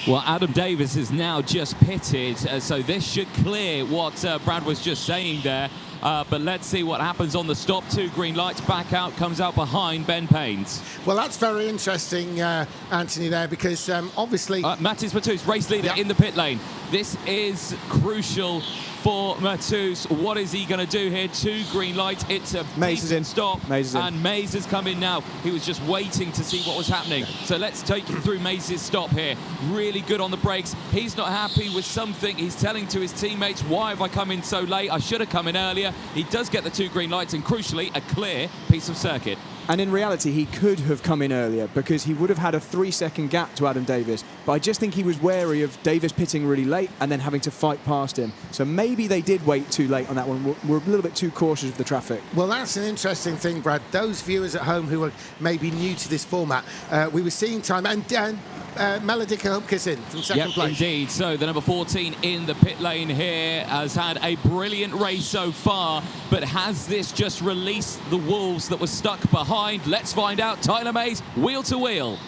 well, Adam Davis is now just pitted, so this should clear what Brad was just saying there. But let's see what happens on the stop. 2 green lights, back out, comes out behind Ben Paines. Well, that's very interesting, Anthony, there, because obviously... Mattis Matus, race leader in the pit lane. This is crucial for Matus. What is he going to do here? 2 green lights. It's a Maze is in. stop. Maze is in. And Maze has come in now. He was just waiting to see what was happening. So let's take you through Maze's stop here. Really good on the brakes. He's not happy with something. He's telling to his teammates, why have I come in so late? I should have come in earlier. He does get the 2 green lights and, crucially, a clear piece of circuit. And in reality, he could have come in earlier because he would have had a 3-second gap to Adam Davis. But I just think he was wary of Davis pitting really late and then having to fight past him. So maybe they did wait too late on that one. We're a little bit too cautious of the traffic. Well, that's an interesting thing, Brad. Those viewers at home who are maybe new to this format, we were seeing time, and Melodika Hupkes in from second place. Indeed. So the number 14 in the pit lane here has had a brilliant race so far, but has this just released the wolves that were stuck behind? Let's find out. Tyler Mays, wheel to wheel.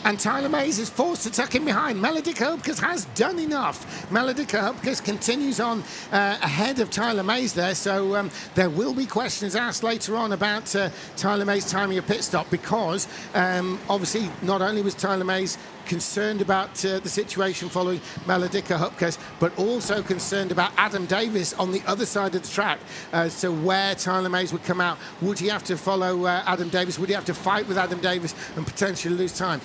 And Tyler Mays is forced to tuck in behind. Melodika Hupkes has done enough. Melodika Hupkes continues on ahead of Tyler Mays there, so there will be questions asked later on about Tyler Mays' timing of pit stop, because obviously not only was Tyler Mays concerned about the situation following Melodika Hupkes, but also concerned about Adam Davis on the other side of the track as to where Tyler Mays would come out. Would he have to follow Adam Davis? Would he have to fight with Adam Davis and potentially lose time?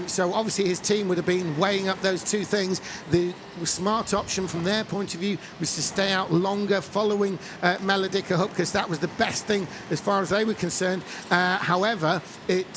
So obviously his team would have been weighing up those two things. The smart option from their point of view was to stay out longer following Melodika Hupkes. That was the best thing as far as they were concerned. However,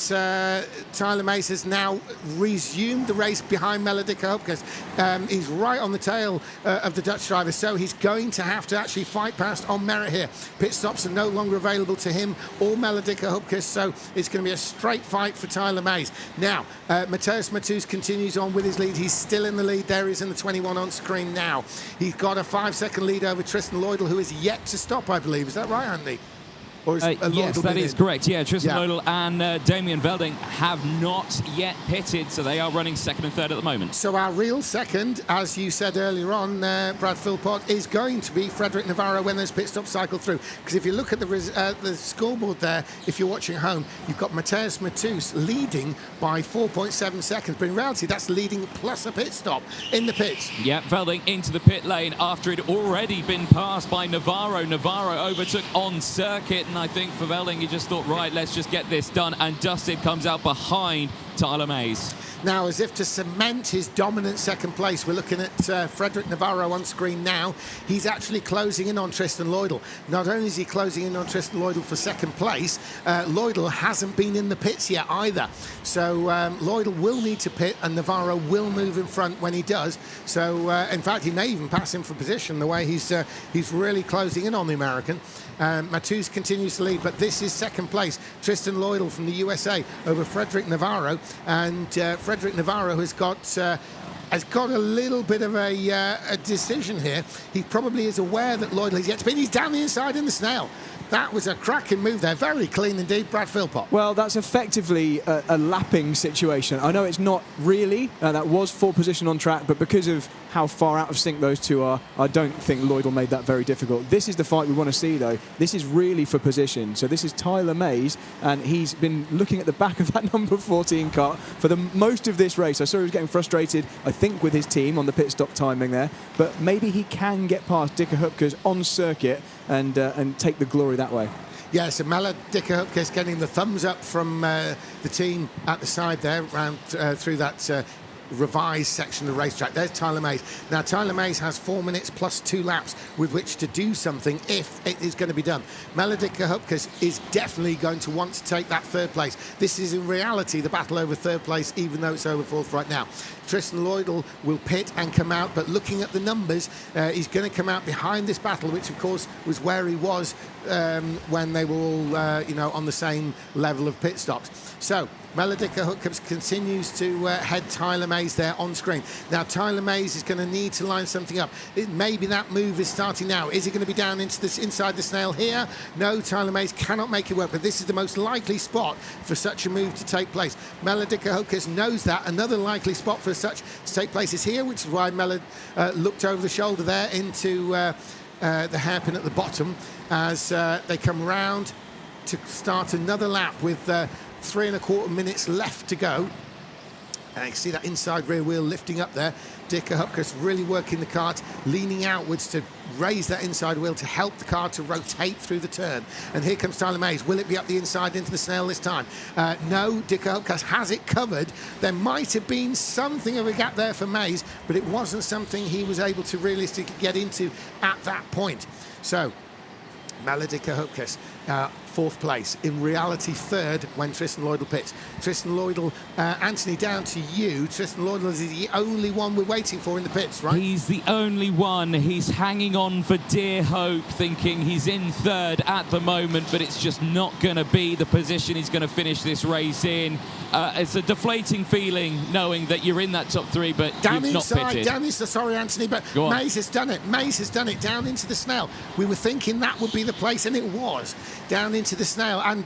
Tyler Mays has now resumed the race behind Melodika Hupkes. He's right on the tail of the Dutch driver, so he's going to have to actually fight past on merit here. Pit stops are no longer available to him or Melodika Hupkes, so it's going to be a straight fight for Tyler Mays. Now, Mateusz Matus continues on with his lead. He's still in the lead. There is in the 21 on screen now. He's got a 5-second lead over Tristan Lloydell, who is yet to stop, I believe. Is that right, Andy? Or is yes, that is correct. Yeah, Tristan Yeah. Lloydell and Damien Velding have not yet pitted, so they are running second and third at the moment. So our real second, as you said earlier on, Brad Philpott, is going to be Frederick Navarro when those pit stops cycle through. Because if you look at the scoreboard there, if you're watching at home, you've got Mateusz Matus leading by 4.7 seconds. But in reality, that's leading plus a pit stop in the pits. Yeah, Velding into the pit lane after it had already been passed by Navarro. Navarro overtook on circuit, and I think for Velding, he just thought, right, let's just get this done, and Dustin comes out behind Tyler Mays. Now, as if to cement his dominant second place, we're looking at Frederick Navarro on screen now. He's actually closing in on Tristan Lloydell. Not only is he closing in on Tristan Lloydell for second place, Lloydell hasn't been in the pits yet either. So Lloydell will need to pit, and Navarro will move in front when he does. So, in fact, he may even pass him for position the way he's really closing in on the American. Matus continues to lead, but this is second place. Tristan Lloydell from the USA over Frederick Navarro, and Frederick Navarro has got a little bit of a decision here. He probably is aware that Lloydell is yet to be. He's down the inside in the snail. That was a cracking move there. Very clean indeed, Brad Philpott. Well, that's effectively a lapping situation. I know it's not really. That was for position on track, but because of how far out of sync those two are, I don't think Lloydell made that very difficult. This is the fight we want to see, though. This is really for position. So this is Tyler Mays, and he's been looking at the back of that number 14 car for the most of this race. I saw he was getting frustrated, I think, with his team on the pit stop timing there, but maybe he can get past Dika Hupkes on circuit and take the glory that way. Yes, and Melodika Hupkes getting the thumbs up from the team at the side there, round through that revised section of the racetrack. There's Tyler Mays. Now, Tyler Mays has 4 minutes plus 2 laps with which to do something if it is going to be done. Melodika Hupkes is definitely going to want to take that third place. This is in reality the battle over third place, even though it's over fourth right now. Tristan Lloydell will pit and come out, but looking at the numbers, he's going to come out behind this battle, which of course was where he was when they were all on the same level of pit stops. So Melodika Hupkes continues to head Tyler Mays there on screen. Now Tyler Mays is going to need to line something up. Maybe that move is starting now. Is he going to be down into this inside the snail here? No, Tyler Mays cannot make it work, but this is the most likely spot for such a move to take place. Melodika Hupkes knows that. Another likely spot for such to take place is here, which is why Melod looked over the shoulder there into the hairpin at the bottom as they come round to start another lap with 3 1/4 minutes left to go. And you can see that inside rear wheel lifting up there. Dicker Hupkes really working the kart, leaning outwards to raise that inside wheel to help the car to rotate through the turn. And here comes Tyler Mays. Will it be up the inside into the snail this time? No, Dicker Hupkes has it covered. There might have been something of a gap there for Mays, but it wasn't something he was able to realistically get into at that point. So, Dicker Hupkes, 4th place. In reality, 3rd when Tristan Lloydell pits. Tristan Lloydell, Anthony, down to you. Tristan Lloydell is the only one we're waiting for in the pits, right? He's the only one. He's hanging on for dear hope, thinking he's in 3rd at the moment, but it's just not going to be the position he's going to finish this race in. It's a deflating feeling knowing that you're in that top 3, but down you've inside, not pitted. down inside, sorry, Anthony, but Mays has done it. Mays has done it down into the snail. We were thinking that would be the place, and it was. Down into the snail, and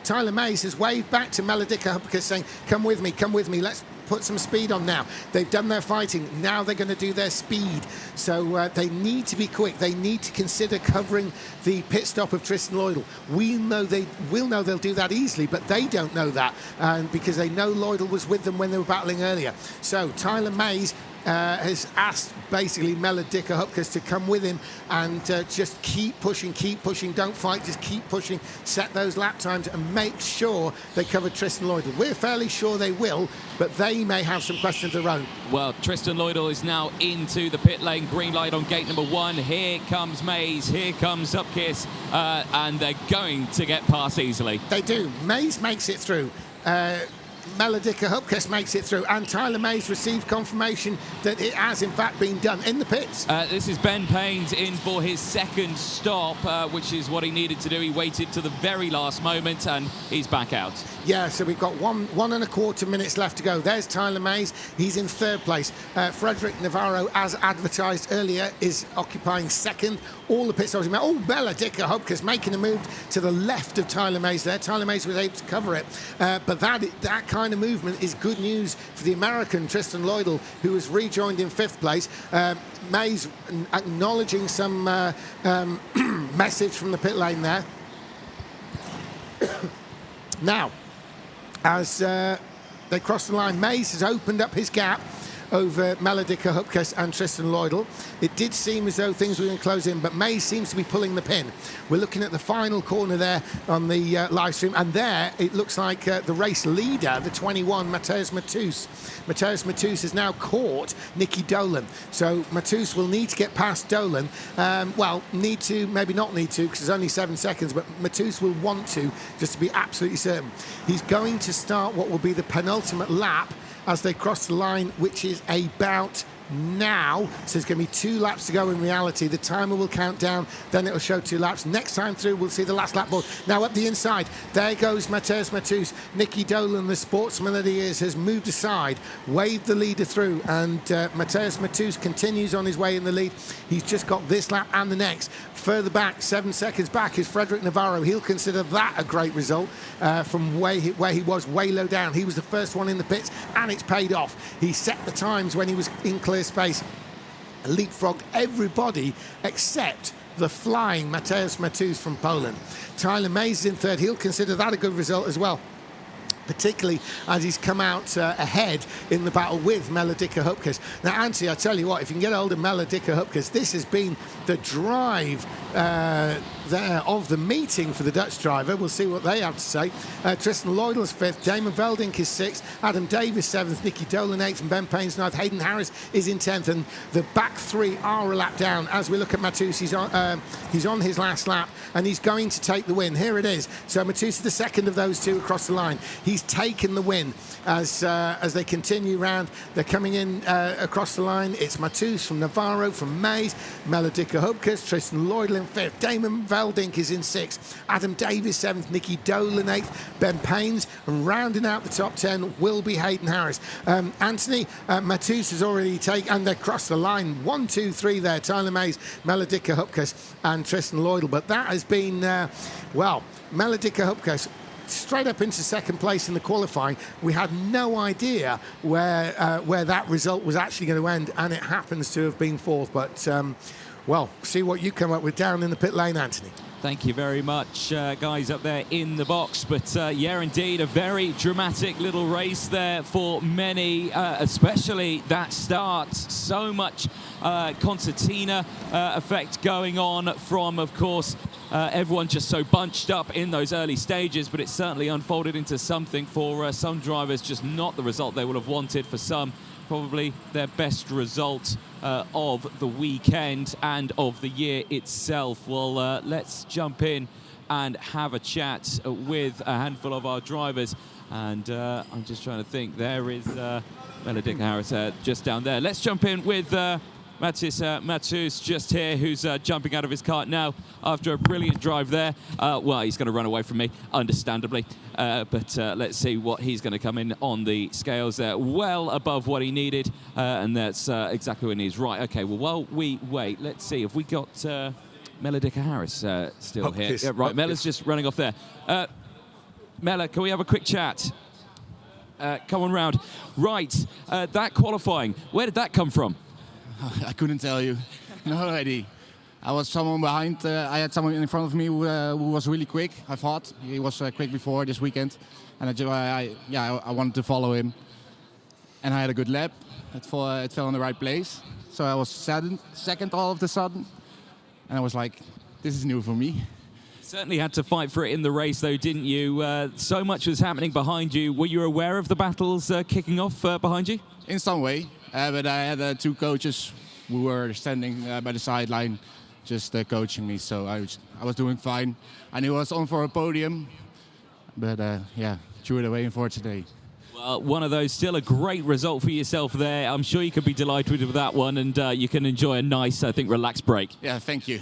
Tyler Mays has waved back to Dicker Hupkes saying, come with me, let's put some speed on now. They've done their fighting, now they're going to do their speed. So they need to be quick. They need to consider covering the pit stop of Tristan Lloydell. We'll know they'll do that easily, but they don't know that, because they know Lloydell was with them when they were battling earlier. So Tyler Mays has asked basically Dicker Hupkes to come with him and just keep pushing, don't fight, just keep pushing, set those lap times and make sure they cover Tristan Lloydell. We're fairly sure they will, but they may have some questions of their own. Well, Tristan Lloydell is now into the pit lane, green light on gate number 1. Here comes Mays, here comes Hupkes, and they're going to get past easily. They do. Mays makes it through. Dicker Hupkes makes it through, and Tyler Mays received confirmation that it has in fact been done in the pits. This is Ben Paynes in for his 2nd stop, which is what he needed to do. He waited to the very last moment and he's back out. Yeah, so we've got 1.25 minutes left to go. There's Tyler Mays. He's in 3rd place. Frederick Navarro, as advertised earlier, is occupying 2nd. All the pit stops. Dicker Hupkes making a move to the left of Tyler Mays there. Tyler Mays was able to cover it, but that kind of movement is good news for the American Tristan Lloydell, who has rejoined in 5th place. Mays acknowledging some message from the pit lane there. Now, as they cross the line, Mays has opened up his gap over Dicker Hupkes and Tristan Lloydell. It did seem as though things were going to close in, but Mays seems to be pulling the pin. We're looking at the final corner there on the live stream, and there it looks like the race leader, the 21, Mateusz Matus. Mateusz Matus has now caught Nicky Dolan. So Matus will need to get past Dolan. Well, need to, maybe not need to, because there's only 7 seconds, but Matus will want to, just to be absolutely certain. He's going to start what will be the penultimate lap as they cross the line, which is about now. So there's going to be 2 laps to go in reality. The timer will count down, then it'll show 2 laps. Next time through, we'll see the last lap board. Now up the inside, there goes Mateusz Matus. Nicky Dolan, the sportsman that he is, has moved aside, waved the leader through, and Mateusz Matus continues on his way in the lead. He's just got this lap and the next. Further back, 7 seconds back, is Frederick Navarro. He'll consider that a great result from where he was way low down. He was the first one in the pits, and it's paid off. He set the times when he was in clear space, leapfrogged everybody except the flying Mateusz Matus from Poland. Tyler Mays is in 3rd. He'll consider that a good result as well, particularly as he's come out ahead in the battle with Dicker Hupkes. Now, Anthony, I tell you what, if you can get hold of Dicker Hupkes, this has been the drive there of the meeting for the Dutch driver. We'll see what they have to say. Tristan Lloydell's 5th, Damon Veldink is 6th, Adam Davis 7th, Nicky Dolan 8th, and Ben Paynes 9th. Hayden Harris is in 10th, and the back 3 are a lap down. As we look at Matus, he's on his last lap, and he's going to take the win. Here it is. So Matus is the 2nd of those 2 across the line. He's taken the win as they continue round. They're coming in across the line. It's Matus from Navarro, from Mays, Dicker Hupkes, Tristan Lloydell in 5th, Damon Veldink is in 6th, Adam Davis 7th, Nicky Dolan 8th, Ben Paynes, and rounding out the top 10 will be Hayden Harris. Anthony, Matus has already taken, and they crossed the line. 1, 2, 3 there. Tyler Mays, Dicker Hupkes, and Tristan Lloydell. But that has been, Dicker Hupkes straight up into 2nd place in the qualifying. We had no idea where that result was actually going to end, and it happens to have been 4th. But Well, see what you come up with down in the pit lane, Anthony. Thank you very much, guys up there in the box. But yeah, indeed, a very dramatic little race there for many, especially that start. So much concertina effect going on from, of course, everyone just so bunched up in those early stages, but it certainly unfolded into something for some drivers, just not the result they would have wanted. For some, probably their best result of the weekend and of the year itself. Well, let's jump in and have a chat with a handful of our drivers. And I'm just trying to think. There is Melodica Harris just down there. Let's jump in with Matheus just here, who's jumping out of his kart now after a brilliant drive there. Well, he's going to run away from me, understandably. But let's see what he's going to come in on the scales there. Well above what he needed, and that's exactly what he needs. Right, okay, well, while we wait, let's see if we got Melodica Harris still here. Yeah, right, Mella's just running off there. Mella, can we have a quick chat? Come on round. Right, that qualifying, where did that come from? I couldn't tell you. No idea. I was someone behind. I had someone in front of me who was really quick. I thought he was quick before this weekend, and I wanted to follow him. And I had a good lap. It fell in the right place. So I was second all of a sudden, and I was like, "This is new for me." Certainly had to fight for it in the race, though, didn't you? So much was happening behind you. Were you aware of the battles kicking off behind you? In some way. But I had two coaches who were standing by the sideline just coaching me, so I was doing fine. I knew I was on for a podium, but yeah, threw it away unfortunately. Well, one of those, still a great result for yourself there. I'm sure you could be delighted with that one, and you can enjoy a nice, I think, relaxed break. Yeah, thank you.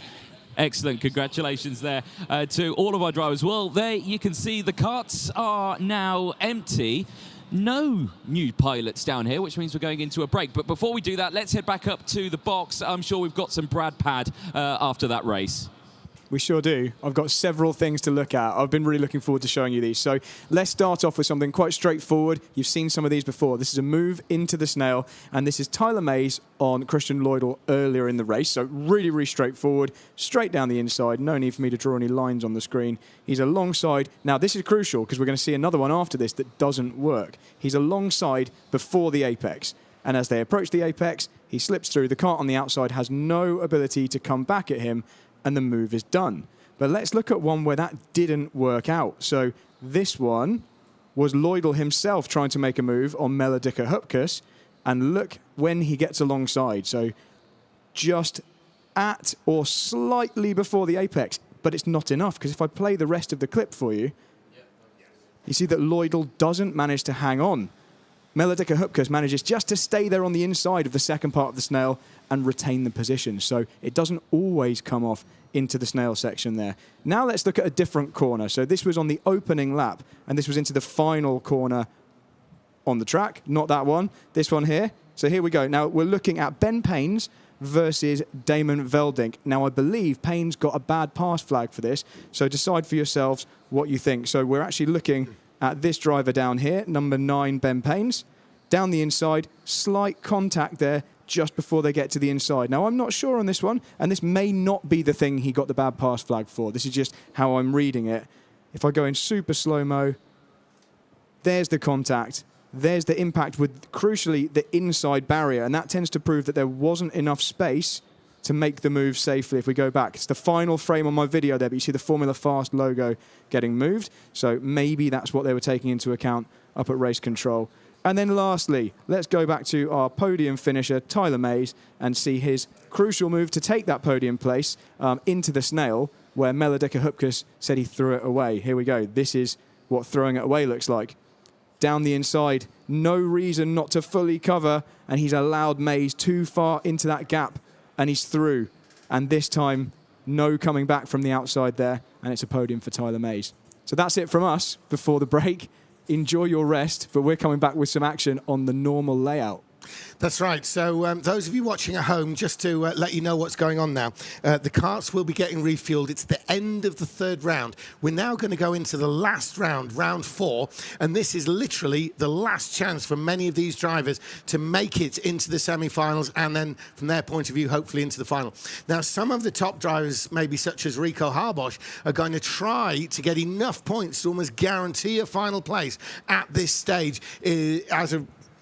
Excellent. Congratulations there to all of our drivers. Well, there you can see the karts are now empty. No new pilots down here, which means we're going into a break. But before we do that, let's head back up to the box. I'm sure we've got some Brad Pad after that race. We sure do. I've got several things to look at. I've been really looking forward to showing you these. So let's start off with something quite straightforward. You've seen some of these before. This is a move into the snail, and this is Tyler Mays on Christian Lloydell earlier in the race. So really, really straightforward. Straight down the inside. No need for me to draw any lines on the screen. He's alongside. Now, this is crucial because we're going to see another one after this that doesn't work. He's alongside before the apex. And as they approach the apex, he slips through. The kart on the outside has no ability to come back at him, and the move is done. But let's look at one where that didn't work out. So this one was Lloydell himself trying to make a move on Melodica Hupkes, and look when he gets alongside. So just at or slightly before the apex, but it's not enough, because if I play the rest of the clip for you, you see that Lloydell doesn't manage to hang on. Melodica Hupkes manages just to stay there on the inside of the second part of the snail and retain the position. So it doesn't always come off into the snail section there. Now let's look at a different corner. So this was on the opening lap, and this was into the final corner on the track. Not that one, this one here. So here we go. Now we're looking at Ben Paynes versus Damon Veldink. Now I believe Paynes got a bad pass flag for this, so decide for yourselves what you think. So we're actually looking at this driver down here, number 9, Ben Paynes. Down the inside, slight contact there just before they get to the inside. Now, I'm not sure on this one, and this may not be the thing he got the bad pass flag for. This is just how I'm reading it. If I go in super slow-mo, there's the contact. There's the impact with, crucially, the inside barrier, and that tends to prove that there wasn't enough space to make the move safely. If we go back, it's the final frame on my video there, but you see the Formula Fast logo getting moved. So maybe that's what they were taking into account up at race control. And then lastly, let's go back to our podium finisher, Tyler Mays, and see his crucial move to take that podium place into the snail, where Melodica Hupkes said he threw it away. Here we go. This is what throwing it away looks like. Down the inside, no reason not to fully cover, and he's allowed Mays too far into that gap, and he's through. And this time, no coming back from the outside there, and it's a podium for Tyler Mays. So that's it from us before the break. Enjoy your rest, but we're coming back with some action on the normal layout. That's right. So those of you watching at home, just to let you know what's going on now, the karts will be getting refueled. It's the end of the third round. We're now going to go into the last round, round 4, and this is literally the last chance for many of these drivers to make it into the semi-finals and then, from their point of view, hopefully into the final. Now, some of the top drivers, maybe such as Rico Harbosch, are going to try to get enough points to almost guarantee a final place at this stage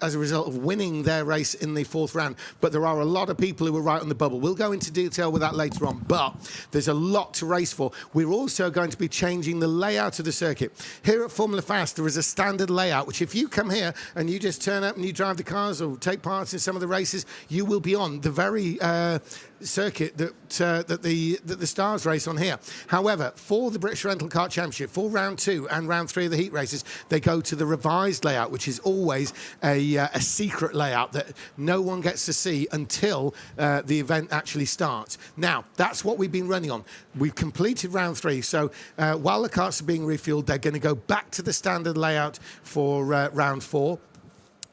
as a result of winning their race in the 4th round. But there are a lot of people who are right on the bubble. We'll go into detail with that later on, but there's a lot to race for. We're also going to be changing the layout of the circuit. Here at Formula Fast, there is a standard layout, which if you come here and you just turn up and you drive the cars or take part in some of the races, you will be on the very circuit that the stars race on here. However, for the British Rental Kart Championship, for round 2 and round 3 of the heat races, they go to the revised layout, which is always a secret layout that no one gets to see until the event actually starts. Now, that's what we've been running on. We've completed round 3, so while the karts are being refueled, they're going to go back to the standard layout for round 4.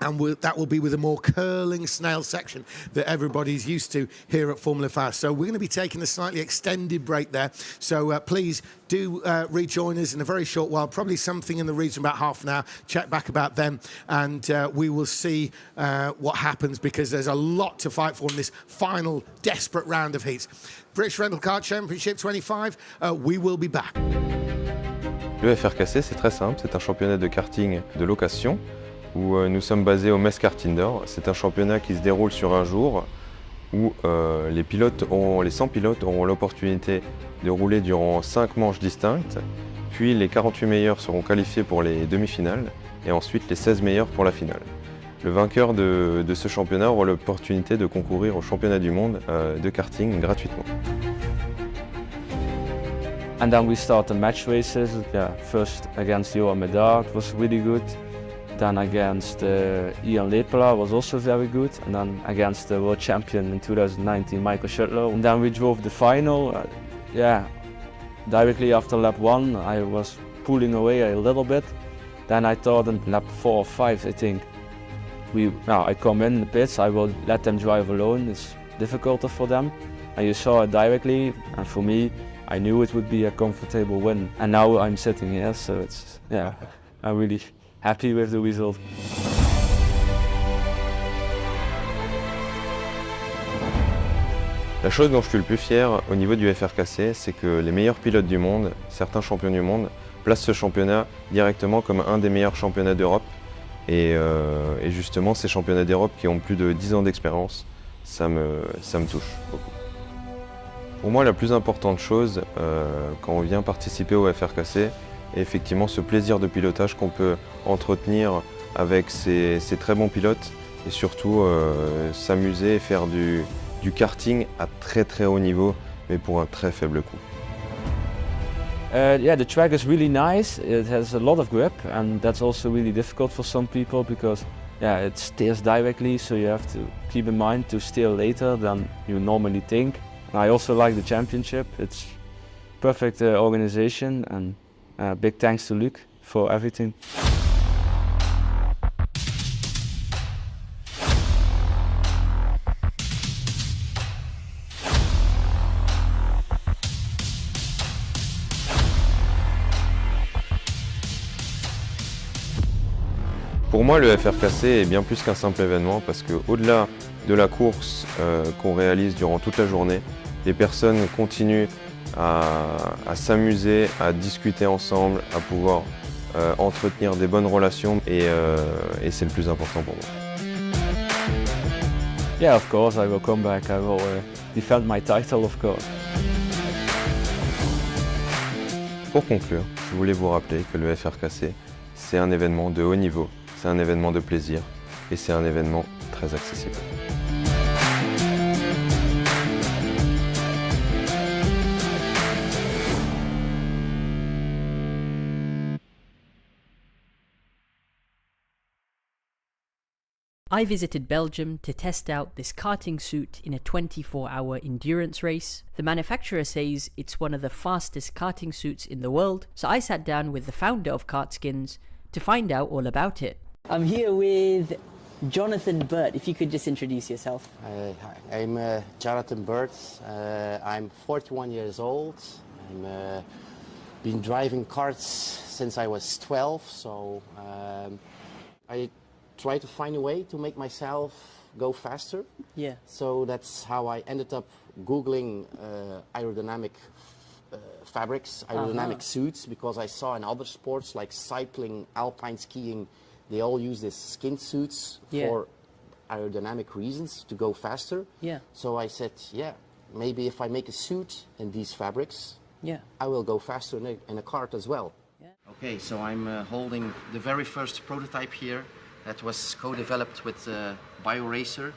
And that will be with a more curling snail section that everybody's used to here at Formula Fast. So we're going to be taking a slightly extended break there. So please do rejoin us in a very short while, probably something in the region about half an hour. Check back about them, and we will see what happens, because there's a lot to fight for in this final desperate round of heats. British Rental Kart Championship 25, we will be back. Le FRKC, c'est très simple, c'est un championnat de karting de location, où nous sommes basés au Metz Kart Indoor. C'est un championnat qui se déroule sur un jour où les 100 pilotes auront l'opportunité de rouler durant 5 manches distinctes, puis les 48 meilleurs seront qualifiés pour les demi-finales et ensuite les 16 meilleurs pour la finale. Le vainqueur de ce championnat aura l'opportunité de concourir au championnat du monde de karting gratuitement. And then we start the match races. Yeah, first against Johan Medard was really good. Then against Ian Lepela was also very good, and then against the world champion in 2019, Michael Schuttler. And then we drove the final. Directly after lap 1, I was pulling away a little bit. Then I thought in lap 4 or 5, I think, I come in the pits, I will let them drive alone. It's difficult for them. And you saw it directly, and for me, I knew it would be a comfortable win. And now I'm sitting here, so it's, I'm really happy with the result. La chose dont je suis le plus fier au niveau du FRKC, c'est que les meilleurs pilotes du monde, certains champions du monde, placent ce championnat directement comme un des meilleurs championnats d'Europe. Et justement, ces championnats d'Europe qui ont plus de 10 ans d'expérience, ça me touche beaucoup. Pour moi, la plus importante chose quand on vient participer au FRKC, est effectivement ce plaisir de pilotage qu'on peut entretenir avec ces très bons pilotes et surtout s'amuser et faire du karting à très haut niveau, mais pour un très faible coût. The track is really nice. It has a lot of grip, and that's also really difficult for some people because it steers directly, so you have to keep in mind to steer later than you normally think. And I also like the championship. It's perfect organization, and big thanks to Luc for everything. Pour moi, le FRKC est bien plus qu'un simple événement parce qu'au-delà de la course qu'on réalise durant toute la journée, les personnes continuent à s'amuser, à discuter ensemble, à pouvoir entretenir des bonnes relations et c'est le plus important pour moi. Yeah, of course, I will come back. I will defend my title, of course. Pour conclure, je voulais vous rappeler que le FRKC, c'est un événement de haut niveau, c'est un événement de plaisir et c'est un événement très accessible. I visited Belgium to test out this karting suit in a 24-hour endurance race. The manufacturer says it's one of the fastest karting suits in the world, so I sat down with the founder of Kartskins to find out all about it. I'm here with Jonathan Burt, if you could just introduce yourself. Hi, I'm Jonathan Burt. I'm 41 years old. I'm been driving karts since I was 12, so I try to find a way to make myself go faster. Yeah. So that's how I ended up Googling aerodynamic fabrics, aerodynamic suits, because I saw in other sports like cycling, alpine skiing, they all use these skin suits for aerodynamic reasons to go faster. Yeah. So I said, yeah, maybe if I make a suit in these fabrics, I will go faster in a kart as well. Yeah. Okay, so I'm holding the very first prototype here that was co-developed with BioRacer,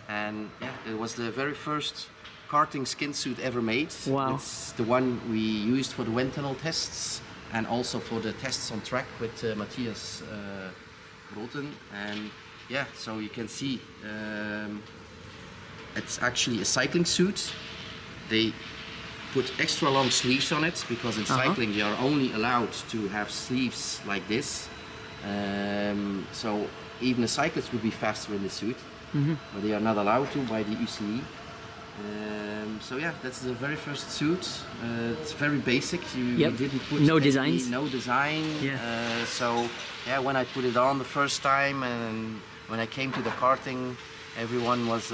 and it was the very first karting skin suit ever made. Wow. It's the one we used for the wind tunnel tests and also for the tests on track with Matthias Roten. And so you can see it's actually a cycling suit. They put extra long sleeves on it because in cycling you are only allowed to have sleeves like this. So even a cyclist would be faster in the suit, but they are not allowed to by the UCI. So that's the very first suit. It's very basic. You didn't put no designs. No design. So when I put it on the first time and when I came to the karting, everyone was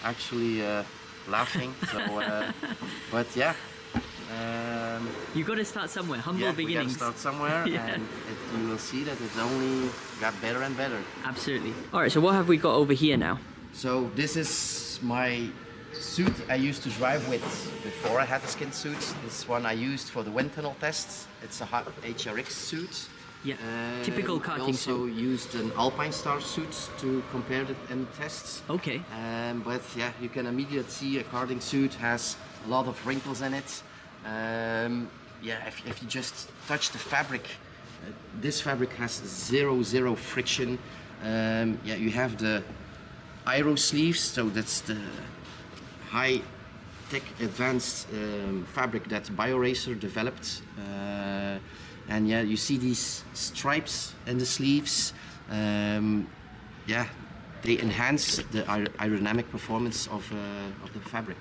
actually laughing. So, but you got to start somewhere. Humble beginnings. We got to start somewhere, and you will see that it's only got better and better. Absolutely. All right. So what have we got over here now? So this is my suit I used to drive with before I had the skin suit. This one I used for the wind tunnel tests. It's a HRX suit. Yeah, typical karting suit. I also used an Alpine Star suit to compare it in tests. Okay. But you can immediately see a karting suit has a lot of wrinkles in it. If you just touch the fabric, this fabric has zero friction. You have the aero sleeves, so that's the high-tech advanced fabric that BioRacer developed. And you see these stripes in the sleeves. They enhance the aerodynamic performance of the fabric.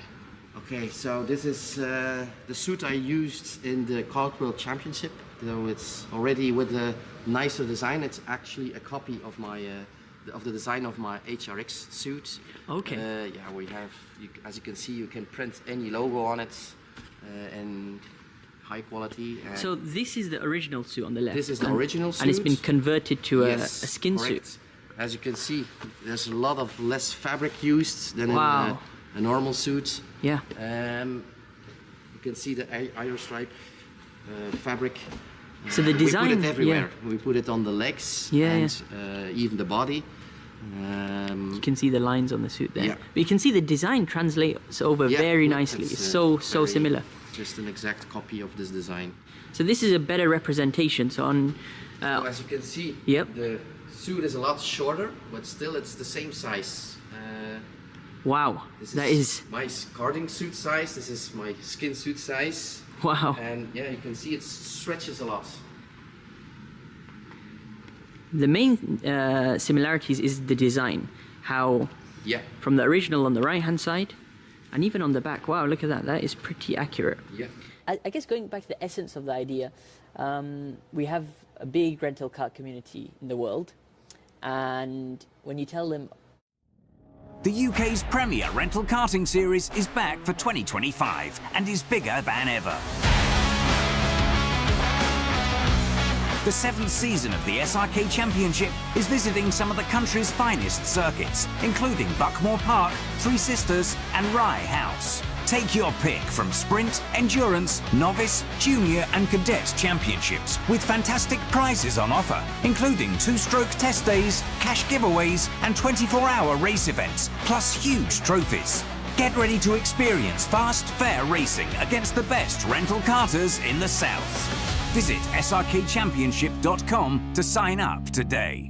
Okay, so this is the suit I used in the Kart World Championship. Though it's already with a nicer design. It's actually a copy of my of the design of my HRX suit. Okay. We have, as you can see, you can print any logo on it in high quality. So this is the original suit on the left. This is the original suit. And it's been converted to a skin suit. As you can see, there's a lot of less fabric used than in a normal suit. Yeah. You can see the aero stripe fabric. So the design, we put it everywhere. We put it on the legs and even the body. You can see the lines on the suit there. Yeah. But you can see the design translates over very nicely. It's so similar. Just an exact copy of this design. So this is a better representation. So on, so as you can see, the suit is a lot shorter, but still it's the same size. Wow, this is my karting suit size. This is my skin suit size. Wow. And you can see it stretches a lot. The main similarities is the design. How from the original on the right-hand side, and even on the back. Wow, look at that. That is pretty accurate. Yeah. I guess going back to the essence of the idea, we have a big rental kart community in the world, and when you tell them the UK's premier rental karting series is back for 2025 and is bigger than ever. The 7th season of the SRK Championship is visiting some of the country's finest circuits, including Buckmore Park, Three Sisters and Rye House. Take your pick from sprint, endurance, novice, junior and cadet championships with fantastic prizes on offer, including 2-stroke test days, cash giveaways and 24-hour race events, plus huge trophies. Get ready to experience fast, fair racing against the best rental karters in the South. Visit srkchampionship.com to sign up today.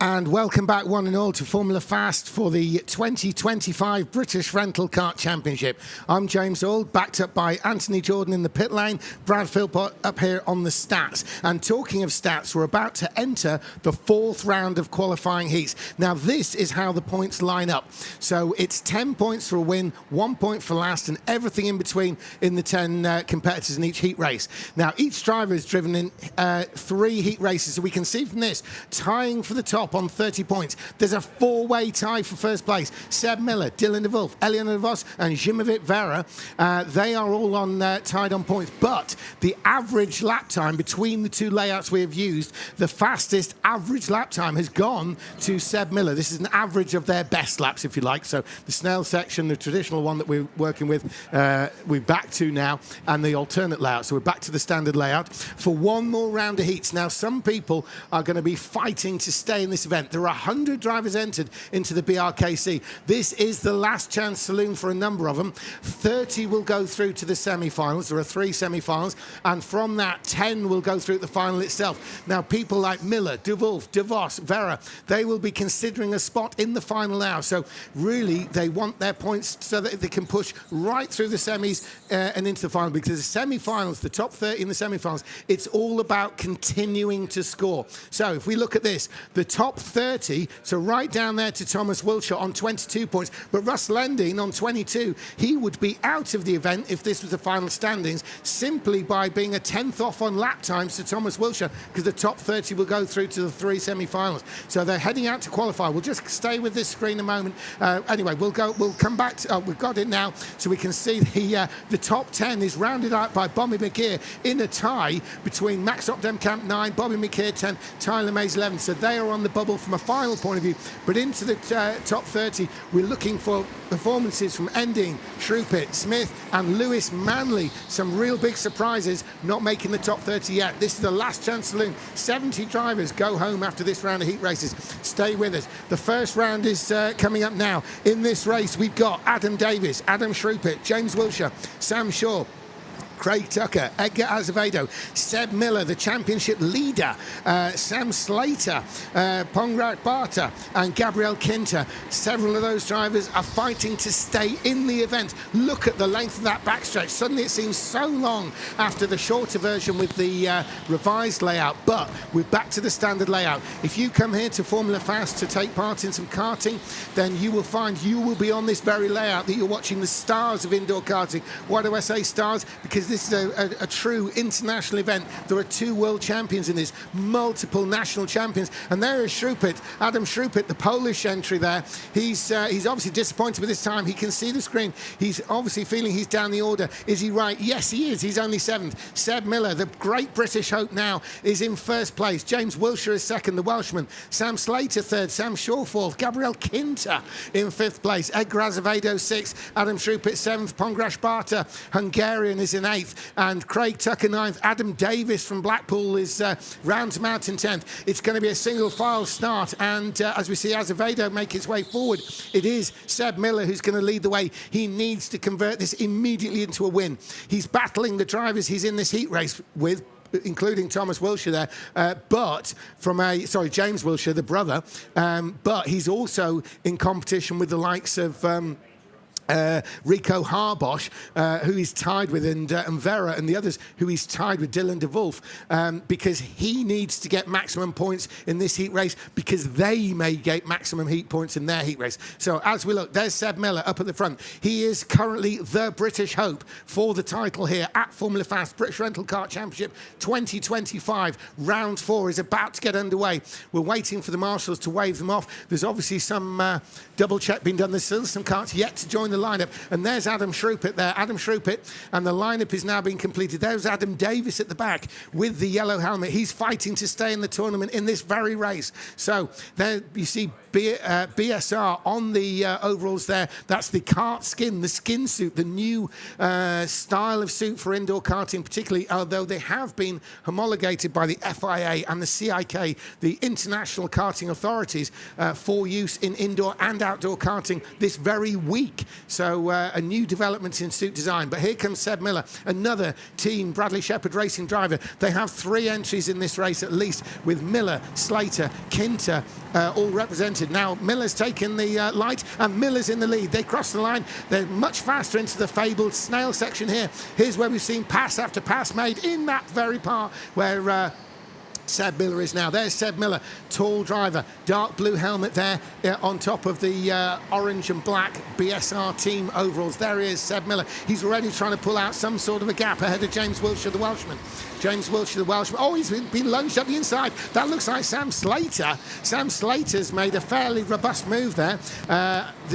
And welcome back, one and all, to Formula Fast for the 2025 British Rental Kart Championship. I'm James Hall, backed up by Anthony Jordan in the pit lane, Brad Philpott up here on the stats. And talking of stats, we're about to enter the 4th round of qualifying heats. Now, this is how the points line up. So it's 10 points for a win, 1 point for last, and everything in between in the 10 competitors in each heat race. Now, each driver is driven in 3 heat races. So we can see from this, tying for the top on 30 points. There's a 4-way tie for first place. Seb Miller, Dylan de Wolf, Elian Vos, and Jimavit Vera. They are all on tied on points. But the average lap time between the 2 layouts we have used, the fastest average lap time has gone to Seb Miller. This is an average of their best laps, if you like. So the snail section, the traditional one that we're working with, we're back to now, and the alternate layout. So we're back to the standard layout for one more round of heats. Now, some people are going to be fighting to stay in this event. There are 100 drivers entered into the BRKC. This is the last chance saloon for a number of them. 30 will go through to the semi-finals. There are 3 semi-finals, and from that, 10 will go through to the final itself. Now, people like Miller, De Wolf, De Vos, Vera, they will be considering a spot in the final now. So really, they want their points so that they can push right through the semis and into the final, because the semi-finals, the top 30 in the semi-finals, it's all about continuing to score. So if we look at this, the top 30, so right down there to Thomas Wilshire on 22 points, but Russ Lending on 22, he would be out of the event if this was the final standings, simply by being a 10th off on lap times to Thomas Wilshire, because the top 30 will go through to the 3 semi-finals. So they're heading out to qualify. We'll just stay with this screen a moment. Anyway, we'll come back to, we've got it now, so we can see the top 10 is rounded out by Bobby McKeer in a tie between Max Opdemkamp 9, Bobby McKeer 10, Tyler Mays 11. So they are on the bubble from a final point of view. But into the top 30, we're looking for performances from Ending, Shrupit, Smith, and Lewis Manley. Some real big surprises not making the top 30 yet. This is the last chance saloon. 70 drivers go home after this round of heat races. Stay with us. The first round is coming up now. In this race, we've got Adam Davis, Adam Shrupit, James Wilshire, Sam Shaw, Craig Tucker, Edgar Azevedo, Seb Miller, the championship leader, Sam Slater, Pongrat Barta, and Gabriel Kinter. Several of those drivers are fighting to stay in the event. Look at the length of that backstretch. Suddenly it seems so long after the shorter version with the revised layout, but we're back to the standard layout. If you come here to Formula Fast to take part in some karting, then you will find you will be on this very layout that you're watching the stars of indoor karting. Why do I say stars? Because this is a true international event. There are 2 world champions in this, multiple national champions, and there is Shrupit, Adam Shrupit, the Polish entry there. He's obviously disappointed with this time. He can see the screen. He's obviously feeling he's down the order. Is he right? Yes, he is. He's only 7th. Seb Miller, the great British hope now, is in 1st place. James Wilshire is 2nd, the Welshman. Sam Slater 3rd, Sam Shaw 4th, Gabriel Kinter in 5th place, Edgar Azevedo 6th, Adam Shrupit 7th, Pongrash Barta, Hungarian, is in 8th, and Craig Tucker 9th. Adam Davis from Blackpool is round to mountain 10th. It's going to be a single file start, and as we see Azevedo make his way forward, it is Seb Miller who's going to lead the way. He needs to convert this immediately into a win. He's battling the drivers he's in this heat race with, including Thomas Wilshire there, but from James Wilshire, the brother, but he's also in competition with the likes of Rico Harbosch, who he's tied with, and Vera and the others who he's tied with, Dylan de Wolf, because he needs to get maximum points in this heat race, because they may get maximum heat points in their heat race. So as we look, there's Seb Miller up at the front. He is currently the British hope for the title here at Formula Fast British Rental Kart Championship 2025. Round 4 is about to get underway. We're waiting for the marshals to wave them off. There's obviously some double check being done. There's still some karts yet to join the lineup, and there's Adam Shrupit there. Adam Shrupit, and the lineup is now being completed. There's Adam Davis at the back with the yellow helmet. He's fighting to stay in the tournament in this very race. So there you see BSR on the overalls there. That's the kart skin, the skin suit, the new style of suit for indoor karting, particularly, although they have been homologated by the FIA and the CIK, the International Karting Authorities, for use in indoor and outdoor karting this very week. So a new development in suit design. But here comes Seb Miller, another team Bradley Shepherd Racing driver. They have 3 entries in this race at least, with Miller, Slater, Kinter all represented. Now Miller's taken the light and Miller's in the lead. They cross the line. They're much faster into the fabled snail section here. Here's where we've seen pass after pass made in that very part where Seb Miller is now. There's Seb Miller, tall driver, dark blue helmet there on top of the orange and black BSR team overalls. There he is, Seb Miller. He's already trying to pull out some sort of a gap ahead of James Wilshere, the Welshman. James Wilshere, the Welshman. Oh, he's been lunged up the inside. That looks like Sam Slater. Sam Slater's made a fairly robust move there.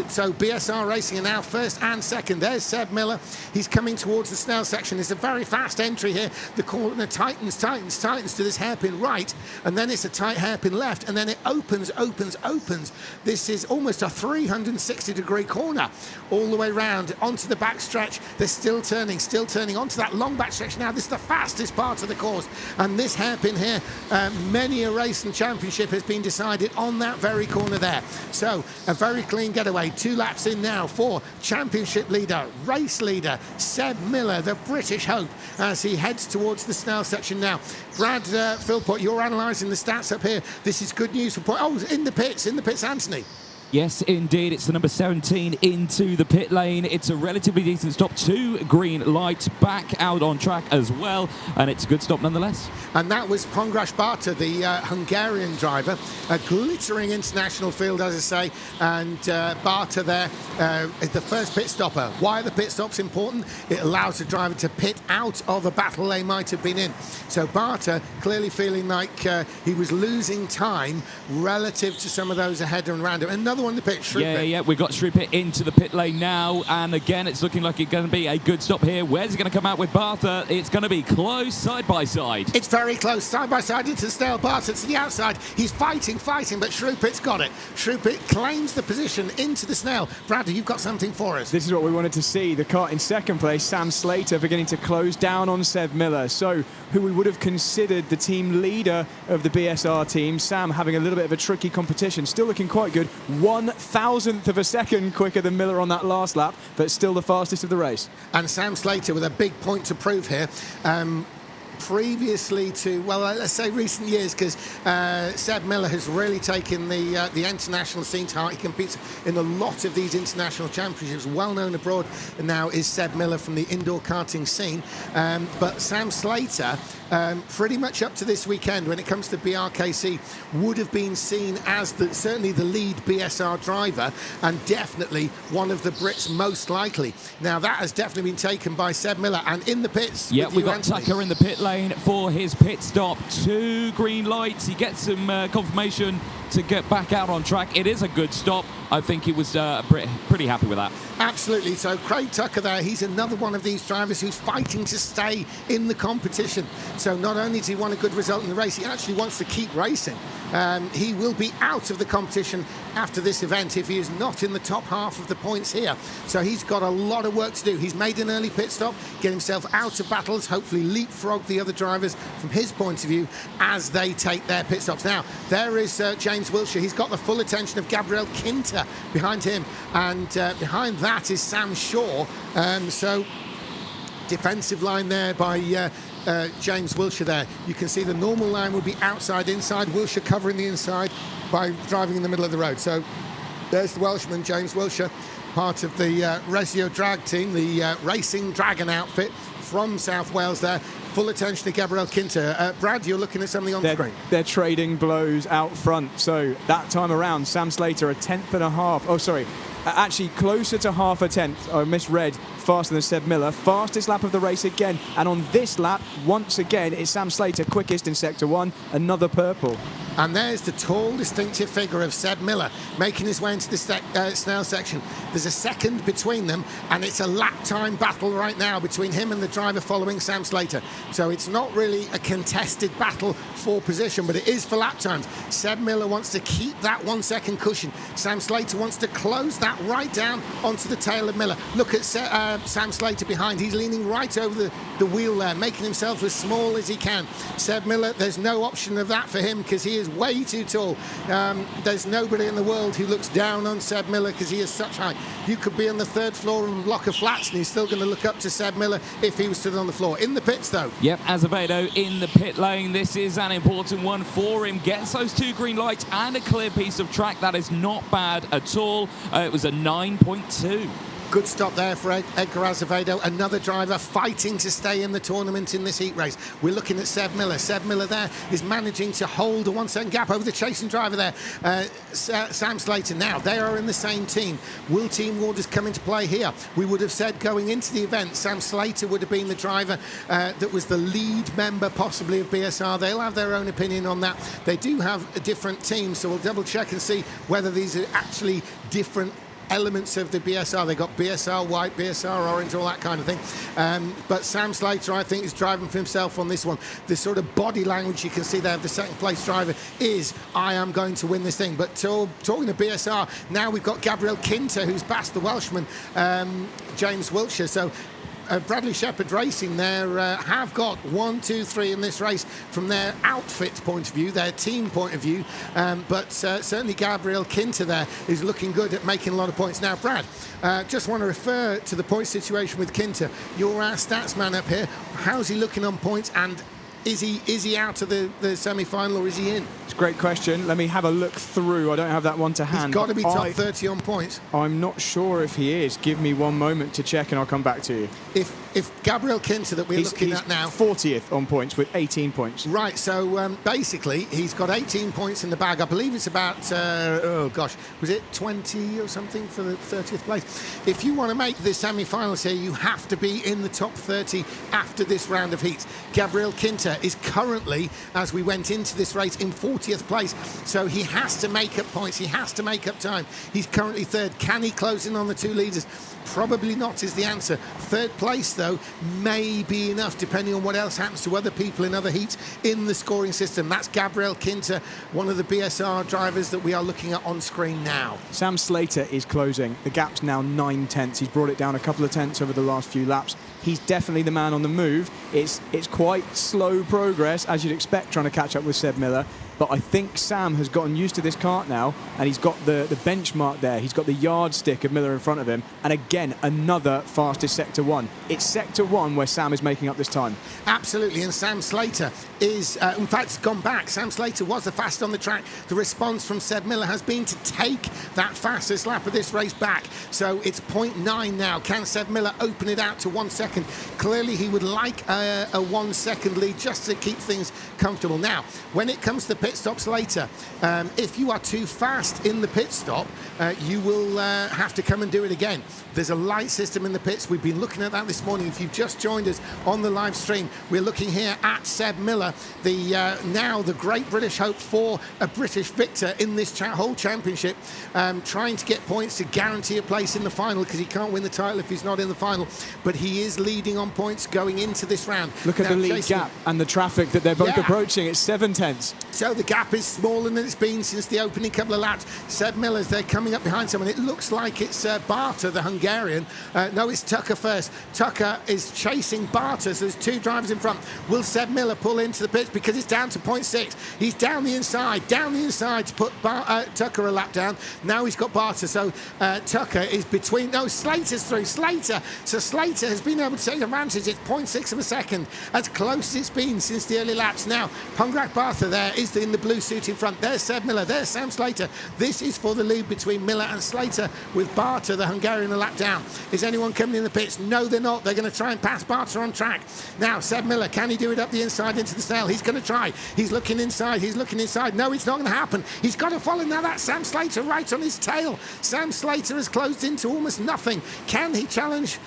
So BSR Racing are now first and second. There's Seb Miller. He's coming towards the snail section. It's a very fast entry here. The corner tightens to this hairpin right, and then it's a tight hairpin left, and then it opens. This is almost a 360-degree corner all the way round onto the backstretch. They're still turning onto that long backstretch now. This is the fastest part of the course, and this hairpin here, many a race and championship has been decided on that very corner there. So a very clean getaway. 2 laps in now for championship leader, race leader Seb Miller, the British hope, as he heads towards the snail section now. Brad Philpott, you're analysing the stats up here. This is good news for point. Oh, in the pits, Anthony. Yes, indeed. It's the number 17 into the pit lane. It's a relatively decent stop. 2 green lights back out on track as well. And it's a good stop nonetheless. And that was Pongrás Barta, the Hungarian driver. A glittering international field, as I say. And Barta there is the first pit stopper. Why are the pit stops important? It allows the driver to pit out of a battle they might have been in. So Barta clearly feeling like he was losing time relative to some of those ahead and around him. Another one in the pit, Shrupit. Yeah, we've got Shrupit into the pit lane now, and again, it's looking like it's going to be a good stop here. Where's it going to come out with Barta? It's going to be close, side by side. It's very close, side by side into the snail. Barta to the outside. He's fighting, but Shrupit's got it. Shrupit claims the position into the snail. Bradley, you've got something for us. This is what we wanted to see. The kart in second place, Sam Slater, beginning to close down on Seb Miller. So, who we would have considered the team leader of the BSR team, Sam having a little bit of a tricky competition, still looking quite good. 1/1000th of a second quicker than Miller on that last lap, but still the fastest of the race. And Sam Slater with a big point to prove here. Previously to, well, let's say recent years, because Seb Miller has really taken the international scene to heart. He competes in a lot of these international championships. Well known abroad now is Seb Miller from the indoor karting scene. But Sam Slater, pretty much up to this weekend, when it comes to BRKC, would have been seen as certainly the lead BSR driver, and definitely one of the Brits most likely. Now that has definitely been taken by Seb Miller, and in the pits. Yeah, we've got Tucker in the pit lane for his pit stop. 2 green lights. He gets some confirmation to get back out on track. It is a good stop. I think he was pretty happy with that. Absolutely. So Craig Tucker there, he's another one of these drivers who's fighting to stay in the competition. So not only does he want a good result in the race, he actually wants to keep racing. He will be out of the competition after this event if he is not in the top half of the points here. So he's got a lot of work to do. He's made an early pit stop, get himself out of battles, hopefully leapfrog the other drivers from his point of view as they take their pit stops. Now, there is James Wilshere. He's got the full attention of Gabriel Kinter behind him, and behind that is Sam Shaw. So defensive line there by James Wilshere there. You can see the normal line would be outside, inside. Wilshere covering the inside by driving in the middle of the road. So there's the Welshman, James Wilshere, part of the Resio Drag team, the Racing Dragon outfit from South Wales there. Full attention to Gabriel Kinter. Brad, you're looking at something on the screen. They're trading blows out front. So that time around, Sam Slater a 1/10.5. Oh, sorry. Actually, closer to half a tenth. I misread. Faster than Seb Miller. Fastest lap of the race again. And on this lap, once again, it's Sam Slater quickest in Sector 1. Another purple. And there's the tall, distinctive figure of Seb Miller making his way into the snail section. There's a second between them, and it's a lap time battle right now between him and the driver following Sam Slater. So it's not really a contested battle for position, but it is for lap times. Seb Miller wants to keep that 1 second cushion. Sam Slater wants to close that right down onto the tail of Miller. Look at Sam Slater behind. He's leaning right over the wheel there, making himself as small as he can. Seb Miller, there's no option of that for him because he is way too tall. There's nobody in the world who looks down on Seb Miller because he is such height. You could be on the third floor of a block of flats and he's still going to look up to Seb Miller if he was stood on the floor. In the pits, though. Yep, Azevedo in the pit lane. This is an important one for him. Gets those 2 green lights and a clear piece of track. That is not bad at all. It was a 9.2. Good stop there for Edgar Azevedo, another driver fighting to stay in the tournament in this heat race. We're looking at Seb Miller. Seb Miller there is managing to hold a 1 second gap over the chasing driver there. Sam Slater now, they are in the same team. Will team orders come into play here? We would have said going into the event, Sam Slater would have been the driver that was the lead member possibly of BSR. They'll have their own opinion on that. They do have a different team, so we'll double check and see whether these are actually different elements of the BSR. They got BSR white, BSR orange, all that kind of thing. But Sam Slater, I think, is driving for himself on this one. The sort of body language you can see there of the second place driver is, I am going to win this thing. But talking to BSR, now we've got Gabriel Kinter, who's past the Welshman, James Wiltshire. So Bradley Shepherd Racing there have got 1, 2, 3 in this race from their outfit point of view, their team point of view, but certainly Gabriel Kinter there is looking good at making a lot of points. Now, Brad, just want to refer to the point situation with Kinter. You're our stats man up here. How's he looking on points, and is he out of the semi-final, or is he in? It's a great question. Let me have a look through. I don't have that one to hand. He's got to be top 30 on points. I'm not sure if he is. Give me 1 moment to check and I'll come back to you. If Gabriel Kinter that we're looking at now... 40th on points with 18 points. Right, so basically he's got 18 points in the bag. I believe it's about, was it 20 or something for the 30th place? If you want to make the semi-finals here, you have to be in the top 30 after this round of heats. Gabriel Kinter is currently, as we went into this race, in 40th place. So he has to make up points. He has to make up time. He's currently third. Can he close in on the 2 leaders? Probably not is the answer. Third place, though, may be enough, depending on what else happens to other people in other heats in the scoring system. That's Gabriel Kinter, one of the BSR drivers that we are looking at on screen now. Sam Slater is closing. The gap's now 9 tenths. He's brought it down a couple of tenths over the last few laps. He's definitely the man on the move. It's quite slow progress, as you'd expect, trying to catch up with Seb Miller. But I think Sam has gotten used to this kart now, and he's got the benchmark there. He's got the yardstick of Miller in front of him. And again, another fastest Sector 1. It's Sector 1 where Sam is making up this time. Absolutely, and Sam Slater is, in fact, gone back. Sam Slater was the fastest on the track. The response from Seb Miller has been to take that fastest lap of this race back. So it's 0.9 now. Can Seb Miller open it out to 1 second? Clearly, he would like a 1 second lead just to keep things comfortable. Now, when it comes to pit stops later, if you are too fast in the pit stop, you will have to come and do it again. There's a light system in the pits. We've been looking at that this morning. If you've just joined us on the live stream, we're looking here at Seb Miller, now the great British hope for a British victor in this whole championship, trying to get points to guarantee a place in the final, because he can't win the title if he's not in the final. But he is leading on points going into this round. Look at the lead gap and the traffic that they're both approaching. It's 7 tenths. So the gap is smaller than it's been since the opening couple of laps. Seb Miller's there coming up behind someone. It looks like it's Barter, the Hungarian. No, it's Tucker first. Tucker is chasing Barter, so there's 2 drivers in front. Will Seb Miller pull into the pits because it's down to 0.6? He's down the inside to put Tucker a lap down. Now he's got Barter, so Tucker is between. No, Slater's through. Slater. So Slater has been able to take advantage. It's 0.6 of a second, as close as it's been since the early laps. Now, Pungrak Barter there is in the blue suit in front. There's Seb Miller. There's Sam Slater. This is for the lead between Miller and Slater, with Barter, the Hungarian, a lap down. Is anyone coming in the pits? No, they're not. They're going to try and pass Barter on track. Now, Seb Miller, can he do it up the inside into the snail? He's going to try. He's looking inside. He's looking inside. No, it's not going to happen. He's got to follow. Now that's Sam Slater right on his tail. Sam Slater has closed into almost nothing. Can he challenge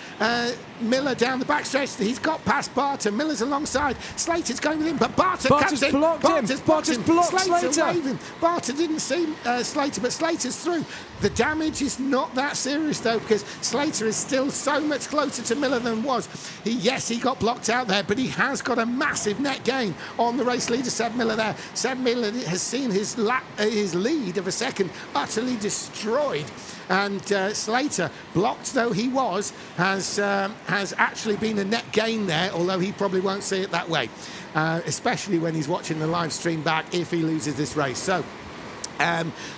Miller down the backstretch. He's got past Barter. Miller's alongside. Slater's going with him, but Barter Barter's comes in. blocked him. Barter's blocked Slater. Waving. Barter didn't see Slater, but Slater's through. The damage is not that serious, though, because Slater is still so much closer to Miller than was. He got blocked out there, but he has got a massive net gain on the race leader, Seb Miller there. Seb Miller has seen his lead of a second utterly destroyed. And Slater, blocked though he was, has actually been a net gain there, although he probably won't see it that way, especially when he's watching the live stream back if he loses this race. So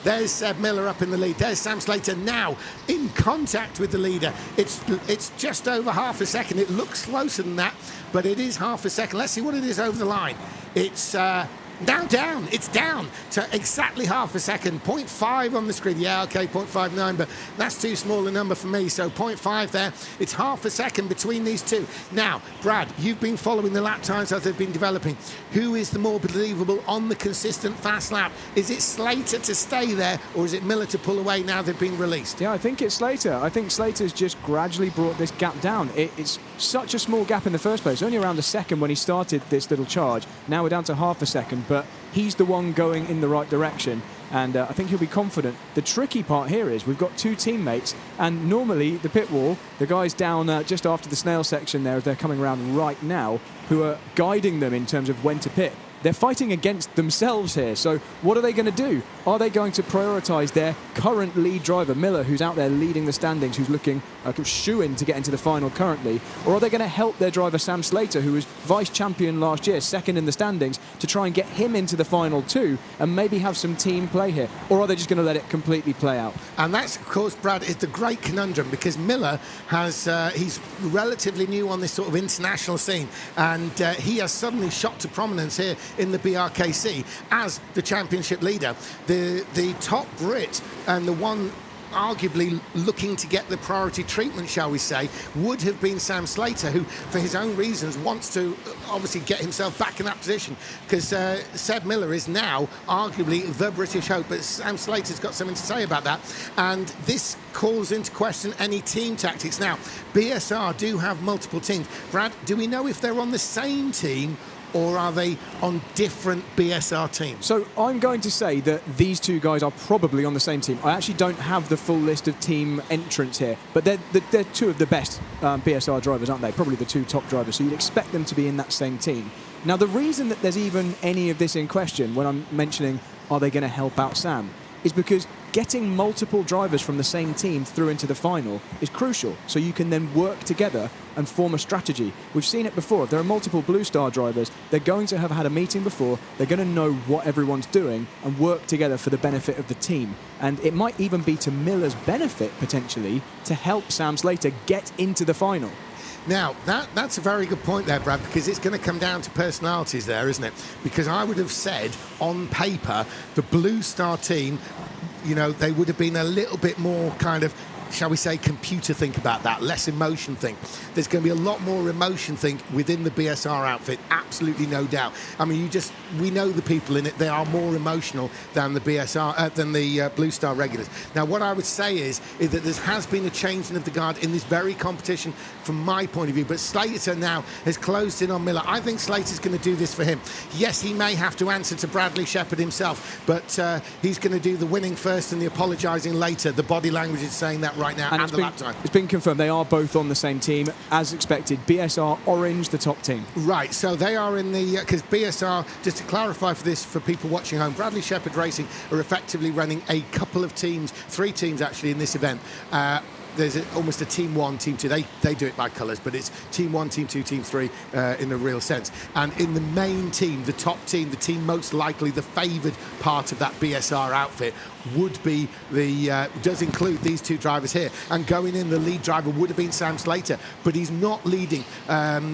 there's Seb Miller up in the lead. There's Sam Slater now in contact with the leader. It's just over half a second. It looks closer than that, but it is half a second. Let's see what it is over the line. It's now down. It's down to exactly half a second. 0.5 on the screen. Yeah, okay, 0.59, but that's too small a number for me. So 0.5 there. It's half a second between these two. Now, Brad, you've been following the lap times as they've been developing. Who is the more believable on the consistent fast lap? Is it Slater to stay there, or is it Miller to pull away now they've been released? Yeah, I think it's Slater. I think Slater's just gradually brought this gap down. It's such a small gap in the first place. Only around a second when he started this little charge. Now we're down to half a second, but he's the one going in the right direction, and I think he'll be confident. The tricky part here is we've got two teammates, and normally the pit wall, the guys down just after the snail section there, they're coming around right now, who are guiding them in terms of when to pit. They're fighting against themselves here, so what are they going to do? Are they going to prioritise their current lead driver, Miller, who's out there leading the standings, who's looking like a shoo-in to get into the final currently, or are they going to help their driver Sam Slater, who was vice-champion last year, second in the standings, to try and get him into the final too, and maybe have some team play here? Or are they just going to let it completely play out? And that's, of course, Brad, is the great conundrum, because Miller has, he's relatively new on this sort of international scene, and he has suddenly shot to prominence here in the BRKC as the championship leader. The top Brit and the one arguably looking to get the priority treatment, shall we say, would have been Sam Slater, who, for his own reasons, wants to obviously get himself back in that position, because Seb Miller is now arguably the British hope, but Sam Slater's got something to say about that, and this calls into question any team tactics. Now, BSR do have multiple teams. Brad, do we know if they're on the same team, or are they on different BSR teams? So I'm going to say that these two guys are probably on the same team. I actually don't have the full list of team entrants here, but they're two of the best BSR drivers, aren't they? Probably the two top drivers, so you'd expect them to be in that same team. Now, the reason that there's even any of this in question when I'm mentioning are they going to help out Sam is because getting multiple drivers from the same team through into the final is crucial, so you can then work together and form a strategy. We've seen it before. If there are multiple Blue Star drivers, they're going to have had a meeting before, they're going to know what everyone's doing and work together for the benefit of the team. And it might even be to Miller's benefit, potentially, to help Sam Slater get into the final. Now, that's a very good point there, Brad, because it's going to come down to personalities there, isn't it? Because I would have said, on paper, the Blue Star team, you know, they would have been a little bit more kind of, shall we say, computer think about that, less emotion think. There's going to be a lot more emotion think within the BSR outfit, absolutely no doubt. I mean, we know the people in it, they are more emotional than the BSR, than the Blue Star regulars. Now, what I would say is that there has been a changing of the guard in this very competition from my point of view, but Slater now has closed in on Miller. I think Slater's going to do this for him. Yes, he may have to answer to Bradley Shepherd himself, but he's going to do the winning first and the apologising later. The body language is saying that right now, and the lap time. It's been confirmed they are both on the same team, as expected. BSR orange, the top team. Right, so they are in the, because BSR, just to clarify for this, for people watching home, Bradley Shepherd Racing are effectively running a couple of teams, 3 teams actually in this event. There's almost a team 1, team 2. They do it by colours, but it's team 1, team 2, team 3 in a real sense. And in the main team, the top team, the team most likely the favoured part of that BSR outfit would be does include these two drivers here. And going in, the lead driver would have been Sam Slater, but he's not leading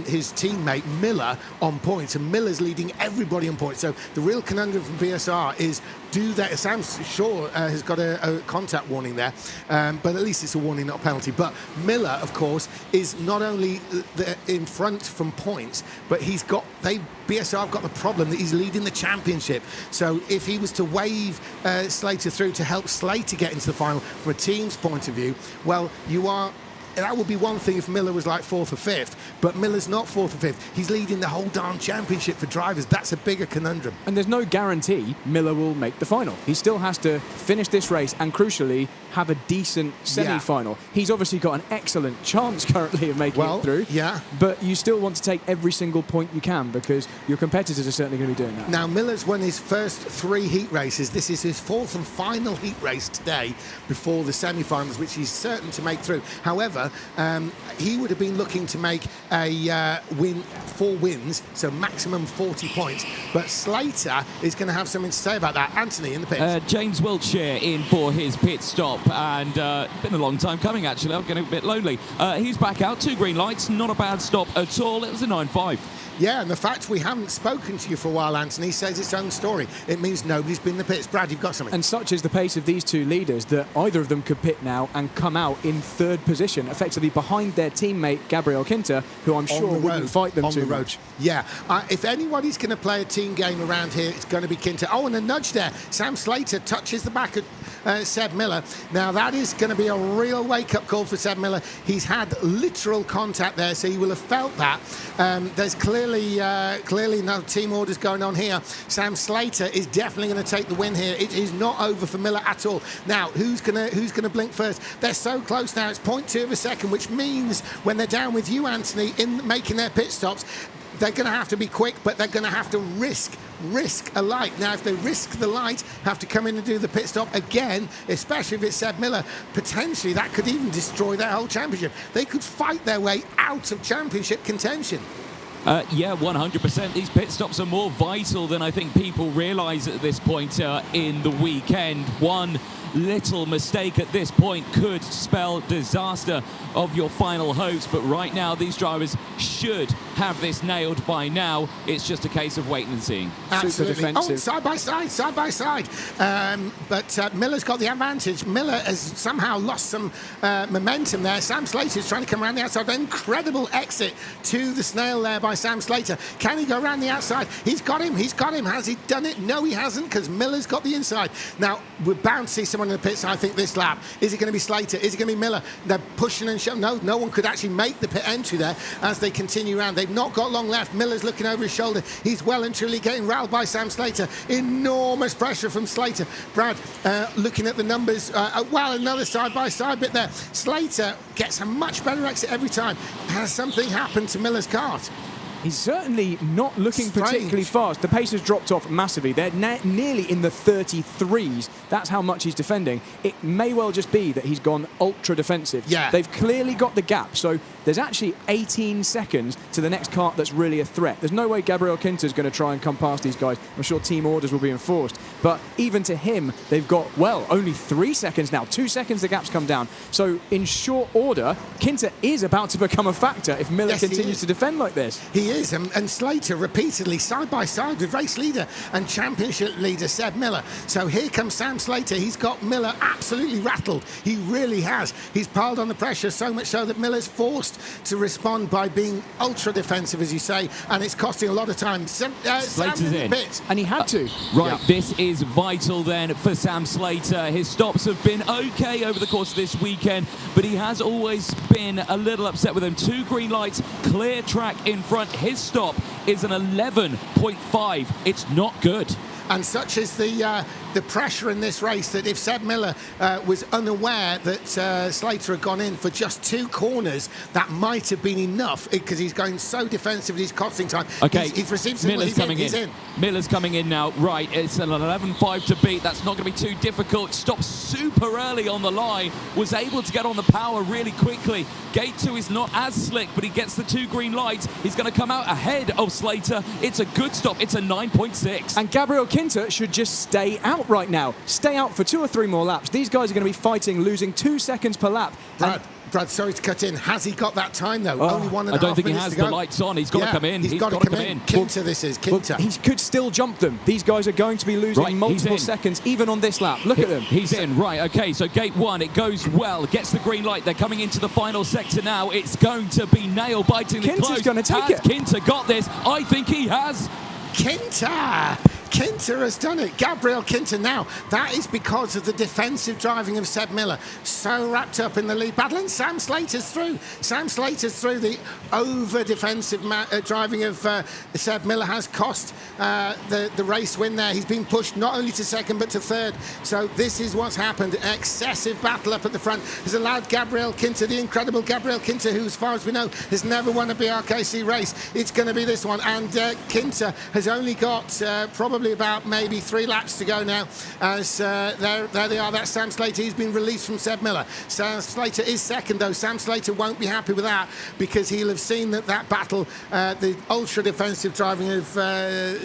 his teammate Miller on points, and Miller's leading everybody on points. So the real conundrum from BSR is, do that. Sam Shaw has got a contact warning there, but at least it's a warning, not a penalty. But Miller, of course, is not only in front from points, but BSR have got the problem that he's leading the championship. So if he was to wave Slater through to help Slater get into the final from a team's point of view, well, you are that would be one thing if Miller was like 4th or 5th, but Miller's not 4th or 5th. He's leading the whole darn championship for drivers. That's a bigger conundrum. And there's no guarantee Miller will make the final. He still has to finish this race and, crucially, have a decent semi-final. He's obviously got an excellent chance currently of making it through. Yeah. But you still want to take every single point you can because your competitors are certainly going to be doing that. Now, Miller's won his first 3 heat races. This is his 4th and final heat race today before the semi-finals, which he's certain to make through. However, he would have been looking to make a 4 wins, so maximum 40 points. But Slater is going to have something to say about that. Anthony, in the pits. James Wiltshire in for his pit stop, and been a long time coming, actually. I'm getting a bit lonely. He's back out, 2 green lights, not a bad stop at all. It was a 9.5. Yeah, and the fact we haven't spoken to you for a while, Anthony, says its own story. It means nobody's been in the pits. Brad, you've got something. And such is the pace of these 2 leaders that either of them could pit now and come out in 3rd position, effectively behind their teammate Gabriel Quinta, who I'm sure wouldn't fight them too much. Yeah, if anybody's going to play a team game around here, it's going to be Quinta. Oh, and a nudge there. Sam Slater touches the back of Seb Miller. Now, that is going to be a real wake-up call for Seb Miller. He's had literal contact there, so he will have felt that. There's clearly no team orders going on here. Sam Slater is definitely going to take the win here. It is not over for Miller at all. Now, who's gonna blink first? They're so close now. It's 0.2 of a second, which means when they're down with you, Anthony, in making their pit stops, they're going to have to be quick, but they're going to have to risk a light. Now, if they risk the light, have to come in and do the pit stop again, especially if it's Seb Miller, potentially that could even destroy their whole championship. They could fight their way out of championship contention. Yeah, 100%. These pit stops are more vital than I think people realise at this point in the weekend. One little mistake at this point could spell disaster of your final hopes, but right now these drivers should have this nailed by now. It's just a case of waiting and seeing. Absolutely. Oh, side by side. But Miller's got the advantage. Miller has somehow lost some momentum there. Sam Slater's trying to come around the outside. Incredible exit to the snail there by Sam Slater. Can he go around the outside? He's got him. Has he done it? No, he hasn't, because Miller's got the inside. Now, we're bound to see someone in the pits, I think, this lap. Is it going to be Slater? Is it going to be Miller? They're pushing and shoving. No one could actually make the pit entry there as they continue around. They've not got long left. Miller's looking over his shoulder. He's well and truly getting riled by Sam Slater. Enormous pressure from Slater. Brad, looking at the numbers, well, another side-by-side bit there. Slater gets a much better exit every time. Has something happened to Miller's kart? He's certainly not looking particularly fast. The pace has dropped off massively. They're nearly in the 33s. That's how much he's defending. It may well just be that he's gone ultra defensive. Yeah. They've clearly got the gap. So there's actually 18 seconds to the next kart that's really a threat. There's no way Gabriel Quinta is going to try and come past these guys. I'm sure team orders will be enforced. But even to him, they've got, well, only 3 seconds now. 2 seconds the gap's come down. So in short order, Quinta is about to become a factor if Miller continues to defend like this. He is, and Slater repeatedly side by side with race leader and championship leader Seb Miller. So here comes Sam Slater. He's got Miller absolutely rattled. He really has. He's piled on the pressure, so much so that Miller's forced to respond by being ultra defensive, as you say, and it's costing a lot of time. Slater's in. And he had to. Right, this is vital then for Sam Slater. His stops have been okay over the course of this weekend, but he has always been a little upset with them. 2 green lights, clear track in front. His stop is an 11.5. It's not good. And such is the pressure in this race that if Seb Miller was unaware that Slater had gone in for just 2 corners, that might have been enough, because he's going so defensive, he's costing time. Okay, he's received some. Miller's coming in. Miller's coming in now. Right, it's an 11.5 to beat. That's not going to be too difficult. Stopped super early on the line. Was able to get on the power really quickly. Gate 2 is not as slick, but he gets the 2 green lights. He's going to come out ahead of Slater. It's a good stop. It's a 9.6. And Gabriel Quinta should just stay out right now. Stay out for 2 or 3 more laps. These guys are going to be fighting, losing 2 seconds per lap. Brad, sorry to cut in. Has he got that time, though? Only 1.5 minutes to go. I don't think he has. The lights on. He's got to come in. He's got to come in. Quinta, this is. Quinta. Well, he could still jump them. These guys are going to be losing multiple seconds, even on this lap. Look at them. He's in. Right, okay, so gate 1, it goes well. Gets the green light. They're coming into the final sector now. It's going to be nail-bitingly close. Quinta's going to take it. Quinta got this? I think he has. Quinta Kinter has done it. Gabriel Kinter now. That is because of the defensive driving of Seb Miller. So wrapped up in the lead battle. And Sam Slater's through. Sam Slater's through. The over-defensive driving of Seb Miller has cost the race win there. He's been pushed not only to second but to third. So this is what's happened. An excessive battle up at the front has allowed Gabriel Kinter, the incredible Gabriel Kinter, who, as far as we know, has never won a BRKC race. It's going to be this one. And Kinter has only got probably about maybe 3 laps to go now. As there they are. That's Sam Slater. He's been released from Seb Miller. Sam Slater is second, though. Sam Slater won't be happy with that because he'll have seen that battle, the ultra-defensive driving of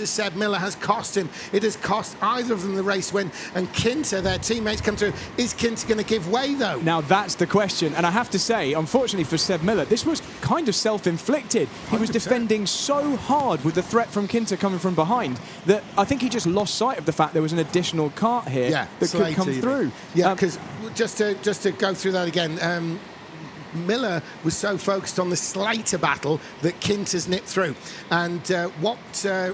Seb Miller has cost him. It has cost either of them the race win. And Kinter, their teammates, come through. Is Kinter going to give way, though? Now, that's the question. And I have to say, unfortunately for Seb Miller, this was kind of self-inflicted. He was defending so hard with the threat from Kinter coming from behind that I think he just lost sight of the fact there was an additional kart here that could come through. Yeah, because just to go through that again, Miller was so focused on the Slater battle that Kinter's nipped through. And what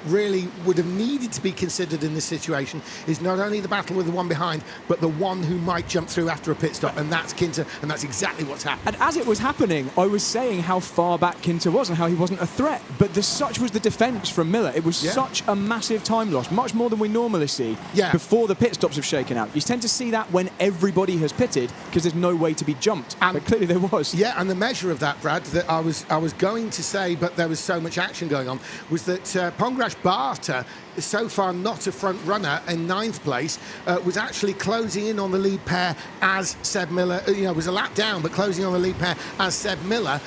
really would have needed to be considered in this situation is not only the battle with the one behind, but the one who might jump through after a pit stop, and that's Kinter, and that's exactly what's happened. And as it was happening, I was saying how far back Kinter was and how he wasn't a threat, but such was the defence from Miller. It was such a massive time loss, much more than we normally see before the pit stops have shaken out. You tend to see that when everybody has pitted because there's no way to be jumped, but clearly there was. Yeah, and the measure of that, Brad, that I was going to say, but there was so much action going on, was that Pongrash Barter, so far not a front runner in 9th place, was actually closing in on the lead pair as Seb Miller, was a lap down, but closing on the lead pair as Seb Miller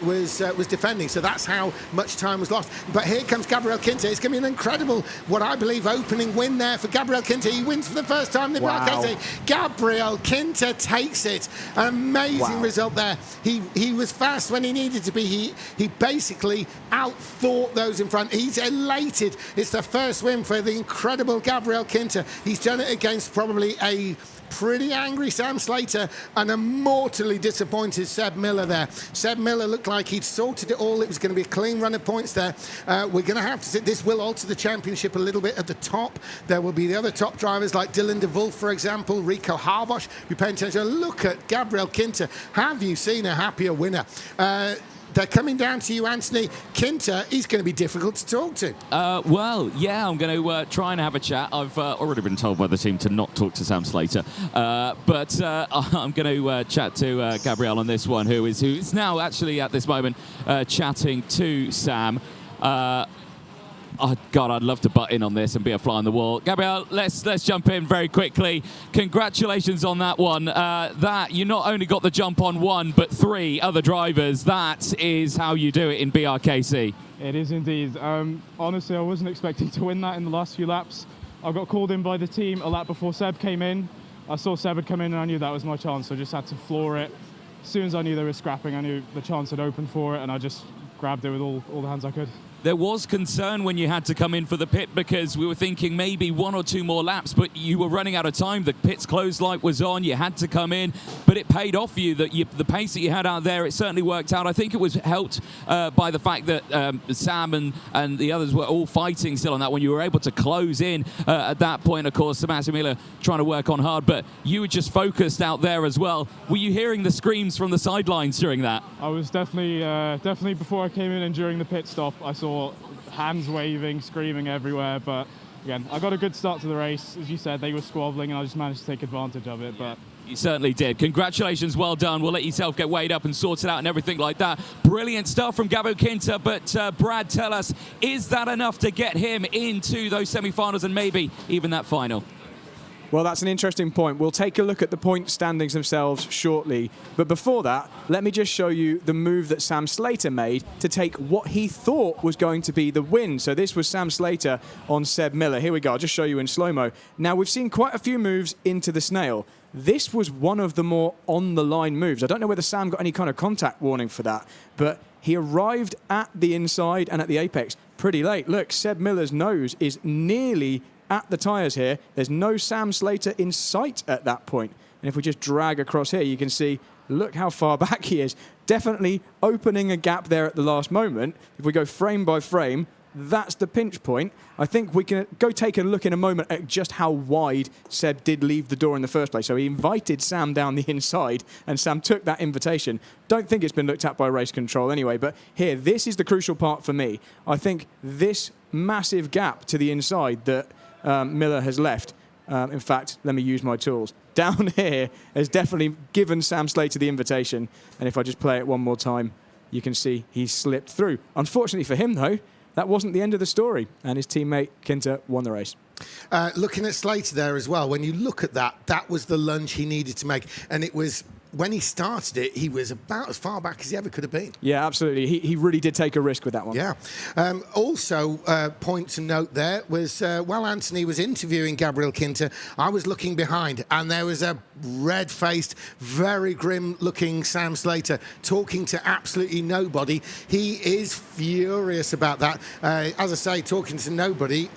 was defending. So that's how much time was lost. But here comes Gabriel Kinter. It's going to be an incredible, what I believe, opening win there for Gabriel Kinter. He wins for the first time in the BRKC. Gabriel Kinter takes it. An amazing result there. He was fast when he needed to be. He basically outthought those in front. He's elated. It's the first win for the incredible Gabriel Kinter. He's done it against probably a pretty angry Sam Slater and a mortally disappointed Seb Miller there. Seb Miller looked like he'd sorted it all. It was going to be a clean run of points there. We're going to have to see. This will alter the championship a little bit at the top. There will be the other top drivers like Dylan de Wolf, for example, Rico Harbosch. You're paying attention. Look at Gabriel Kinter. Have you seen a happier winner? They're coming down to you, Anthony. Kinter, he's going to be difficult to talk to. Well, yeah, I'm going to try and have a chat. I've already been told by the team to not talk to Sam Slater. But I'm going to chat to Gabriel on this one, who is now actually at this moment chatting to Sam. Oh, God, I'd love to butt in on this and be a fly on the wall. Gabriel, let's jump in very quickly. Congratulations on that one. That you not only got the jump on one, but 3 other drivers. That is how you do it in BRKC. It is indeed. Honestly, I wasn't expecting to win that in the last few laps. I got called in by the team a lap before Seb came in. I saw Seb had come in and I knew that was my chance, so I just had to floor it. As soon as I knew they were scrapping, I knew the chance had opened for it, and I just grabbed it with all the hands I could. There was concern when you had to come in for the pit because we were thinking maybe 1 or 2 more laps, but you were running out of time. The pit's closed light was on. You had to come in, but it paid off for you. The pace that you had out there, it certainly worked out. I think it was helped by the fact that Sam and the others were all fighting still on that one. You were able to close in at that point. Of course, Sebastian Miller trying to work on hard, but you were just focused out there as well. Were you hearing the screams from the sidelines during that? I was definitely before I came in and during the pit stop, I saw hands waving, screaming everywhere, but again, I got a good start to the race. As you said, they were squabbling and I just managed to take advantage of it. But you certainly did. Congratulations, well done. We'll let yourself get weighed up and sorted out and everything like that. Brilliant stuff from Gabo Kinter, but Brad, tell us, is that enough to get him into those semi-finals and maybe even that final? Well, that's an interesting point. We'll take a look at the point standings themselves shortly. But before that, let me just show you the move that Sam Slater made to take what he thought was going to be the win. So this was Sam Slater on Seb Miller. Here we go. I'll just show you in slow-mo. Now, we've seen quite a few moves into the snail. This was one of the more on-the-line moves. I don't know whether Sam got any kind of contact warning for that, but he arrived at the inside and at the apex pretty late. Look, Seb Miller's nose is nearly at the tyres here. There's no Sam Slater in sight at that point. And if we just drag across here, you can see, look how far back he is. Definitely opening a gap there at the last moment. If we go frame by frame, that's the pinch point. I think we can go take a look in a moment at just how wide Seb did leave the door in the first place. So he invited Sam down the inside, and Sam took that invitation. Don't think it's been looked at by race control anyway, but here, this is the crucial part for me. I think this massive gap to the inside that Miller has left, in fact, let me use my tools, down here has definitely given Sam Slater the invitation. And if I just play it one more time, you can see he's slipped through. Unfortunately for him, though, that wasn't the end of the story, and his teammate Kinter won the race. Looking at Slater there as well, when you look at that, that was the lunge he needed to make. And it was, when he started it, he was about as far back as he ever could have been. Yeah, absolutely. He really did take a risk with that one. Yeah. Also, point to note there was, while Anthony was interviewing Gabriel Kinter, I was looking behind, and there was a red-faced, very grim-looking Sam Slater talking to absolutely nobody. He is furious about that. As I say, talking to nobody.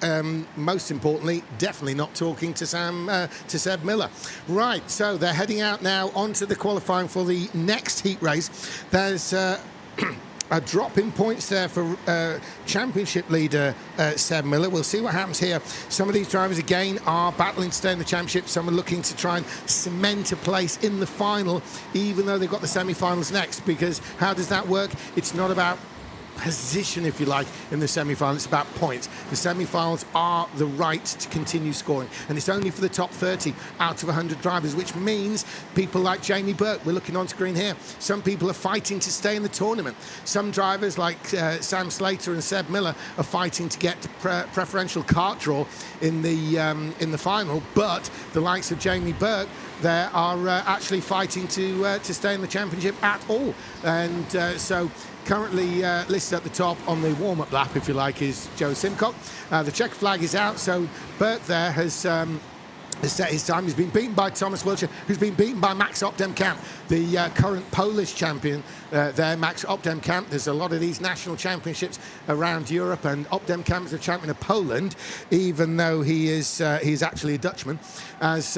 Most importantly, definitely not talking to Seb Miller. Right, so they're heading out now onto the qualifying for the next heat race. There's a drop in points there for championship leader Seb Miller. We'll see what happens here. Some of these drivers again are battling to stay in the championship. Some are looking to try and cement a place in the final, even though they've got the semi-finals next, because how does that work? It's not about position, if you like, in the semi-final. It's about points. The semi-finals are the right to continue scoring, and it's only for the top 30 out of 100 drivers, which means people like Jamie Burke, we're looking on screen here, some people are fighting to stay in the tournament. Some drivers like Sam Slater and Seb Miller are fighting to get preferential kart draw in the final, but the likes of Jamie Burke there are actually fighting to stay in the championship at all. And so currently listed at the top on the warm-up lap, if you like, is Joe Simcock. The checker flag is out, so Burke there has set his time. He's been beaten by Thomas Wiltshire, who's been beaten by Max Opdemkamp, the current Polish champion there, Max Opdemkamp. There's a lot of these national championships around Europe, and Opdemkamp is the champion of Poland, even though he's actually a Dutchman, as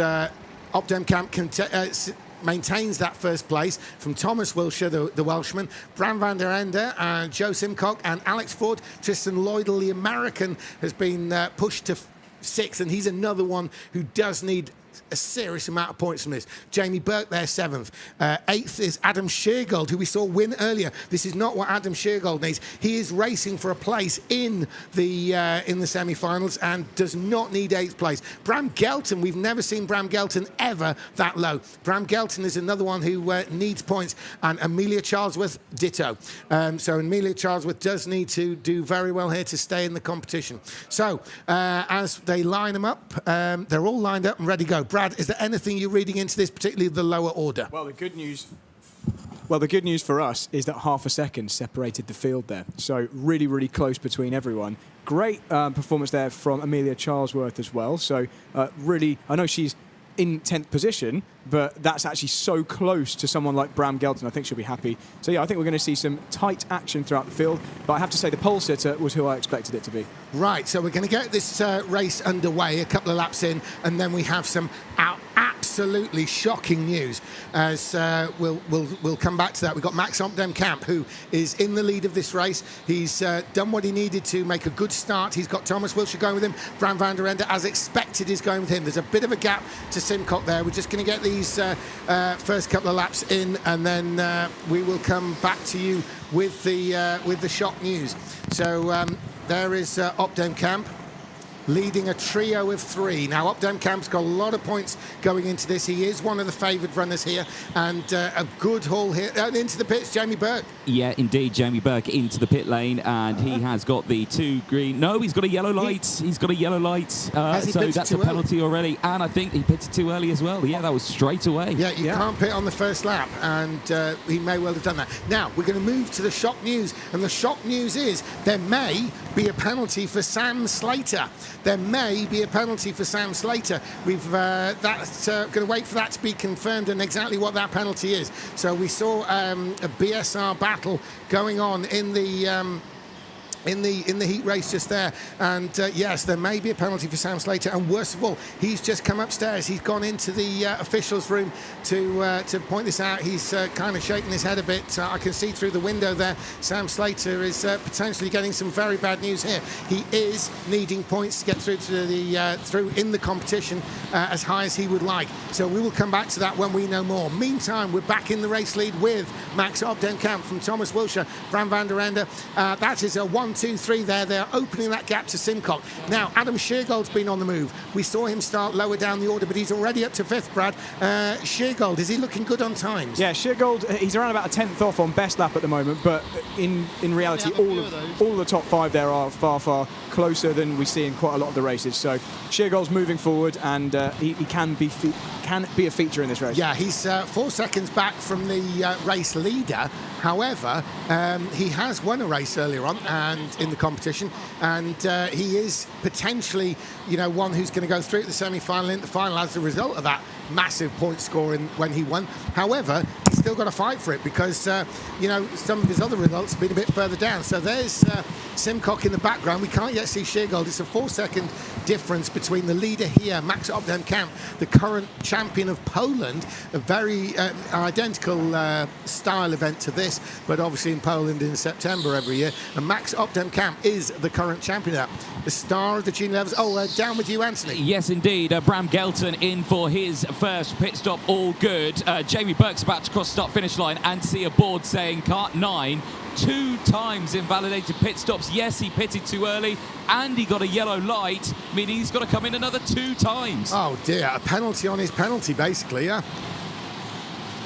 Opdemkamp maintains that first place from Thomas Wiltshire, the Welshman, Bram van der Ende and Joe Simcock, and Alex Ford. Tristan Lloydell, the American, has been pushed to 6th, and he's another one who does need a serious amount of points from this. Jamie Burke there, 7th. 8th is Adam Sheargold, who we saw win earlier. This is not what Adam Sheargold needs. He is racing for a place in the semi-finals and does not need 8th place. Bram Gelton, we've never seen Bram Gelton ever that low. Bram Gelton is another one who needs points, and Amelia Charlesworth, ditto. So Amelia Charlesworth does need to do very well here to stay in the competition. So as they line them up, they're all lined up and ready to go. Brad, is there anything you're reading into this, particularly the lower order? Well, the good news for us is that half a second separated the field there. So really, really close between everyone. Great performance there from Amelia Charlesworth as well. So really, I know she's in 10th position, but that's actually so close to someone like Bram Gelton. I think she'll be happy. So yeah, I think we're going to see some tight action throughout the field, but I have to say the pole sitter was who I expected it to be. Right, so we're going to get this race underway a couple of laps in, and then we have some absolutely shocking news, as we'll come back to that. We've got Max Opdemkamp, who is in the lead of this race. He's done what he needed to make a good start. He's got Thomas Wiltshire going with him. Bram van der Ende, as expected, is going with him. There's a bit of a gap to Simcock there. We're just going to get these first couple of laps in, and then we will come back to you with the shock news. So there is Opdemkamp leading a trio of 3. Now, Opdemkamp's got a lot of points going into this. He is one of the favoured runners here, and a good haul here. Into the pits, Jamie Burke. Yeah, indeed, Jamie Burke into the pit lane, and he has got the 2 green. No, he's got a yellow light. He's got a yellow light. So that's a penalty already, and I think he pitted too early as well. Yeah, that was straight away. Yeah, you can't pit on the first lap, and he may well have done that. Now, we're going to move to the shock news, and the shock news is there may be a penalty for Sam Slater. There may be a penalty for Sam Slater. We've that's going to wait for that to be confirmed and exactly what that penalty is. So we saw a BSR battle going on in the in the heat race just there. And yes, there may be a penalty for Sam Slater. And worst of all, he's just come upstairs. He's gone into the officials' room to point this out. He's kind of shaking his head a bit. I can see through the window there. Sam Slater is potentially getting some very bad news here. He is needing points to get through to the through in the competition as high as he would like. So we will come back to that when we know more. Meantime, we're back in the race lead with Max Obdenkamp from Thomas Wilshire, Bram van der Ende. That is a 1-2-3 there. They're opening that gap to Simcock. Now, Adam Sheargold's been on the move. We saw him start lower down the order, but he's already up to 5th, Brad. Sheargold, is he looking good on times? Yeah, Sheargold, he's around about a 10th off on best lap at the moment, but in reality, all of the top 5 there are far, far closer than we see in quite a lot of the races. So Sheargold's moving forward, and he can be a feature in this race. Yeah, he's 4 seconds back from the race leader. However, he has won a race earlier on and in the competition, and he is potentially, one who's going to go through to the semi-final and the final as a result of that massive point scoring when he won. However, he's still got to fight for it because, some of his other results have been a bit further down. So there's Simcock in the background. We can't yet see Sheargold. It's a 4-second difference between the leader here, Max Obdenkamp, the current champion of Poland, a very identical style event to this, but obviously in Poland in September every year. And Max Obdenkamp is the current champion of that. The star of the junior levels. Down with you, Anthony. Yes, indeed. Bram Gelton in for his first pit stop. All good. Jamie Burke's about to cross the start-finish line and see a board saying Kart 9 2 times invalidated pit stops. Yes, he pitted too early and he got a yellow light, meaning he's got to come in another 2 times. Oh dear, a penalty on his penalty, basically, yeah.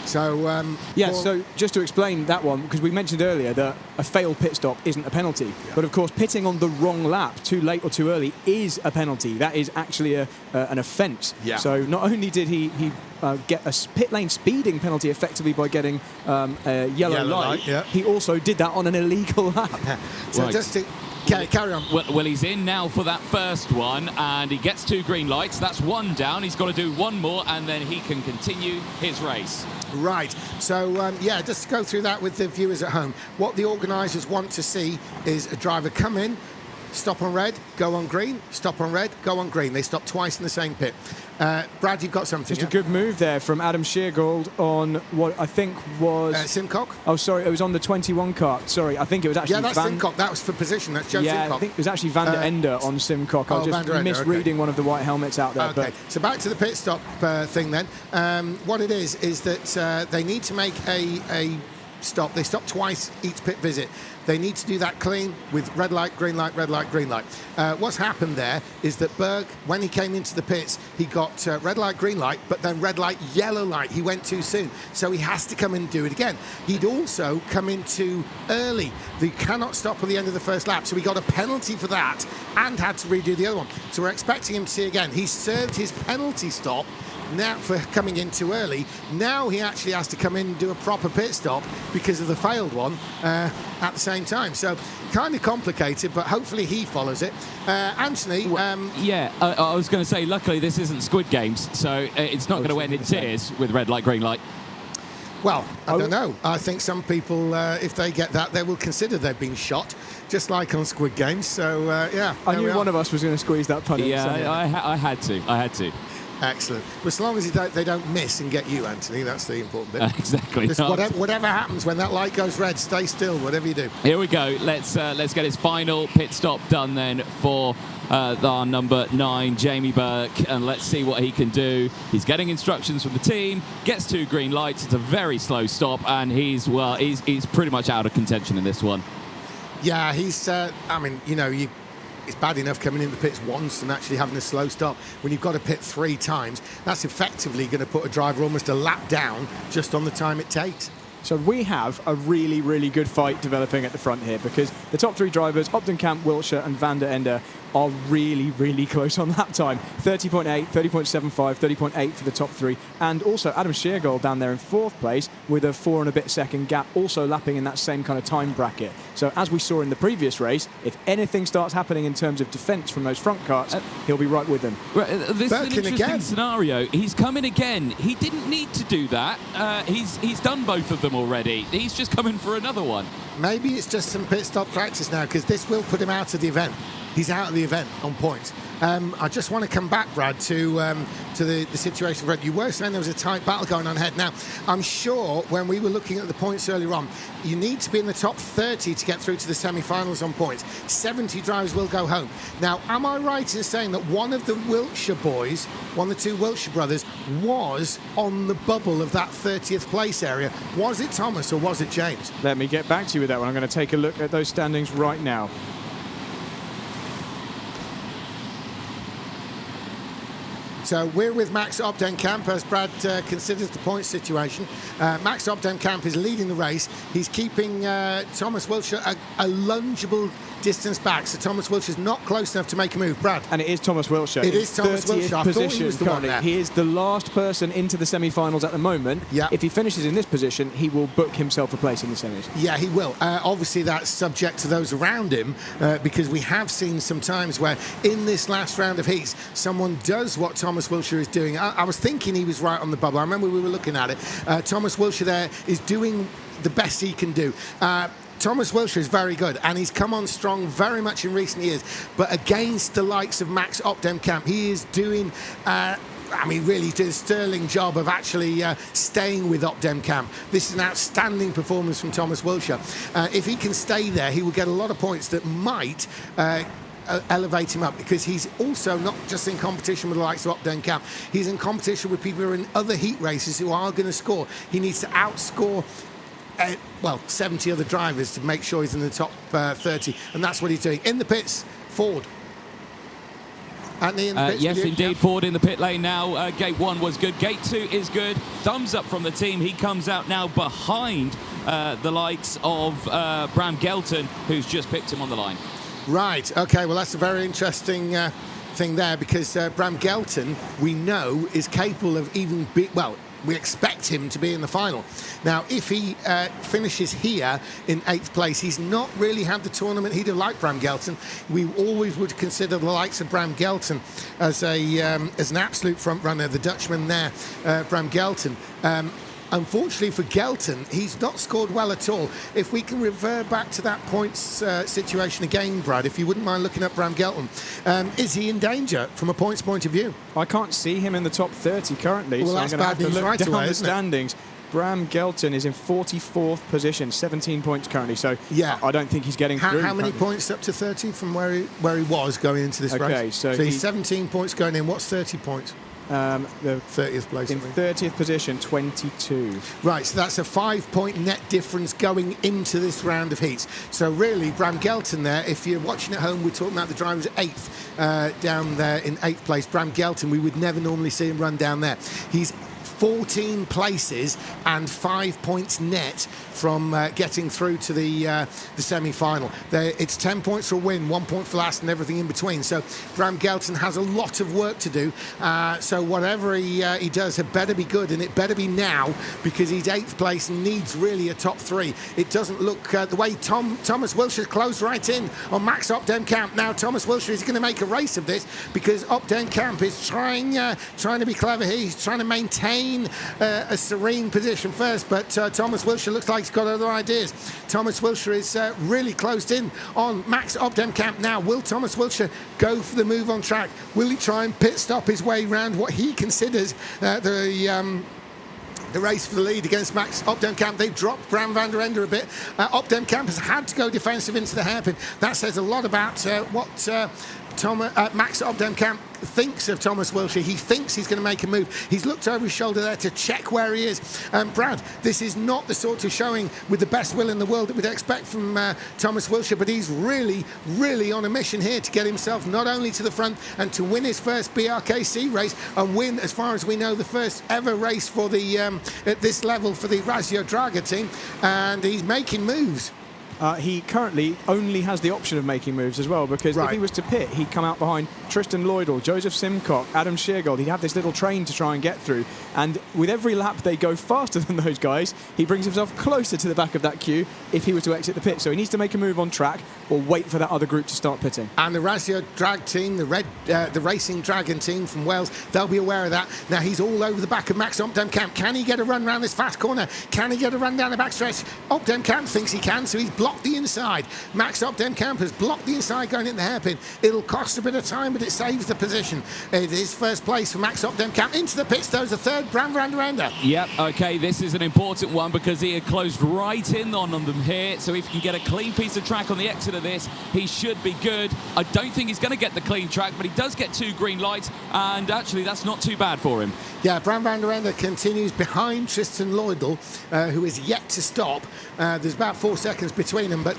So, so just to explain that one, because we mentioned earlier that a failed pit stop isn't a penalty. Yeah. But of course, pitting on the wrong lap, too late or too early, is a penalty. That is actually an offence. Yeah. So not only did he get a pit lane speeding penalty effectively by getting a yellow light, yeah. He also did that on an illegal lap. So right. just to carry on. Well, he's in now for that first one, and he gets 2 green lights. That's 1 down. He's got to do 1 more, and then he can continue his race. Right. So, just to go through that with the viewers at home, what the organisers want to see is a driver come in, stop on red, go on green, stop on red, go on green. They stop twice in the same pit. Brad, you've got something. Just a good move there from Adam Sheargold on what I think was... Simcock? Oh, sorry, it was on the 21 kart. Sorry, I think it was actually... Yeah, that's Simcock. That was for position. That's Joe Simcock. I think it was actually Van der Ende on Simcock. I was just misreading one of the white helmets out there. Okay, but so back to the pit stop thing then. What it is that they need to make a stop. They stop twice each pit visit. They need to do that clean with red light, green light, red light, green light. What's happened there is that Berg, when he came into the pits, he got red light, green light, but then red light, yellow light. He went too soon. So he has to come in and do it again. He'd also come in too early. They cannot stop at the end of the first lap. So he got a penalty for that and had to redo the other one. So we're expecting him to see again. He served his penalty stop now for coming in too early. Now he actually has to come in and do a proper pit stop because of the failed one at the same time. So kind of complicated, but hopefully he follows it. Anthony? I was going to say, luckily this isn't Squid Games, so it's not going to end in tears with red light, green light. Well, I don't know. I think some people, if they get that, they will consider they've been shot, just like on Squid Games. So, I knew one of us was going to squeeze that pudding. Yeah, I had to. Excellent. Well, as long as they don't miss and get you, Anthony, that's the important bit. Exactly. Whatever happens when that light goes red, stay still, whatever you do. Here we go. Let's get his final pit stop done then for our number 9, Jamie Burke, and let's see what he can do. He's getting instructions from the team, gets 2 green lights. It's a very slow stop, and he's pretty much out of contention in this one. Yeah, he's. It's bad enough coming in the pits once and actually having a slow stop. When you've got to pit 3 times, that's effectively going to put a driver almost a lap down just on the time it takes. So we have a really, really good fight developing at the front here because the top 3 drivers, Obdenkamp, Wilshire and Van der Ende, are really, really close on lap time. 30.8, 30.75, 30.8 for the top 3. And also Adam Sheargold down there in 4th place with a 4 and a bit second gap, also lapping in that same kind of time bracket. So as we saw in the previous race, if anything starts happening in terms of defence from those front karts, he'll be right with them. This is an interesting scenario. He's coming again. He didn't need to do that. He's done both of them already. He's just coming for another one. maybe it's just some pit stop practice now, because this will put him out of the event. He's out of the event on points. I just want to come back, Brad, to the situation. Brad, you were saying there was a tight battle going on ahead. Now, I'm sure when we were looking at the points earlier on, you need to be in the top 30 to get through to the semi-finals on points. 70 drivers will go home. Now, am I right in saying that one of the Wiltshire boys, one of the two Wiltshire brothers, was on the bubble of that 30th place area? Was it Thomas or was it James? Let me get back to you with that one. I'm going to take a look at those standings right now. So we're with Max Obdenkamp as Brad considers the point situation. Max Obdenkamp is leading the race. He's keeping Thomas Wiltshire a lungeable distance back. So Thomas Wilshire's not close enough to make a move. Brad. And it is Thomas Wiltshire. It is Thomas Wiltshire. I thought he was the one there. He is the last person into the semi-finals at the moment. Yeah. If he finishes in this position, he will book himself a place in the semis. Yeah, he will. Obviously, that's subject to those around him because we have seen some times where in this last round of heats, someone does what Thomas Wiltshire is doing. I was thinking he was right on the bubble. I remember we were looking at it. Thomas Wiltshire there is doing the best he can do. Thomas Wiltshire is very good, and he's come on strong very much in recent years. But against the likes of Max Obdenkamp, he is doing... really did a sterling job of actually staying with Obdenkamp. This is an outstanding performance from Thomas Wiltshire. If he can stay there, he will get a lot of points that might... elevate him up, because he's also not just in competition with the likes of Obdenkamp. He's in competition with people who are in other heat races who are going to score. He needs to outscore 70 other drivers to make sure he's in the top 30, and that's what he's doing. In the pits, Ford. Anthony in the pits. Yes, indeed, Ford in the pit lane now. Gate 1 was good. Gate 2 is good. Thumbs up from the team. He comes out now behind the likes of Bram Gelton, who's just picked him on the line. Right, okay, well, that's a very interesting thing there, because Bram Gelton, we know, is capable of even we expect him to be in the final. Now, if he finishes here in 8th place, he's not really had the tournament he'd have liked, Bram Gelton. We always would consider the likes of Bram Gelton as an absolute front runner. The Dutchman there, Bram Gelton. Unfortunately for Gelton, he's not scored well at all. If we can revert back to that points situation again, Brad, if you wouldn't mind looking up Bram Gelton, is he in danger from a points point of view? I can't see him in the top 30 currently, well, so that's I'm going to have to look right down away, the standings. Bram Gelton is in 44th position, 17 points currently, so yeah, I don't think he's getting through. How many points up to 30 from where he was going into this race? So he's 17 points going in. What's 30 points? The 30th place. In 30th position, 22. Right, so that's a 5-point net difference going into this round of heats. So really, Bram Gelton there, if you're watching at home, we're talking about the drivers 8th, down there in 8th place. Bram Gelton, we would never normally see him run down there. He's 14 places and 5 points net from getting through to the semi-final. It's 10 points for a win, 1 point for last, and everything in between. So Bram Gelton has a lot of work to do. So whatever he does, had better be good, and it better be now, because he's 8th place and needs really a top 3. It doesn't look the way Thomas Wiltshire closed right in on Max Obdenkamp. Now Thomas Wiltshire is going to make a race of this, because Obdenkamp is trying to be clever here. He's trying to maintain a serene position first, but Thomas Wiltshire looks like he's got other ideas. Thomas Wiltshire is really closed in on Max Obdenkamp now. Will Thomas Wiltshire go for the move on track? Will he try and pit stop his way around what he considers the race for the lead against Max Obdenkamp? They've dropped Graham van der Ende a bit. Obdenkamp has had to go defensive into the hairpin. That says a lot about what Max Obdenkamp thinks of Thomas Wiltshire. He thinks he's going to make a move. He's looked over his shoulder there to check where he is. Brad, this is not the sort of showing with the best will in the world that we'd expect from Thomas Wiltshire, but he's really, really on a mission here to get himself not only to the front and to win his first BRKC race and win, as far as we know, the first ever race for the at this level for the Razio Draga team, and he's making moves. He currently only has the option of making moves as well, because if he was to pit, he'd come out behind Tristan Lloydell, Joseph Simcock, Adam Sheargold. He'd have this little train to try and get through. And with every lap they go faster than those guys, he brings himself closer to the back of that queue if he was to exit the pit. So he needs to make a move on track or wait for that other group to start pitting. And the Razio Drag team, the Racing Dragon team from Wales, they'll be aware of that. Now he's all over the back of Max Obdenkamp. Can he get a run around this fast corner? Can he get a run down the backstretch? Obdenkamp thinks he can, so he's blocked the inside. Max Opdemkamp has blocked the inside going in the hairpin. It'll cost a bit of time, but it saves the position. It is first place for Max Opdemkamp. Into the pits, though, is the third, Bram van der Ende. Yep, okay, this is an important one because he had closed right in on them here. So if he can get a clean piece of track on the exit of this, he should be good. I don't think he's going to get the clean track, but he does get 2 green lights, and actually that's not too bad for him. Yeah, Bram van der Ende continues behind Tristan Loydel, who is yet to stop. There's about 4 seconds between them, but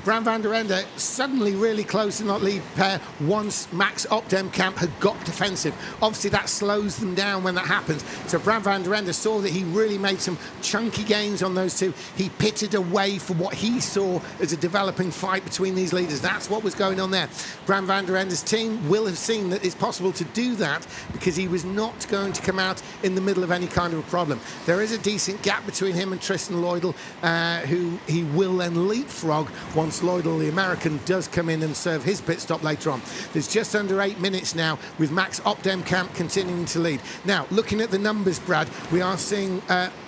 Bram van der Ende suddenly really close in that lead pair once Max Opdemkamp had got defensive. Obviously, that slows them down when that happens. So Bram van der Ende saw that he really made some chunky gains on those two. He pitted away from what he saw as a developing fight between these leaders. That's what was going on there. Bram van der Ende's team will have seen that it's possible to do that because he was not going to come out in the middle of any kind of a problem. There is a decent gap between him and Tristan Loydel, who he will then leapfrog once Loydel, the American, does come in and serve his pit stop later on. There's just under 8 minutes now with Max Opdemkamp continuing to lead. Now, looking at the numbers, Brad, we are seeing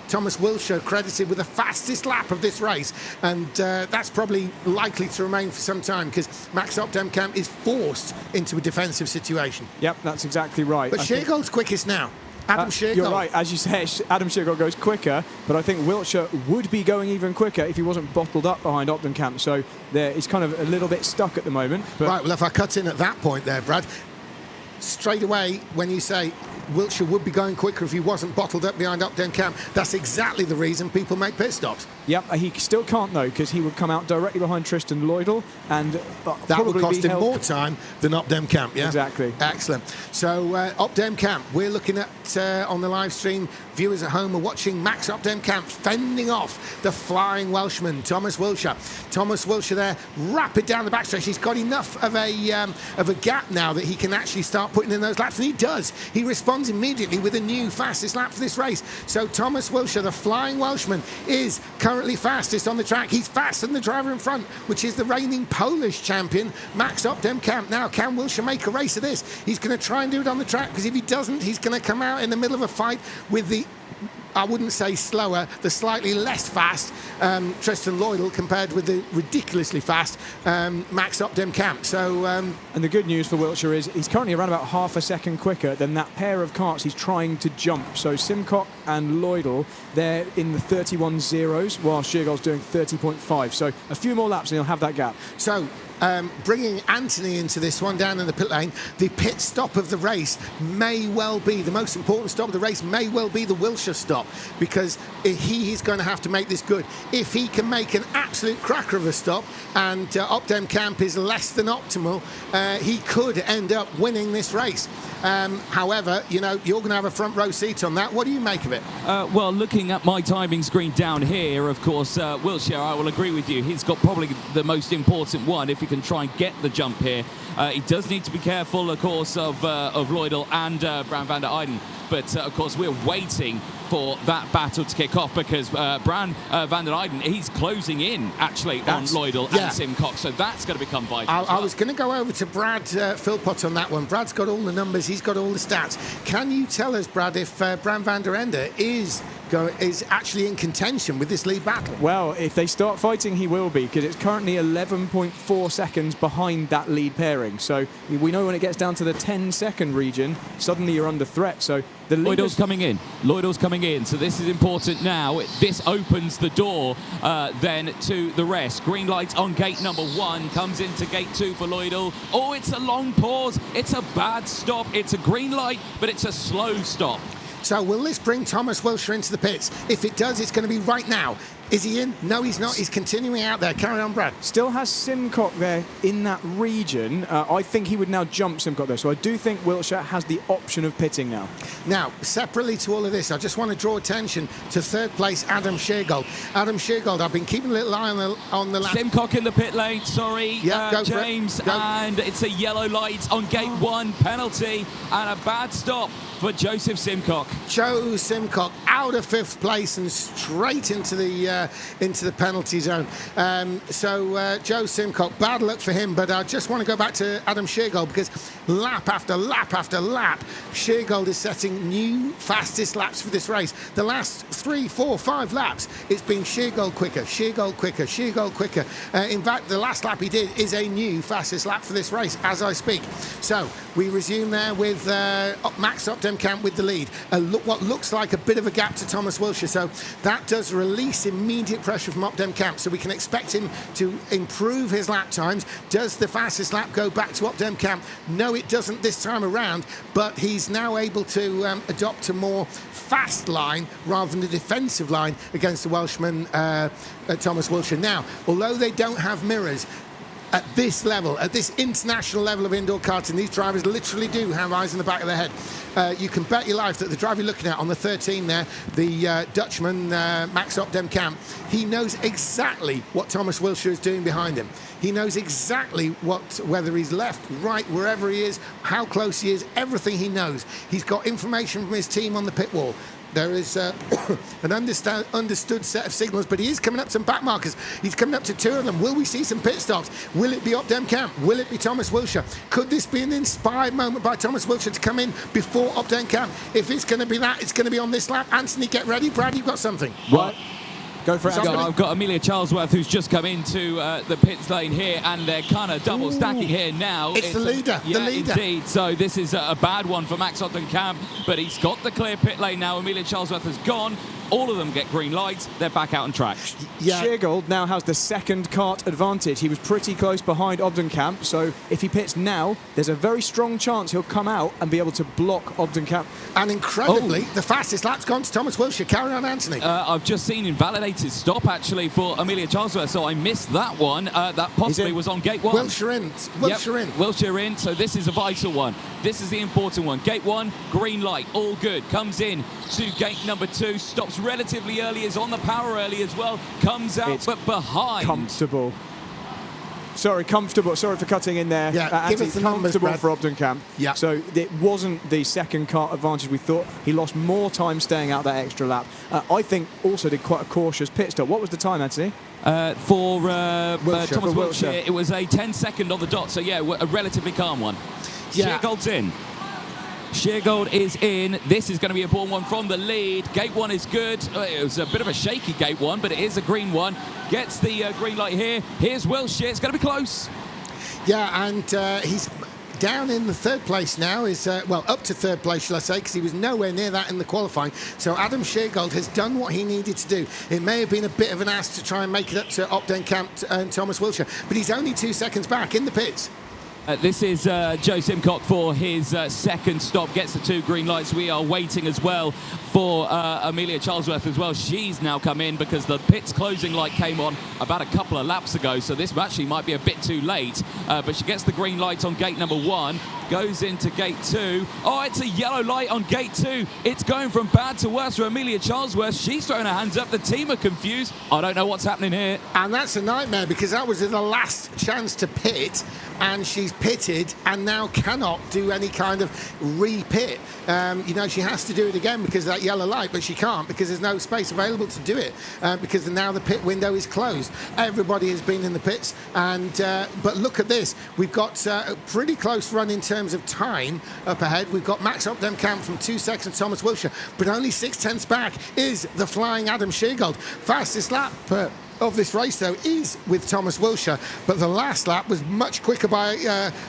Thomas Wilshere credited with the fastest lap of this race, and that's probably likely to remain for some time because Max Opdemkamp is forced into a defensive situation. Yep, that's exactly right. But Sheargold's quickest now. Adam Sheargold. You're right, as you say, Adam Sheargold goes quicker, but I think Wilshere would be going even quicker if he wasn't bottled up behind Opdemkamp, so he's kind of a little bit stuck at the moment. But right, well, if I cut in at that point there, Brad, straight away when you say Wilshere would be going quicker if he wasn't bottled up behind Opdemkamp, that's exactly the reason people make pit stops. Yep, he still can't though, because he would come out directly behind Tristan Loydel, and that would cost him more time than Opdemkamp. Yeah, exactly. Excellent. So Opdemkamp, we're looking at on the live stream. Viewers at home are watching Max Opdemkamp fending off the flying Welshman Thomas Wilshere. Thomas Wilshere there, rapid down the backstretch. He's got enough of a gap now that he can actually start putting in those laps, and he does. He responds immediately with a new fastest lap for this race. So Thomas Wilshere, the flying Welshman, is currently fastest on the track. He's faster than the driver in front, which is the reigning Polish champion, Max Opdemkamp. Now, can Wilshere make a race of this? He's going to try and do it on the track, because if he doesn't, he's going to come out in the middle of a fight with the, I wouldn't say slower, the slightly less fast Tristan Loydel compared with the ridiculously fast Max Opdemkamp. So, and the good news for Wilshere is he's currently around about half a second quicker than that pair of karts he's trying to jump. So Simcock and Loydel, they're in the 31.0s, while Sheargold's doing 30.5. So a few more laps and he'll have that gap. So bringing Anthony into this one down in the pit lane, the pit stop of the race may well be the most important stop of the race, may well be the Wilshere stop, because he is going to have to make this good. If he can make an absolute cracker of a stop and Opdemkamp is less than optimal, he could end up winning this race. However, you know, you're going to have a front row seat on that. What do you make of it? Well, looking at my timing screen down here, of course, Wilshere, I will agree with you. He's got probably the most important one if he can try and get the jump here. He does need to be careful, of course, of Loydel and Bram van der Eyden. But, of course, we're waiting for that battle to kick off because Bram van der Eyden, he's closing in, actually, on Loydel and Simcock. So that's going to become vital. I was going to go over to Brad Philpott on that one. Brad's got all the numbers. He's got all the stats. Can you tell us, Brad, if Bram van der Ende is actually in contention with this lead battle? Well, if they start fighting, he will be, because it's currently 11.4 seconds behind that lead pairing. So we know when it gets down to the 10-second region, suddenly you're under threat. So the Loydel's coming in. Loydel's coming in. So this is important now. This opens the door then to the rest. Green light on gate number 1, comes into gate 2 for Loydel. Oh, it's a long pause. It's a bad stop. It's a green light, but it's a slow stop. So will this bring Thomas Wilshere into the pits? If it does, it's going to be right now. Is he in? No, he's not. He's continuing out there. Carry on, Brad. Still has Simcock there in that region. I think he would now jump Simcock there. So I do think Wilshere has the option of pitting now. Now, separately to all of this, I just want to draw attention to third place Adam Sheargold. Adam Sheargold, I've been keeping a little eye on the lap. Simcock in the pit lane, sorry, go James. And it's a yellow light on gate 1, penalty, and a bad stop for Joseph Simcock. Joe Simcock out of 5th place and straight into the into the penalty zone. So Joe Simcock, bad luck for him, but I just want to go back to Adam Sheargold, because lap after lap after lap, Sheargold is setting new fastest laps for this race. The last 3, 4, 5 laps, it's been Sheargold quicker, Sheargold quicker, Sheargold quicker. In fact, the last lap he did is a new fastest lap for this race as I speak. So we resume there with Max Opdenkamp with the lead. What looks like a bit of a gap to Thomas Wilshere, so that does release immediate pressure from Opdenkamp, so we can expect him to improve his lap times. Does the fastest lap go back to Opdenkamp? No, it doesn't this time around, but he's now able to adopt a more fast line rather than a defensive line against the Welshman Thomas Wilshere. Now, although they don't have mirrors, at this level, at this international level of indoor karting, these drivers literally do have eyes in the back of their head. You can bet your life that the driver you're looking at on the 13 there, the Dutchman Max Opdenkamp, he knows exactly what Thomas Wilshere is doing behind him. He knows exactly whether he's left, right, wherever he is, how close he is, everything he knows. He's got information from his team on the pit wall. There is an understood set of signals, but he is coming up some back markers. He's coming up to 2 of them. Will we see some pit stops? Will it be Opdenkamp? Will it be Thomas Wilshere? Could this be an inspired moment by Thomas Wilshere to come in before Opdenkamp? If it's going to be that, it's going to be on this lap. Anthony, get ready. Brad, you've got something. What? Go for it. I've got Amelia Charlesworth, who's just come into the pits lane here, and they're kind of double stacking here now. It's the leader. Yeah, the leader. Indeed. So this is a bad one for Max Opdenkamp, but he's got the clear pit lane now. Amelia Charlesworth has gone. All of them get green lights. They're back out on track. Yeah. Sheargold now has the second kart advantage. He was pretty close behind Opdenkamp, so if he pits now, there's a very strong chance he'll come out and be able to block Opdenkamp. And incredibly, the fastest lap's gone to Thomas Wilshere. Carry on, Anthony. I've just seen invalidated stop, actually, for Amelia Charlesworth, so I missed that one. That possibly was on gate 1. Wilshere in. Wilshere in, so this is a vital one. This is the important one. Gate 1, green light, all good. Comes in to gate number 2, stops relatively early, is on the power early as well, comes out but behind. Comfortable. Sorry for cutting in there. Yeah, give us the numbers, comfortable Brad. for Opdenkamp. Yeah. So it wasn't the second kart advantage we thought. He lost more time staying out that extra lap. I think also did quite a cautious pit stop. What was the time, Anthony? For Thomas Wilshere. Wilshere, it was a 10-second on the dot, so yeah, a relatively calm one. Yeah. Sheargold's in. Sheargold is in. This is going to be a important one from the lead. Gate 1 is good. It was a bit of a shaky gate 1, but it is a green one. Gets the green light here. Here's Wilshere. It's going to be close. Yeah, and he's down in the 3rd place now, up to 3rd place, shall I say, because he was nowhere near that in the qualifying. So Adam Sheargold has done what he needed to do. It may have been a bit of an ask to try and make it up to Opdenkamp and Thomas Wilshere, but he's only 2 seconds back in the pits. This is Joe Simcock for his second stop. Gets the 2 green lights. We are waiting as well for Amelia Charlesworth as well. She's now come in because the pit's closing light came on about a couple of laps ago, so this actually might be a bit too late. But she gets the green light on gate number 1, goes into gate 2. Oh, it's a yellow light on gate 2. It's going from bad to worse for Amelia Charlesworth. She's throwing her hands up. The team are confused. I don't know what's happening here. And that's a nightmare, because that was the last chance to pit, and she's pitted and now cannot do any kind of re-pit. She has to do it again because of that yellow light, but she can't because there's no space available to do it because now the pit window is closed. Everybody has been in the pits, but look at this. We've got a pretty close run in terms of time up ahead. We've got Max Opdenkamp from 2 seconds, Thomas Wilshere, but only 6/10 back is the flying Adam Sheargold. Fastest lap of this race, though, is with Thomas Wilshere, but the last lap was much quicker by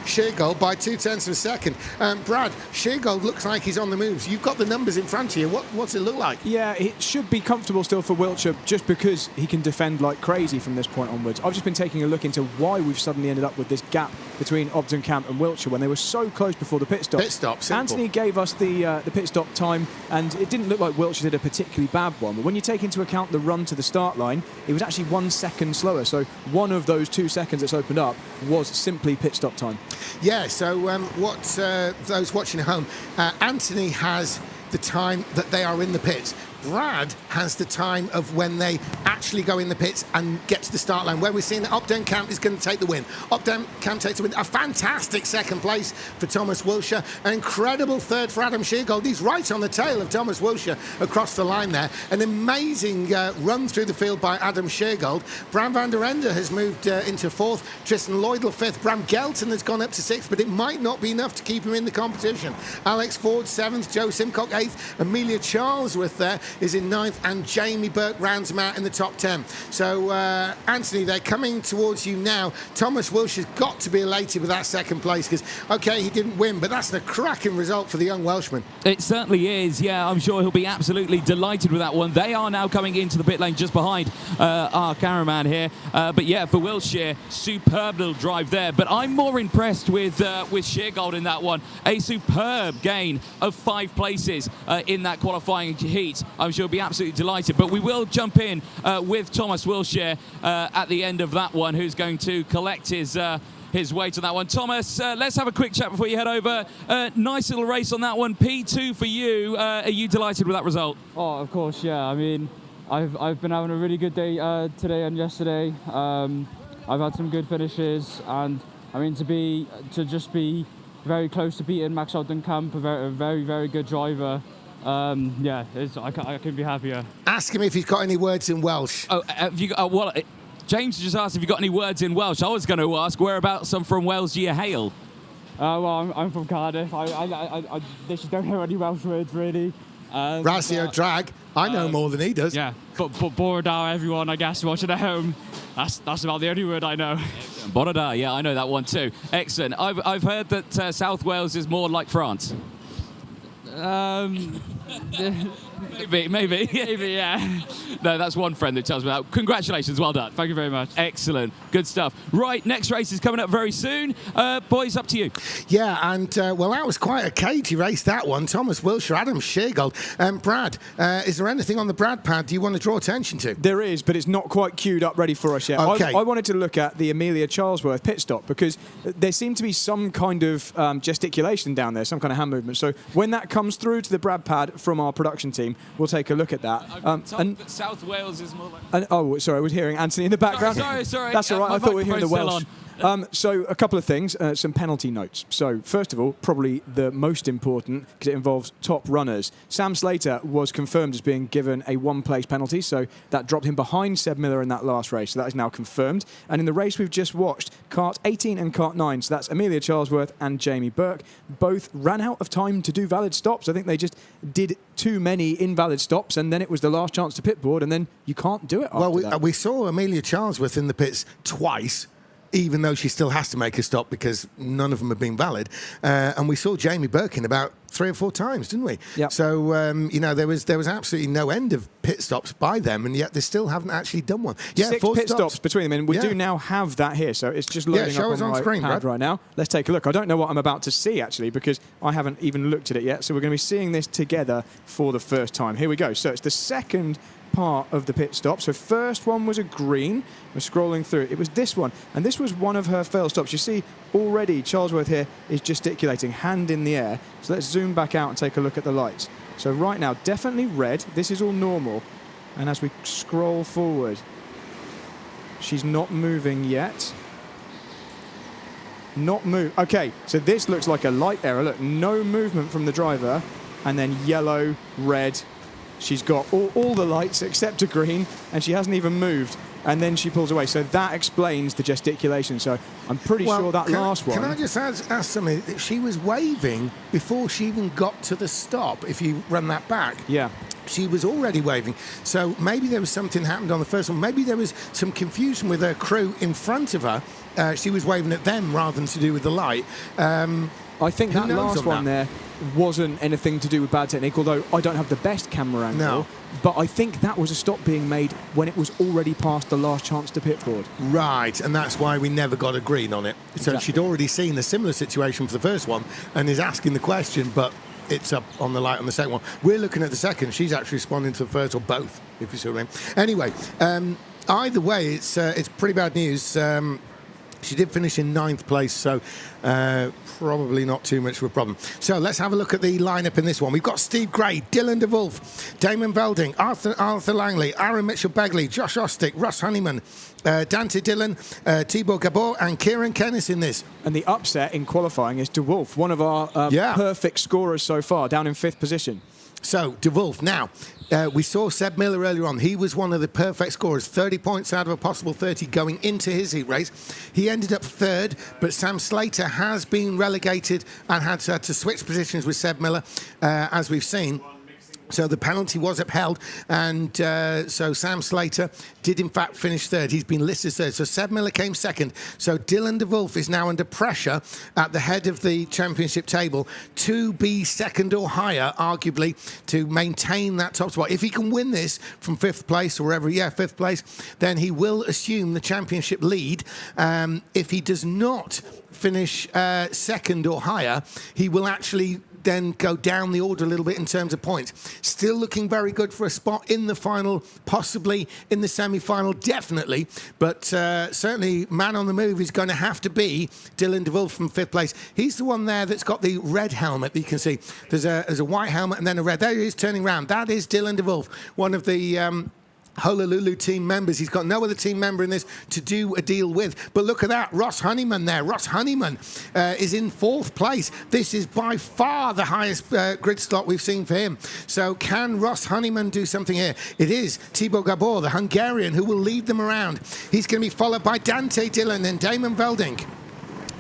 Sheargold by 0.2 of a second. Brad, Sheargold looks like he's on the moves. You've got the numbers in front of you. What's it look like? Yeah, it should be comfortable still for Wilshere just because he can defend like crazy from this point onwards. I've just been taking a look into why we've suddenly ended up with this gap between Opdenkamp and Wilshere when they were so close before the pit stop. Pit stop, simple. Anthony gave us the pit stop time, and it didn't look like Wilshere did a particularly bad one. But when you take into account the run to the start line, it was actually 1 second slower. So one of those 2 seconds that's opened up was simply pit stop time. Yeah, so those watching at home, Anthony has the time that they are in the pits. Brad has the time of when they actually actually go in the pits and get to the start line, where we're seeing that Opden Camp is going to take the win. Opden Camp takes the win. A fantastic second place for Thomas Wilshire. An incredible third for Adam Sheargold. He's right on the tail of Thomas Wilshire across the line there. An amazing run through the field by Adam Sheargold. Bram van der Ende has moved into fourth. Tristan Lloydell fifth. Bram Gelton has gone up to sixth, but it might not be enough to keep him in the competition. Alex Ford seventh. Joe Simcock eighth. Amelia Charlesworth there is in ninth, and Jamie Burke rounds him out in the top 10. So, Anthony, they're coming towards you now. Thomas Wilshire's got to be elated with that second place because, OK, he didn't win, but that's a cracking result for the young Welshman. It certainly is, yeah. I'm sure he'll be absolutely delighted with that one. They are now coming into the pit lane just behind our cameraman here. But, yeah, for Wilshire, superb little drive there. But I'm more impressed with Sheargold in that one. A superb gain of 5 places in that qualifying heat. I'm sure he'll be absolutely delighted. But we will jump in with Thomas Wilshire at the end of that one, who's going to collect his weight on that one. Thomas, let's have a quick chat before you head over. Nice little race on that one. P2 for you. Are you delighted with that result? Oh, of course, yeah. I mean, I've been having a really good day today and yesterday. I've had some good finishes, and I mean to just be very close to beating Max Camp, a very, very good driver. Yeah, I couldn't be happier. Ask him if he's got any words in Welsh. Oh, have you got? Well, James just asked if you got any words in Welsh. I was going to ask whereabouts from Wales do you hail? Well, I'm from Cardiff. I just don't know any Welsh words really. Rasio Drag. I know more than he does. Yeah, but Borodar, everyone, I guess, watching at home. That's about the only word I know. Borodar, yeah, I know that one too. Excellent. I've heard that South Wales is more like France. Maybe, yeah. No, that's one friend that tells me that. Congratulations, well done. Thank you very much. Excellent, good stuff. Right, next race is coming up very soon. Boys, up to you. Yeah, and well, that was quite a cagey race, that one. Thomas Wilshire, Adam Sheargold. Brad, is there anything on the Brad pad you want to draw attention to? There is, but it's not quite queued up ready for us yet. Okay. I wanted to look at the Amelia Charlesworth pit stop because there seemed to be some kind of gesticulation down there, some kind of hand movement. So when that comes through to the Brad pad from our production team, we'll take a look at that. And South Wales is more like... oh, sorry, I was hearing Anthony in the background. Sorry. That's all right. I thought we were hearing the Welsh. On. So a couple of things, some penalty notes. So first of all, probably the most important because it involves top runners. Sam Slater was confirmed as being given a one-place penalty, so that dropped him behind Seb Miller in that last race. So that is now confirmed. And in the race we've just watched, Kart 18 and Kart 9, so that's Amelia Charlesworth and Jamie Burke, both ran out of time to do valid stops. I think they just did too many invalid stops, and then it was the last chance to pit board, and then you can't do it after that. We saw Amelia Charlesworth in the pits twice, even though she still has to make a stop because none of them have been valid. And we saw Jamie Burke in about 3 or 4 times, didn't we? Yep. So, there was absolutely no end of pit stops by them, and yet they still haven't actually done one. Yeah, 6 pit stops between them, and we do now have that here, so it's just loading up on my screen, pad Brad. right now. Let's take a look. I don't know what I'm about to see, actually, because I haven't even looked at it yet, so we're going to be seeing this together for the first time. Here we go. So it's the second part of the pit stop. So first one was a green. We're scrolling through. It was this one, and this was one of her fail stops. You see already Charlesworth here is gesticulating, hand in the air. So let's zoom back out and take a look at the lights. So right now, definitely red. This is all normal. And as we scroll forward, she's not moving yet. Not move. Okay, so this looks like a light error. Look, no movement from the driver, and then yellow, red. She's got all the lights except a green, and she hasn't even moved. And then she pulls away. So that explains the gesticulation. So I'm pretty sure that last one... Can I just ask something? She was waving before she even got to the stop, if you run that back. Yeah. She was already waving. So maybe there was something happened on the first one. Maybe there was some confusion with her crew in front of her. She was waving at them rather than to do with the light. I think that last one there wasn't anything to do with bad technique, although I don't have the best camera angle. No. But I think that was a stop being made when it was already past the last chance to pit board. Right, and that's why we never got a green on it. So Exactly. she'd already seen a similar situation for the first one and is asking the question, but it's up on the light on the second one. We're looking at the second. She's actually responding to the first, or both, if you see what I mean. Anyway, either way, it's pretty bad news. She did finish in 9th place, so probably not too much of a problem. So let's have a look at the lineup in this one. We've got Steve Gray, Dylan de Wolf, Damon Velding, Arthur Langley, Aaron Mitchell-Begley, Josh Ostick, Ross Honeyman, Dante Dillon, Thibaut Gabor and Kieran Kennis in this. And the upset in qualifying is de Wolf, one of our perfect scorers so far, down in 5th position. So, de Wolf, now, we saw Seb Miller earlier on. He was one of the perfect scorers, 30 points out of a possible 30 going into his heat race. He ended up 3rd, but Sam Slater has been relegated and had to switch positions with Seb Miller, as we've seen. So the penalty was upheld, and so Sam Slater did in fact finish 3rd. He's been listed 3rd. So Seb Miller came 2nd. So Dylan de Wolf is now under pressure at the head of the championship table to be 2nd or higher, arguably, to maintain that top spot. If he can win this from 5th place or wherever, 5th place, then he will assume the championship lead. If he does not finish 2nd or higher, he will actually then go down the order a little bit in terms of points. Still looking very good for a spot in the final, possibly in the semi-final, definitely. But certainly, man on the move is going to have to be Dylan de Wolf from 5th place. He's the one there that's got the red helmet that you can see. There's a white helmet and then a red. There he is turning around. That is Dylan de Wolf, one of the Honolulu team members. He's got no other team member in this to do a deal with. But look at that, Ross Honeyman there. Ross Honeyman is in 4th place. This is by far the highest grid slot we've seen for him. So can Ross Honeyman do something here? It is Thibaut Gabor, the Hungarian, who will lead them around. He's going to be followed by Dante Dillon and Damon Velding.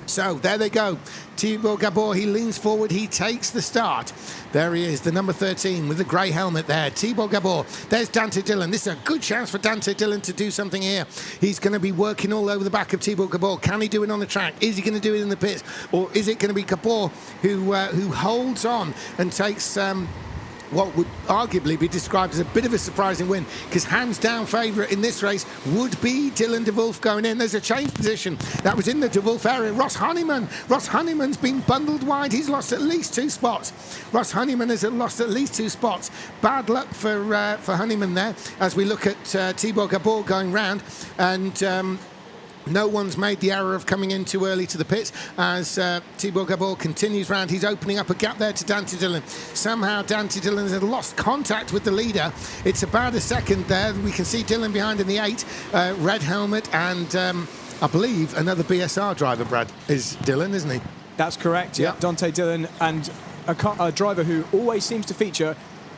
So there they go. Thibaut Gabor, he leans forward, he takes the start. There he is, the number 13 with the grey helmet there. Thibaut Gabor. There's Dante Dillon. This is a good chance for Dante Dillon to do something here. He's going to be working all over the back of Thibaut Gabor. Can he do it on the track? Is he going to do it in the pits? Or is it going to be Gabor who holds on and takes what would arguably be described as a bit of a surprising win, because hands down favourite in this race would be Dylan de Wolf going in. There's a change position that was in the de Wolf area. Ross Honeyman's been bundled wide. He's lost at least 2 spots. Ross Honeyman has lost at least 2 spots. Bad luck for Honeyman there as we look at Thibaut Gabor going round, and no one's made the error of coming in too early to the pits as Thibaut Gabor continues round. He's opening up a gap there to Dante Dillon. Somehow Dante Dillon has lost contact with the leader. It's about a second there. We can see Dillon behind in the 8, red helmet, and I believe another BSR driver, Brad, is Dillon, isn't he? That's correct, yeah. Dante Dillon, and a driver who always seems to feature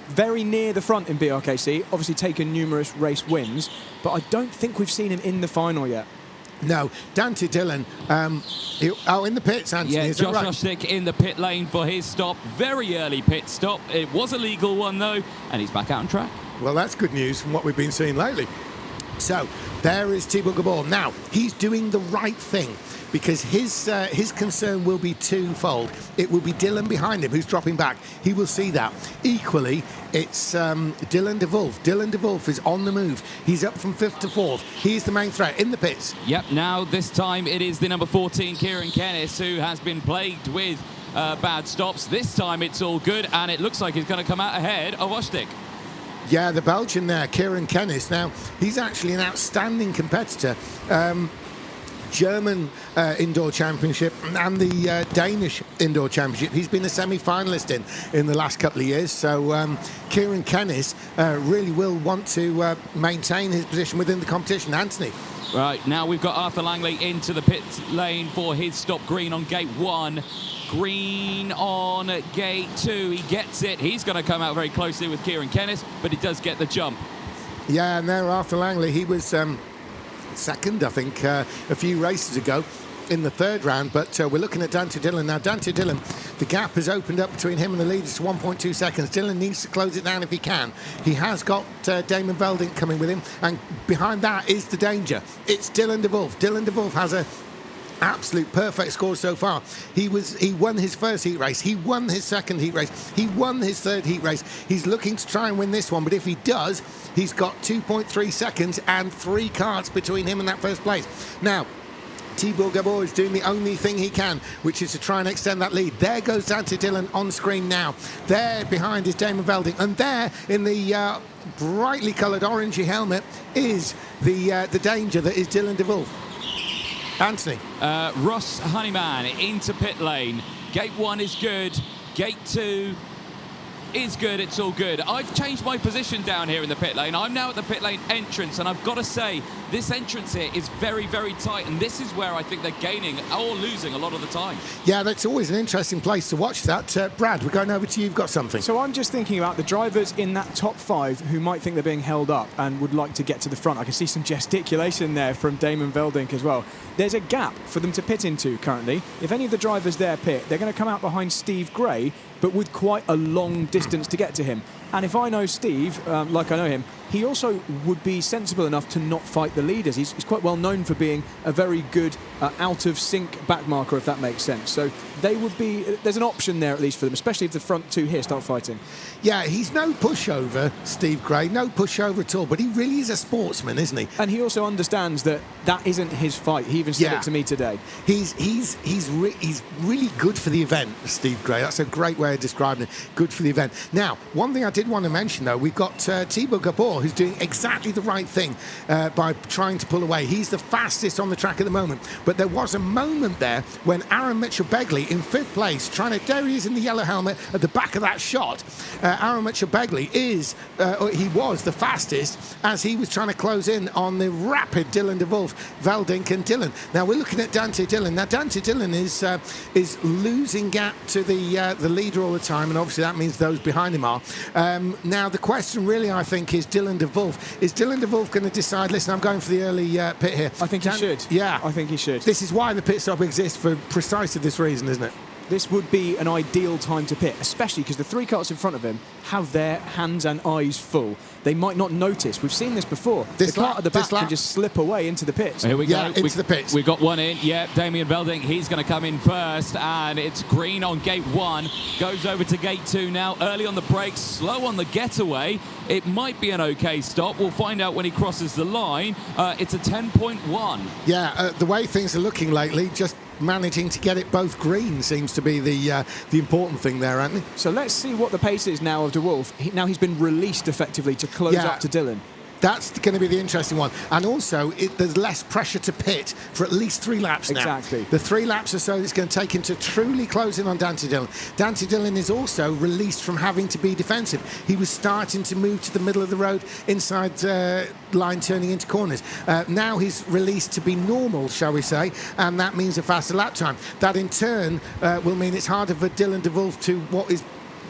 very near the front in BRKC, obviously taken numerous race wins, but I don't think we've seen him in the final yet. No, Dante Dillon, in the pits, Anthony. Yeah, is Josh right? Ostick in the pit lane for his stop. Very early pit stop. It was a legal one, though, and he's back out on track. Well, that's good news from what we've been seeing lately. So, there is Thibaut Gabor. Now, he's doing the right thing, because his concern will be twofold. It will be Dillon behind him who's dropping back. He will see that. Equally, it's Dylan de Wolf. Dylan de Wolf is on the move. He's up from 5th to 4th. He's the main threat in the pits. Yep, now this time it is the number 14, Kieran Kennis, who has been plagued with bad stops. This time it's all good, and it looks like he's going to come out ahead of Ostick. Yeah, the Belgian there, Kieran Kennis. Now, he's actually an outstanding competitor. German Indoor Championship and the Danish Indoor Championship. He's been a semi-finalist in the last couple of years. So Kieran Kennis really will want to maintain his position within the competition. Anthony. Right, now we've got Arthur Langley into the pit lane for his stop. Green on gate 1. Green on gate 2. He gets it. He's going to come out very closely with Kieran Kennis, but he does get the jump. Yeah, and there Arthur Langley, he was second, I think, a few races ago in the 3rd round, but we're looking at Dante Dillon. Now, Dante Dillon, the gap has opened up between him and the leaders to 1.2 seconds. Dillon needs to close it down if he can. He has got Damon Velding coming with him, and behind that is the danger. It's Dylan de Wolf. Dylan de Wolf has a absolute perfect score so far. He won his first heat race. He won his second heat race. He won his third heat race. He's looking to try and win this one, but if he does, he's got 2.3 seconds and 3 karts between him and that first place. Now, Thibaut Gabor is doing the only thing he can, which is to try and extend that lead. There goes Dante Dillon on screen now. There behind is Damon Velding, and there in the brightly coloured orangey helmet is the danger that is Dylan de Wolf. Anthony. Ross Honeyman into pit lane. Gate 1 is good. Gate 2 is good. It's all good. I've changed my position down here in the pit lane. I'm now at the pit lane entrance, and I've got to say, this entrance here is very, very tight, and this is where I think they're gaining or losing a lot of the time. Yeah, that's always an interesting place to watch that. Brad, we're going over to you. You've got something. So I'm just thinking about the drivers in that top 5 who might think they're being held up and would like to get to the front. I can see some gesticulation there from Damon Veldink as well. There's a gap for them to pit into currently. If any of the drivers there pit, they're going to come out behind Steve Gray, but with quite a long distance to get to him. And if I know Steve, like I know him, he also would be sensible enough to not fight the leaders. He's quite well known for being a very good out-of-sync backmarker, if that makes sense. So they would be, there's an option there at least for them, especially if the front 2 here start fighting. Yeah, he's no pushover, Steve Gray, no pushover at all, but he really is a sportsman, isn't he? And he also understands that that isn't his fight. He even said it to me today. He's really good for the event, Steve Gray. That's a great way of describing it. Good for the event. Now, one thing I did want to mention, though, we've got Thibaut Gabor, who's doing exactly the right thing by trying to pull away. He's the fastest on the track at the moment. But there was a moment there when Aaron Mitchell-Begley in 5th place, there he is in the yellow helmet at the back of that shot. Aaron Mitchell-Begley he was the fastest as he was trying to close in on the rapid Dylan de Wolf, Veldink and Dylan. Now we're looking at Dante Dillon. Now Dante Dillon is losing gap to the leader all the time, and obviously that means those behind him are. Now the question really, I think, is Dylan de Wolf. Is Dylan de Wolf going to decide, listen, I'm going for the early pit here? I think he should. Yeah. I think he should. This is why the pit stop exists, for precisely this reason, isn't it? This would be an ideal time to pit, especially because the 3 carts in front of him have their hands and eyes full. They might not notice. We've seen this before. The cart at the back can just slip away into the pits. Here we go. Into the pits. We got one in. Yeah, Damien Veldink, he's going to come in first, and it's green on gate 1. Goes over to gate 2 now. Early on the brakes, slow on the getaway. It might be an okay stop. We'll find out when he crosses the line. It's a 10.1. Yeah, the way things are looking lately, just managing to get it both green seems to be the important thing there, Anthony. So let's see what the pace is now of de Wolf. Now he's been released effectively to close up to Dylan. That's going to be the interesting one. And also, there's less pressure to pit for at least 3 laps now. Exactly. The 3 laps or so that's going to take him to truly close in on Dante Dillon. Dante Dillon is also released from having to be defensive. He was starting to move to the middle of the road, inside line, turning into corners. Now he's released to be normal, shall we say, and that means a faster lap time. That in turn will mean it's harder for Dylan de Wolf to, what is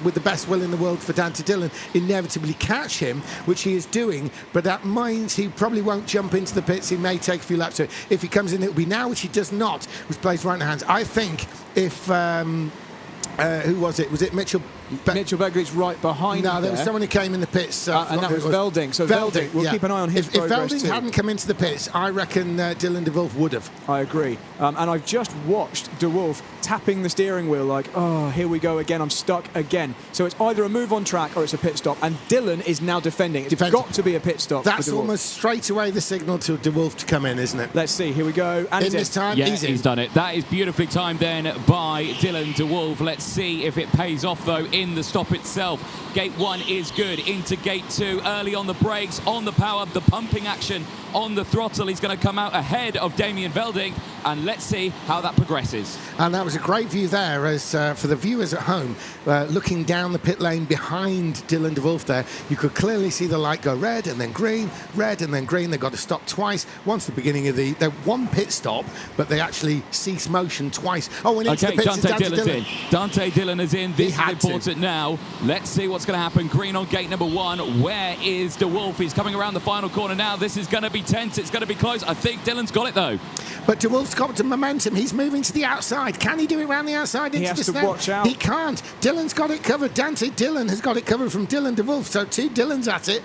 with the best will in the world for Dante Dillon, inevitably catch him, which he is doing, but that means he probably won't jump into the pits. He may take a few laps. So if he comes in, it'll be now, which he does not, which plays right in the hands. I think if who was it? Was it Mitchell? Mitchell-Begley's right behind No, there was someone who came in the pits. And that was Veldink. So Veldink, we'll keep an eye on his progress If Veldink hadn't come into the pits, I reckon Dylan de Wolf would have. I agree. And I've just watched de Wolf tapping the steering wheel like, oh, here we go again, I'm stuck again. So it's either a move on track or it's a pit stop. And Dylan is now defending. It's got to be a pit stop. That's almost straight away the signal to de Wolf to come in, isn't it? Let's see. Here we go. And in this time, he's done it. That is beautifully timed then by Dylan de Wolf. Let's see if it pays off, though, in the stop itself. Gate 1 is good. Into gate 2, early on the brakes, on the power, the pumping action on the throttle. He's going to come out ahead of Damien Veldink, and let's see how that progresses. And that was a great view there, as for the viewers at home, looking down the pit lane behind Dylan de Wolf there, you could clearly see the light go red and then green, red and then green. They've got to stop twice. Once the beginning of the one pit stop, but they actually cease motion twice. Oh, and into the pits, Dante Dillon's in. Dante Dillon is in. This is important now. Let's see what's going to happen. Green on gate number 1. Where is de Wolf? He's coming around the final corner now. This is going to be tense. It's going to be close. I think Dylan's got it, though. But de Wolf's got some momentum. He's moving to the outside. Can he do it around the outside into the snare? He has to watch out. He can't. Dylan's got it covered. Dante Dillon has got it covered from Dylan de Wolf. So 2 Dylans at it.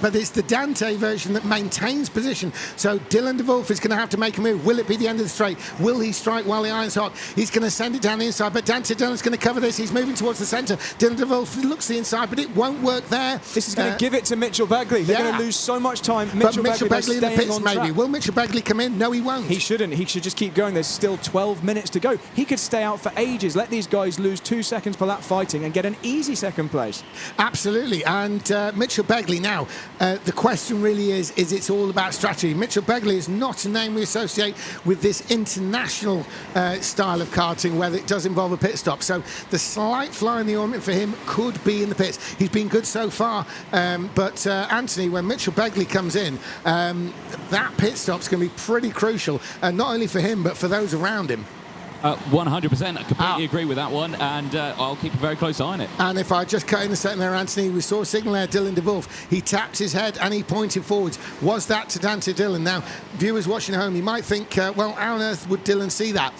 But it's the Dante version that maintains position. So Dylan de Wolf is going to have to make a move. Will it be the end of the straight? Will he strike while the iron's hot? He's going to send it down the inside. But Dante Dillon's going to cover this. He's moving towards the centre. Dylan de Wolf looks the inside, but it won't work there. This is going to give it to Mitchell-Begley. They're going to lose so much time. Mitchell-Begley Begley in the staying pits, on maybe. track. Will Mitchell Begley come in? No, he won't. He shouldn't. He should just keep going. There's still 12 minutes to go. He could stay out for ages, let these guys lose 2 seconds per lap fighting and get an easy second place. Absolutely. And Mitchell Begley now, the question really is it's all about strategy. Mitchell Begley is not a name we associate with this international style of karting where it does involve a pit stop. So the slight fly in the ointment for him could be in the pits. He's been good so far. But Anthony, when Mitchell Begley comes in, that pit stop's going to be pretty crucial, not only for him, but for those around him. 100%. I completely agree with that one, and I'll keep a very close eye on it. And if I just cut in a second there, Anthony, we saw a signal there, Dylan de Wolf. He tapped his head and he pointed forwards. Was that to Dante Dillon? Now, viewers watching at home, you might think, well, how on earth would Dillon see that?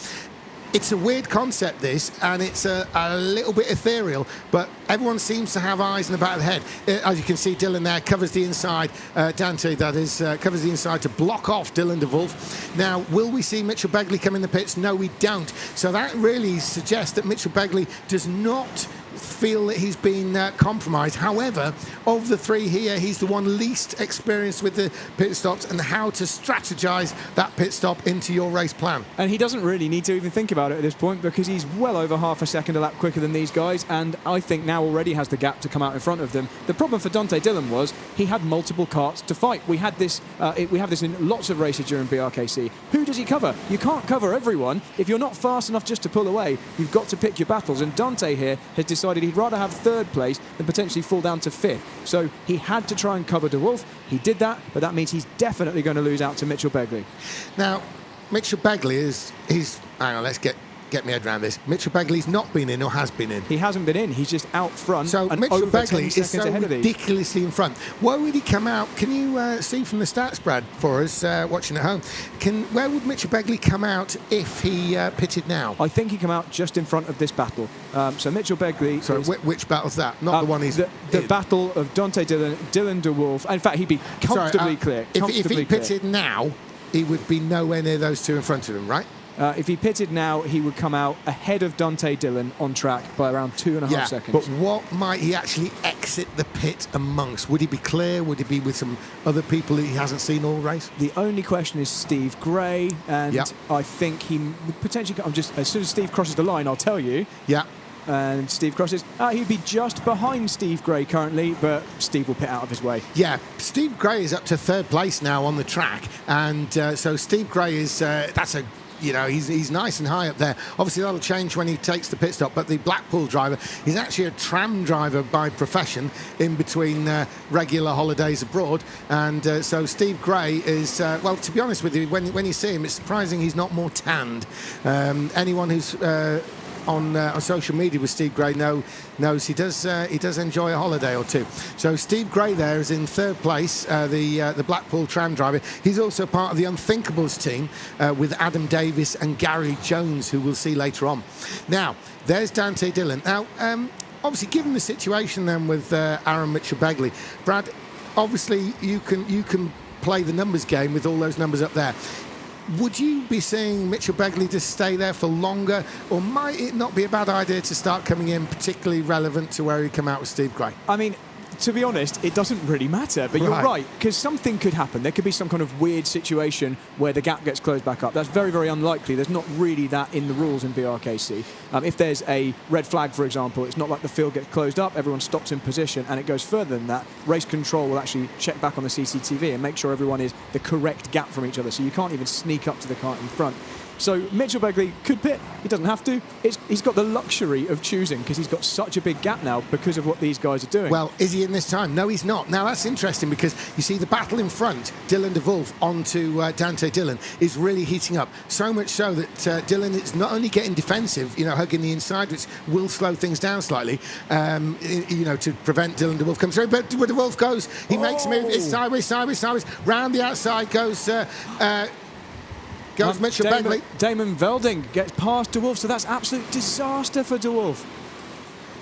It's a weird concept, this, and it's a little bit ethereal, but everyone seems to have eyes in the back of the head. As you can see, Dylan there covers the inside, Dante, that is, covers the inside to block off Dylan de Wolf. Now, will we see Mitchell Begley come in the pits? No, we don't. So that really suggests that Mitchell Begley does not feel that he's been compromised. However, of the three here, he's the one least experienced with the pit stops and how to strategize that pit stop into your race plan. And he doesn't really need to even think about it at this point because he's well over half a second a lap quicker than these guys, and I think now already has the gap to come out in front of them. The problem for Dante Dillon was he had multiple karts to fight. We have this in lots of races during BRKC. Who does he cover? You can't cover everyone. If you're not fast enough just to pull away, you've got to pick your battles, and Dante here has decided he'd rather have third place than potentially fall down to fifth. So he had to try and cover de Wolf. He did that, but that means he's definitely going to lose out to Mitchell Begley. Now, Mitchell Begley hang on, let's get me head around this. Mitchell Begley's not been in or has been in? He hasn't been in. He's just out front. So and Mitchell over Begley 10 is so ahead of these. ridiculously in front. Where would he come out? Can you see from the stats, Brad, for us watching at home? Where would Mitchell Begley come out if he pitted now? I think he come out just in front of this battle. So Mitchell Begley... So which battle's that? Not the one he's... The battle of Dante Dillon, Dylan de Wolf. In fact, he'd be comfortably clear. If he pitted now, he would be nowhere near those two in front of him, right? If he pitted now, he would come out ahead of Dante Dillon on track by around 2.5 seconds. But what might he actually exit the pit amongst? Would he be clear? Would he be with some other people that he hasn't seen all race? The only question is Steve Gray, and I think he would potentially... as soon as Steve crosses the line, I'll tell you. Yeah. And Steve crosses. He'd be just behind Steve Gray currently, but Steve will pit out of his way. Yeah, Steve Gray is up to third place now on the track, and so Steve Gray is... he's nice and high up there. Obviously, that'll change when he takes the pit stop, but the Blackpool driver is actually a tram driver by profession in between regular holidays abroad. And so Steve Gray is, well, to be honest with you, when you see him, it's surprising he's not more tanned. Anyone who's... on social media with Steve Gray knows he does enjoy a holiday or two. So Steve Gray there is in third place, the Blackpool tram driver. He's also part of the Unthinkables team with Adam Davis and Gary Jones, who we'll see later on. Now, there's Dante Dillon. Now, obviously, given the situation then with Aaron Mitchell Begley, Brad, obviously you can play the numbers game with all those numbers up there. Would you be seeing Mitchell Begley to stay there for longer, or might it not be a bad idea to start coming in, particularly relevant to where he come out with Steve Gray? I mean, to be honest, it doesn't really matter, but you're right, because something could happen. There could be some kind of weird situation where the gap gets closed back up. That's very, very unlikely. There's not really that in the rules in BRKC. If there's a red flag, for example, it's not like the field gets closed up, everyone stops in position, and it goes further than that. Race control will actually check back on the CCTV and make sure everyone is the correct gap from each other, so you can't even sneak up to the kart in front. So Mitchell Begley could pit. He doesn't have to. He's got the luxury of choosing because he's got such a big gap now because of what these guys are doing. Well, is he in this time? No, he's not. Now, that's interesting because you see the battle in front, Dylan de Wolf onto Dante Dillon, is really heating up. So much so that Dillon is not only getting defensive, hugging the inside, which will slow things down slightly, to prevent Dylan de Wolf coming through. But where de Wolf goes, he makes a move. It's sideways. Round the outside goes... Mitchell Begley. Damon Velding gets past de Wolf, so that's absolute disaster for de Wolf.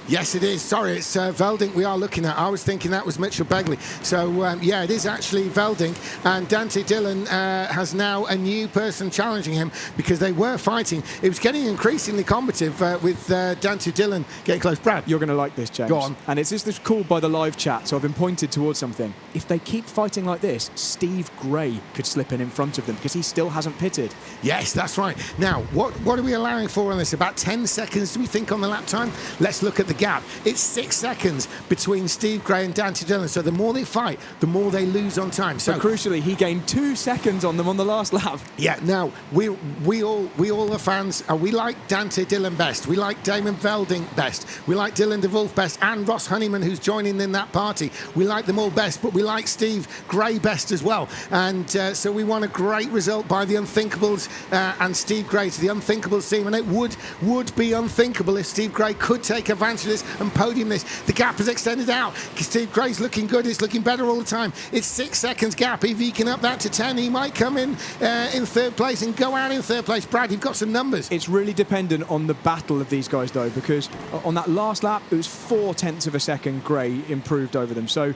Yes, it is. Sorry, it's Veldink we are looking at. I was thinking that was Mitchell Begley. So, yeah, it is actually Veldink. And Dante Dillon has now a new person challenging him because they were fighting. It was getting increasingly combative with Dante Dillon getting close. Brad, you're going to like this, James. Go on. And it's just called by the live chat, so I've been pointed towards something. If they keep fighting like this, Steve Gray could slip in front of them because he still hasn't pitted. Yes, that's right. Now, what are we allowing for on this? About 10 seconds, do we think, on the lap time? Let's look at the gap. It's 6 seconds between Steve Gray and Dante Dillon. So the more they fight, the more they lose on time. So but crucially, he gained 2 seconds on them on the last lap. Yeah. Now we all are fans. We like Dante Dillon best. We like Damon Veldink best. We like Dylan DeWolf best, and Ross Honeyman, who's joining in that party. We like them all best, but we like Steve Gray best as well. And so we want a great result by the Unthinkables and Steve Gray to the Unthinkables team. And it would be unthinkable if Steve Gray could take advantage of this and podium this. The gap has extended out. Steve Gray's looking good. It's looking better all the time. It's 6 seconds gap. If he can up that to 10, he might come in third place and go out in third place. Brad, you've got some numbers. It's really dependent on the battle of these guys, though, because on that last lap, it was 0.4 of a second Gray improved over them. So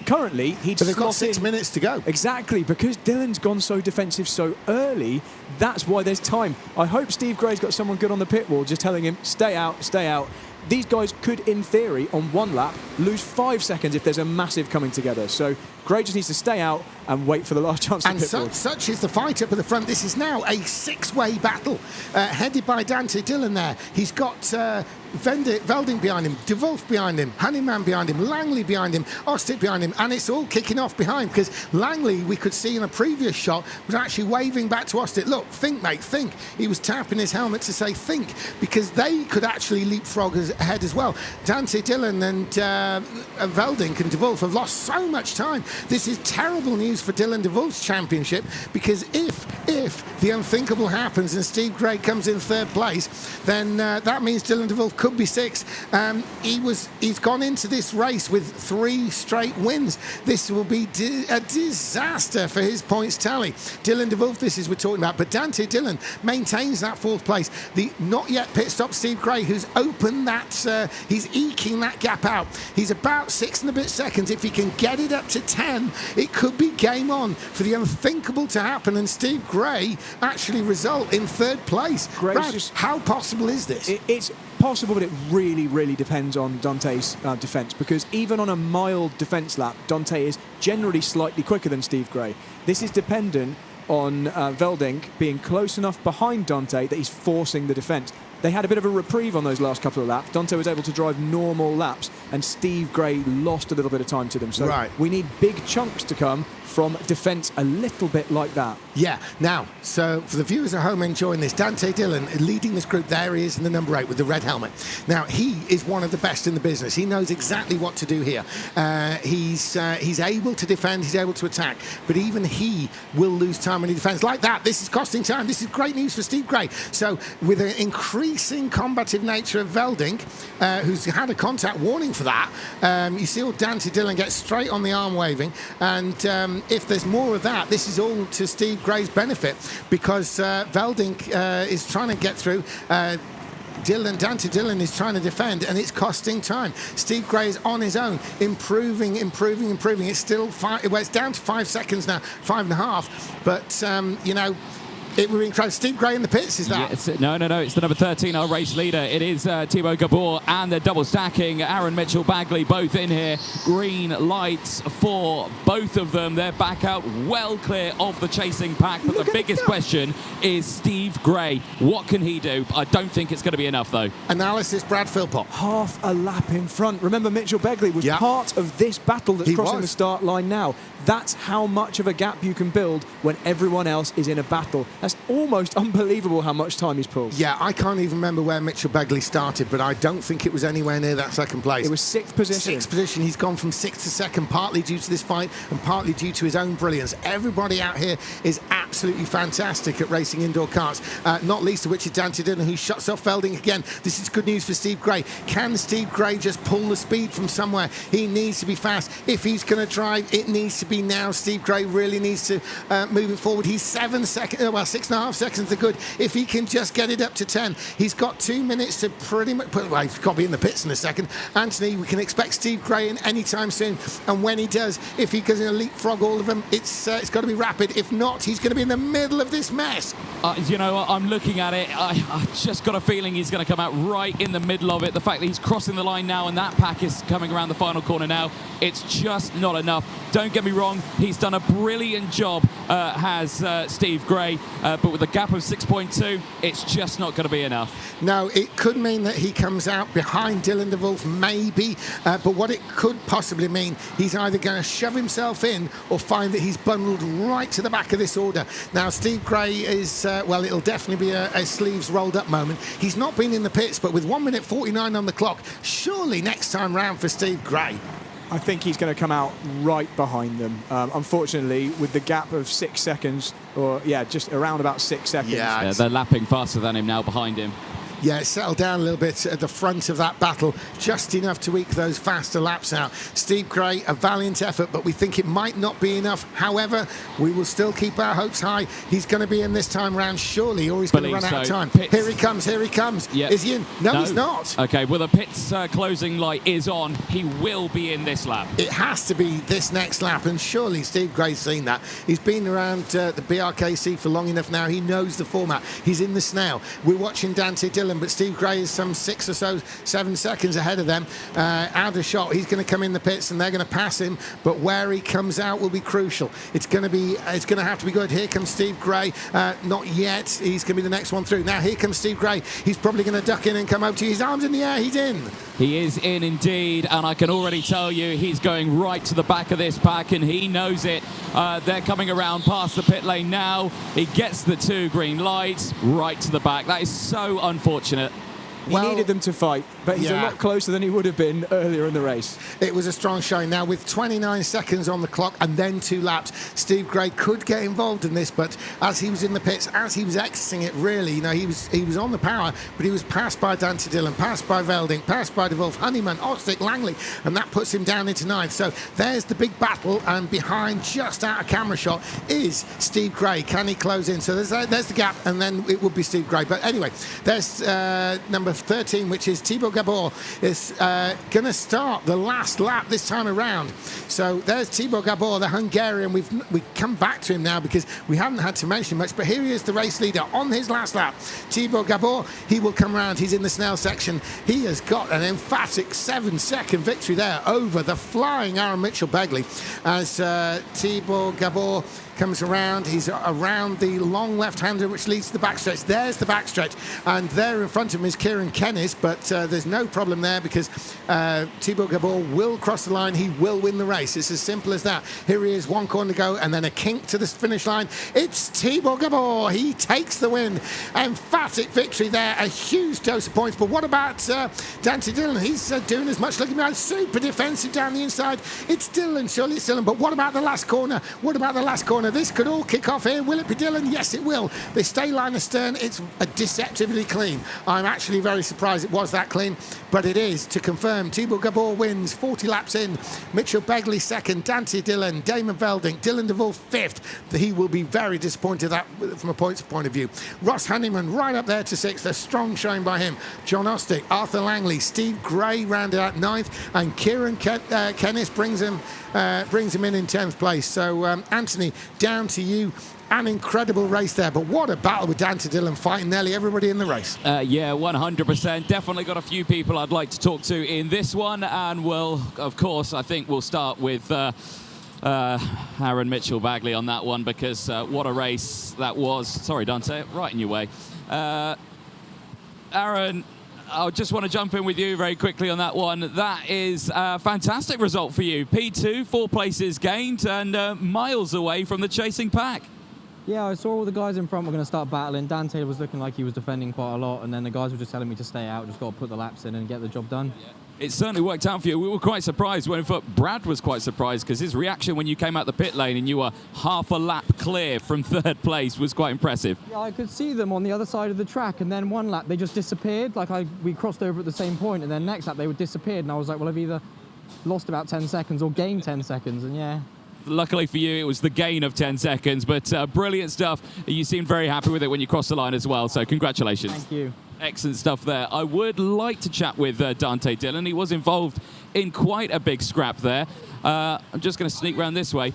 currently, but they've got 6 minutes to go. Exactly, because Dylan's gone so defensive so early, that's why there's time. I hope Steve Gray's got someone good on the pit wall just telling him, stay out, stay out. These guys could, in theory, on one lap, lose 5 seconds if there's a massive coming together. So Gray just needs to stay out and wait for the last chance to pit wall. And such is the fight up at the front. This is now a 6-way battle, headed by Dante Dillon there. He's got Veldink behind him, DeWolf behind him, Honeyman behind him, Langley behind him, Ostick behind him, and it's all kicking off behind because Langley, we could see in a previous shot, was actually waving back to Ostick. Look, think, mate, think. He was tapping his helmet to say think, because they could actually leapfrog ahead as well. Dante Dillon and Veldink and DeWolf have lost so much time. This is terrible news for Dylan DeWolf's championship, because if the unthinkable happens and Steve Gray comes in third place, then that means Dylan DeWolf could be 6. He's gone into this race with 3 straight wins. This will be a disaster for his points tally. Dylan DeWolf, this is we're talking about, but Dante Dillon maintains that 4th place. The not yet pit stop Steve Gray, who's opened that, he's eking that gap out. He's about 6 and a bit seconds. If he can get it up to 10, it could be game on for the unthinkable to happen and Steve Gray actually result in 3rd place. Brad, how possible is this? It's possible, but it really, really depends on Dante's defence, because even on a mild defence lap, Dante is generally slightly quicker than Steve Gray. This is dependent on Veldink being close enough behind Dante that he's forcing the defence. They had a bit of a reprieve on those last couple of laps. Dante was able to drive normal laps, and Steve Gray lost a little bit of time to them. So we need big chunks to come from defence a little bit like that. Yeah. Now, so for the viewers at home enjoying this, Dante Dillon leading this group. There he is in the number 8 with the red helmet. Now, he is one of the best in the business. He knows exactly what to do here. He's able to defend, he's able to attack, but even he will lose time when he defends. Like that, this is costing time. This is great news for Steve Gray. So with an increasing combative nature of Veldink, who's had a contact warning for that, you see all Dante Dillon get straight on the arm waving, and if there's more of that, this is all to Steve Gray's benefit, because Veldink is trying to get through. Dante Dillon is trying to defend, and it's costing time. Steve Gray is on his own, improving. It's still it's down to 5 seconds now, 5.5. But it would be incredible. Steve Gray in the pits, is that? Yes, no. It's the number 13, our race leader. It is Thibaut Gabor, and the double stacking. Aaron Mitchell Bagley both in here. Green lights for both of them. They're back out well clear of the chasing pack. But the biggest question is Steve Gray. What can he do? I don't think it's going to be enough, though. Analysis, Brad Philpott. Half a lap in front. Remember, Mitchell Bagley was part of this battle that's crossing the start line now. That's how much of a gap you can build when everyone else is in a battle. That's almost unbelievable how much time he's pulled. Yeah, I can't even remember where Mitchell Bagley started, but I don't think it was anywhere near that 2nd place. It was 6th position. 6th position. He's gone from 6th to 2nd, partly due to this fight and partly due to his own brilliance. Everybody out here is absolutely absolutely fantastic at racing indoor karts, not least of which is Dante Dillon, who shuts off Velding again. This is good news for Steve Gray. Can Steve Gray just pull the speed from somewhere? He needs to be fast. If he's going to drive, it needs to be now. Steve Gray really needs to move it forward. He's 6.5 seconds to good. If he can just get it up to 10, he's got 2 minutes to pretty much well, he's got to be in the pits in a second. Anthony, we can expect Steve Gray in any time soon, and when he does, if he can leapfrog all of them, it's got to be rapid. If not, he's going to be in the middle of this mess. You know, I'm looking at it. I just got a feeling he's going to come out right in the middle of it. The fact that he's crossing the line now and that pack is coming around the final corner now, it's just not enough. Don't get me wrong, he's done a brilliant job, has Steve Gray, but with a gap of 6.2, it's just not going to be enough. No, it could mean that he comes out behind Dylan de Wolf, maybe, but what it could possibly mean, he's either going to shove himself in or find that he's bundled right to the back of this order. Now, Steve Gray is, well, it'll definitely be a sleeves rolled up moment. He's not been in the pits, but with 1 minute 49 on the clock, surely next time round for Steve Gray. I think he's going to come out right behind them. Unfortunately, with the gap of 6 seconds, or just around about 6 seconds. Yeah, they're lapping faster than him now behind him. Yeah, settle down a little bit at the front of that battle, just enough to eke those faster laps out. Steve Gray, a valiant effort, but we think it might not be enough. However, we will still keep our hopes high. He's going to be in this time round, surely, or he's going to run out of time. Here he comes. Yep. Is he in? No, he's not. Okay, well, the pit's closing light is on. He will be in this lap. It has to be this next lap, and surely Steve Gray's seen that. He's been around the BRKC for long enough now. He knows the format. He's in the snail. We're watching Dante Dillon, but Steve Gray is some 6 or so 7 seconds ahead of them, out of shot. He's going to come in the pits and they're going to pass him, but where he comes out will be crucial. It's going to have to be good. Here comes Steve Gray. Not yet. He's going to be the next one through. Now here comes Steve Gray. He's probably going to duck in and come over to his arms in the air. He's in. He is in indeed, and I can already tell you he's going right to the back of this pack, and he knows it. They're coming around past the pit lane now. He gets the 2 green lights right to the back. That is so unfortunate. He needed them to fight, but he's a lot closer than he would have been earlier in the race. It was a strong showing. Now, with 29 seconds on the clock and then 2 laps, Steve Gray could get involved in this, but as he was in the pits, as he was exiting it, really, you know, he was on the power, but he was passed by Dante Dillon, passed by Velding, passed by De Wolf, Honeyman, Ostick, Langley, and that puts him down into 9th. So there's the big battle, and behind, just out of camera shot, is Steve Gray. Can he close in? So there's the gap, and then it would be Steve Gray. But anyway, there's number 13, which is Thibaut Gabor, is going to start the last lap this time around. So there's Thibaut Gabor, the Hungarian. We've come back to him now because we haven't had to mention much, but here he is, the race leader on his last lap. Thibaut Gabor, he will come around. He's in the Snell section. He has got an emphatic 7-second victory there over the flying Aaron Mitchell-Begley as Thibaut Gabor comes around. He's around the long left-hander which leads to the backstretch. There's the backstretch, and there in front of him is Kieran Kennis, but there's no problem there because Thibaut Gabor will cross the line. He will win the race. It's as simple as that. Here he is, 1 corner to go, and then a kink to the finish line. It's Thibaut Gabor. He takes the win. Emphatic victory there. A huge dose of points. But what about Dante Dillon? He's doing as much. Looking behind, super defensive down the inside. It's Dillon, surely it's Dillon. But what about the last corner? What about the last corner? This could all kick off here. Will it be Dillon? Yes, it will. They stay line astern. It's a deceptively clean. I'm actually very surprised it was that clean, but it is. To confirm, Thibaut Gabor wins 40 laps in. Mitchell-Begley 2nd, Dante Dillon, Damon Velding, Dylan de Wolf 5th. He will be very disappointed that from a points point of view. Ross Honeyman right up there to 6th. A strong showing by him. John Ostick, Arthur Langley, Steve Gray rounded out 9th, and Kieran Kennis brings him in 10th place. So Anthony, down to you. An incredible race there, but what a battle with Dante Dillon fighting nearly everybody in the race. Yeah, 100%. Definitely got a few people I'd like to talk to in this one, and we'll, of course, I think we'll start with Aaron Mitchell-Begley on that one, because what a race that was. Sorry, Dante, right in your way. Aaron, I just want to jump in with you very quickly on that one. That is a fantastic result for you. P2, 4 places gained, and miles away from the chasing pack. Yeah, I saw all the guys in front were going to start battling. Dante was looking like he was defending quite a lot, and then the guys were just telling me to stay out, just got to put the laps in and get the job done. It certainly worked out for you. We were quite surprised. In fact, Brad was quite surprised because his reaction when you came out the pit lane and you were half a lap clear from third place was quite impressive. Yeah, I could see them on the other side of the track, and then one lap they just disappeared. Like we crossed over at the same point, and then next lap they would disappeared, and I was like, well, I've either lost about 10 seconds or gained 10 seconds, and yeah. Luckily for you, it was the gain of 10 seconds, but brilliant stuff. You seemed very happy with it when you crossed the line as well, so congratulations. Thank you. Excellent stuff there. I would like to chat with Dante Dillon. He was involved in quite a big scrap there. I'm just going to sneak around this way.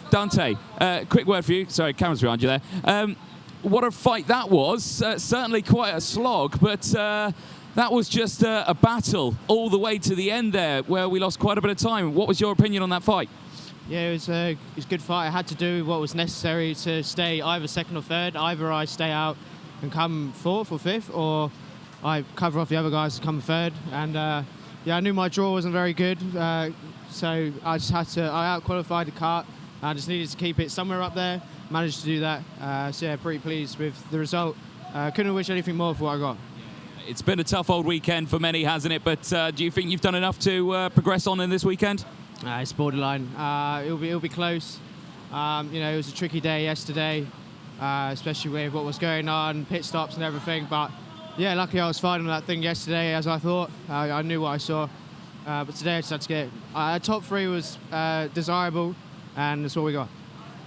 Dante, quick word for you. Sorry, camera's behind you there. What a fight that was. Certainly quite a slog, but that was just a battle all the way to the end there, where we lost quite a bit of time. What was your opinion on that fight? Yeah, it was a good fight. I had to do what was necessary to stay either second or third. Either I stay out and come fourth or fifth, or I cover off the other guys and come third. And yeah, I knew my draw wasn't very good, so I just had to. I out-qualified the kart. I just needed to keep it somewhere up there. Managed to do that. So yeah, pretty pleased with the result. Couldn't wish anything more for what I got. It's been a tough old weekend for many, hasn't it? But do you think you've done enough to progress on in this weekend? It's borderline. It'll be close. You know, it was a tricky day yesterday, especially with what was going on, pit stops and everything. But yeah, luckily I was fine on that thing yesterday, as I thought. I knew what I saw. But today I just had to get top three was desirable, and that's what we got.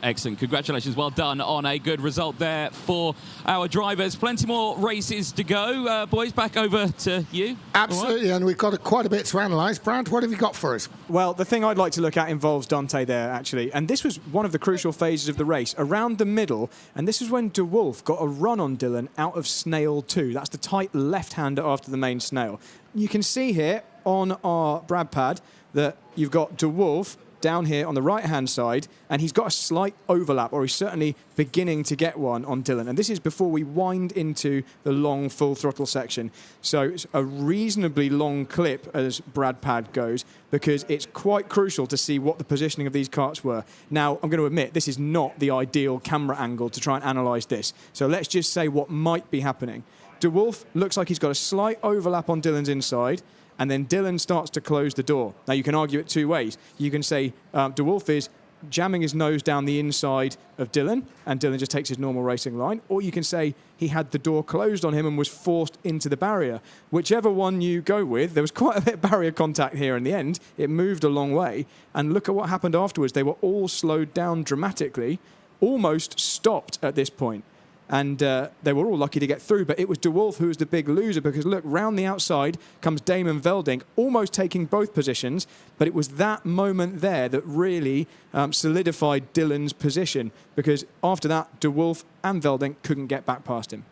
Excellent. Congratulations. Well done on a good result there for our drivers. Plenty more races to go. Boys, back over to you. Absolutely, and we've got quite a bit to analyse. Brad, what have you got for us? Well, the thing I'd like to look at involves Dante there, actually. And this was one of the crucial phases of the race, around the middle. And this is when De Wolf got a run on Dillon out of snail 2. That's the tight left-hander after the main snail. You can see here on our Brad pad that you've got De Wolf down here on the right-hand side, and he's got a slight overlap, or he's certainly beginning to get one on Dillon. And this is before we wind into the long full throttle section. So it's a reasonably long clip as Brad Pad goes, because it's quite crucial to see what the positioning of these karts were. Now, I'm going to admit, this is not the ideal camera angle to try and analyse this. So let's just say what might be happening. De Wolf looks like he's got a slight overlap on Dillon's inside, and then Dillon starts to close the door. Now, you can argue it two ways. You can say De Wolf is jamming his nose down the inside of Dillon, and Dillon just takes his normal racing line. Or you can say he had the door closed on him and was forced into the barrier. Whichever one you go with, there was quite a bit of barrier contact here in the end. It moved a long way. And look at what happened afterwards. They were all slowed down dramatically, almost stopped at this point. And they were all lucky to get through, but it was De Wolf who was the big loser, because look, round the outside comes Damon Velding, almost taking both positions, but it was that moment there that really solidified Dillon's position, because after that, De Wolf and Velding couldn't get back past him.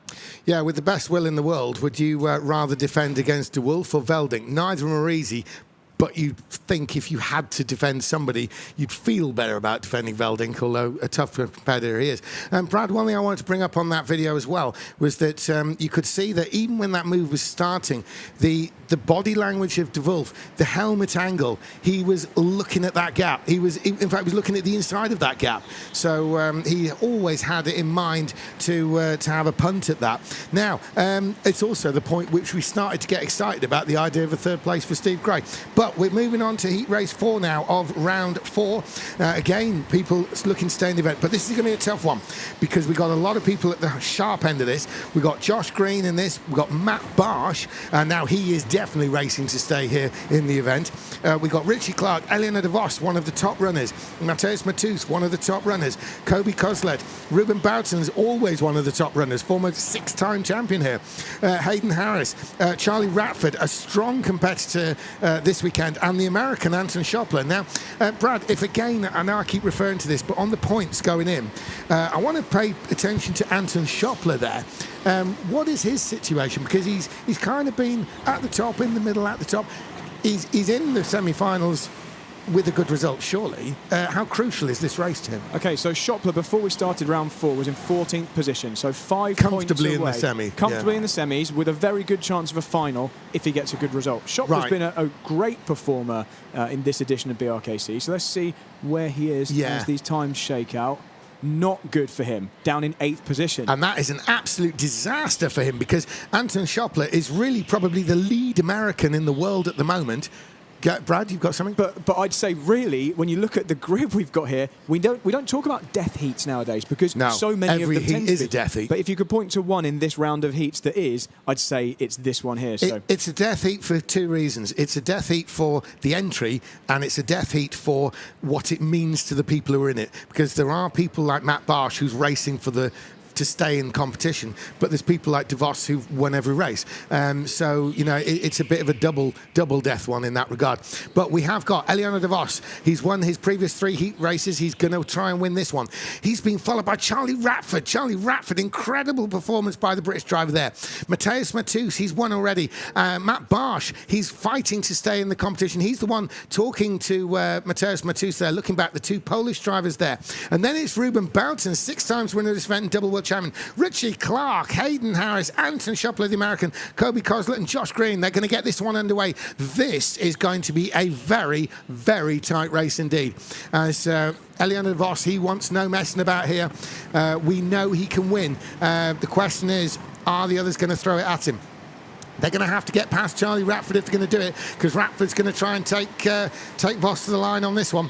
Yeah, with the best will in the world, would you rather defend against De Wolf or Velding? Neither of them are easy. But you'd think if you had to defend somebody, you'd feel better about defending Velding, although a tough competitor he is. And Brad, one thing I wanted to bring up on that video as well was that you could see that even when that move was starting, the body language of De Wolf, the helmet angle, he was looking at that gap. In fact, he was looking at the inside of that gap. So he always had it in mind to have a punt at that. Now, it's also the point which we started to get excited about, the idea of a third place for Steve Gray. But we're moving on to heat race 4 now of round 4. Again, people looking to stay in the event, but this is going to be a tough one because we've got a lot of people at the sharp end of this. We've got Josh Green in this, we've got Matt Barsh, and now he is definitely racing to stay here in the event. We've got Richie Clark, Eleanor de Vos, one of the top runners, Mateusz Matus, one of the top runners, Kobe Koslet, Ruben Boughton's always one of the top runners, former 6-time champion here, Hayden Harris, Charlie Ratford, a strong competitor this weekend, and the American Anton Schoppler. Now, Brad, if again, I know I keep referring to this, but on the points going in, I want to pay attention to Anton Schoppler there. What is his situation? Because he's kind of been at the top, in the middle, at the top. He's in the semi-finals with a good result, surely. How crucial is this race to him? Okay, so Schoppler, before we started round 4, was in 14th position, so 5 comfortably points away. In the semi. Comfortably in the semis, with a very good chance of a final if he gets a good result. Schoppler's been a great performer in this edition of BRKC, so let's see where he is as these times shake out. not good for him, down in 8th position. And that is an absolute disaster for him, because Anton Schoppler is really probably the lead American in the world at the moment. Brad, you've got something? But I'd say, really, when you look at the grid we've got here, we don't talk about death heats nowadays, because so many of them every tend heat to is be. a death heat. But if you could point to one in this round of heats that is, I'd say it's this one here. So It's a death heat for 2 reasons. It's a death heat for the entry, and it's a death heat for what it means to the people who are in it. Because there are people like Matt Barsh who's racing to stay in competition, but there's people like De Vos who've won every race. So, you know, it's a bit of a double death one in that regard. But we have got Eliano De Vos. He's won his previous 3 heat races. He's going to try and win this one. He's been followed by Charlie Ratford. Charlie Ratford, incredible performance by the British driver there. Mateusz Matus, he's won already. Matt Barsh, he's fighting to stay in the competition. He's the one talking to Mateusz Matus there, looking back, the 2 Polish drivers there. And then it's Ruben Boulton, 6 times winner of this event and double world champion. Richie Clark, Hayden Harris, Anton Schoppler, the American, Kobe Koslet and Josh Green. They're going to get this one underway. This is going to be a very, very tight race indeed. As Eliano De Vos, he wants no messing about here. We know he can win. The question is, are the others going to throw it at him? They're going to have to get past Charlie Ratford if they're going to do it, because Ratford's going to try and take Vos to the line on this one.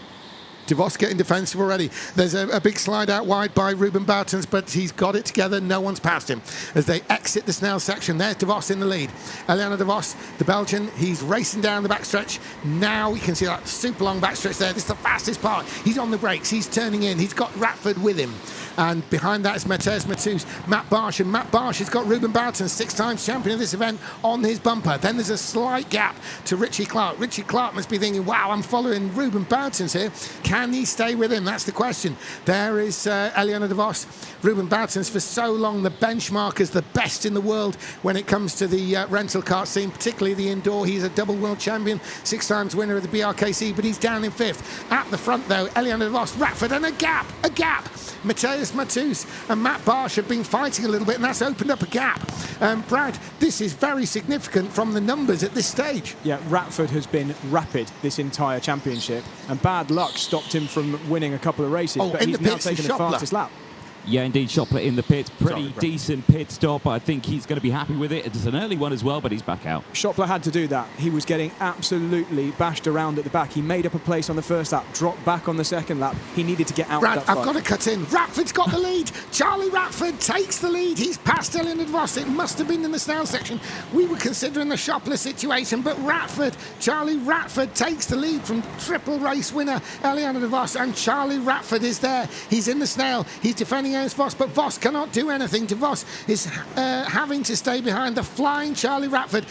De Vos getting defensive already. There's a big slide out wide by Ruben Boutons, but he's got it together. No one's passed him. As they exit the Snell section, there's De Vos in the lead. Eliano De Vos, the Belgian, he's racing down the backstretch. Now you can see that super long backstretch there. This is the fastest part. He's on the brakes. He's turning in. He's got Ratford with him. And behind that is Mateusz Matus, Matt Barsh. And Matt Barsh has got Ruben Boutons, 6 times champion of this event, on his bumper. Then there's a slight gap to Richie Clark. Richie Clark must be thinking, wow, I'm following Ruben Boutons here. Can he stay with him? That's the question. There is Eliano De Vos. Ruben Boutons, for so long the benchmark as the best in the world when it comes to the rental kart scene, particularly the indoor. He's a double world champion, 6 times winner of the BRKC, but he's down in 5th. At the front, though, Eliano De Vos, Ratford, and a gap. Mateusz Matus and Matt Barsh have been fighting a little bit, and that's opened up a gap. Brad, this is very significant from the numbers at this stage. Yeah, Ratford has been rapid this entire championship, and bad luck stopped him from winning a couple of races, but he's now taken the fastest lap. Yeah, indeed, Schoppler in the pits. Pretty decent pit stop. I think he's going to be happy with it. It's an early one as well, but he's back out. Schoppler had to do that. He was getting absolutely bashed around at the back. He made up a place on the first lap, dropped back on the second lap. He needed to get out Brad, of that I've got to cut in. Ratford's got the lead. Charlie Ratford takes the lead. He's past Eliano De Vos. It must have been in the Snell section. We were considering the Schoppler situation, but Charlie Ratford takes the lead from triple race winner Eliano De Vos, and Charlie Ratford is there. He's in the Snell. He's defending against Vos, but Vos cannot do anything. De Vos is having to stay behind the flying Charlie Ratford.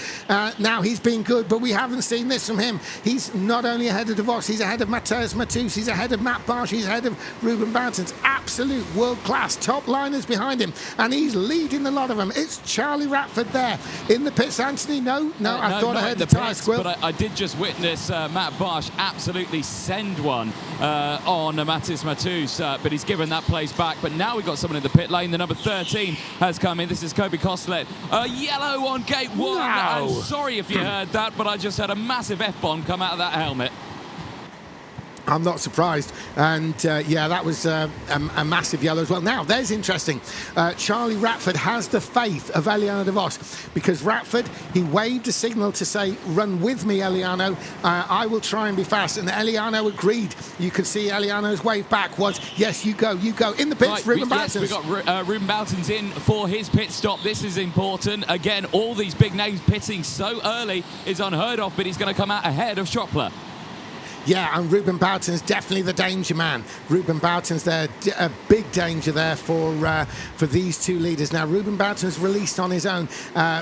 Now he's been good, but we haven't seen this from him. He's not only ahead of De Vos, he's ahead of Mateusz Matus, he's ahead of Matt Barsh, he's ahead of Ruben Boutons. Absolute world-class top liners behind him, and he's leading the lot of them. It's Charlie Ratford there in the pits. Anthony, no, I thought I heard the tyre squeal. But I did just witness Matt Barsh absolutely send one on Mateusz Matus, but he's given that place back. But now we've got someone in the pit lane. The number 13 has come in. This is Kobe Koslet. Yellow on gate 1. No. I'm sorry if you heard that, but I just had a massive F-bomb come out of that helmet. I'm not surprised. And yeah, that was a massive yellow as well. Now, there's interesting. Charlie Ratford has the faith of Eliano De Vos, because Ratford, he waved a signal to say, run with me, Eliano. I will try and be fast. And Eliano agreed. You could see Eliano's wave back was, yes, you go. In the pits, Right, Ruben yes, Boutons. we've got Ruben Boutons in for his pit stop. This is important. Again, all these big names pitting so early is unheard of, but he's going to come out ahead of Schoppler. Yeah, and Ruben Boutons definitely the danger man. Ruben Boutons there, a big danger there for these 2 leaders. Now, Ruben Boutons released on his own,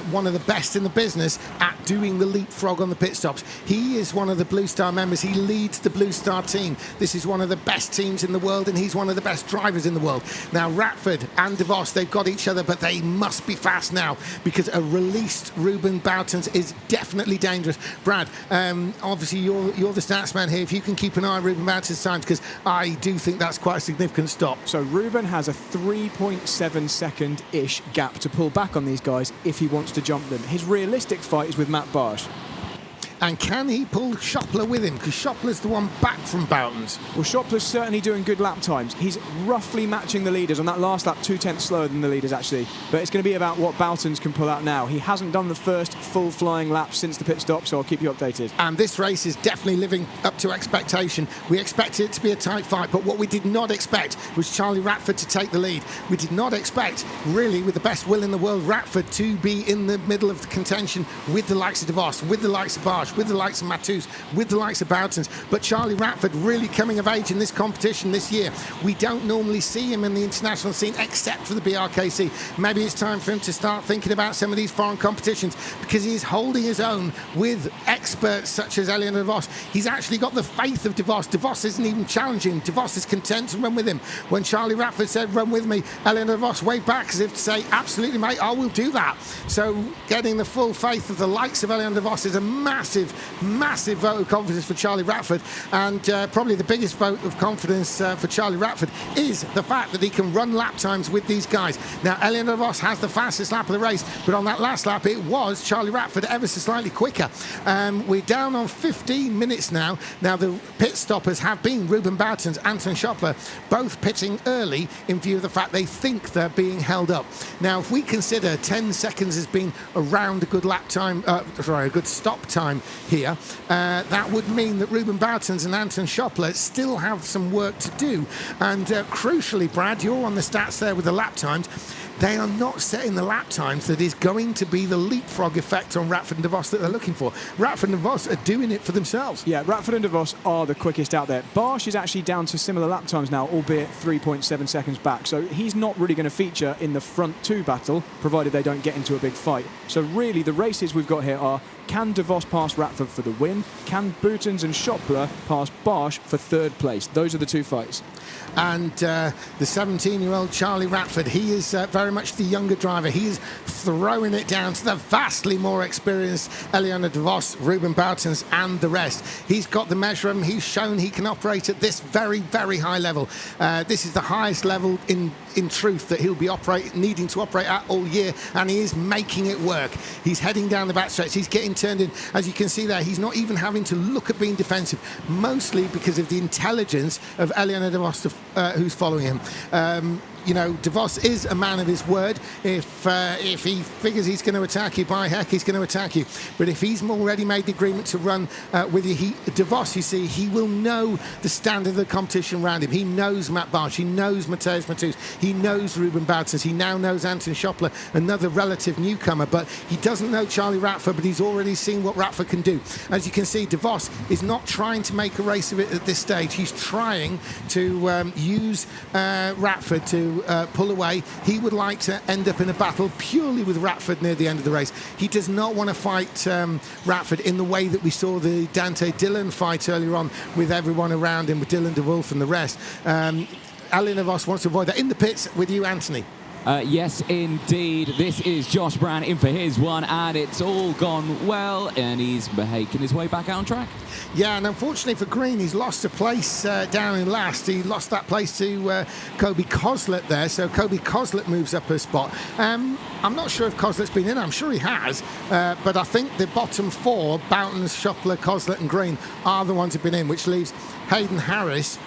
one of the best in the business at doing the leapfrog on the pit stops. He is one of the Blue Star members. He leads the Blue Star team. This is one of the best teams in the world, and he's one of the best drivers in the world. Now, Ratford and De Vos, they've got each other, but they must be fast now, because a released Ruben Boutons is definitely dangerous. Brad, obviously you're the stats man here. If you can keep an eye on Ruben Boutons' times, because I do think that's quite a significant stop. So Ruben has a 3.7 second-ish gap to pull back on these guys if he wants to jump them. His realistic fight is with Matt Barsh. And can he pull Schoppler with him? Because Schoppler's the one back from Boughton's. Well, Schoppler's certainly doing good lap times. He's roughly matching the leaders on that last lap, 2/10 slower than the leaders actually. But it's going to be about what Boughton's can pull out now. He hasn't done the first full flying lap since the pit stop, so I'll keep you updated. And this race is definitely living up to expectation. We expected it to be a tight fight, but what we did not expect was Charlie Ratford to take the lead. We did not expect, really, with the best will in the world, Ratford to be in the middle of the contention with the likes of De Vos, with the likes of Barsh, with the likes of Matus, with the likes of Boughton's. But Charlie Ratford really coming of age in this competition this year. We don't normally see him in the international scene except for the BRKC. Maybe it's time for him to start thinking about some of these foreign competitions, because he is holding his own with experts such as Elian De Vos. He's actually got the faith of De Vos. De Vos isn't even challenging. De Vos is content to run with him. When Charlie Ratford said, "Run with me," Elian De Vos waved back as if to say, "Absolutely, mate, I will do that." So getting the full faith of the likes of Elian De Vos is a massive, massive vote of confidence for Charlie Ratford. And probably the biggest vote of confidence for Charlie Ratford is the fact that he can run lap times with these guys. Now, Elian De Vos has the fastest lap of the race, but on that last lap, it was Charlie Ratford ever so slightly quicker. We're down on 15 minutes now. Now, the pit stoppers have been Ruben Boughton's, Anton Schoppler, both pitting early in view of the fact they think they're being held up. Now, if we consider 10 seconds as being around a good lap time, a good stop time here, that would mean that Ruben Boughton's and Anton Schoppler still have some work to do. And crucially, Brad, you're on the stats there with the lap times. They are not setting the lap times that is going to be the leapfrog effect on Ratford and De Vos that they're looking for. Ratford and De Vos are doing it for themselves. Yeah, Ratford and De Vos are the quickest out there. Barsh is actually down to similar lap times now, albeit 3.7 seconds back. So he's not really going to feature in the front two battle, provided they don't get into a big fight. So really, the races we've got here are: can De Vos pass Ratford for the win? Can Boughton's and Schoppler pass Barsh for third place? Those are the two fights. And the 17-year-old Charlie Ratford, he is very much the younger driver. He is throwing it down to the vastly more experienced Eliana De Vos, Ruben Boughton's and the rest. He's got the measure. He's shown he can operate at this very, very high level. This is the highest level in truth that he'll be needing to operate at all year, and he is making it work. He's heading down the back stretch. He's getting turned in. As you can see there, he's not even having to look at being defensive, mostly because of the intelligence of Eliana De Vos, who's following him. You know, De Vos is a man of his word. If he figures he's going to attack you, by heck, he's going to attack you. But if he's already made the agreement to run with you, De Vos, you see, he will know the standard of the competition around him. He knows Matt Barsh, he knows Mateusz Matus, he knows Ruben Boughton, he now knows Anton Schoppler, another relative newcomer. But he doesn't know Charlie Ratford, but he's already seen what Ratford can do. As you can see, De Vos is not trying to make a race of it at this stage. He's trying to use Ratford to pull away. He would like to end up in a battle purely with Ratford near the end of the race. He does not want to fight Ratford in the way that we saw the Dante Dillon fight earlier on with everyone around him, with Dylan De Wolf and the rest. Alain De Vos wants to avoid that. In the pits with you, Anthony. Yes, indeed. This is Josh Brown in for his one, and it's all gone well, and he's making his way back out on track. Yeah, and unfortunately for Green, he's lost a place down in last. He lost that place to Kobe Koslett there, so Kobe Koslett moves up a spot. I'm not sure if Koslett's been in. I'm sure he has, but I think the bottom four, Boughton, Schoppler, Koslett and Green, are the ones who've been in, which leaves Hayden Harris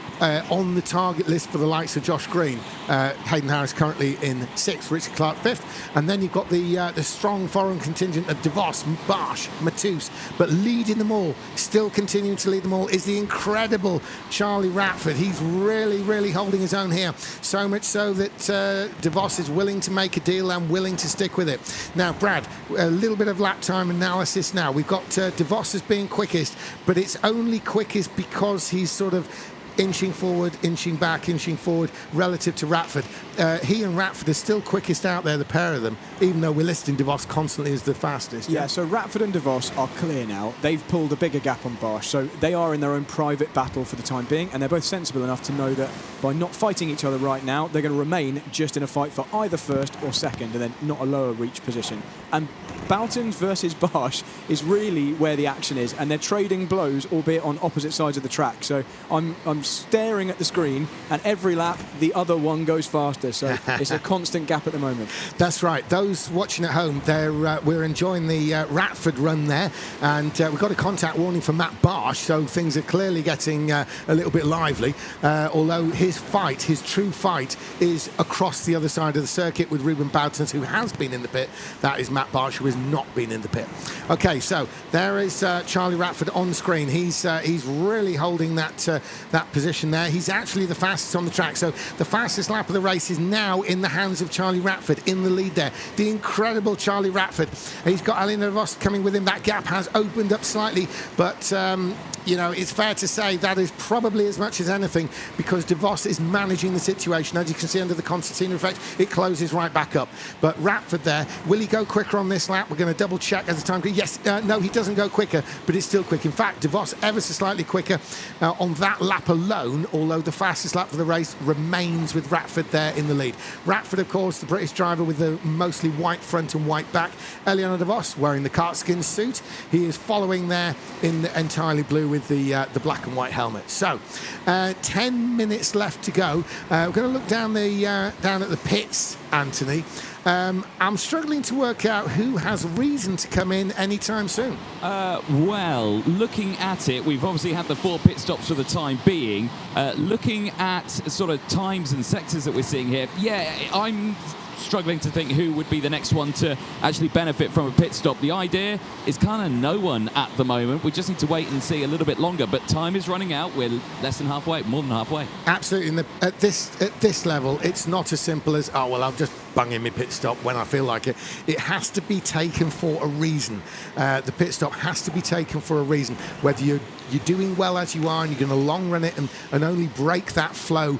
on the target list for the likes of Josh Green. Hayden Harris currently in 6th, Richard Clark 5th, and then you've got the strong foreign contingent of De Vos, Barsh, Matus, but leading them all, still continuing to lead them all, is the incredible Charlie Ratford. He's really, really holding his own here, so much so that De Vos is willing to make a deal and willing to stick with it. Now, Brad, a little bit of lap time analysis now. We've got De Vos as being quickest, but it's only quickest because he's sort of inching forward, inching back, inching forward relative to Ratford. He and Ratford are still quickest out there, the pair of them, even though we're listing De Vos constantly as the fastest. Yeah, so Ratford and De Vos are clear now. They've pulled a bigger gap on Barsh, so they are in their own private battle for the time being, and they're both sensible enough to know that by not fighting each other right now, they're going to remain just in a fight for either first or second, and then not a lower reach position. And Boughton versus Barsh is really where the action is, and they're trading blows, albeit on opposite sides of the track. So I'm staring at the screen, and every lap the other one goes faster. So it's a constant gap at the moment. That's right. Those watching at home, we're enjoying the Ratford run there, and we've got a contact warning from Matt Barsh, so things are clearly getting a little bit lively. Although his true fight, is across the other side of the circuit with Ruben Boutons, who has been in the pit. That is Matt Barsh, who has not been in the pit. Okay, so there is Charlie Ratford on screen. He's really holding that position there. He's actually the fastest on the track. So the fastest lap of the race is now in the hands of Charlie Ratford in the lead there. The incredible Charlie Ratford. He's got Alain de Vos coming with him. That gap has opened up slightly, but you know, it's fair to say that is probably as much as anything, because de Vos is managing the situation. As you can see under the concertina effect, it closes right back up. But Ratford there, will he go quicker on this lap? We're going to double check as the time goes. Yes, no, he doesn't go quicker, but it's still quick. In fact, de Vos ever so slightly quicker on that lap alone, although the fastest lap of the race remains with Ratford there in the lead. Ratford, of course, the British driver with the mostly white front and white back. Eliana de Vos wearing the kart skin suit. He is following there in the entirely blue with the black and white helmet. So 10 minutes left to go. We're going to look down at the pits, Anthony. I'm struggling to work out who has reason to come in anytime soon. Well, looking at it, we've obviously had the 4 pit stops for the time being. Looking at sort of times and sectors that we're seeing here, yeah, I'm struggling to think who would be the next one to actually benefit from a pit stop. The idea is kind of no one at the moment. We just need to wait and see a little bit longer, but time is running out. We're less than halfway, more than halfway. Absolutely. At this level, it's not as simple as, oh, well, I'll just bung in my pit stop when I feel like it. It has to be taken for a reason. The pit stop has to be taken for a reason. Whether you're doing well as you are and you're going to long run it and only break that flow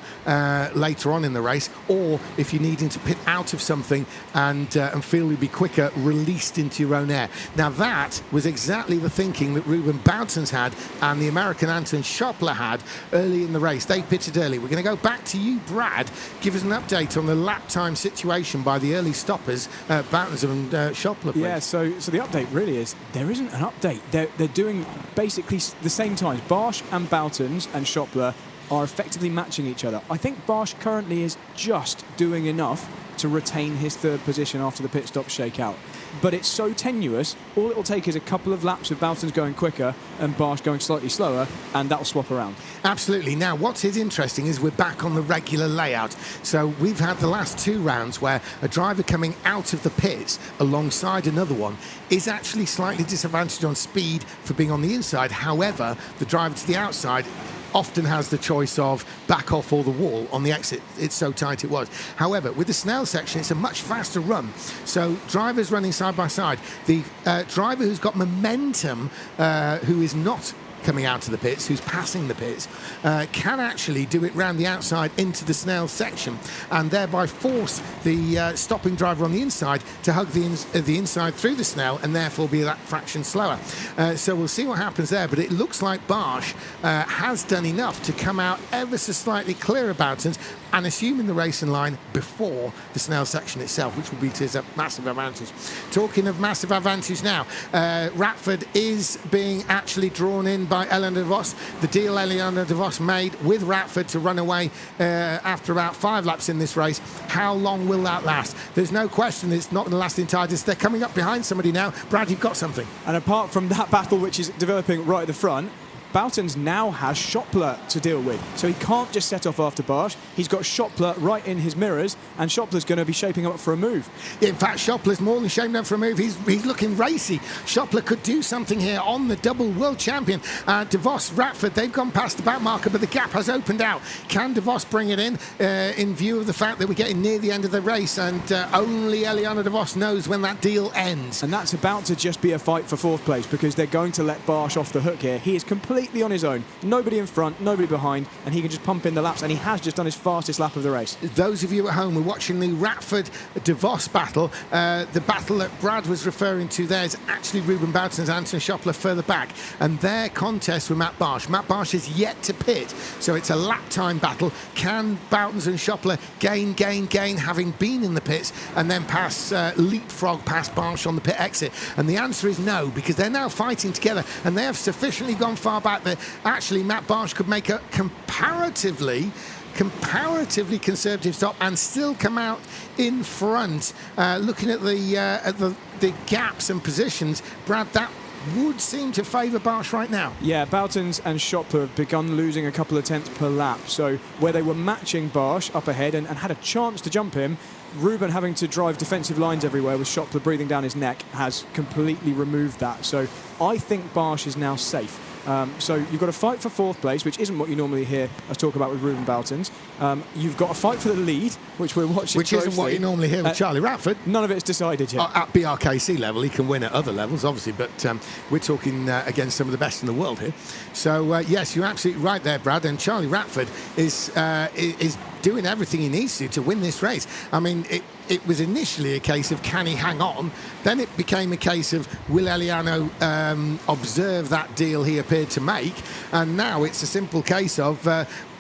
later on in the race, or if you're needing to pit out of something and feel you'll be quicker, released into your own air. Now that was exactly the thinking that Ruben Boutons had and the American Anton Schoppler had early in the race. They pitted early. We're going to go back to you, Brad. Give us an update on the lap time situation by the early stoppers, Boutons and Schoppler, please. Yeah, so the update really is there isn't an update. They're doing basically the same times. Barsh and Boutons and Schoppler are effectively matching each other. I think Barsh currently is just doing enough to retain his 3rd position after the pit stop shakeout. But it's so tenuous, all it'll take is a couple of laps of Boutons going quicker and Barsh going slightly slower, and that'll swap around. Absolutely. Now, what is interesting is we're back on the regular layout. So we've had the last 2 rounds where a driver coming out of the pits alongside another one is actually slightly disadvantaged on speed for being on the inside. However, the driver to the outside often has the choice of back off or the wall on the exit. It's so tight it was. However, with the Snell section, it's a much faster run. So drivers running side by side. The driver who's got momentum, who is not coming out of the pits, who's passing the pits, can actually do it round the outside into the Snell section and thereby force the stopping driver on the inside to hug the inside through the Snell and therefore be that fraction slower. So we'll see what happens there, but it looks like Barsh has done enough to come out ever so slightly clear of Boutons and assuming the racing line before the Snell section itself, which will be to his massive advantage. Talking of massive advantage now, Ratford is being actually drawn in by Eliana de Vos. The deal Eliana de Vos made with Ratford to run away after about 5 laps in this race. How long will that last? There's no question it's not going to last the entire distance. They're coming up behind somebody now. Brad, you've got something. And apart from that battle which is developing right at the front, Boutons now has Schoppler to deal with. So he can't just set off after Barsh. He's got Schoppler right in his mirrors, and Schoppler's going to be shaping up for a move. In fact, Schoppler's more than shaping up for a move. He's looking racy. Schoppler could do something here on the double world champion. De Vos, Ratford, they've gone past the back marker, but the gap has opened out. Can De Vos bring it in view of the fact that we're getting near the end of the race, and only Eliana de Vos knows when that deal ends. And that's about to just be a fight for 4th place, because they're going to let Barsh off the hook here. He is completely on his own. Nobody in front, nobody behind, and he can just pump in the laps, and he has just done his fastest lap of the race. Those of you at home are watching the Ratford-de Vos battle. The battle that Brad was referring to there is actually Ruben Boutons and Anton Schoppler further back, and their contest with Matt Barsh. Matt Barsh is yet to pit, so it's a lap time battle. Can Boutons and Schoppler gain, having been in the pits, and then leapfrog past Barsh on the pit exit? And the answer is no, because they're now fighting together, and they have sufficiently gone far back back that actually Matt Barsh could make a comparatively conservative stop and still come out in front. Looking at the gaps and positions, Brad, that would seem to favour Barsh right now. Yeah, Boutons and Schoppler have begun losing a couple of tenths per lap. So where they were matching Barsh up ahead and had a chance to jump him, Ruben having to drive defensive lines everywhere with Schoppler breathing down his neck has completely removed that. So I think Barsh is now safe. So you've got a fight for fourth place, which isn't what you normally hear us talk about with Ruben Boutons. You've got a fight for the lead, which we're watching Which closely. isn't what you normally hear with Charlie Ratford. None of it's decided yet. At BRKC level, he can win at other levels, obviously, but we're talking against some of the best in the world here. So, yes, you're absolutely right there, Brad, and Charlie Ratford is doing everything he needs to win this race. I mean, it was initially a case of can he hang on, then it became a case of will Eliano observe that deal he appeared to make, and now it's a simple case of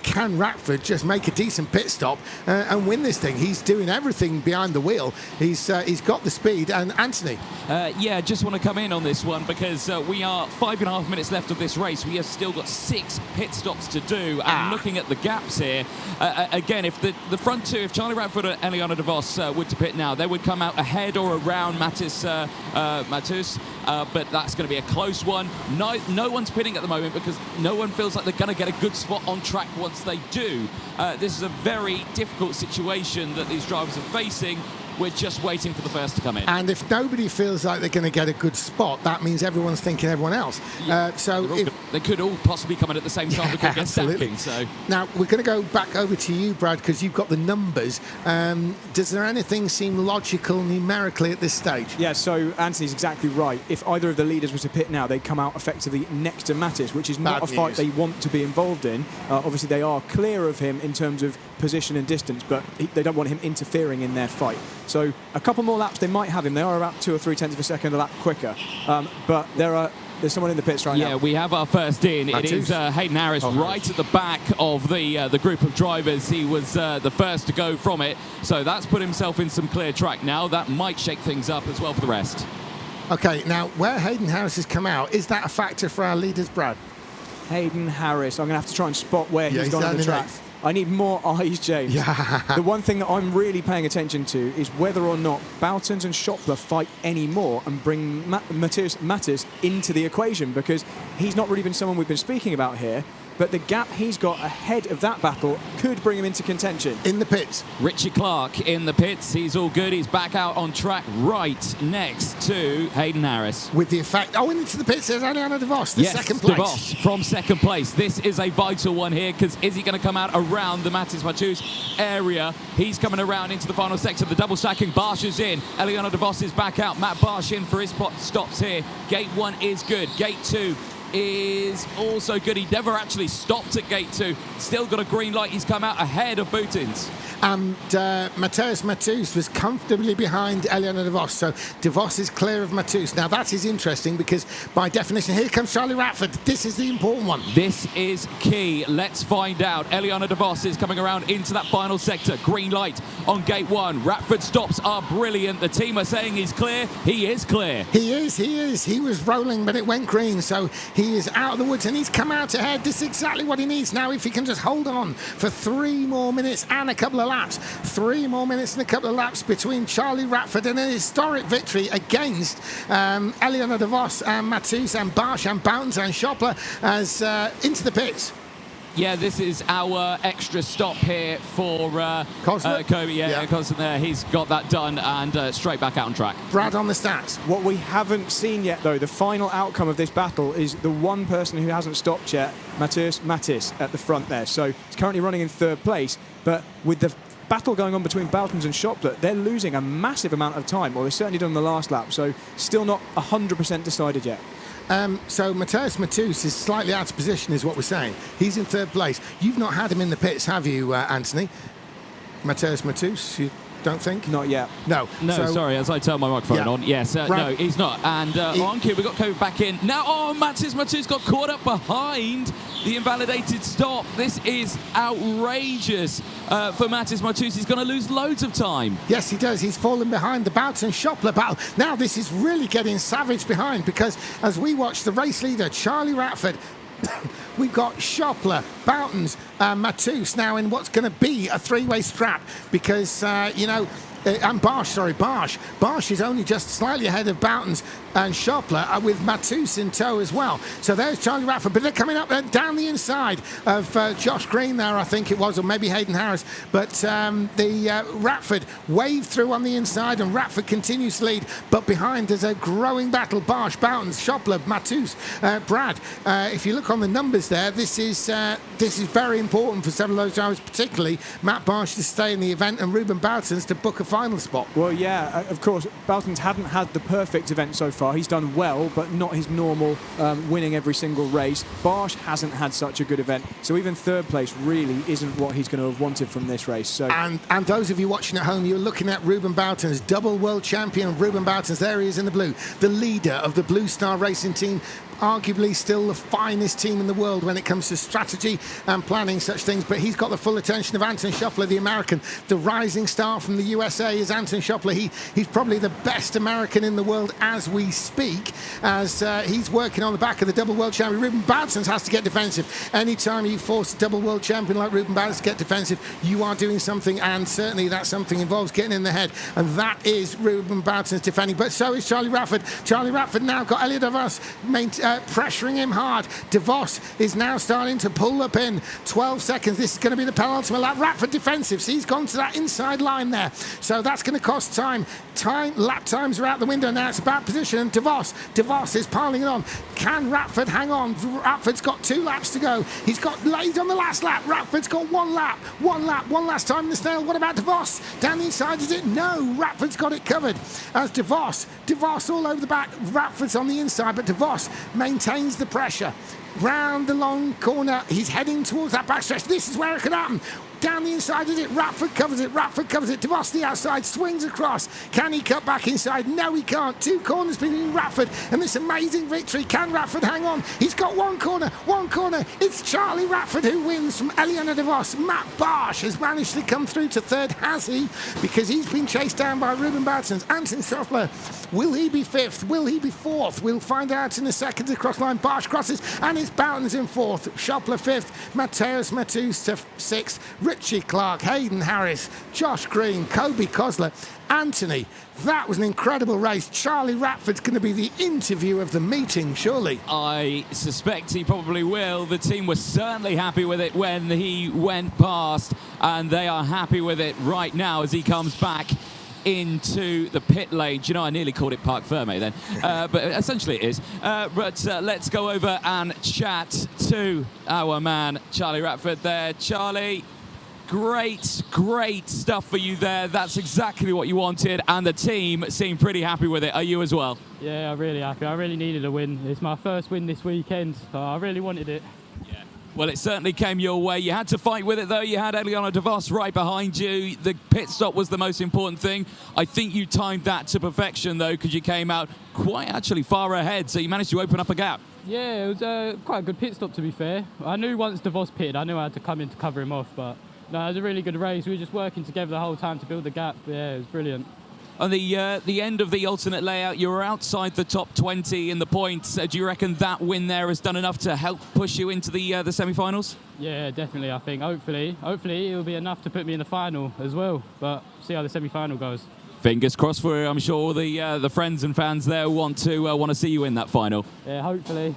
can Ratford just make a decent pit stop and win this thing? He's doing everything behind the wheel. He's got the speed. And Anthony? Yeah, just want to come in on this one because we are 5.5 minutes left of this race. We have still got 6 pit stops to do. And looking at the gaps here, again, if the front two, if Charlie Ratford and Eliana de Vos were to pit now, they would come out ahead or around Matus, but that's going to be a close one. No one's pitting at the moment because no one feels like they're going to get a good spot on track once they do. This is a very difficult situation that these drivers are facing. We're just waiting for the first to come in. And if nobody feels like they're going to get a good spot, that means everyone's thinking everyone else. Yeah, they could all possibly come in at the same time. Yeah, absolutely. So now we're going to go back over to you, Brad, because you've got the numbers. Does there anything seem logical numerically at this stage? Yeah, so Anthony's exactly right. If either of the leaders were to pit now, they'd come out effectively next to Matis, which is not a fight they want to be involved in. Obviously, they are clear of him in terms of position and distance, but they don't want him interfering in their fight. So a couple more laps, they might have him. They are about 2 or 3 tenths of a second a lap quicker. But there's someone in the pits right now. Yeah, we have our first in. It is Hayden Harris right at the back of the group of drivers. He was the first to go from it. So that's put himself in some clear track now. That might shake things up as well for the rest. OK, now where Hayden Harris has come out, is that a factor for our leaders, Brad? Hayden Harris. I'm going to have to try and spot where he's gone on the track. I need more eyes, James. Yeah. The one thing that I'm really paying attention to is whether or not Boutons and Schoppler fight anymore and bring Matis into the equation, because he's not really been someone we've been speaking about here. But the gap he's got ahead of that battle could bring him into contention. In the pits. Richie Clark in the pits. He's all good. He's back out on track right next to Hayden Harris. With the effect... Oh, into the pits, there's Eliana de Vos, second place. De Vos from second place. This is a vital one here, because is he going to come out around the Matis Matus area? He's coming around into the final sector. The double stacking. Barsh is in. Eliana de Vos is back out. Matt Barsh in for his stops here. Gate 1 is good. Gate 2 is also good. He never actually stopped at gate 2. Still got a green light. He's come out ahead of Boutins. And Mateusz Matus was comfortably behind Eliana de Vos. So de Vos is clear of Matus. Now that is interesting because by definition, here comes Charlie Ratford. This is the important one. This is key. Let's find out. Eliana de Vos is coming around into that final sector. Green light on gate 1. Ratford stops are brilliant. The team are saying he's clear. He is clear. He is. He was rolling, but it went green. So he is out of the woods and he's come out ahead. This is exactly what he needs now. If he can just hold on for 3 more minutes and a couple of laps. 3 more minutes and a couple of laps between Charlie Ratford and a historic victory against Eliana de Vos and Matus and Barsh and Boutons and Schoppler as into the pits. Yeah, this is our extra stop here for Kobe. Yeah, Constant there. He's got that done and straight back out on track. Brad on the stats. What we haven't seen yet, though, the final outcome of this battle is the one person who hasn't stopped yet, Matis at the front there. So he's currently running in 3rd place, but with the battle going on between Boutons and Schoppler, they're losing a massive amount of time, or they've certainly done the last lap, so still not 100% decided yet. So Mateusz Matus is slightly out of position, is what we're saying. He's in 3rd place. You've not had him in the pits, have you, Anthony? Mateusz Matus, you don't think? Not yet. No, sorry, as I turn my microphone on. Yes, no, he's not. And on cue, we've got Kobe back in. Now, Matus got caught up behind the invalidated stop. This is outrageous for Matus Matus. He's going to lose loads of time. Yes, he does. He's fallen behind the Boutons Schoppler battle. Now this is really getting savage behind, because as we watch the race leader, Charlie Ratford, We've got Schopler, Boutons, Matus now in what's going to be a three-way strap because, and Barsh. Barsh is only just slightly ahead of Boutons and Schopler with Matus in tow as well. So there's Charlie Radford, but they're coming up down the inside of Josh Green there, I think it was, or maybe Hayden Harris. But the Radford waved through on the inside, and Radford continues to lead. But behind there's a growing battle. Barsh, Boutons, Schopler, Matus, Brad. If you look on the numbers there, this is very important for several of those drivers, particularly Matt Barsh to stay in the event and Ruben Boutons to book a final spot. Well, yeah, of course, Boutons hadn't had the perfect event so far. He's done well, but not his normal winning every single race. Barsh hasn't had such a good event, so even third place really isn't what he's going to have wanted from this race. So, and those of you watching at home, you're looking at Ruben Boutons, double world champion Ruben Boutons. There he is in the blue, the leader of the Blue Star Racing team. Arguably still the finest team in the world when it comes to strategy and planning such things, but he's got the full attention of Anton Schopler, the American. The rising star from the USA is Anton Schopler. He's probably the best American in the world as we speak, as he's working on the back of the double world champion. Ruben Boutons has to get defensive. Anytime you force a double world champion like Ruben Boutons to get defensive, you are doing something, and certainly that something involves getting in the head, and that is Ruben Boutons defending, but so is Charlie Radford. Charlie Radford now got Elliot Devos pressuring him hard. DeVos is now starting to pull up in 12 seconds. This is going to be the penultimate lap. Radford defensive, so he's gone to that inside line there, so that's going to cost time. Lap times are out the window now. It's a bad position, and DeVos is piling it on. Can Radford hang on? Radford's got 2 laps to go. He's on the last lap. Radford's got one last time in the snail. What about DeVos? Down the inside, is it? No, Radford's got it covered. As DeVos all over the back. Radford's on the inside, but DeVos maintains the pressure. Round the long corner, he's heading towards that backstretch. This is where it could happen. Down the inside, is it? Radford covers it. DeVos the outside, swings across. Can he cut back inside? No, he can't. 2 corners between Radford and this amazing victory. Can Radford hang on? He's got one corner. It's Charlie Radford who wins from Eliana DeVos. Matt Barsh has managed to come through to third, has he? Because he's been chased down by Ruben Boutons. Anton Schopler, will he be 5th? Will he be 4th? We'll find out in a second. Across line, Barsh crosses, and it's Boutons in 4th. Schopler 5th. Mateus Matus to 6th. Richie Clark, Hayden Harris, Josh Green, Kobe Kosler, Anthony. That was an incredible race. Charlie Radford's going to be the interview of the meeting, surely. I suspect he probably will. The team was certainly happy with it when he went past, and they are happy with it right now as he comes back into the pit lane. Do you know, I nearly called it Parc Ferme then, but essentially it is. But let's go over and chat to our man Charlie Radford there. Charlie, great stuff for you there. That's exactly what you wanted, and the team seem pretty happy with it. Are you as well? Yeah, I'm really happy. I really needed a win. It's my first win this weekend, so I really wanted it. Yeah. Well, it certainly came your way. You had to fight with it, though. You had Eliana DeVos right behind you. The pit stop was the most important thing. I think you timed that to perfection, though, because you came out quite actually far ahead, so you managed to open up a gap. Yeah, it was quite a good pit stop, to be fair. I knew once DeVos pitted, I knew I had to come in to cover him off, but no, it was a really good race. We were just working together the whole time to build the gap. Yeah, it was brilliant. On the end of the alternate layout, you were outside the top 20 in the points. Do you reckon that win there has done enough to help push you into the semi-finals? Yeah, definitely, I think. Hopefully it will be enough to put me in the final as well. But see how the semi-final goes. Fingers crossed for you. I'm sure the friends and fans there want to see you in that final. Yeah, hopefully.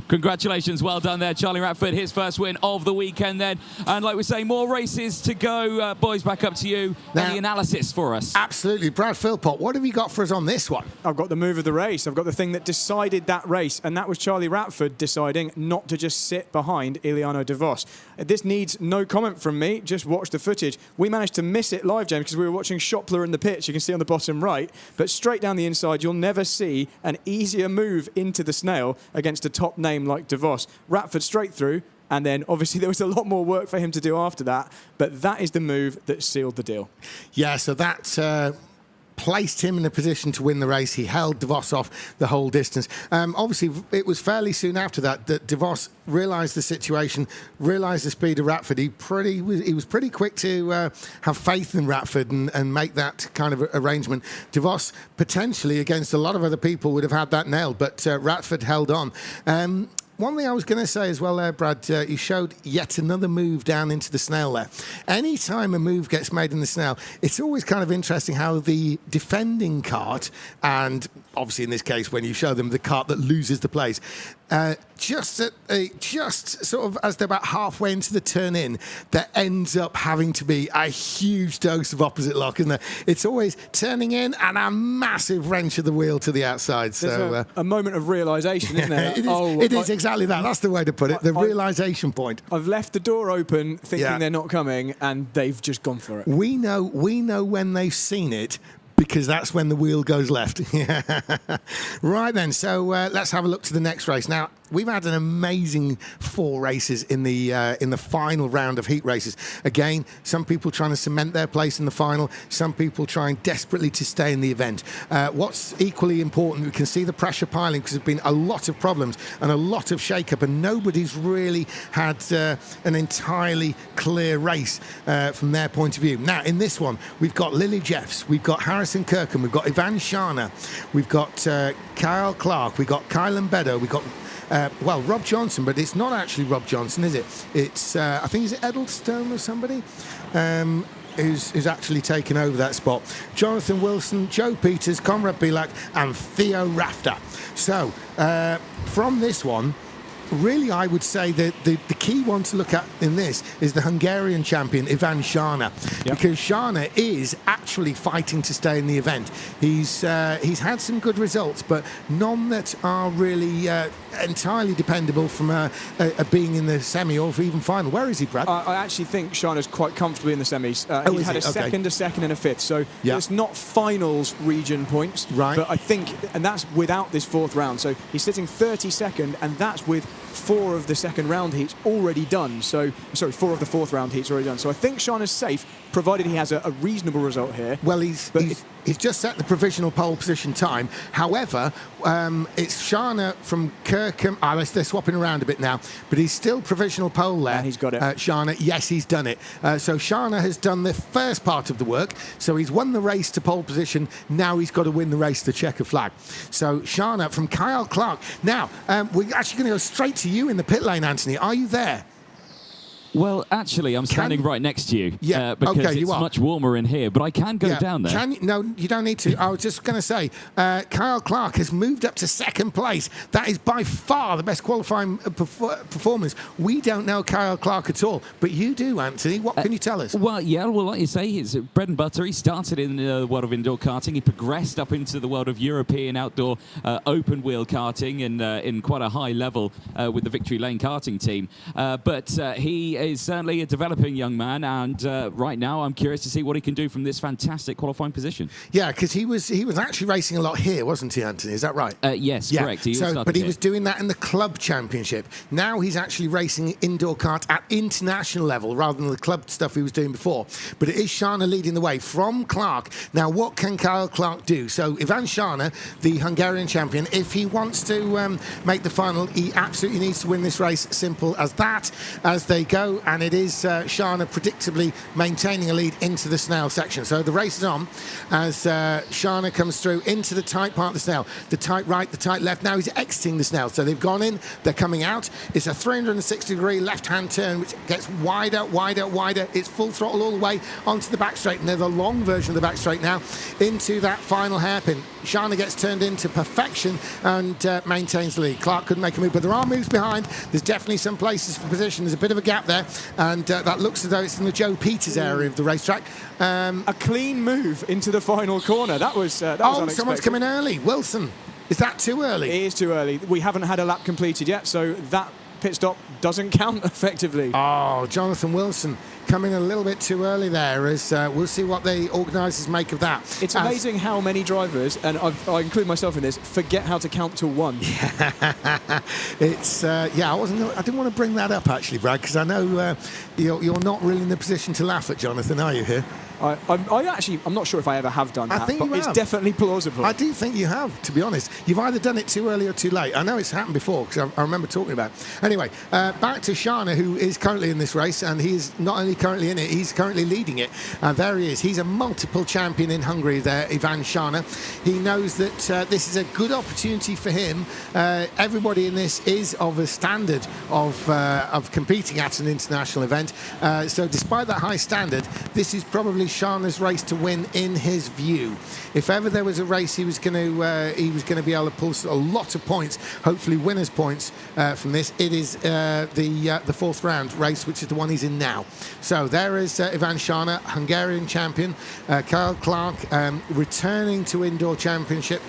Congratulations, well done there, Charlie Radford, his first win of the weekend then. And like we say, more races to go. Boys, back up to you. Now, and the analysis for us. Absolutely. Brad Philpott, what have you got for us on this one? I've got the move of the race. I've got the thing that decided that race, and that was Charlie Radford deciding not to just sit behind Eliana DeVos. This needs no comment from me. Just watch the footage. We managed to miss it live, James, because we were watching Schopler in the pits. You can see on the bottom right. But straight down the inside, you'll never see an easier move into the snail against a top name like DeVos. Radford straight through, and then obviously there was a lot more work for him to do after that, but that is the move that sealed the deal. Yeah, so that placed him in a position to win the race. He held DeVos off the whole distance. Obviously, it was fairly soon after that DeVos realised the situation, realised the speed of Radford. He was pretty quick to have faith in Radford and make that kind of arrangement. DeVos, potentially, against a lot of other people, would have had that nailed, but Radford held on. one thing I was going to say as well there, Brad, you showed yet another move down into the snail there. Any time a move gets made in the snail, it's always kind of interesting how the defending kart, and obviously in this case when you show them the kart that loses the place, just sort of as they're about halfway into the turn in, there ends up having to be a huge dose of opposite lock, isn't there? It's always turning in and a massive wrench of the wheel to the outside. So a moment of realisation, isn't there? it is exactly that. That's the way to put it. The realisation point. I've left the door open, thinking they're not coming, and they've just gone for it. We know when they've seen it, because that's when the wheel goes left. Right then, so let's have a look to the next race. Now, we've had an amazing 4 races in the final round of heat races. Again, some people trying to cement their place in the final, some people trying desperately to stay in the event. What's equally important, we can see the pressure piling, because there's been a lot of problems and a lot of shake-up, and nobody's really had an entirely clear race from their point of view. Now, in this one, we've got Lily Jeffs, we've got Harrison Kirkham, we've got Ivan Sharner, we've got Kyle Clark, we've got Kylan Beddoe, we've got Rob Johnson, but it's not actually Rob Johnson, is it? It's, I think, is it Eddlestone or somebody who's actually taken over that spot? Jonathan Wilson, Joe Peters, Conrad Bilak, and Theo Rafter. So, from this one, really, I would say that the key one to look at in this is the Hungarian champion, Ivan Sharner, because Sharner is actually fighting to stay in the event. He's had some good results, but none that are really entirely dependable from being in the semi or even final. Where is he, Brad? I actually think Sharner's quite comfortably in the semis. He's had a second, and a fifth, so it's not finals region points, right? But I think, and that's without this 4th round, so he's sitting 32nd, and that's with 4 of the second round heats already done. So, sorry, 4 of the 4th round heats already done. So I think Sharner's safe, provided he has a reasonable result here. Well, he's just set the provisional pole position time. However, it's Sharner from Kirkham. They're swapping around a bit now, but he's still provisional pole there. And he's got it. Sharner, yes, he's done it. So Sharner has done the first part of the work. So he's won the race to pole position. Now he's got to win the race to checker flag. So Sharner from Kyle Clark. Now, we're actually going to go straight to you in the pit lane, Anthony. Are you there? Well, actually, I'm standing right next to you. Yeah, because okay, it's much warmer in here, but I can go down there. No, you don't need to. I was just going to say, Kyle Clark has moved up to 2nd place. That is by far the best qualifying performance. We don't know Kyle Clark at all, but you do, Anthony. What can you tell us? Well, like you say, his bread and butter. He started in the world of indoor karting. He progressed up into the world of European outdoor open wheel karting and in quite a high level with the Victory Lane karting team. But he is certainly a developing young man, and right now I'm curious to see what he can do from this fantastic qualifying position. Yeah, because he was actually racing a lot here, wasn't he, Anthony? Is that right? Yes, correct. He was doing that in the club championship. Now he's actually racing indoor kart at international level rather than the club stuff he was doing before. But it is Sharner leading the way from Clark. Now, what can Kyle Clark do? So Ivan Sharner, the Hungarian champion, if he wants to make the final, he absolutely needs to win this race. Simple as that. As they go, and it is Sharner predictably maintaining a lead into the snail section. So the race is on as Sharner comes through into the tight part of the snail. The tight right, the tight left. Now he's exiting the snail. So they've gone in, they're coming out. It's a 360-degree left-hand turn, which gets wider, wider, wider. It's full throttle all the way onto the back straight, and they're the long version of the back straight now into that final hairpin. Sharner gets turned into perfection and maintains the lead. Clark couldn't make a move, but there are moves behind. There's definitely some places for position. There's a bit of a gap there, and that looks as though it's in the Joe Peters area of the racetrack. A clean move into the final corner. That was unexpected. Someone's coming early. Wilson. Is that too early? It is too early. We haven't had a lap completed yet, so that pit stop doesn't count effectively. Oh, Jonathan Wilson coming a little bit too early there. As we'll see what the organisers make of that. It's amazing how many drivers, and I include myself in this, forget how to count to 1. It's I didn't want to bring that up actually, Brad, because I know you're not really in the position to laugh at Jonathan, are you here? I'm not sure if I ever have done that, think but you it's have. definitely plausible. I do think you have, to be honest. You've either done it too early or too late. I know it's happened before because I remember talking about it. Anyway, back to Shana, who is currently in this race, and he is not only currently in it, he's currently leading it. There he is. He's a multiple champion in Hungary there, Ivan Shana. He knows that this is a good opportunity for him. Everybody in this is of a standard of competing at an international event. So despite that high standard, this is probably Shana's race to win in his view. If ever there was a race he was going to be able to pull a lot of points, hopefully winners' points from this, it is the fourth round race, which is the one he's in now. So there is Ivan Shana, Hungarian champion. Kyle Clark returning to indoor championship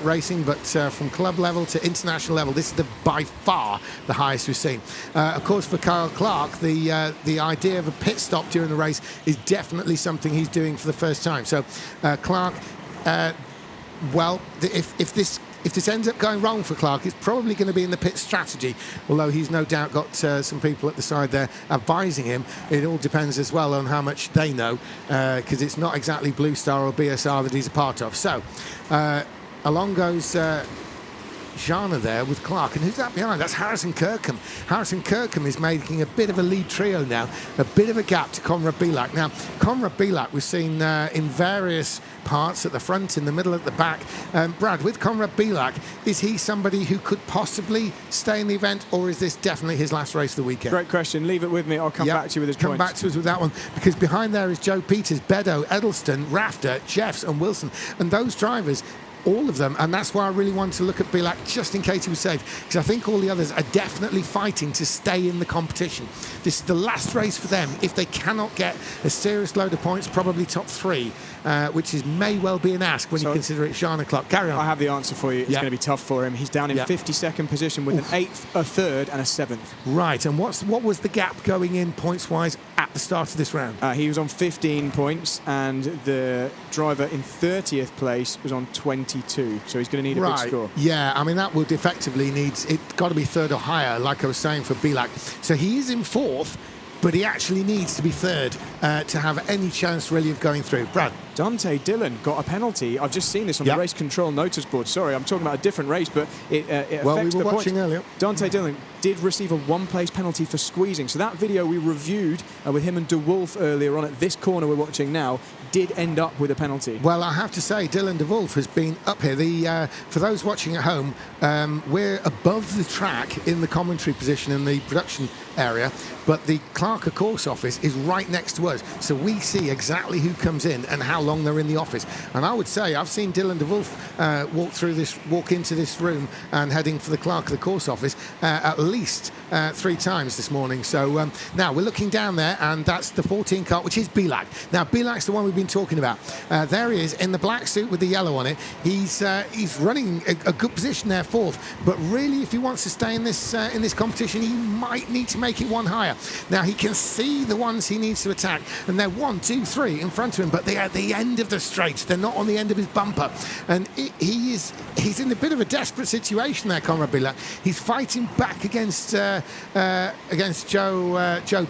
racing, but from club level to international level, this is by far the highest we've seen. Of course, for Kyle Clark, the idea of a pit stop during the race is definitely something he's doing for the first time. So Clark, well, if this ends up going wrong for Clark, it's probably going to be in the pit strategy, although he's no doubt got some people at the side there advising him. It all depends as well on how much they know, because it's not exactly Blue Star or BSR that he's a part of. So along goes Jana there with Clark, and who's that behind? That's Harrison Kirkham. Harrison Kirkham is making a bit of a lead trio now, a bit of a gap to Conrad Bilak. Now, Conrad Bilak we've seen in various parts at the front, in the middle, at the back. Brad, with Conrad Bilak, is he somebody who could possibly stay in the event, or is this definitely his last race of the weekend? Great question. Leave it with me. I'll come back to you with his points. Come back to us with that one, because behind there is Joe Peters, Beddoe, Edelston, Rafter, Jeffs and Wilson, and those drivers, all of them, and that's why I really wanted to look at Bilak just in case he was safe, because I think all the others are definitely fighting to stay in the competition. This is the last race for them. If they cannot get a serious load of points, probably top three, which may well be an ask when you consider it Shana Clark. Carry on. I have the answer for you. It's going to be tough for him. He's down in 52nd position with an 8th, a 3rd and a 7th. Right, and what was the gap going in points-wise at the start of this round? He was on 15 points, and the driver in 30th place was on 22, so he's going to need a big score. Yeah, I mean, that would effectively it's got to be 3rd or higher, like I was saying for Bilak. So he is in 4th, but he actually needs to be 3rd to have any chance really of going through. Brad? Dante Dillon got a penalty. I've just seen this on the race control notice board. Sorry, I'm talking about a different race, but it affects we were the watching points. earlier. Dante Dillon did receive a one-place penalty for squeezing. So that video we reviewed with him and De Wolf earlier on at this corner we're watching now did end up with a penalty. Well, I have to say, Dylan De Wolf has been up here. For those watching at home, we're above the track in the commentary position in the production area, but the Clark course office is right next to us, so we see exactly who comes in and how long they're in the office. And I would say I've seen Dylan De Wolf walk into this room and heading for the Clark course office at least 3 times this morning. So now we're looking down there, and that's the 14 kart, which is Bilak. Now Bilak's the one we've been talking about. There he is in the black suit with the yellow on it. He's running a good position there, 4th, but really if he wants to stay in this competition, he might need to make it one higher. Now he can see the ones he needs to attack, and they're 1, 2, 3 in front of him, but they're at the end of the straight. They're not on the end of his bumper, and he's in a bit of a desperate situation there, Conrad Bilak. He's fighting back against Joe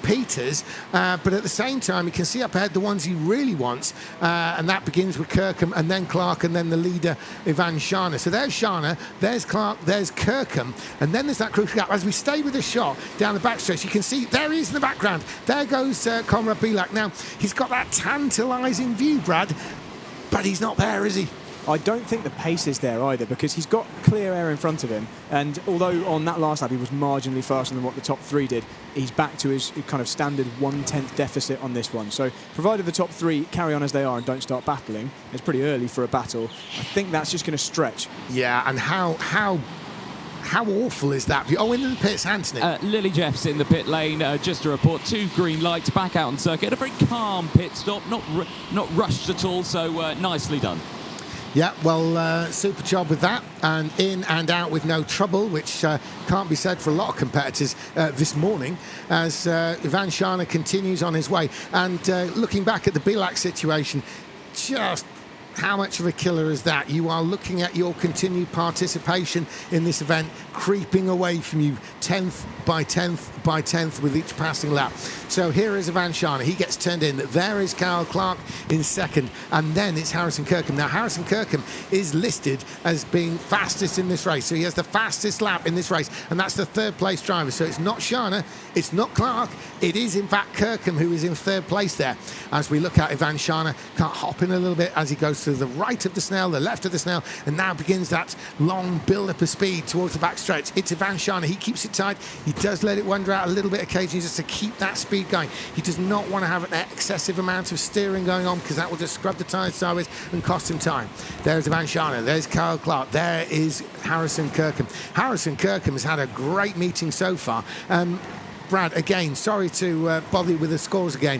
Peters, but at the same time he can see up ahead the ones he really wants, and that begins with Kirkham and then Clark and then the leader Ivan Shana. So there's Shana, there's Clark, there's Kirkham, and then there's that crucial gap. As we stay with this shot down the backstretch, you can see there he is in the background. There goes Conrad Bilak. Now he's got that tantalising view, Brad, but he's not there, is he? I don't think the pace is there either, because he's got clear air in front of him, and although on that last lap he was marginally faster than what the top 3 did, he's back to his kind of standard 1/10 deficit on this one. So provided the top 3 carry on as they are and don't start battling, it's pretty early for a battle, I think that's just going to stretch. Yeah, and how awful is that? Oh, in the pits, Anthony. Lily Jeffs in the pit lane, just to report 2 green lights, back out on circuit. A very calm pit stop, not rushed at all, so nicely done. Yeah, well, super job with that, and in and out with no trouble, which can't be said for a lot of competitors this morning, as Ivan Shana continues on his way. And looking back at the Bilak situation, just how much of a killer is that? You are looking at your continued participation in this event creeping away from you 10th by 10th by 10th with each passing lap. So here is Ivan Shana. He gets turned in. There is Kyle Clark in second. And then it's Harrison Kirkham. Now, Harrison Kirkham is listed as being fastest in this race. So he has the fastest lap in this race. And that's the third place driver. So it's not Shana. It's not Clark. It is, in fact, Kirkham who is in third place there. As we look at Ivan Shana, can't hop in a little bit as he goes to the right of the Snell, the left of the Snell, and now begins that long build-up of speed towards the back stretch. It's Ivan Shana. He keeps it tight. He does let it wander out a little bit occasionally just to keep that speed going. He does not want to have an excessive amount of steering going on because that will just scrub the tyres sideways and cost him time. There's Ivan Shana. There's Kyle Clark. There is Harrison Kirkham. Harrison Kirkham has had a great meeting so far. Brad, again, sorry to bother you with the scores again.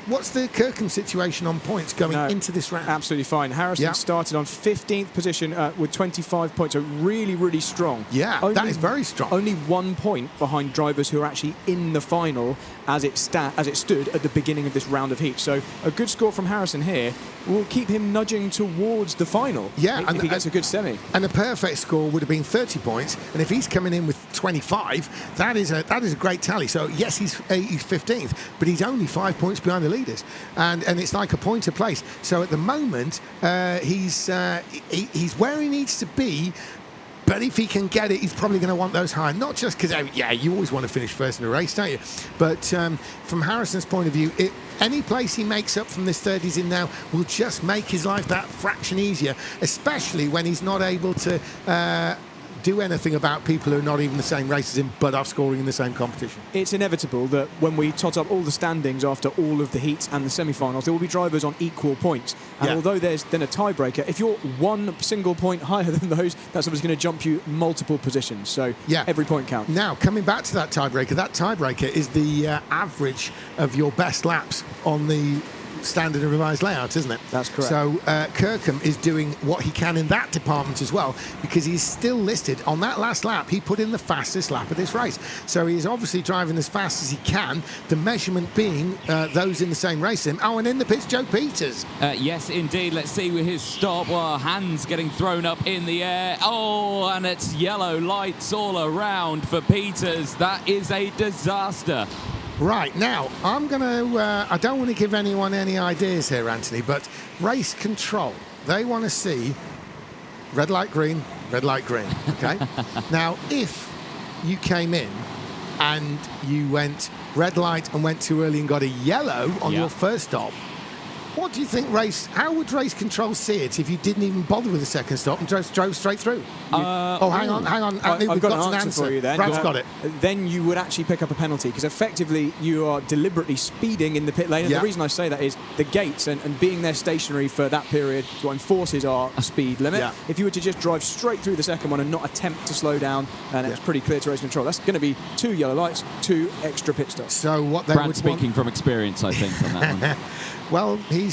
What's the Kirkham situation on points going into this round? Absolutely fine. Harrison started on 15th position with 25 points, so really, really strong. Yeah, that is very strong. Only 1 point behind drivers who are actually in the final as it stood at the beginning of this round of heats. So a good score from Harrison here will keep him nudging towards the final. Yeah, if he gets a good semi. And a perfect score would have been 30 points, and if he's coming in with 25, that is a great tally. So yes, he's 15th, but he's only 5 points behind the leaders, and it's like a point of place. So at the moment, he's where he needs to be. But if he can get it, he's probably going to want those high. Not just because, you always want to finish first in a race, don't you? But from Harrison's point of view, any place he makes up from this third he's in now will just make his life that fraction easier, especially when he's not able to do anything about people who are not even the same race as him but are scoring in the same competition. It's inevitable that when we tot up all the standings after all of the heats and the semi-finals, there will be drivers on equal points. And although there's then a tiebreaker, if you're one single point higher than those, that's always going to jump you multiple positions. So every point counts. Now, coming back to that tiebreaker is the average of your best laps on the standard and revised layout, isn't it? That's correct. So Kirkham is doing what he can in that department as well, because he's still listed on that last lap. He put in the fastest lap of this race, so he's obviously driving as fast as he can, the measurement being those in the same race as him. Oh, and in the pits, Joe Peters. Yes, indeed. Let's see with his stop. Well, hands getting thrown up in the air. Oh, and it's yellow lights all around for Peters. That is a disaster. Right, now, I'm going to... I don't want to give anyone any ideas here, Anthony, but race control, they want to see red light, green, okay? Now, if you came in and you went red light and went too early and got a yellow on your first stop, what do you think how would race control see it if you didn't even bother with the second stop and drove straight through? Hang on. Anthony, I've got an answer for you then. Brad's got it. Then you would actually pick up a penalty because effectively you are deliberately speeding in the pit lane. And the reason I say that is the gates and being there stationary for that period is what enforces our speed limit. If you were to just drive straight through the second one and not attempt to slow down, and it's pretty clear to race control, that's going to be 2 yellow lights, 2 extra pit stops. So what they Brad speaking from experience, I think, on that one. Well, he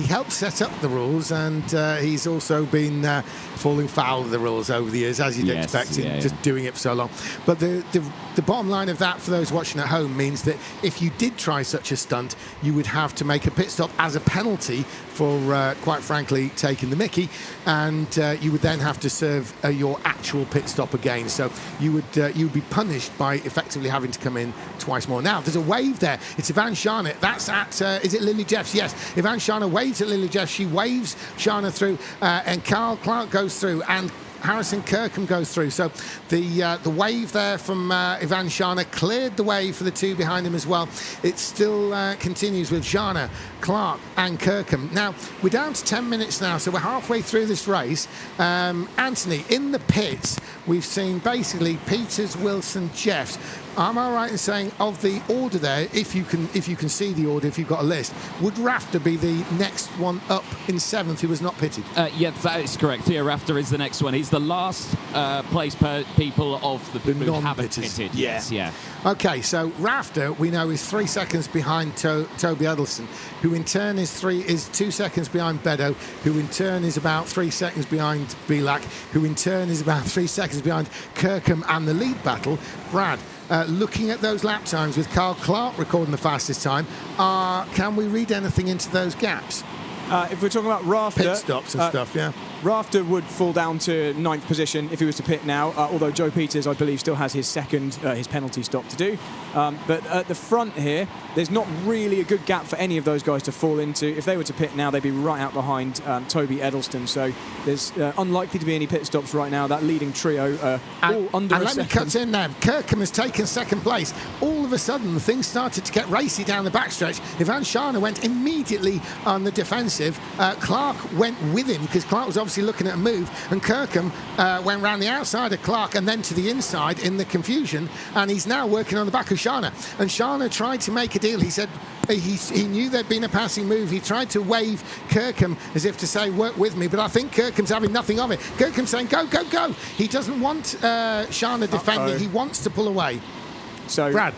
helped set up the rules, and he's also been falling foul of the rules over the years, as you'd expect, just doing it for so long. But the bottom line of that for those watching at home means that if you did try such a stunt, you would have to make a pit stop as a penalty for, quite frankly, taking the mickey, and you would then have to serve your actual pit stop again. So you would be punished by effectively having to come in twice more. Now, there's a wave there. It's Ivan Shana. That's at, is it Lily Jeffs? Yes. Ivan Shana waves at Lily Jeffs. She waves Shana through, and Carl Clark goes through, and Harrison Kirkham goes through. So the wave there from Ivan Shana cleared the way for the two behind him as well. It still continues with Shana, Clark and Kirkham. Now, we're down to 10 minutes now, so we're halfway through this race. Anthony, in the pits, we've seen basically Peters, Wilson, Jeffs. Am I right in saying of the order there, if you can see the order, if you've got a list, would Rafter be the next one up in 7th who was not pitted? Yeah, that is correct. Theo Rafter is the next one. He's the last place per people of the people who haven't pitted. Yes, yeah. Okay, so Rafter, we know, is 3 seconds behind Toby Edelson, who in turn is 2 seconds behind Bedo, who in turn is about 3 seconds behind Bilak, who in turn is about 3 seconds behind Kirkham and the lead battle. Brad, looking at those lap times with Carl Clark recording the fastest time, can we read anything into those gaps? If we're talking about Rafter... Pit stops and stuff, yeah. Rafter would fall down to 9th position if he was to pit now, although Joe Peters, I believe, still has his second, his penalty stop to do. But at the front here, there's not really a good gap for any of those guys to fall into. If they were to pit now, they'd be right out behind Toby Edelston. So there's unlikely to be any pit stops right now. That leading trio all under a second. Let me cut in there. Kirkham has taken second place. All of a sudden, things started to get racy down the backstretch. Ivan Shana went immediately on the defensive. Clark went with him because Clark was obviously looking at a move, and Kirkham went round the outside of Clark and then to the inside in the confusion, and he's now working on the back of Shana. And Shana tried to make a deal. He said he knew there'd been a passing move. He tried to wave Kirkham as if to say, work with me, but I think Kirkham's having nothing of it. Kirkham's saying, go, go, go. He doesn't want Shana defending. He wants to pull away. So Brad.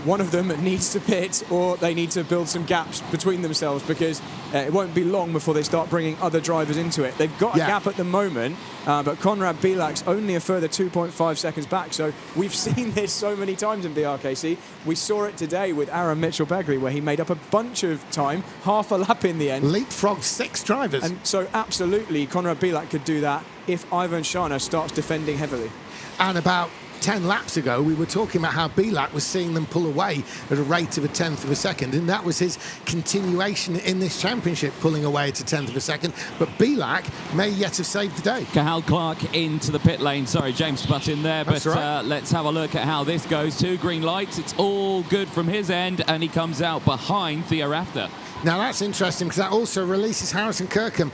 One of them needs to pit, or they need to build some gaps between themselves, because it won't be long before they start bringing other drivers into it. They've got a gap at the moment, but Conrad Bilak's only a further 2.5 seconds back. So we've seen this so many times in BRKC. We saw it today with Aaron Mitchell-Begley, where he made up a bunch of time, half a lap in the end. Leapfrogged 6 drivers. And so absolutely, Conrad Bilak could do that if Ivan Shana starts defending heavily. And about 10 laps ago, we were talking about how Bilak was seeing them pull away at a rate of a tenth of a second, and that was his continuation in this championship, pulling away at a tenth of a second. But Bilak may yet have saved the day. Cahal Clark into the pit lane. Sorry, James, to butt in there, but let's have a look at how this goes. 2 green lights. It's all good from his end, and he comes out behind Theo Rafter. Now that's interesting, because that also releases Harrison Kirkham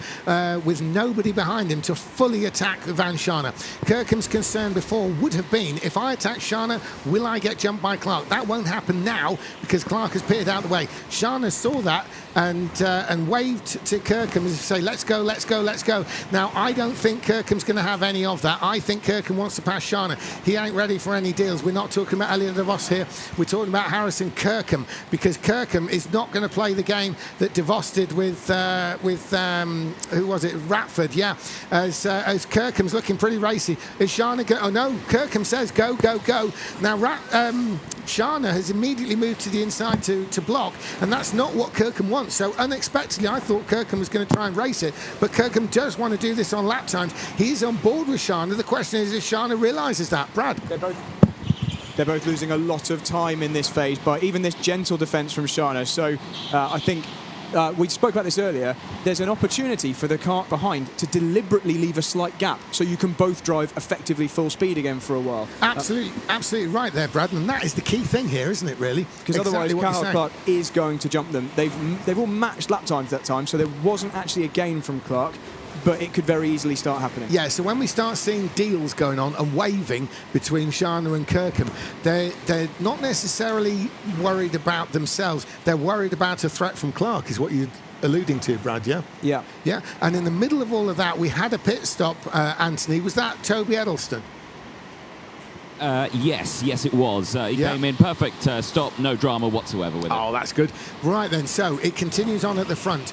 with nobody behind him to fully attack Van Shana. Kirkham's concern before would have been, if I attack Shana, will I get jumped by Clark? That won't happen now because Clark has pitted out the way. Shana saw that and waved to Kirkham to say, let's go, let's go, let's go. Now, I don't think Kirkham's going to have any of that. I think Kirkham wants to pass Shana. He ain't ready for any deals. We're not talking about Elliot de Vos here. We're talking about Harrison Kirkham, because Kirkham is not going to play the game that De Vos did with who was it? Ratford, yeah. As Kirkham's looking pretty racy. Is Shana go? Oh no, Kirkham says go, go, go. Now Shana has immediately moved to the inside to block, and that's not what Kirkham wants. So unexpectedly, I thought Kirkham was going to try and race it, but Kirkham does want to do this on lap times. He's on board with Shana. The question is if Shana realises that. Brad? They're both losing a lot of time in this phase, but even this gentle defence from Shana. So I think we spoke about this earlier. There's an opportunity for the kart behind to deliberately leave a slight gap so you can both drive effectively full speed again for a while. Absolutely right there, Brad. And that is the key thing here, isn't it, really? Because otherwise, Cahal Clark is going to jump them. They've all matched lap times that time, so there wasn't actually a gain from Clark, but it could very easily start happening. Yeah, so when we start seeing deals going on and waving between Shana and Kirkham, they're not necessarily worried about themselves. They're worried about a threat from Clark, is what you're alluding to, Brad, yeah? Yeah. Yeah, and in the middle of all of that, we had a pit stop, Anthony. Was that Toby Edelston? Yes, it was. He came in perfect stop, no drama whatsoever with it. Oh, that's good. Right then, so it continues on at the front.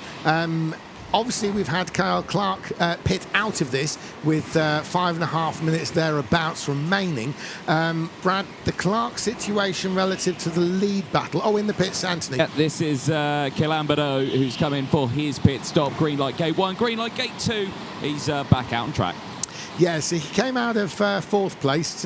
Obviously, we've had Kyle Clark pit out of this with 5.5 minutes thereabouts remaining. Brad, the Clark situation relative to the lead battle. Oh, in the pits, Anthony. Yeah, this is Kélan Badeau, who's come in for his pit stop. Green light gate 1, green light gate 2. He's back out on track. Yeah, so he came out of 4th place,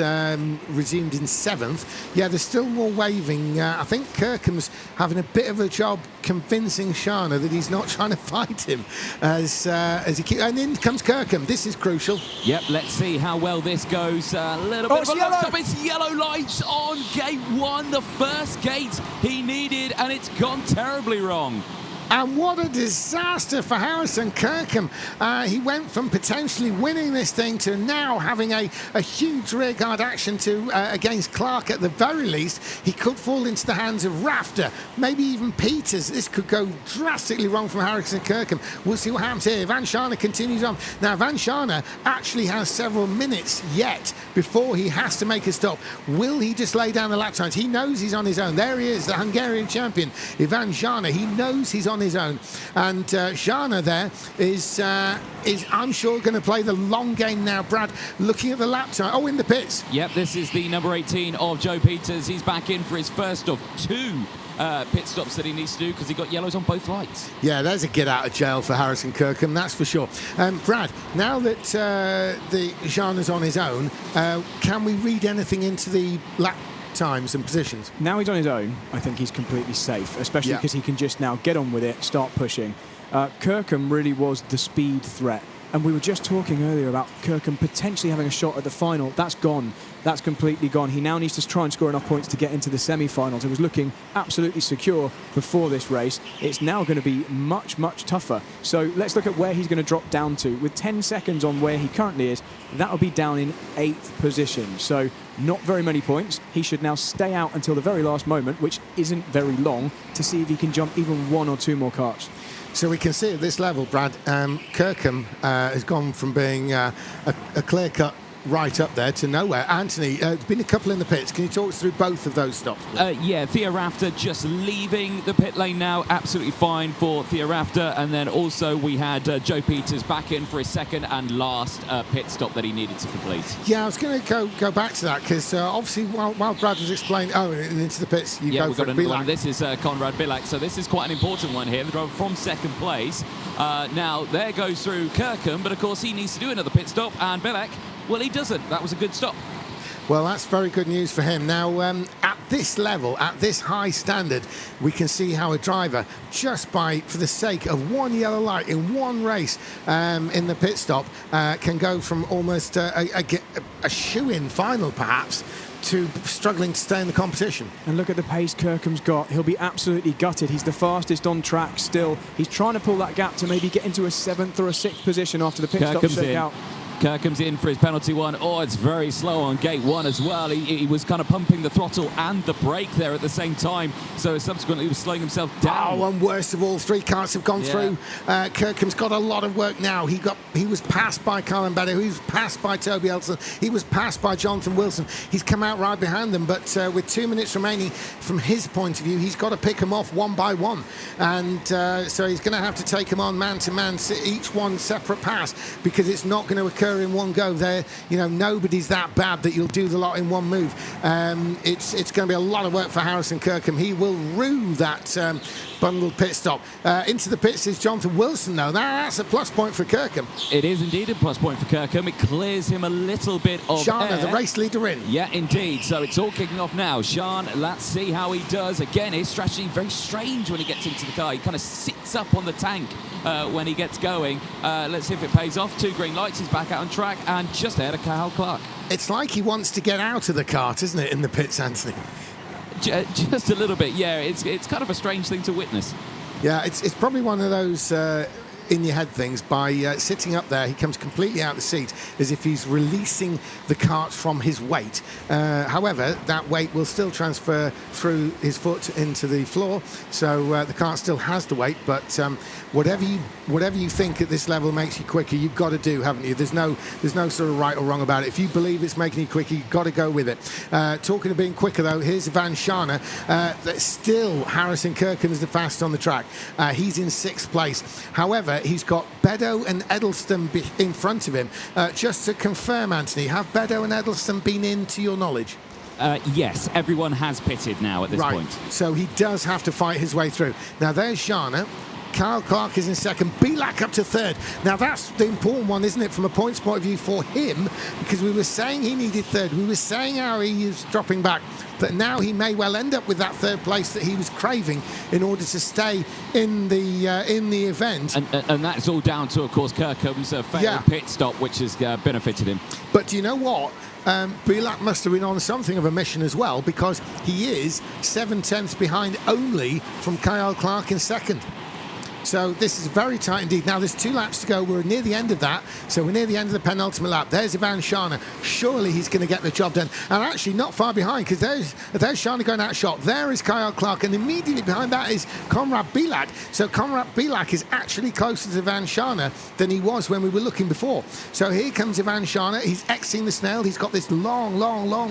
resumed in 7th. Yeah, there's still more waving. I think Kirkham's having a bit of a job convincing Shana that he's not trying to fight him as he keeps. And in comes Kirkham. This is crucial. Yep, let's see how well this goes. A little bit of a long stop. It's yellow lights on gate 1, the first gate he needed, and it's gone terribly wrong. And what a disaster for Harrison Kirkham. He went from potentially winning this thing to now having a huge rearguard action against Clark at the very least. He could fall into the hands of Rafter, maybe even Peters. This could go drastically wrong from Harrison Kirkham. We'll see what happens here. Van Shana continues on. Now, Van Shana actually has several minutes yet before he has to make a stop. Will he just lay down the lap times? He knows he's on his own. There he is, the Hungarian champion, Ivan Shana. He knows he's on his own, and Shana there is I'm sure going to play the long game now. Brad, looking at the lap time. Oh, in the pits. Yep, this is the number 18 of Joe Peters. He's back in for his first of 2 pit stops that he needs to do because he got yellows on both lights. Yeah, there's a get out of jail for Harrison Kirkham, that's for sure. Brad, now that Jean is on his own, can we read anything into the lap times and positions? Now he's on his own, I think he's completely safe, especially because he can just now get on with it, start pushing. Kirkham really was the speed threat. And we were just talking earlier about Kirkham potentially having a shot at the final. That's gone. That's completely gone. He now needs to try and score enough points to get into the semi-finals. It was looking absolutely secure before this race. It's now going to be much, much tougher. So let's look at where he's going to drop down to. With 10 seconds on where he currently is, that'll be down in 8th position. So not very many points. He should now stay out until the very last moment, which isn't very long, to see if he can jump even 1 or 2 more karts. So we can see at this level, Brad, Kirkham has gone from being a clear-cut right up there to nowhere. Anthony, there's been a couple in the pits. Can you talk us through both of those stops? Yeah, Thea Rafter just leaving the pit lane now. Absolutely fine for Thea Rafter. And then also we had Joe Peters back in for his second and last pit stop that he needed to complete. Yeah, I was going to go back to that because obviously while Brad was explaining, and into the pits, you go for Bilak. This is Konrad Bilak, so this is quite an important one here. The driver from second place. Now, there goes through Kirkham, but of course he needs to do another pit stop, and Bilak, well, he doesn't. That was a good stop. Well, that's very good news for him. Now, at this level, at this high standard, we can see how a driver, just for the sake of one yellow light in one race in the pit stop, can go from almost a shoe-in final, perhaps, to struggling to stay in the competition. And look at the pace Kirkham's got. He'll be absolutely gutted. He's the fastest on track still. He's trying to pull that gap to maybe get into a 7th or a 6th position after the pit stop shakeout. Kirkham's in for his penalty one. Oh, it's very slow on gate 1 as well. He was kind of pumping the throttle and the brake there at the same time. So subsequently he was slowing himself down. Oh, and worst of all, 3 karts have gone through. Kirkham's got a lot of work now. He was passed by Colin Beddoe. He was passed by Toby Elson. He was passed by Jonathan Wilson. He's come out right behind them, but with 2 minutes remaining, from his point of view, he's got to pick them off one by one. And so he's going to have to take them on man to man, each one separate pass, because it's not going to occur in one go. There, nobody's that bad that you'll do the lot in one move. It's going to be a lot of work for Harrison Kirkham. He will rue that bundled pit stop. Into the pits is Jonathan Wilson, though. That's a plus point for Kirkham. It is indeed a plus point for Kirkham. It clears him a little bit of Shana, air. the race leader, in. Yeah, indeed. So it's all kicking off now. Sean, let's see how he does. Again, his strategy very strange when he gets into the car. He kind of sits up on the tank when he gets going. Let's see if it pays off. 2 green lights. He's back out on track and just ahead of Kyle Clark. It's like he wants to get out of the kart, isn't it, in the pits, Anthony? Just a little bit, yeah. It's kind of a strange thing to witness. Yeah, it's probably one of those in your head things. By sitting up there, he comes completely out of the seat as if he's releasing the kart from his weight. However, that weight will still transfer through his foot into the floor, so the kart still has the weight, but whatever you think at this level makes you quicker, you've got to do, haven't you? There's no sort of right or wrong about it. If you believe it's making you quicker, you've got to go with it. Talking of being quicker, though, here's Ivan Shana. Still, Harrison Kirkham is the fastest on the track. He's in 6th place. However, he's got Beddoe and Edelston in front of him. Just to confirm, Anthony, have Beddoe and Edelston been in, to your knowledge? Yes, everyone has pitted now at this point. So he does have to fight his way through. Now, there's Shana. Kyle Clark is in 2nd, Bilak up to 3rd. Now that's the important one, isn't it, from a points point of view for him, because we were saying he needed 3rd. We were saying how he is dropping back, but now he may well end up with that 3rd place that he was craving in order to stay in the event. And that's all down to, of course, Kirkham's failed pit stop, which has benefited him. But do you know what? Bilak must have been on something of a mission as well, because he is 7/10 behind only from Kyle Clark in 2nd. So this is very tight indeed. Now there's 2 laps to go. We're near the end of that. So we're near the end of the penultimate lap. There's Ivan Shana. Surely he's going to get the job done. And actually not far behind, because there's Shana going out shot. There is Kyle Clark. And immediately behind that is Konrad Bilak. So Konrad Bilak is actually closer to Ivan Shana than he was when we were looking before. So here comes Ivan Shana. He's exiting the snail. He's got this long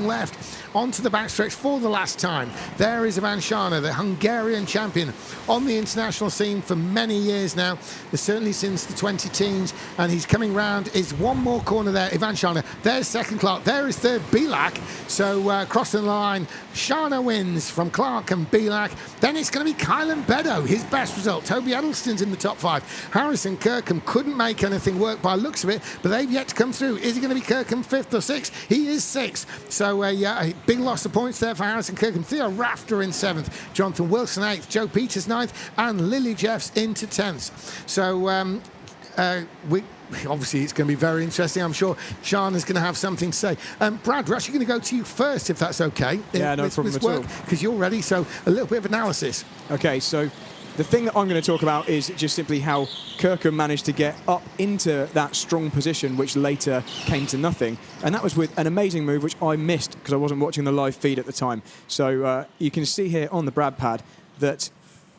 left onto the backstretch for the last time. There is Ivan Shana, the Hungarian champion on the international scene for many many years now, certainly since the 20-teens, and he's coming round. Is one more corner there, Ivan Shana. There's second Clark. There is third Bilak. So crossing the line, Shana wins from Clark and Bilak. Then it's going to be Kylan Beddoe, his best result. Toby Edelston's in the top 5. Harrison Kirkham couldn't make anything work by the looks of it, but they've yet to come through. Is it going to be Kirkham 5th or 6th? He is 6th. So a big loss of points there for Harrison Kirkham. Theo Rafter in 7th. Jonathan Wilson 8th. Joe Peters 9th. And Lily Jeffs into 10th. So obviously it's going to be very interesting. I'm sure Shana's going to have something to say. Brad, we're actually going to go to you first, if that's okay. Yeah, no problem at all. Because you're ready, so a little bit of analysis. Okay, so the thing that I'm going to talk about is just simply how Kirkham managed to get up into that strong position, which later came to nothing. And that was with an amazing move, which I missed because I wasn't watching the live feed at the time. So you can see here on the Brad pad that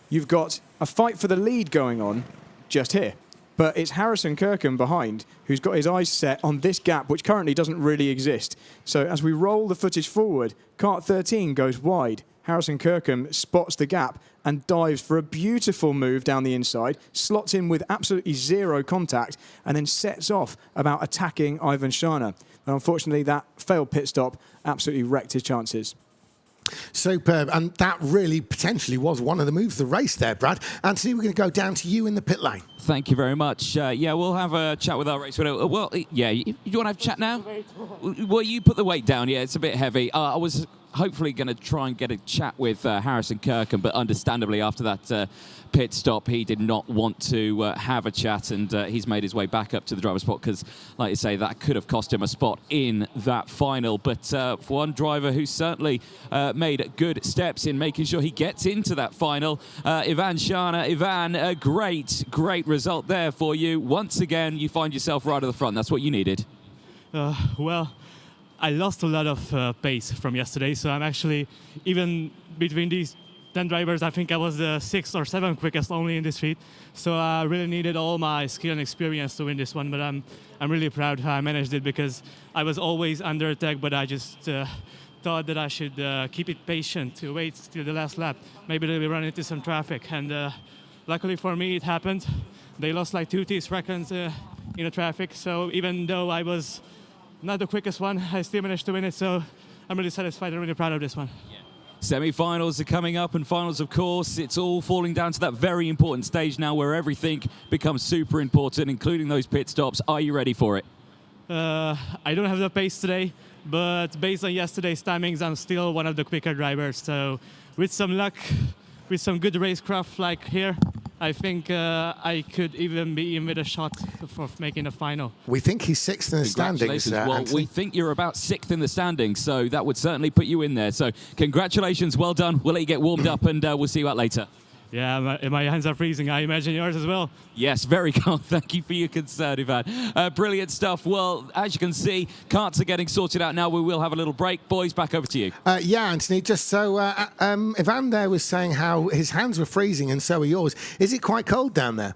you've got a fight for the lead going on just here. But it's Harrison Kirkham behind who's got his eyes set on this gap, which currently doesn't really exist. So as we roll the footage forward, Kart 13 goes wide. Harrison Kirkham spots the gap and dives for a beautiful move down the inside, slots in with absolutely zero contact, and then sets off about attacking Ivan Shana. And unfortunately, that failed pit stop absolutely wrecked his chances. Superb, and that really potentially was one of the moves of the race there, Brad. Anthony, we're going to go down to you in the pit lane. Thank you very much. Yeah, we'll have a chat with our race winner. Well, yeah, you want to have a chat now? Well, you put the weight down. Yeah, it's a bit heavy. I was hopefully going to try and get a chat with Harrison Kirkham, but understandably after that pit stop, he did not want to have a chat, and he's made his way back up to the driver's spot because, like you say, that could have cost him a spot in that final. But for one driver who certainly made good steps in making sure he gets into that final, Ivan Shana. Ivan, a great result there for you. Once again, you find yourself right at the front. That's what you needed. Well, I lost a lot of pace from yesterday, so I'm actually, even between these 10 drivers, I think I was the 6th or 7th quickest only in this heat. So I really needed all my skill and experience to win this one, but I'm really proud how I managed it because I was always under attack, but I just thought that I should keep it patient to wait till the last lap. Maybe they'll be running into some traffic, and luckily for me, it happened. They lost like 2 seconds in the traffic, so even though I was not the quickest one, I still managed to win it, so I'm really satisfied and really proud of this one. Yeah. Semi-finals are coming up, and finals, of course. It's all falling down to that very important stage now where everything becomes super important, including those pit stops. Are you ready for it? I don't have the pace today, but based on yesterday's timings, I'm still one of the quicker drivers. So with some luck, with some good racecraft like here, I think I could even be in with a shot for making a final. We think he's 6th in the standings. Well, Anthony. we think you're about 6th in the standings, so that would certainly put you in there. So congratulations, well done. We'll let you get warmed up, and we'll see you out later. Yeah, my hands are freezing. I imagine yours as well. Yes, very cold. Thank you for your concern, Ivan. Brilliant stuff. Well, as you can see, karts are getting sorted out now. We will have a little break. Boys, back over to you. Yeah, Anthony, just so Ivan there was saying how his hands were freezing, and so are yours. Is it quite cold down there?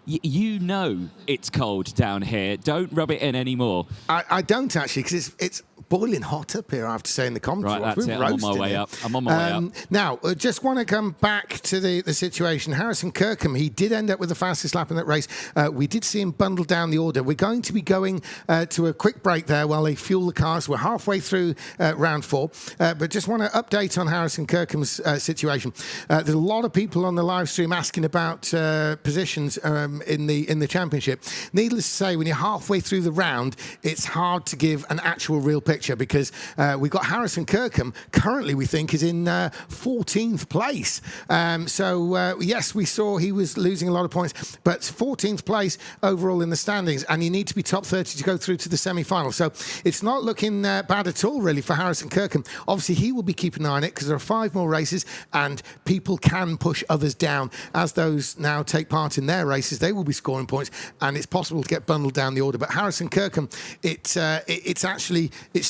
You know it's cold down here. Don't rub it in anymore. I don't actually, because it's boiling hot up here, I have to say, in the commentary. Right, that's it. I'm on my way up. I'm on my way up. Now, just want to come back to the situation. Harrison Kirkham, he did end up with the fastest lap in that race. We did see him bundle down the order. We're going to be going to a quick break there while they fuel the cars. We're halfway through round 4. But just want to update on Harrison Kirkham's situation. There's a lot of people on the live stream asking about positions in the championship. Needless to say, when you're halfway through the round, it's hard to give an actual real picture because we've got Harrison Kirkham currently, we think, is in 14th place. Yes, we saw he was losing a lot of points, but 14th place overall in the standings, and you need to be top 30 to go through to the semi-final. So it's not looking bad at all, really, for Harrison Kirkham. Obviously, he will be keeping an eye on it because there are 5 more races, and people can push others down. As those now take part in their races, they will be scoring points, and it's possible to get bundled down the order. But Harrison Kirkham, it's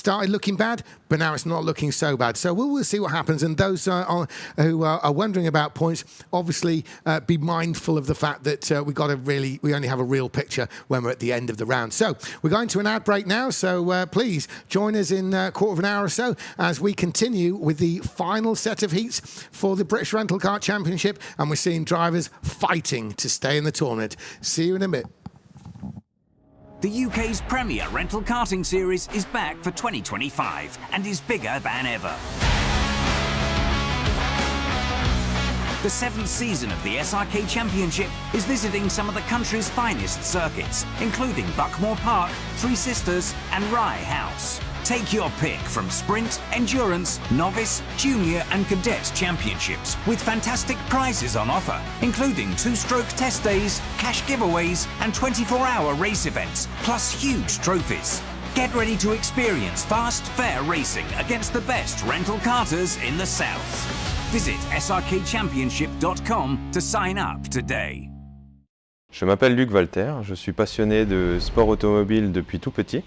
started looking bad, but now it's not looking so bad. So we'll see what happens. And those who are wondering about points, obviously be mindful of the fact that we only have a real picture when we're at the end of the round. So we're going to an ad break now. So please join us in a quarter of an hour or so as we continue with the final set of heats for the British Rental Kart Championship. And we're seeing drivers fighting to stay in the tournament. See you in a bit. The UK's premier rental karting series is back for 2025 and is bigger than ever. The 7th season of the SRK Championship is visiting some of the country's finest circuits, including Buckmore Park, Three Sisters and Rye House. Take your pick from sprint, endurance, novice, junior and cadet championships with fantastic prizes on offer, including 2-stroke test days, cash giveaways and 24-hour race events, plus huge trophies. Get ready to experience fast, fair racing against the best rental karters in the South. Visit srkchampionship.com to sign up today. Je m'appelle Luc Walter, je suis passionné de sport automobile depuis tout petit.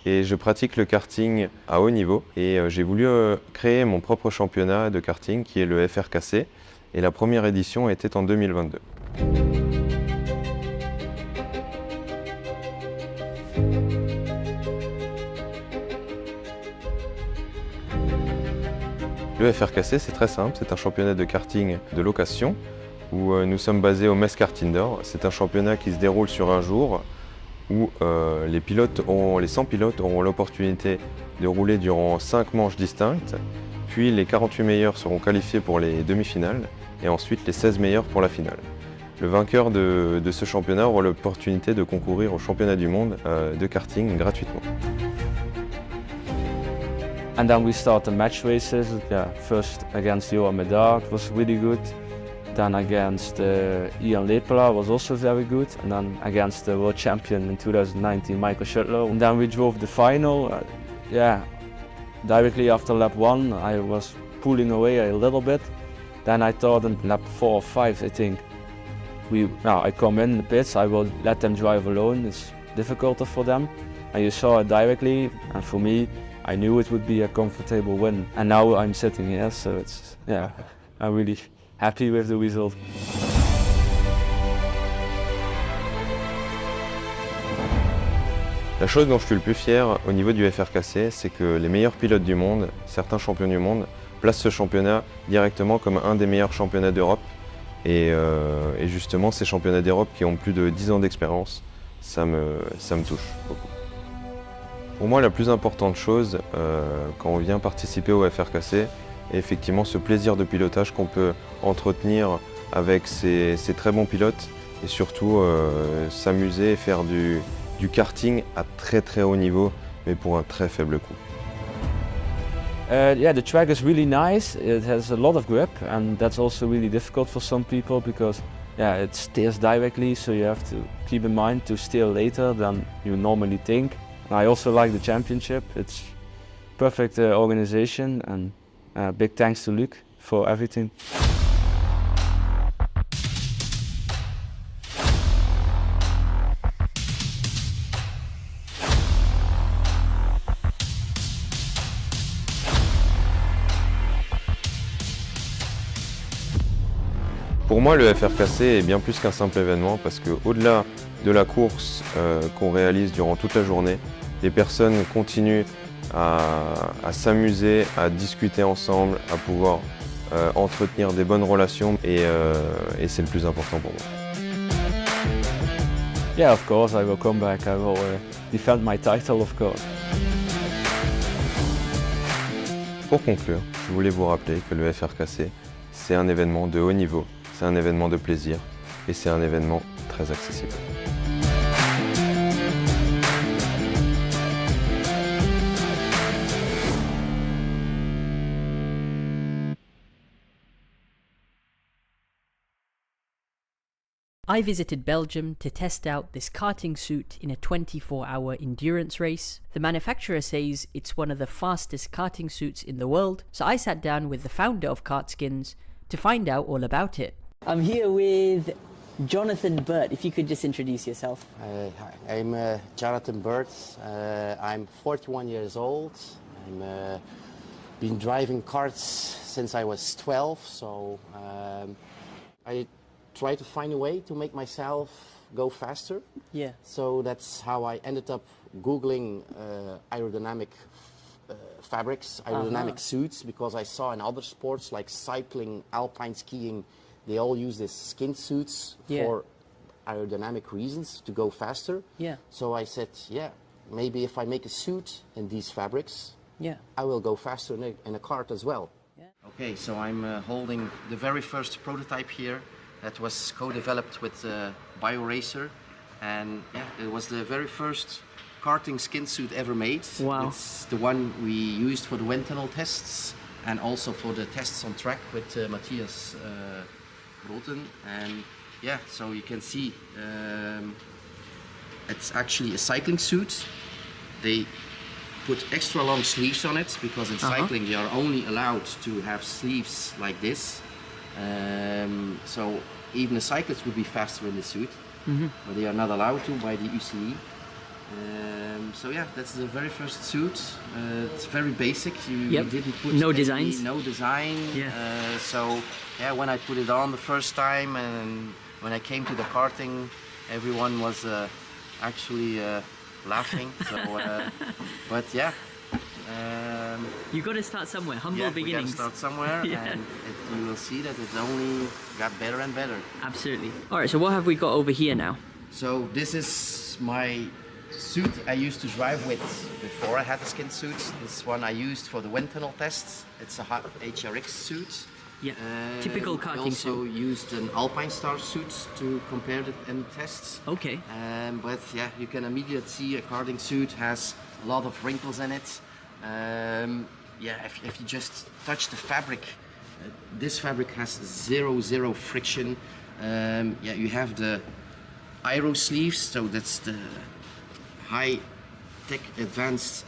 Et je pratique le karting à haut niveau et j'ai voulu créer mon propre championnat de karting qui est le FRKC et la première édition était en 2022. Le FRKC c'est très simple, c'est un championnat de karting de location où nous sommes basés au Metz Kart Indoor. C'est un championnat qui se déroule sur un jour où les 100 pilotes auront l'opportunité de rouler durant 5 manches distinctes, puis les 48 meilleurs seront qualifiés pour les demi-finales et ensuite les 16 meilleurs pour la finale. Le vainqueur de ce championnat aura l'opportunité de concourir au championnat du monde de karting gratuitement. And then we start the match races. Yeah, first against Johan Medard was really good. Then against Ian Lepela was also very good. And then against the world champion in 2019, Michael Schuttler. And then we drove the final. Directly after lap 1, I was pulling away a little bit. Then I thought in lap 4 or 5, I think, I come in the pits, I will let them drive alone. It's difficult for them. And you saw it directly, and for me, I knew it would be a comfortable win. And now I'm sitting here, so I'm really happy with the result. La chose dont je suis le plus fier au niveau du FRKC, c'est que les meilleurs pilotes du monde, certains champions du monde, placent ce championnat directement comme un des meilleurs championnats d'Europe. Et justement, ces championnats d'Europe qui ont plus de 10 ans d'expérience, ça me touche beaucoup. Pour moi, la plus importante chose quand on vient participer au FRKC est effectivement ce plaisir de pilotage qu'on peut entretenir avec ces très bons pilotes et surtout s'amuser et faire du karting à très haut niveau, mais pour un très faible coût. The track is really nice. It has a lot of grip, and that's also really difficult for some people because it steers directly, so you have to keep in mind to steer later than you normally think. I also like the championship. It's perfect organization, and big thanks to Luc for everything. Pour moi, le FRKC est bien plus qu'un simple événement parce qu'au-delà de la course qu'on réalise durant toute la journée, les personnes continuent à s'amuser, à discuter ensemble, à pouvoir entretenir des bonnes relations et c'est le plus important pour moi. Yeah, of course, I will come back. I will defend my title, of course. Pour conclure, je voulais vous rappeler que le FRKC, c'est un événement de haut niveau, c'est un événement de plaisir et c'est un événement très accessible. I visited Belgium to test out this karting suit in a 24-hour endurance race. The manufacturer says it's one of the fastest karting suits in the world, so I sat down with the founder of Kartskins to find out all about it. I'm here with Jonathan Burt, if you could just introduce yourself. Hi, I'm Jonathan Burt. I'm 41 years old. I'm been driving karts since I was 12, so I try to find a way to make myself go faster. Yeah. So that's how I ended up Googling aerodynamic fabrics, aerodynamic suits, because I saw in other sports like cycling, alpine skiing, they all use these skin suits for aerodynamic reasons to go faster. Yeah. So I said, yeah, maybe if I make a suit in these fabrics, I will go faster in a kart as well. Okay, so I'm holding the very first prototype here that was co-developed with BioRacer, and it was the very first karting skin suit ever made. Wow. It's the one we used for the wind tunnel tests and also for the tests on track with Matthias Groten. And so you can see it's actually a cycling suit. They put extra long sleeves on it because in cycling you are only allowed to have sleeves like this. So even a cyclist would be faster in the suit, but they are not allowed to by the UCI. So that's the very first suit. It's very basic. You didn't put no designs. No design. So when I put it on the first time and when I came to the karting, everyone was actually laughing. So, but you got to start somewhere. Humble beginnings. We got to start somewhere, and you will see that it only got better and better. Absolutely. All right. So what have we got over here now? So this is my suit I used to drive with before I had the skin suit. This one I used for the wind tunnel tests. It's a hot HRX suit. Yeah, typical karting suit. I also used an Alpine Star suit to compare it in tests. Okay. But you can immediately see a karting suit has a lot of wrinkles in it. If you just touch the fabric, this fabric has zero friction. You have the aero sleeves, so that's the high-tech advanced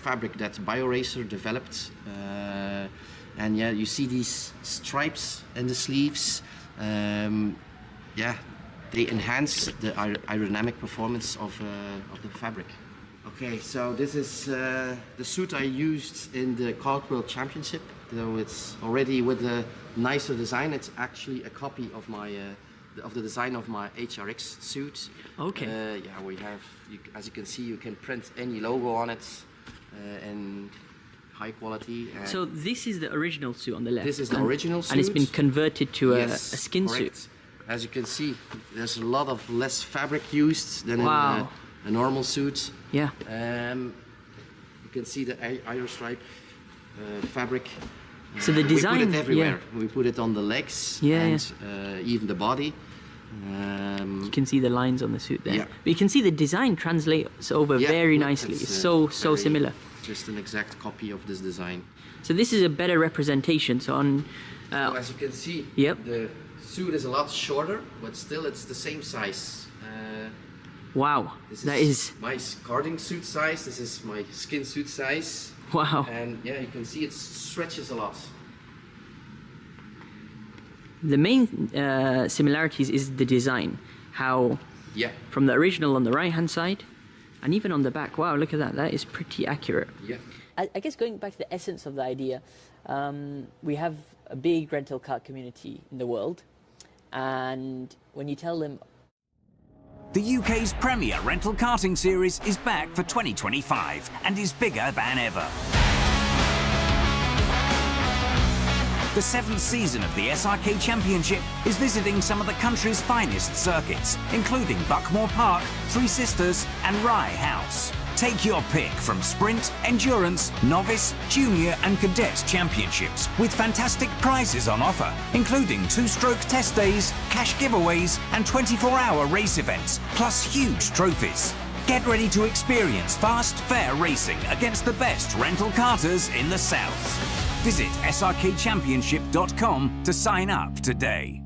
fabric that BioRacer developed. And you see these stripes in the sleeves. They enhance the aerodynamic performance of the fabric. Okay, so this is the suit I used in the Kart World Championship. So it's already with a nicer design. It's actually a copy of my of the design of my HRX suit. Okay. We have, as you can see, you can print any logo on it, and high quality. So this is the original suit on the left. This is the original suit. And it's been converted to a skin suit. As you can see, there's a lot of less fabric used than in a normal suit. Yeah. You can see the aero stripe fabric. So the design... We put it everywhere. We put it on the legs and even the body. You can see the lines on the suit there. Yeah. But you can see the design translates over very nicely. It's so similar. Just an exact copy of this design. So this is a better representation. So on, so as you can see, the suit is a lot shorter, but still it's the same size. Wow, this is my karting suit size. This is my skin suit size. Wow. And you can see it stretches a lot. The main similarities is the design. How from the original on the right-hand side, and even on the back. Wow, look at that. That is pretty accurate. Yeah. I guess going back to the essence of the idea, we have a big rental car community in the world, and when you tell them... The UK's premier rental karting series is back for 2025 and is bigger than ever. The 7th season of the SRK Championship is visiting some of the country's finest circuits, including Buckmore Park, Three Sisters and Rye House. Take your pick from sprint, endurance, novice, junior and cadet championships with fantastic prizes on offer, including 2-stroke test days, cash giveaways and 24-hour race events, plus huge trophies. Get ready to experience fast, fair racing against the best rental karters in the South. Visit srkchampionship.com to sign up today.